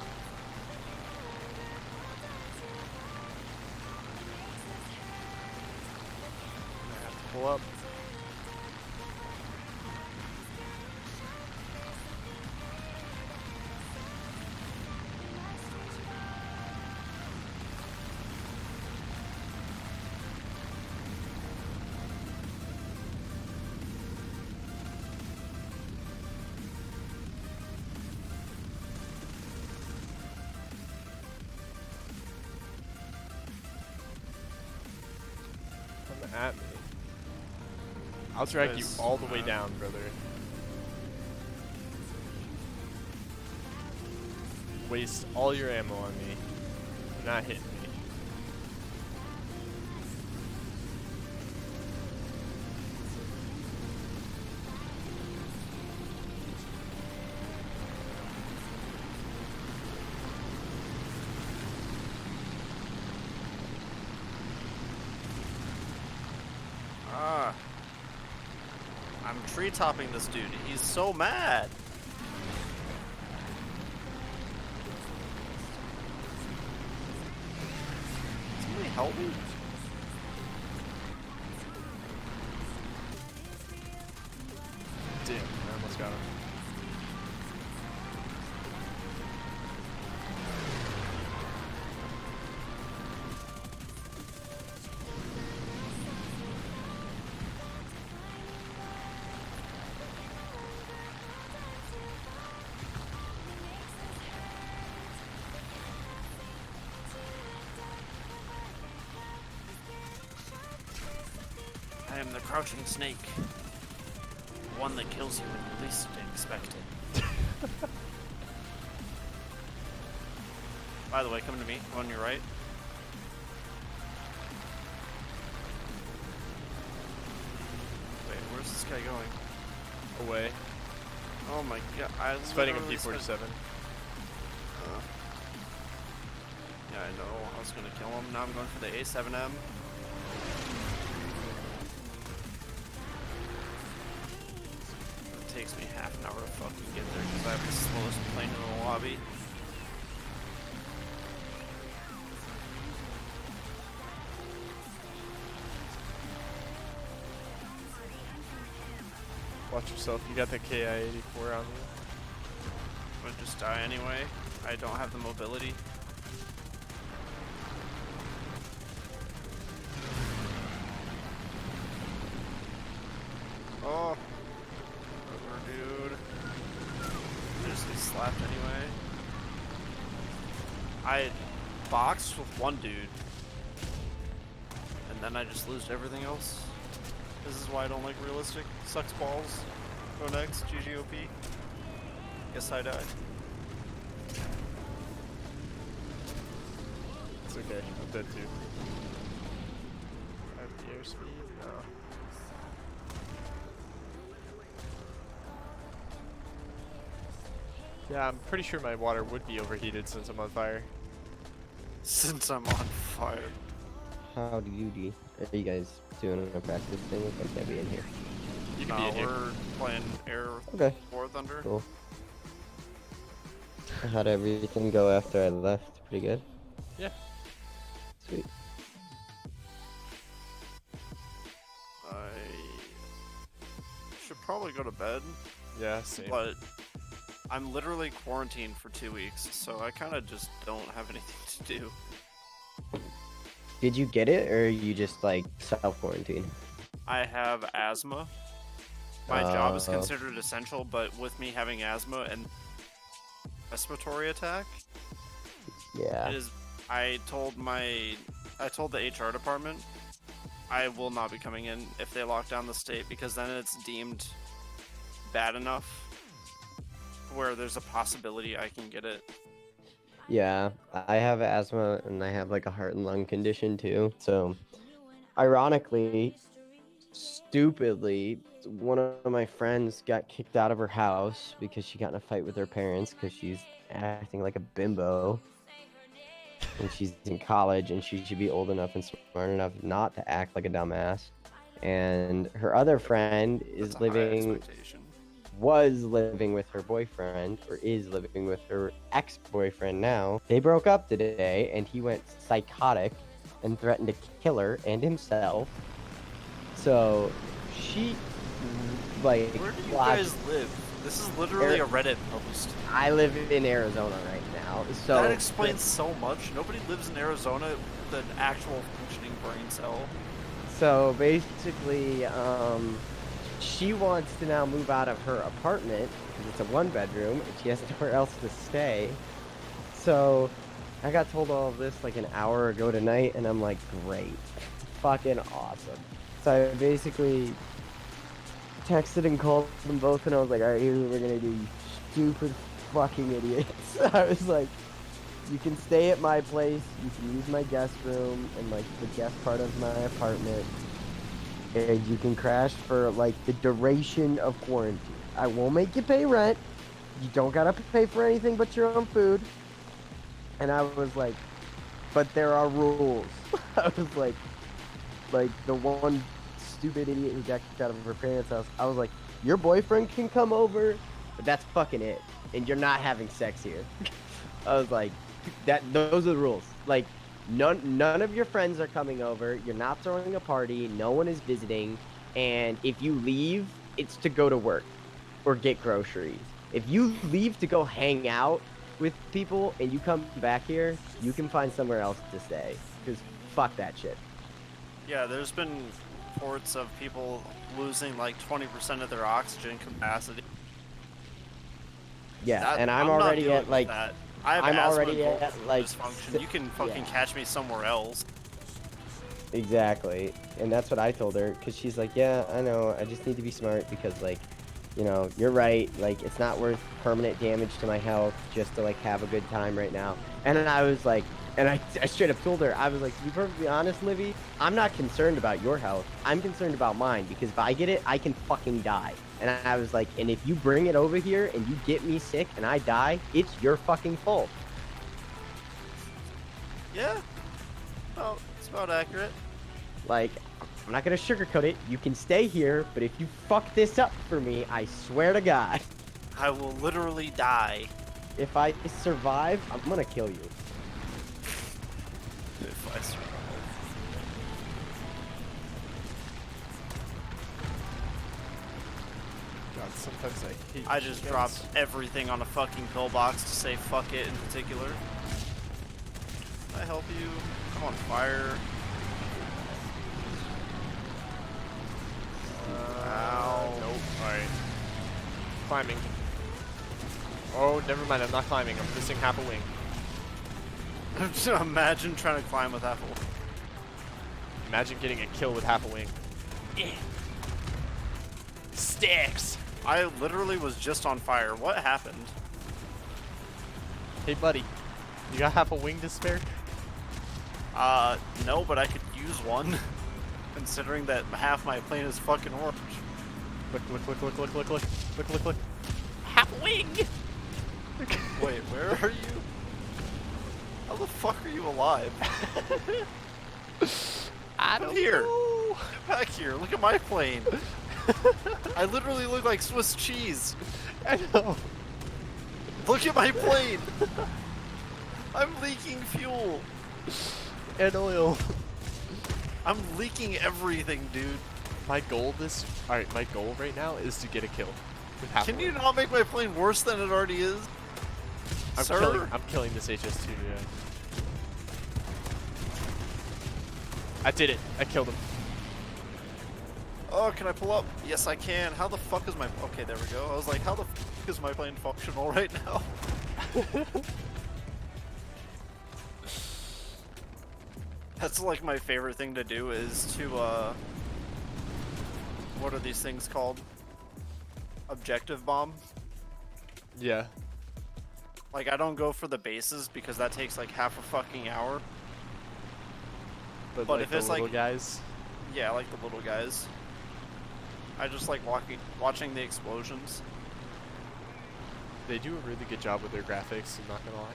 I have to pull up. Come at me. I'll drag you all the way down, brother. Waste all your ammo on me. You're not hitting me. I'm tree topping this dude. He's so mad. Somebody help me. Damn, I almost got him. I am the crouching snake. The one that kills you when you least expect it. By the way, come to me. On your right. Wait, where's this guy going? Away. Oh my god. I He's fighting a literally P-47. spent- Yeah, I know. I was gonna kill him. Now I'm going for the A7M. It takes me half an hour to fucking get there because I have the slowest plane in the lobby. Watch yourself. You got the KI-84 on you. I'm gonna just die anyway. I don't have the mobility. Oh, over, dude. I just get slapped anyway. I boxed with one dude, and then I just lose everything else. This is why I don't like realistic. Sucks balls. Go next, GGOP. Guess I died. It's okay. I'm dead too. I have the airspeed? No. Yeah, I'm pretty sure my water would be overheated since I'm on fire. Since I'm on fire. Howdy doody. Are you guys doing a practice thing? I can't be in here. You can be in here. We're playing Air Okay. Warthunder. Cool. How'd everything go after I left? Pretty good? Yeah. Sweet. I should probably go to bed. Yeah, same. But I'm literally quarantined for 2 weeks, so I kind of just don't have anything to do. Did you get it, or you just like self-quarantine? I have asthma. My job is considered essential, but with me having asthma and respiratory attack, Yeah. it is. I told the HR department I will not be coming in if they lock down the state, because then it's deemed bad enough where there's a possibility I can get it. Yeah, I have asthma and I have like a heart and lung condition too. So, ironically, stupidly, one of my friends got kicked out of her house because she got in a fight with her parents because she's acting like a bimbo. And she's in college and she should be old enough and smart enough not to act like a dumbass. And her other friend is was living with her boyfriend, or is living with her ex-boyfriend now. They broke up today and he went psychotic and threatened to kill her and himself. So she like Where do you guys live? This is literally a Reddit post. I live in Arizona right now. So that explains so much. Nobody lives in Arizona with an actual functioning brain cell. So basically, she wants to now move out of her apartment because it's a one-bedroom and she has nowhere else to stay. So I got told all of this like an hour ago tonight, and I'm like, great, fucking awesome. So I basically texted and called them both, and I was like, alright, here's what we're gonna do, you stupid fucking idiots. I was like, you can stay at my place, you can use my guest room and like the guest part of my apartment, and you can crash for like the duration of quarantine. I won't make you pay rent, you don't gotta pay for anything but your own food. And I was like, but there are rules. I was like the one stupid idiot who got kicked out of her parents' house. I was like, your boyfriend can come over, but that's fucking it. And you're not having sex here. I was like, those are the rules. Like, none of your friends are coming over. You're not throwing a party. No one is visiting. And if you leave, it's to go to work or get groceries. If you leave to go hang out with people and you come back here, you can find somewhere else to stay. Because fuck that shit. Yeah, there's been reports of people losing like 20% of their oxygen capacity. Yeah, and I'm already at like... I'm already at like dysfunction. You can fucking catch me somewhere else. Exactly, and that's what I told her, because she's like, yeah, I know, I just need to be smart because, like, you know, you're right, like, it's not worth permanent damage to my health just to, like, have a good time right now. And then I was like, and I straight up told her, I was like, to be perfectly honest, Livy, I'm not concerned about your health, I'm concerned about mine, because if I get it, I can fucking die. And I was like, and if you bring it over here and you get me sick and I die, it's your fucking fault. Yeah. Oh, it's about accurate. Like, I'm not gonna sugarcoat it. You can stay here, but if you fuck this up for me, I swear to God, I will literally die. If I survive, I'm gonna kill you. If I survive. God, sometimes I hate I just dropped everything on a fucking pillbox to say fuck it in particular. Can I help you? I'm on fire. Ow. Nope. Alright. Climbing. Oh, never mind. I'm not climbing. I'm missing half a wing. Imagine trying to climb with half a wing. Imagine getting a kill with half a wing. Sticks! I literally was just on fire. What happened? Hey, buddy. You got half a wing to spare? No, but I could use one. Considering that half my plane is fucking orange. Look. Half a wing! Wait, where are you? How the fuck are you alive? I Come don't here. know. Get back here. Look at my plane. I literally look like Swiss cheese. I know. Look at my plane. I'm leaking fuel. And oil. I'm leaking everything, dude. My goal my goal right now is to get a kill. With half Can a you win. not make my plane worse than it already is? Sir? I'm killing this HS2, yeah. I did it. I killed him. Oh, can I pull up? Yes, I can. How the fuck is my... Okay, there we go. I was like, how the fuck is my plane functional right now? That's like my favorite thing to do is to, what are these things called? Objective bomb? Yeah. Like, I don't go for the bases because that takes like half a fucking hour. But But like if the it's little like... guys. Yeah, I like the little guys. I just like watching the explosions. They do a really good job with their graphics, I'm not gonna lie.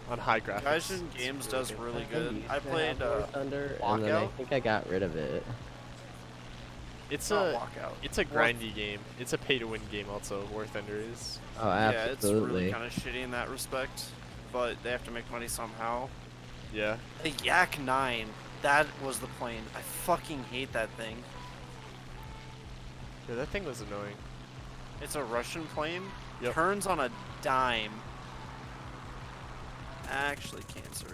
On high graphics. Gaijin it's Games does really good. used I to played have Warthunder, and then I Lockout. think I got rid of it. It's Not a Lockout. it's a grindy game. It's a pay-to-win game also, Warthunder is. Oh, Yeah, it's really absolutely. kind of shitty in that respect, but they have to make money somehow. Yeah. The Yak 9, that was the plane. I fucking hate that thing. Yeah, that thing was annoying. It's a Russian plane, Yep. turns on a dime. Actually, cancer.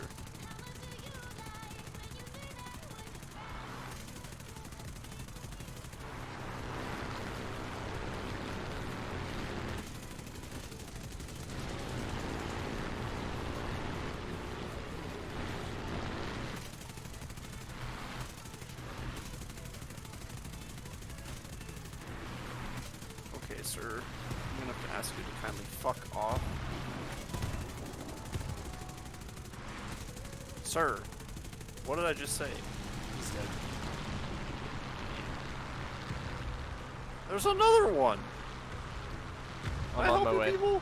Okay, sir. I'm gonna have to ask you to kindly fuck off. Sir, what did I just say? He's dead. There's another one! Am I I'm on my helping way. people?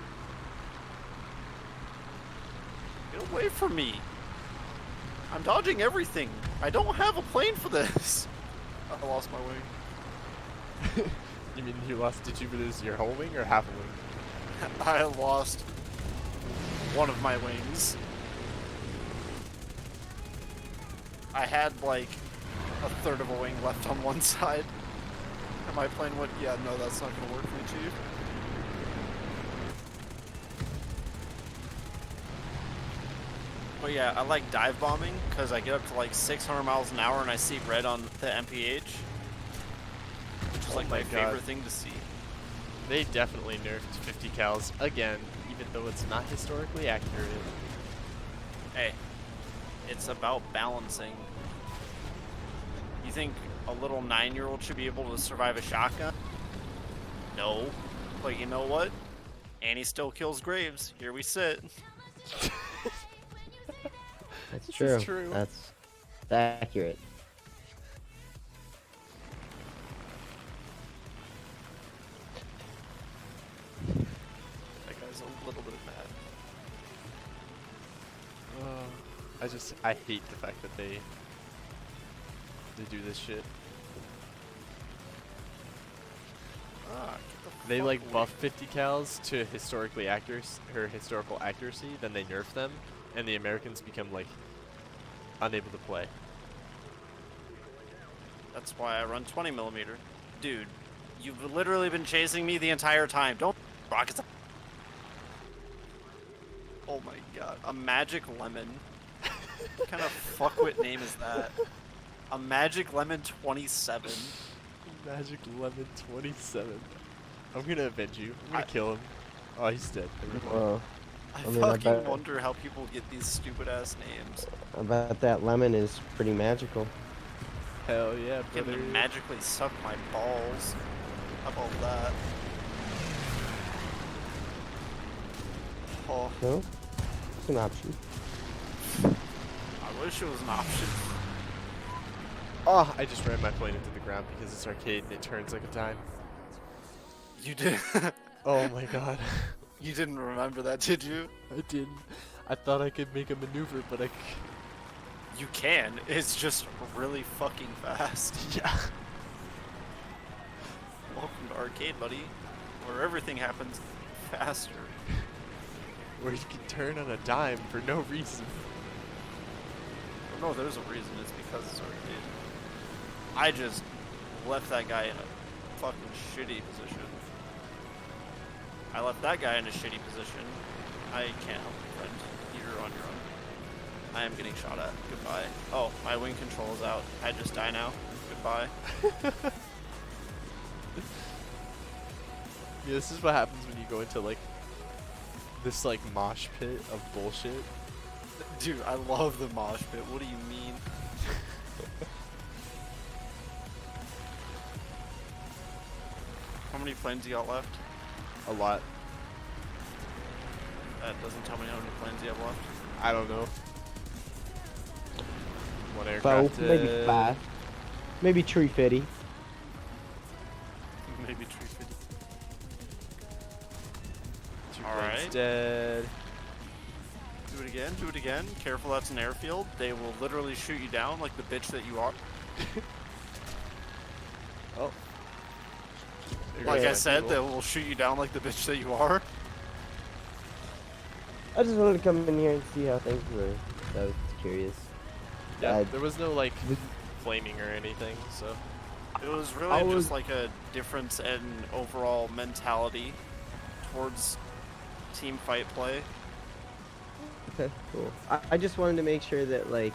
Get away from me! I'm dodging everything! I don't have a plane for this! I lost my wing. You mean did you lose your whole wing or half a wing? I lost one of my wings. I had like a third of a wing left on one side. And my plane went, yeah, no, that's not gonna work for me, Chief. But yeah, I like dive bombing because I get up to like 600 miles an hour and I see red on the MPH. Which is like my God. favorite thing to see. They definitely nerfed 50 cals again, even though it's not historically accurate. Hey, it's about balancing. You think a little 9-year-old should be able to survive a shotgun? No. But you know what? Annie still kills Graves. Here we sit. That's This true. is true. That's accurate. That guy's a little bit mad. I hate the fact that they do this shit. Ah, get the They fuck like away. buff 50 cals to historical accuracy, then they nerf them, and the Americans become like unable to play. That's why I run 20mm. Dude, you've literally been chasing me the entire time. Don't rockets. Oh my god, a magic lemon. What kind of fuckwit name is that? A magic lemon 27. Magic Lemon 27. I'm gonna avenge you. I'm gonna kill him. Oh, he's dead. Never mind. Well, I I mean, I fucking bet- wonder how people get these stupid ass names. I bet that lemon is pretty magical. Hell yeah, Can brother. magically suck my balls. How about that? Oh, No? It's an option. I wish it was an option. Oh, I just ran my plane into the ground because it's arcade and it turns like a dime. You did. Oh my god. You didn't remember that, did you? I didn't. I thought I could make a maneuver, but I. You can. It's just really fucking fast. Yeah. Welcome to arcade, buddy, where everything happens faster. Where you can turn on a dime for no reason. No, there's a reason. It's because it's arcade. I just left that guy in a fucking shitty position. I left that guy in a shitty position. I can't help you, friend. You're on your own. I am getting shot at. Goodbye. Oh, my wing control is out. I just die now. Goodbye. Yeah, this is what happens when you go into like this like mosh pit of bullshit. Dude, I love the mosh pit. What do you mean? How many planes you got left? A lot. That doesn't tell me how many planes you have left. I don't know. One 4, aircraft. maybe 5. Maybe 350. Maybe 350. Two Alright. planes dead. Do it again, do it again. Careful, that's an airfield. They will literally shoot you down like the bitch that you are. Oh. Like I said, they will shoot you down like the bitch that you are. I just wanted to come in here and see how things were. So I was curious. Yeah, there was no like flaming or anything, so. It was really just like a difference in overall mentality towards team fight play. Okay, cool. I just wanted to make sure that, like,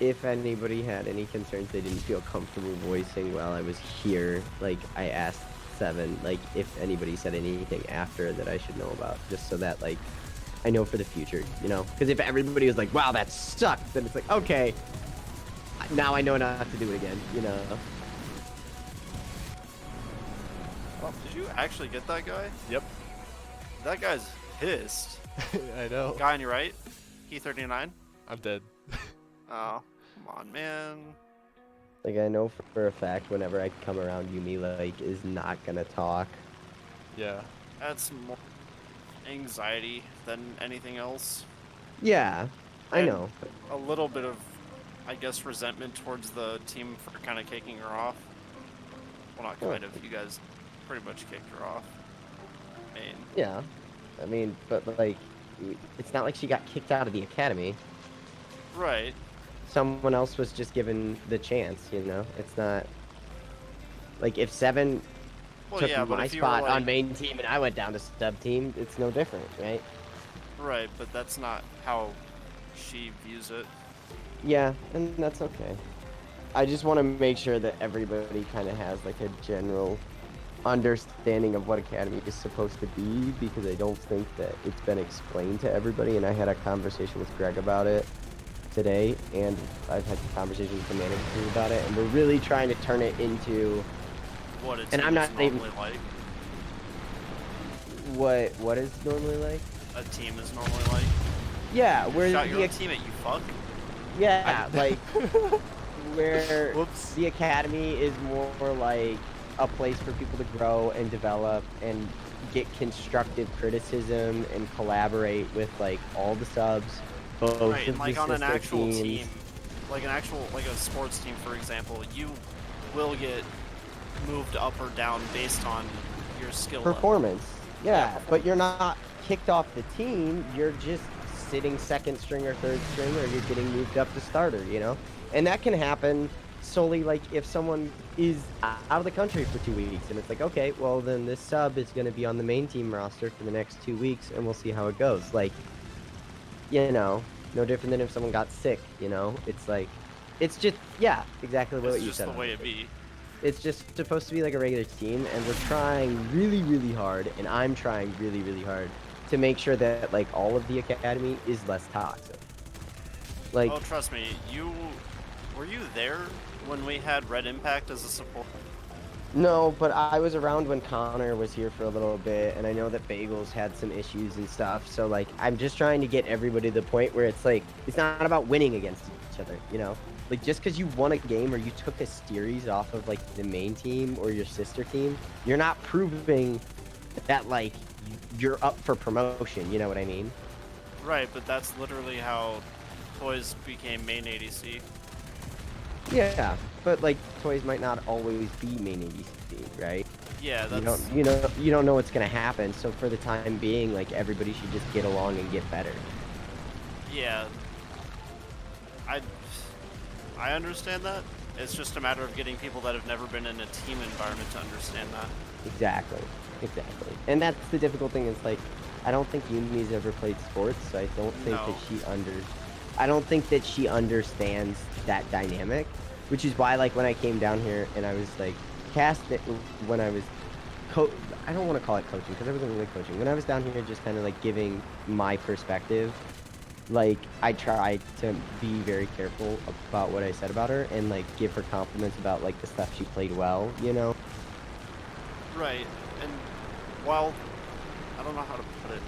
if anybody had any concerns they didn't feel comfortable voicing while I was here, like, I asked Seven, like, if anybody said anything after that I should know about, just so that, like, I know for the future, you know? Because if everybody was like, wow, that sucked, then it's like, okay, now I know not to do it again, you know? Oh, did you actually get that guy? Yep. That guy's pissed. I know. Guy on your right, P39. I'm dead. Oh, come on, man. Like, I know for a fact whenever I come around, Yumi, like, is not gonna talk. Yeah. That's more anxiety than anything else. Yeah, I And know. A little bit of, I guess, resentment towards the team for kind of kicking her off. Well, not kind of. You guys pretty much kicked her off. I mean, Yeah. I mean, but, like, it's not like she got kicked out of the academy. right. Someone else was just given the chance, you know? It's not... Like, if Seven Well, took yeah, but my if you were spot like, on main team and I went down to sub team, it's no different, right? right, but that's not how she views it. Yeah, and that's okay. I just want to make sure that everybody kind of has, like, a general understanding of what academy is supposed to be, because I don't think that it's been explained to everybody, and I had a conversation with Greg about it today, and I've had conversations with the managers about it, and we're really trying to turn it into What it's And I'm not even- normally like. what is normally like. A team is normally like. Yeah, where Shot your the own teammate, you fuck. yeah, like where Whoops. the academy is more like a place for people to grow and develop and get constructive criticism and collaborate with like all the subs, both Right, of and like the on an sister actual teams. team, like a sports team, for example, you will get moved up or down based on your skill level. Performance. Yeah, but you're not kicked off the team. You're just sitting second string or third string, or you're getting moved up to starter, you know? And that can happen solely like if someone is out of the country for 2 weeks and it's like, okay, well then this sub is going to be on the main team roster for the next 2 weeks and we'll see how it goes. Like, you know, no different than if someone got sick, you know? It's like, it's just, yeah, exactly what It's you just said. the way it be. It's just supposed to be like a regular team, and we're trying really, really hard, and I'm trying really, really hard to make sure that like all of the academy is less toxic. Like, Oh, trust me, were you there when we had Red Impact as a support? no, but I was around when Connor was here for a little bit, and I know that Bagels had some issues and stuff. So like, I'm just trying to get everybody to the point where it's like, it's not about winning against each other, you know? Like, just because you won a game or you took a series off of like the main team or your sister team, you're not proving that like you're up for promotion. You know what I mean? Right, but that's literally how Toys became main ADC. Yeah, but like toys might not always be main ADC, right? Yeah, You that's... you don't know what's gonna happen. So for the time being, like everybody should just get along and get better. Yeah. I understand that. It's just a matter of getting people that have never been in a team environment to understand that. Exactly. And that's the difficult thing. Is like, I don't think Yumi's ever played sports, so I don't think I don't think that she understands that dynamic, which is why, like, when I came down here and I was like when I was I don't want to call it coaching because I wasn't really coaching. When I was down here, just kind of like giving my perspective. Like, I tried to be very careful about what I said about her and, like, give her compliments about, like, the stuff she played well, you know? Right, and, well, I don't know how to put it.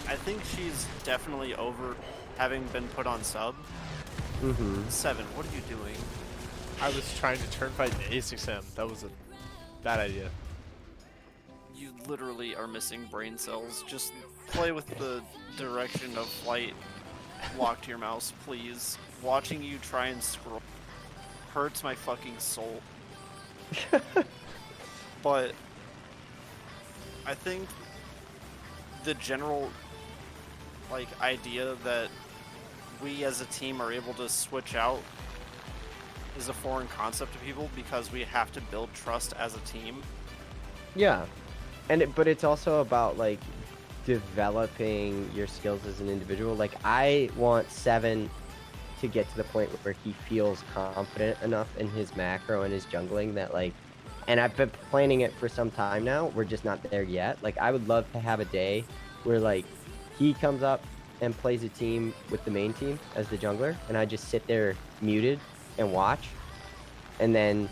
I think she's definitely over having been put on sub. Mm-hmm. 7, what are you doing? I was trying to turn fight into A6M. That was a bad idea. You literally are missing brain cells. Just play with the direction of flight. Lock to your mouse, please. Watching you try and scroll hurts my fucking soul. But I think the general like idea that we as a team are able to switch out is a foreign concept to people because we have to build trust as a team. Yeah. But it's also about, like, developing your skills as an individual. Like, I want 7 to get to the point where he feels confident enough in his macro and his jungling that, like, and I've been planning it for some time now. We're just not there yet. Like, I would love to have a day where, like, he comes up and plays a team with the main team as the jungler, and I just sit there muted and watch, and then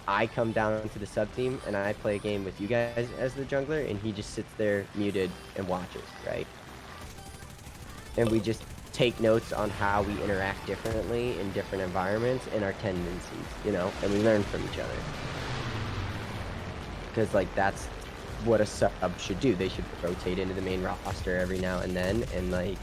I come down to the sub team and I play a game with you guys as the jungler, and he just sits there muted and watches, right? And we just take notes on how we interact differently in different environments and our tendencies, you know, and we learn from each other. Because, like, that's what a sub should do. They should rotate into the main roster every now and then and, like,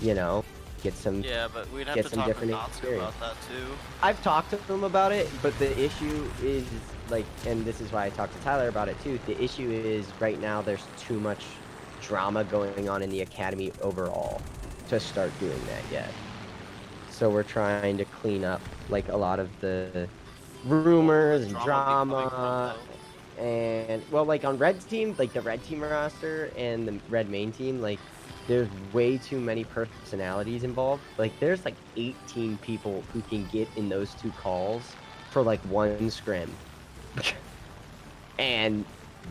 you know, get some but we'd have get to some talk to different Natsu experience. about that too. I've talked to them about it, but the issue is, like, and this is why I talked to Tyler about it too, the issue is right now there's too much drama going on in the academy overall to start doing that yet. So we're trying to clean up, like, a lot of the rumors and drama. And, well, like, on Red's team, like, the Red team roster and the Red main team, like, there's way too many personalities involved. Like, there's, like, 18 people who can get in those 2 calls for, like, 1 scrim. And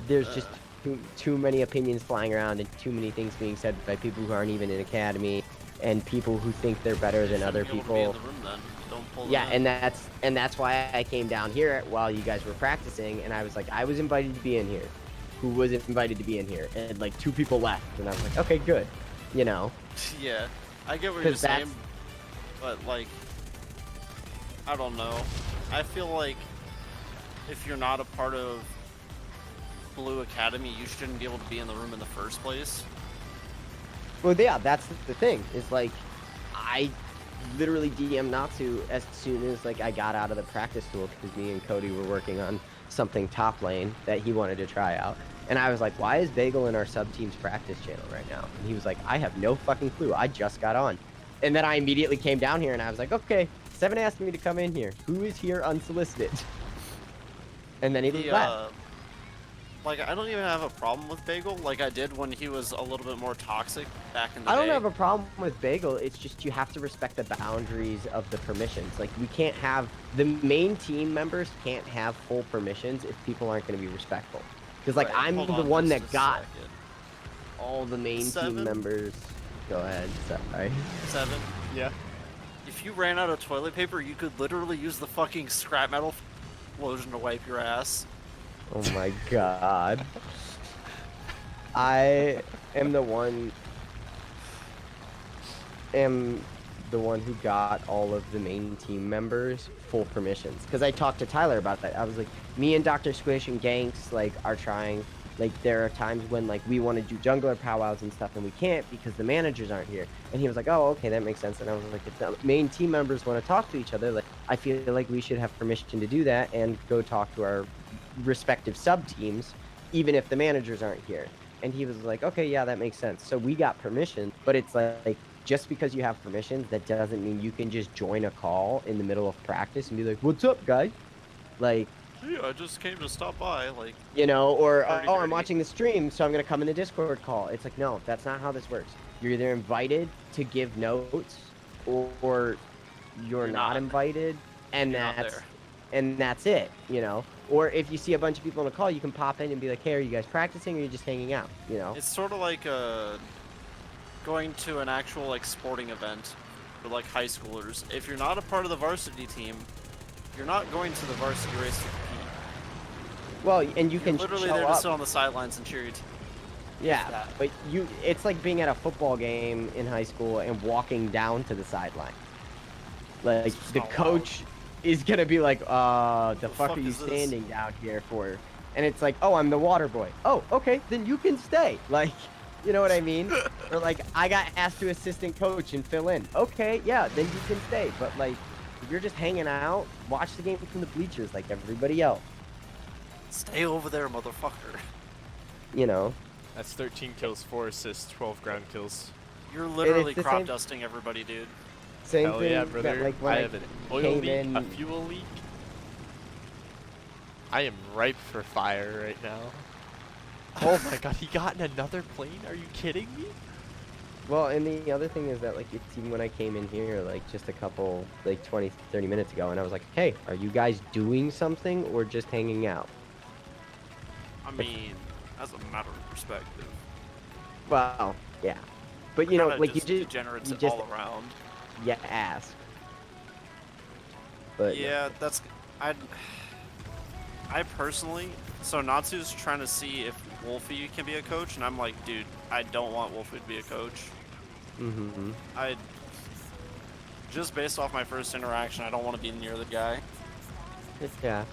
there's just too many opinions flying around and too many things being said by people who aren't even in Academy and people who think they're better than other people. Yeah, and that's why I came down here while you guys were practicing, and I was like, I was invited to be in here. Who was invited to be in here? And, like, 2 people left, and I was like, okay, good. You know? Yeah, I get what you're saying, but, like, I don't know. I feel like if you're not a part of Blue Academy, you shouldn't be able to be in the room in the first place. Well, yeah, that's the thing. Is, like, I literally DM'd Natsu as soon as, like, I got out of the practice tool because me and Cody were working on something top lane that he wanted to try out. And I was like, why is Bagel in our sub-team's practice channel right now? And he was like, I have no fucking clue. I just got on. And then I immediately came down here and I was like, okay, 7 asked me to come in here. Who is here unsolicited? And then he left. Like, I don't even have a problem with Bagel like I did when he was a little bit more toxic back in the day. I don't have a problem with Bagel. It's just you have to respect the boundaries of the permissions. Like, we can't have... The main team members can't have full permissions if people aren't going to be respectful. Because, like, I'm the one that got all the main team members... Go ahead. Sorry. 7. Yeah. If you ran out of toilet paper, you could literally use the fucking scrap metal lotion to wipe your ass. Oh my god. I am the one who got all of the main team members full permissions. Because I talked to Tyler about that. I was like, me and Dr. Squish and Ganks, like, are trying Like there are times when like we want to do jungler powwows and stuff and we can't because the managers aren't here. And he was like, oh, okay, that makes sense. And I was like, if the main team members want to talk to each other, like I feel like we should have permission to do that and go talk to our respective sub teams, even if the managers aren't here. And he was like, okay, yeah, that makes sense. So we got permission, but it's like just because you have permissions, that doesn't mean you can just join a call in the middle of practice and be like, what's up, guys? Like, Yeah, I just came to stop by, like, you know, or Dirty, oh, I'm dirty. watching the stream, so I'm gonna come in the Discord call. It's like, no, that's not how this works. You're either invited to give notes, or you're not invited, and You're not that's there. and that's it, you know. Or if you see a bunch of people on a call, you can pop in and be like, hey, are you guys practicing, or are you just hanging out? You know. It's sort of like going to an actual like sporting event for like high schoolers. If you're not a part of the varsity team, you're not going to the varsity race to compete. Well, and you You're can literally show there up. to sit on the sidelines and cheer your team. Yeah, that. but it's like being at a football game in high school and walking down to the sideline. Like, the coach is gonna be like, the fuck are you is this? standing down here for? And it's like, oh, I'm the water boy. Oh, okay, then you can stay. Like, you know what I mean? Or like, I got asked to assistant coach and fill in. Okay, yeah, then you can stay. But like, if you're just hanging out, watch the game from the bleachers like everybody else. Stay over there, motherfucker. You know. That's 13 kills, 4 assists, 12 ground kills. You're literally it's the crop same- dusting everybody, dude. Same Hell thing yeah, that, brother. like, when I I have an oil came leak, in- a fuel leak. I am ripe for fire right now. Oh my god, he got in another plane? Are you kidding me? Well, and the other thing is that, like, it's even when I came in here, like, just a couple, like, 20, 30 minutes ago, and I was like, hey, are you guys doing something or just hanging out? I mean, as a matter of perspective. Well, yeah. But, you know, Kinda like, just you just, degenerates you just all around. you ask. But, Yeah, that's... I personally... So Natsu's trying to see if Wolfie can be a coach, and I'm like, dude, I don't want Wolfie to be a coach. Mm-hmm. Just based off my first interaction, I don't want to be near the guy. Yeah.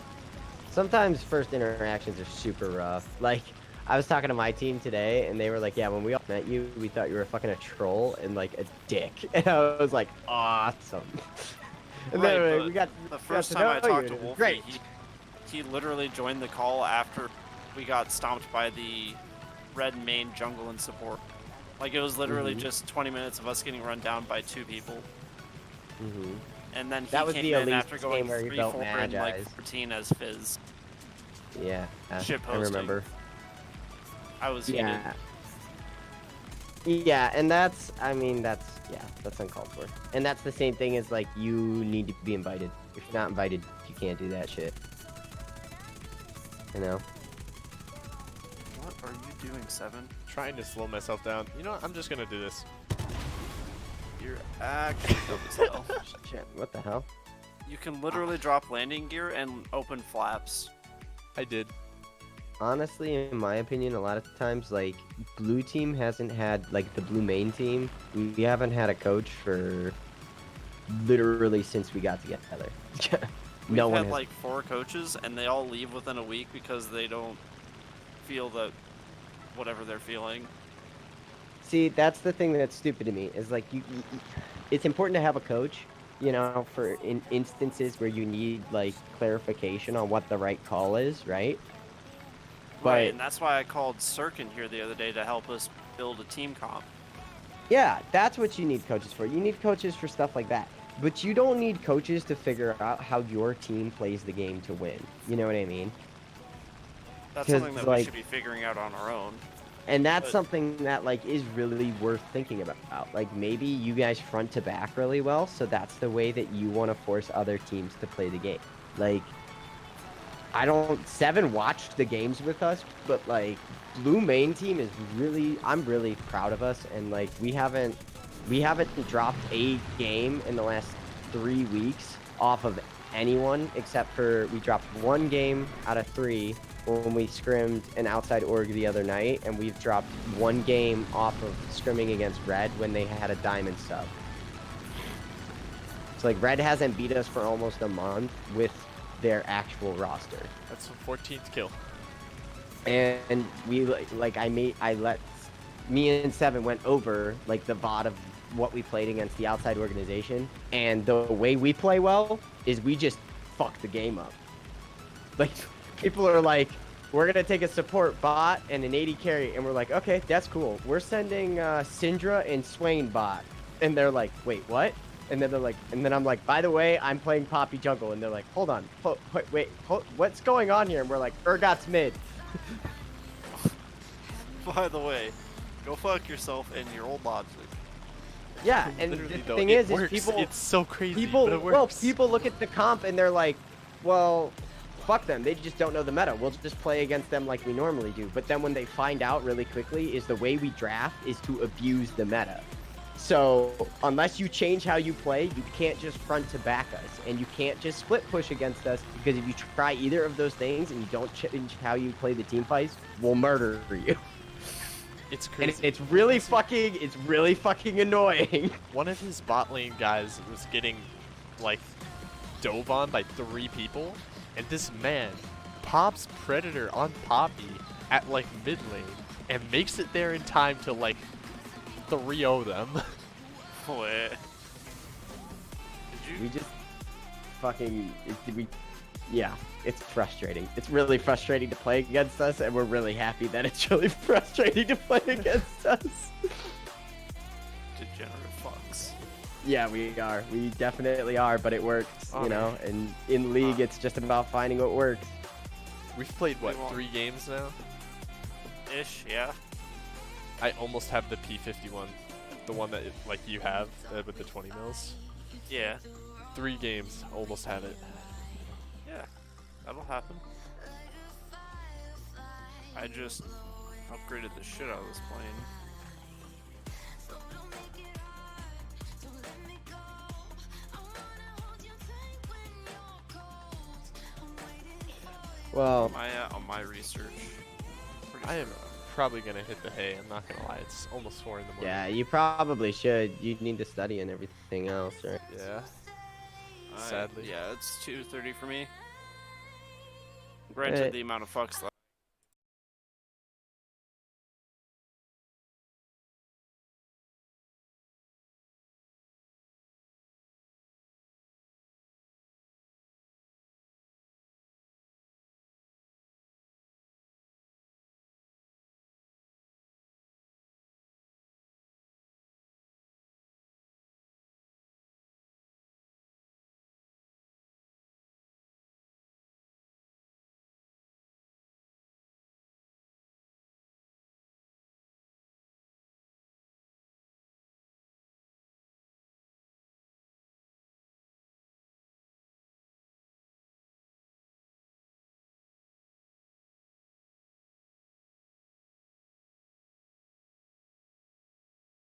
Sometimes first interactions are super rough. Like, I was talking to my team today, and they were like, yeah, when we all met you, we thought you were fucking a troll and, like, a dick. And I was like, awesome. And Right, then but we got the got first to time I know talked you. to Wolfie, Great. he literally joined the call after we got stomped by the red main jungle and support. Like, it was literally just 20 minutes of us getting run down by 2 people. Mm-hmm. And then he That was came the in elite after going game where he felt 3-4 mad, and like guys. 14 as Fizz. Yeah, Shit I posting. remember. I was heated. Yeah. Yeah, and that's, I mean, that's uncalled for. And that's the same thing as, like, you need to be invited. If you're not invited, you can't do that shit. You know? What are you doing, Seven? Trying to slow myself down. You know what? I'm just gonna do this. You're actually dumb as hell. Shit, what the hell? You can literally drop landing gear and open flaps. I did. Honestly, in my opinion, a lot of times, like, blue team hasn't had, like, the blue main team, we haven't had a coach for literally since we got together. No We've one had has. like 4 coaches, and they all leave within a week because they don't feel that whatever they're feeling. See, that's the thing that's stupid to me, is like, it's important to have a coach, you know, for in instances where you need, like, clarification on what the right call is, right? Right, But and that's why I called Sirkin here the other day to help us build a team comp. yeah, that's what you need coaches for. You need coaches for stuff like that. But you don't need coaches to figure out how your team plays the game to win. You know what I mean? That's 'Cause, something that we like- should be figuring out on our own. And that's But- something that, like, is really worth thinking about. Like, maybe you guys front to back really well, so that's the way that you want to force other teams to play the game. Like, Seven watched the games with us, but, like, blue main team is really, I'm really proud of us, and, like, we haven't dropped a game in the last 3 weeks off of anyone, except for we dropped 1 game out of 3 when we scrimmed an outside org the other night, and we've dropped 1 game off of scrimming against Red when they had a diamond sub. So, like, Red hasn't beat us for almost a month with their actual roster. That's the 14th kill. and we I let me and Seven went over like the VOD of what we played against the outside organization, and the way we play well is we just fuck the game up. Like, people are like, we're gonna take a support bot and an 80 carry, and we're like, okay, that's cool. We're sending Syndra and Swain bot, and they're like, wait, what? And then they're like, and then I'm like, by the way, I'm playing Poppy jungle, and they're like, hold on, wait, what's going on here? And we're like, Urgot's mid. By the way, go fuck yourself and your old logic. Yeah, and Literally, the though, thing it is works. people, It's so crazy, people, but it well, works. people look at the comp and they're like, well, fuck them. They just don't know the meta. We'll just play against them like we normally do. But then when they find out really quickly is the way we draft is to abuse the meta. So unless you change how you play, you can't just front to back us, and you can't just split push against us, because if you try either of those things and you don't change how you play the team fights, we'll murder you. It's crazy. And it's really fucking annoying. One of his bot lane guys was getting, like, dove on by 3 people, and this man pops Predator on Poppy at, like, mid lane, and makes it there in time to, like, 3-0 them. Wait. We just fucking, yeah, it's frustrating. It's really frustrating to play against us, and we're really happy that it's really frustrating to play against us. Degenerate fucks. Yeah, we are. We definitely are, but it works, you know, and in League, it's just about finding what works. We've played, what, 3 games now? Ish, yeah. I almost have the P51, the one that, like, you have, with the 20 mils. Yeah. 3 games, almost have it. Yeah, that'll happen. I just upgraded the shit out of this plane. Well, On my research. I am probably gonna hit the hay, I'm not gonna lie, it's almost 4 in the morning. yeah, you probably should. You need to study and everything else, right? Yeah. Sadly. Yeah, it's 2:30 for me. Granted, the amount of fucks that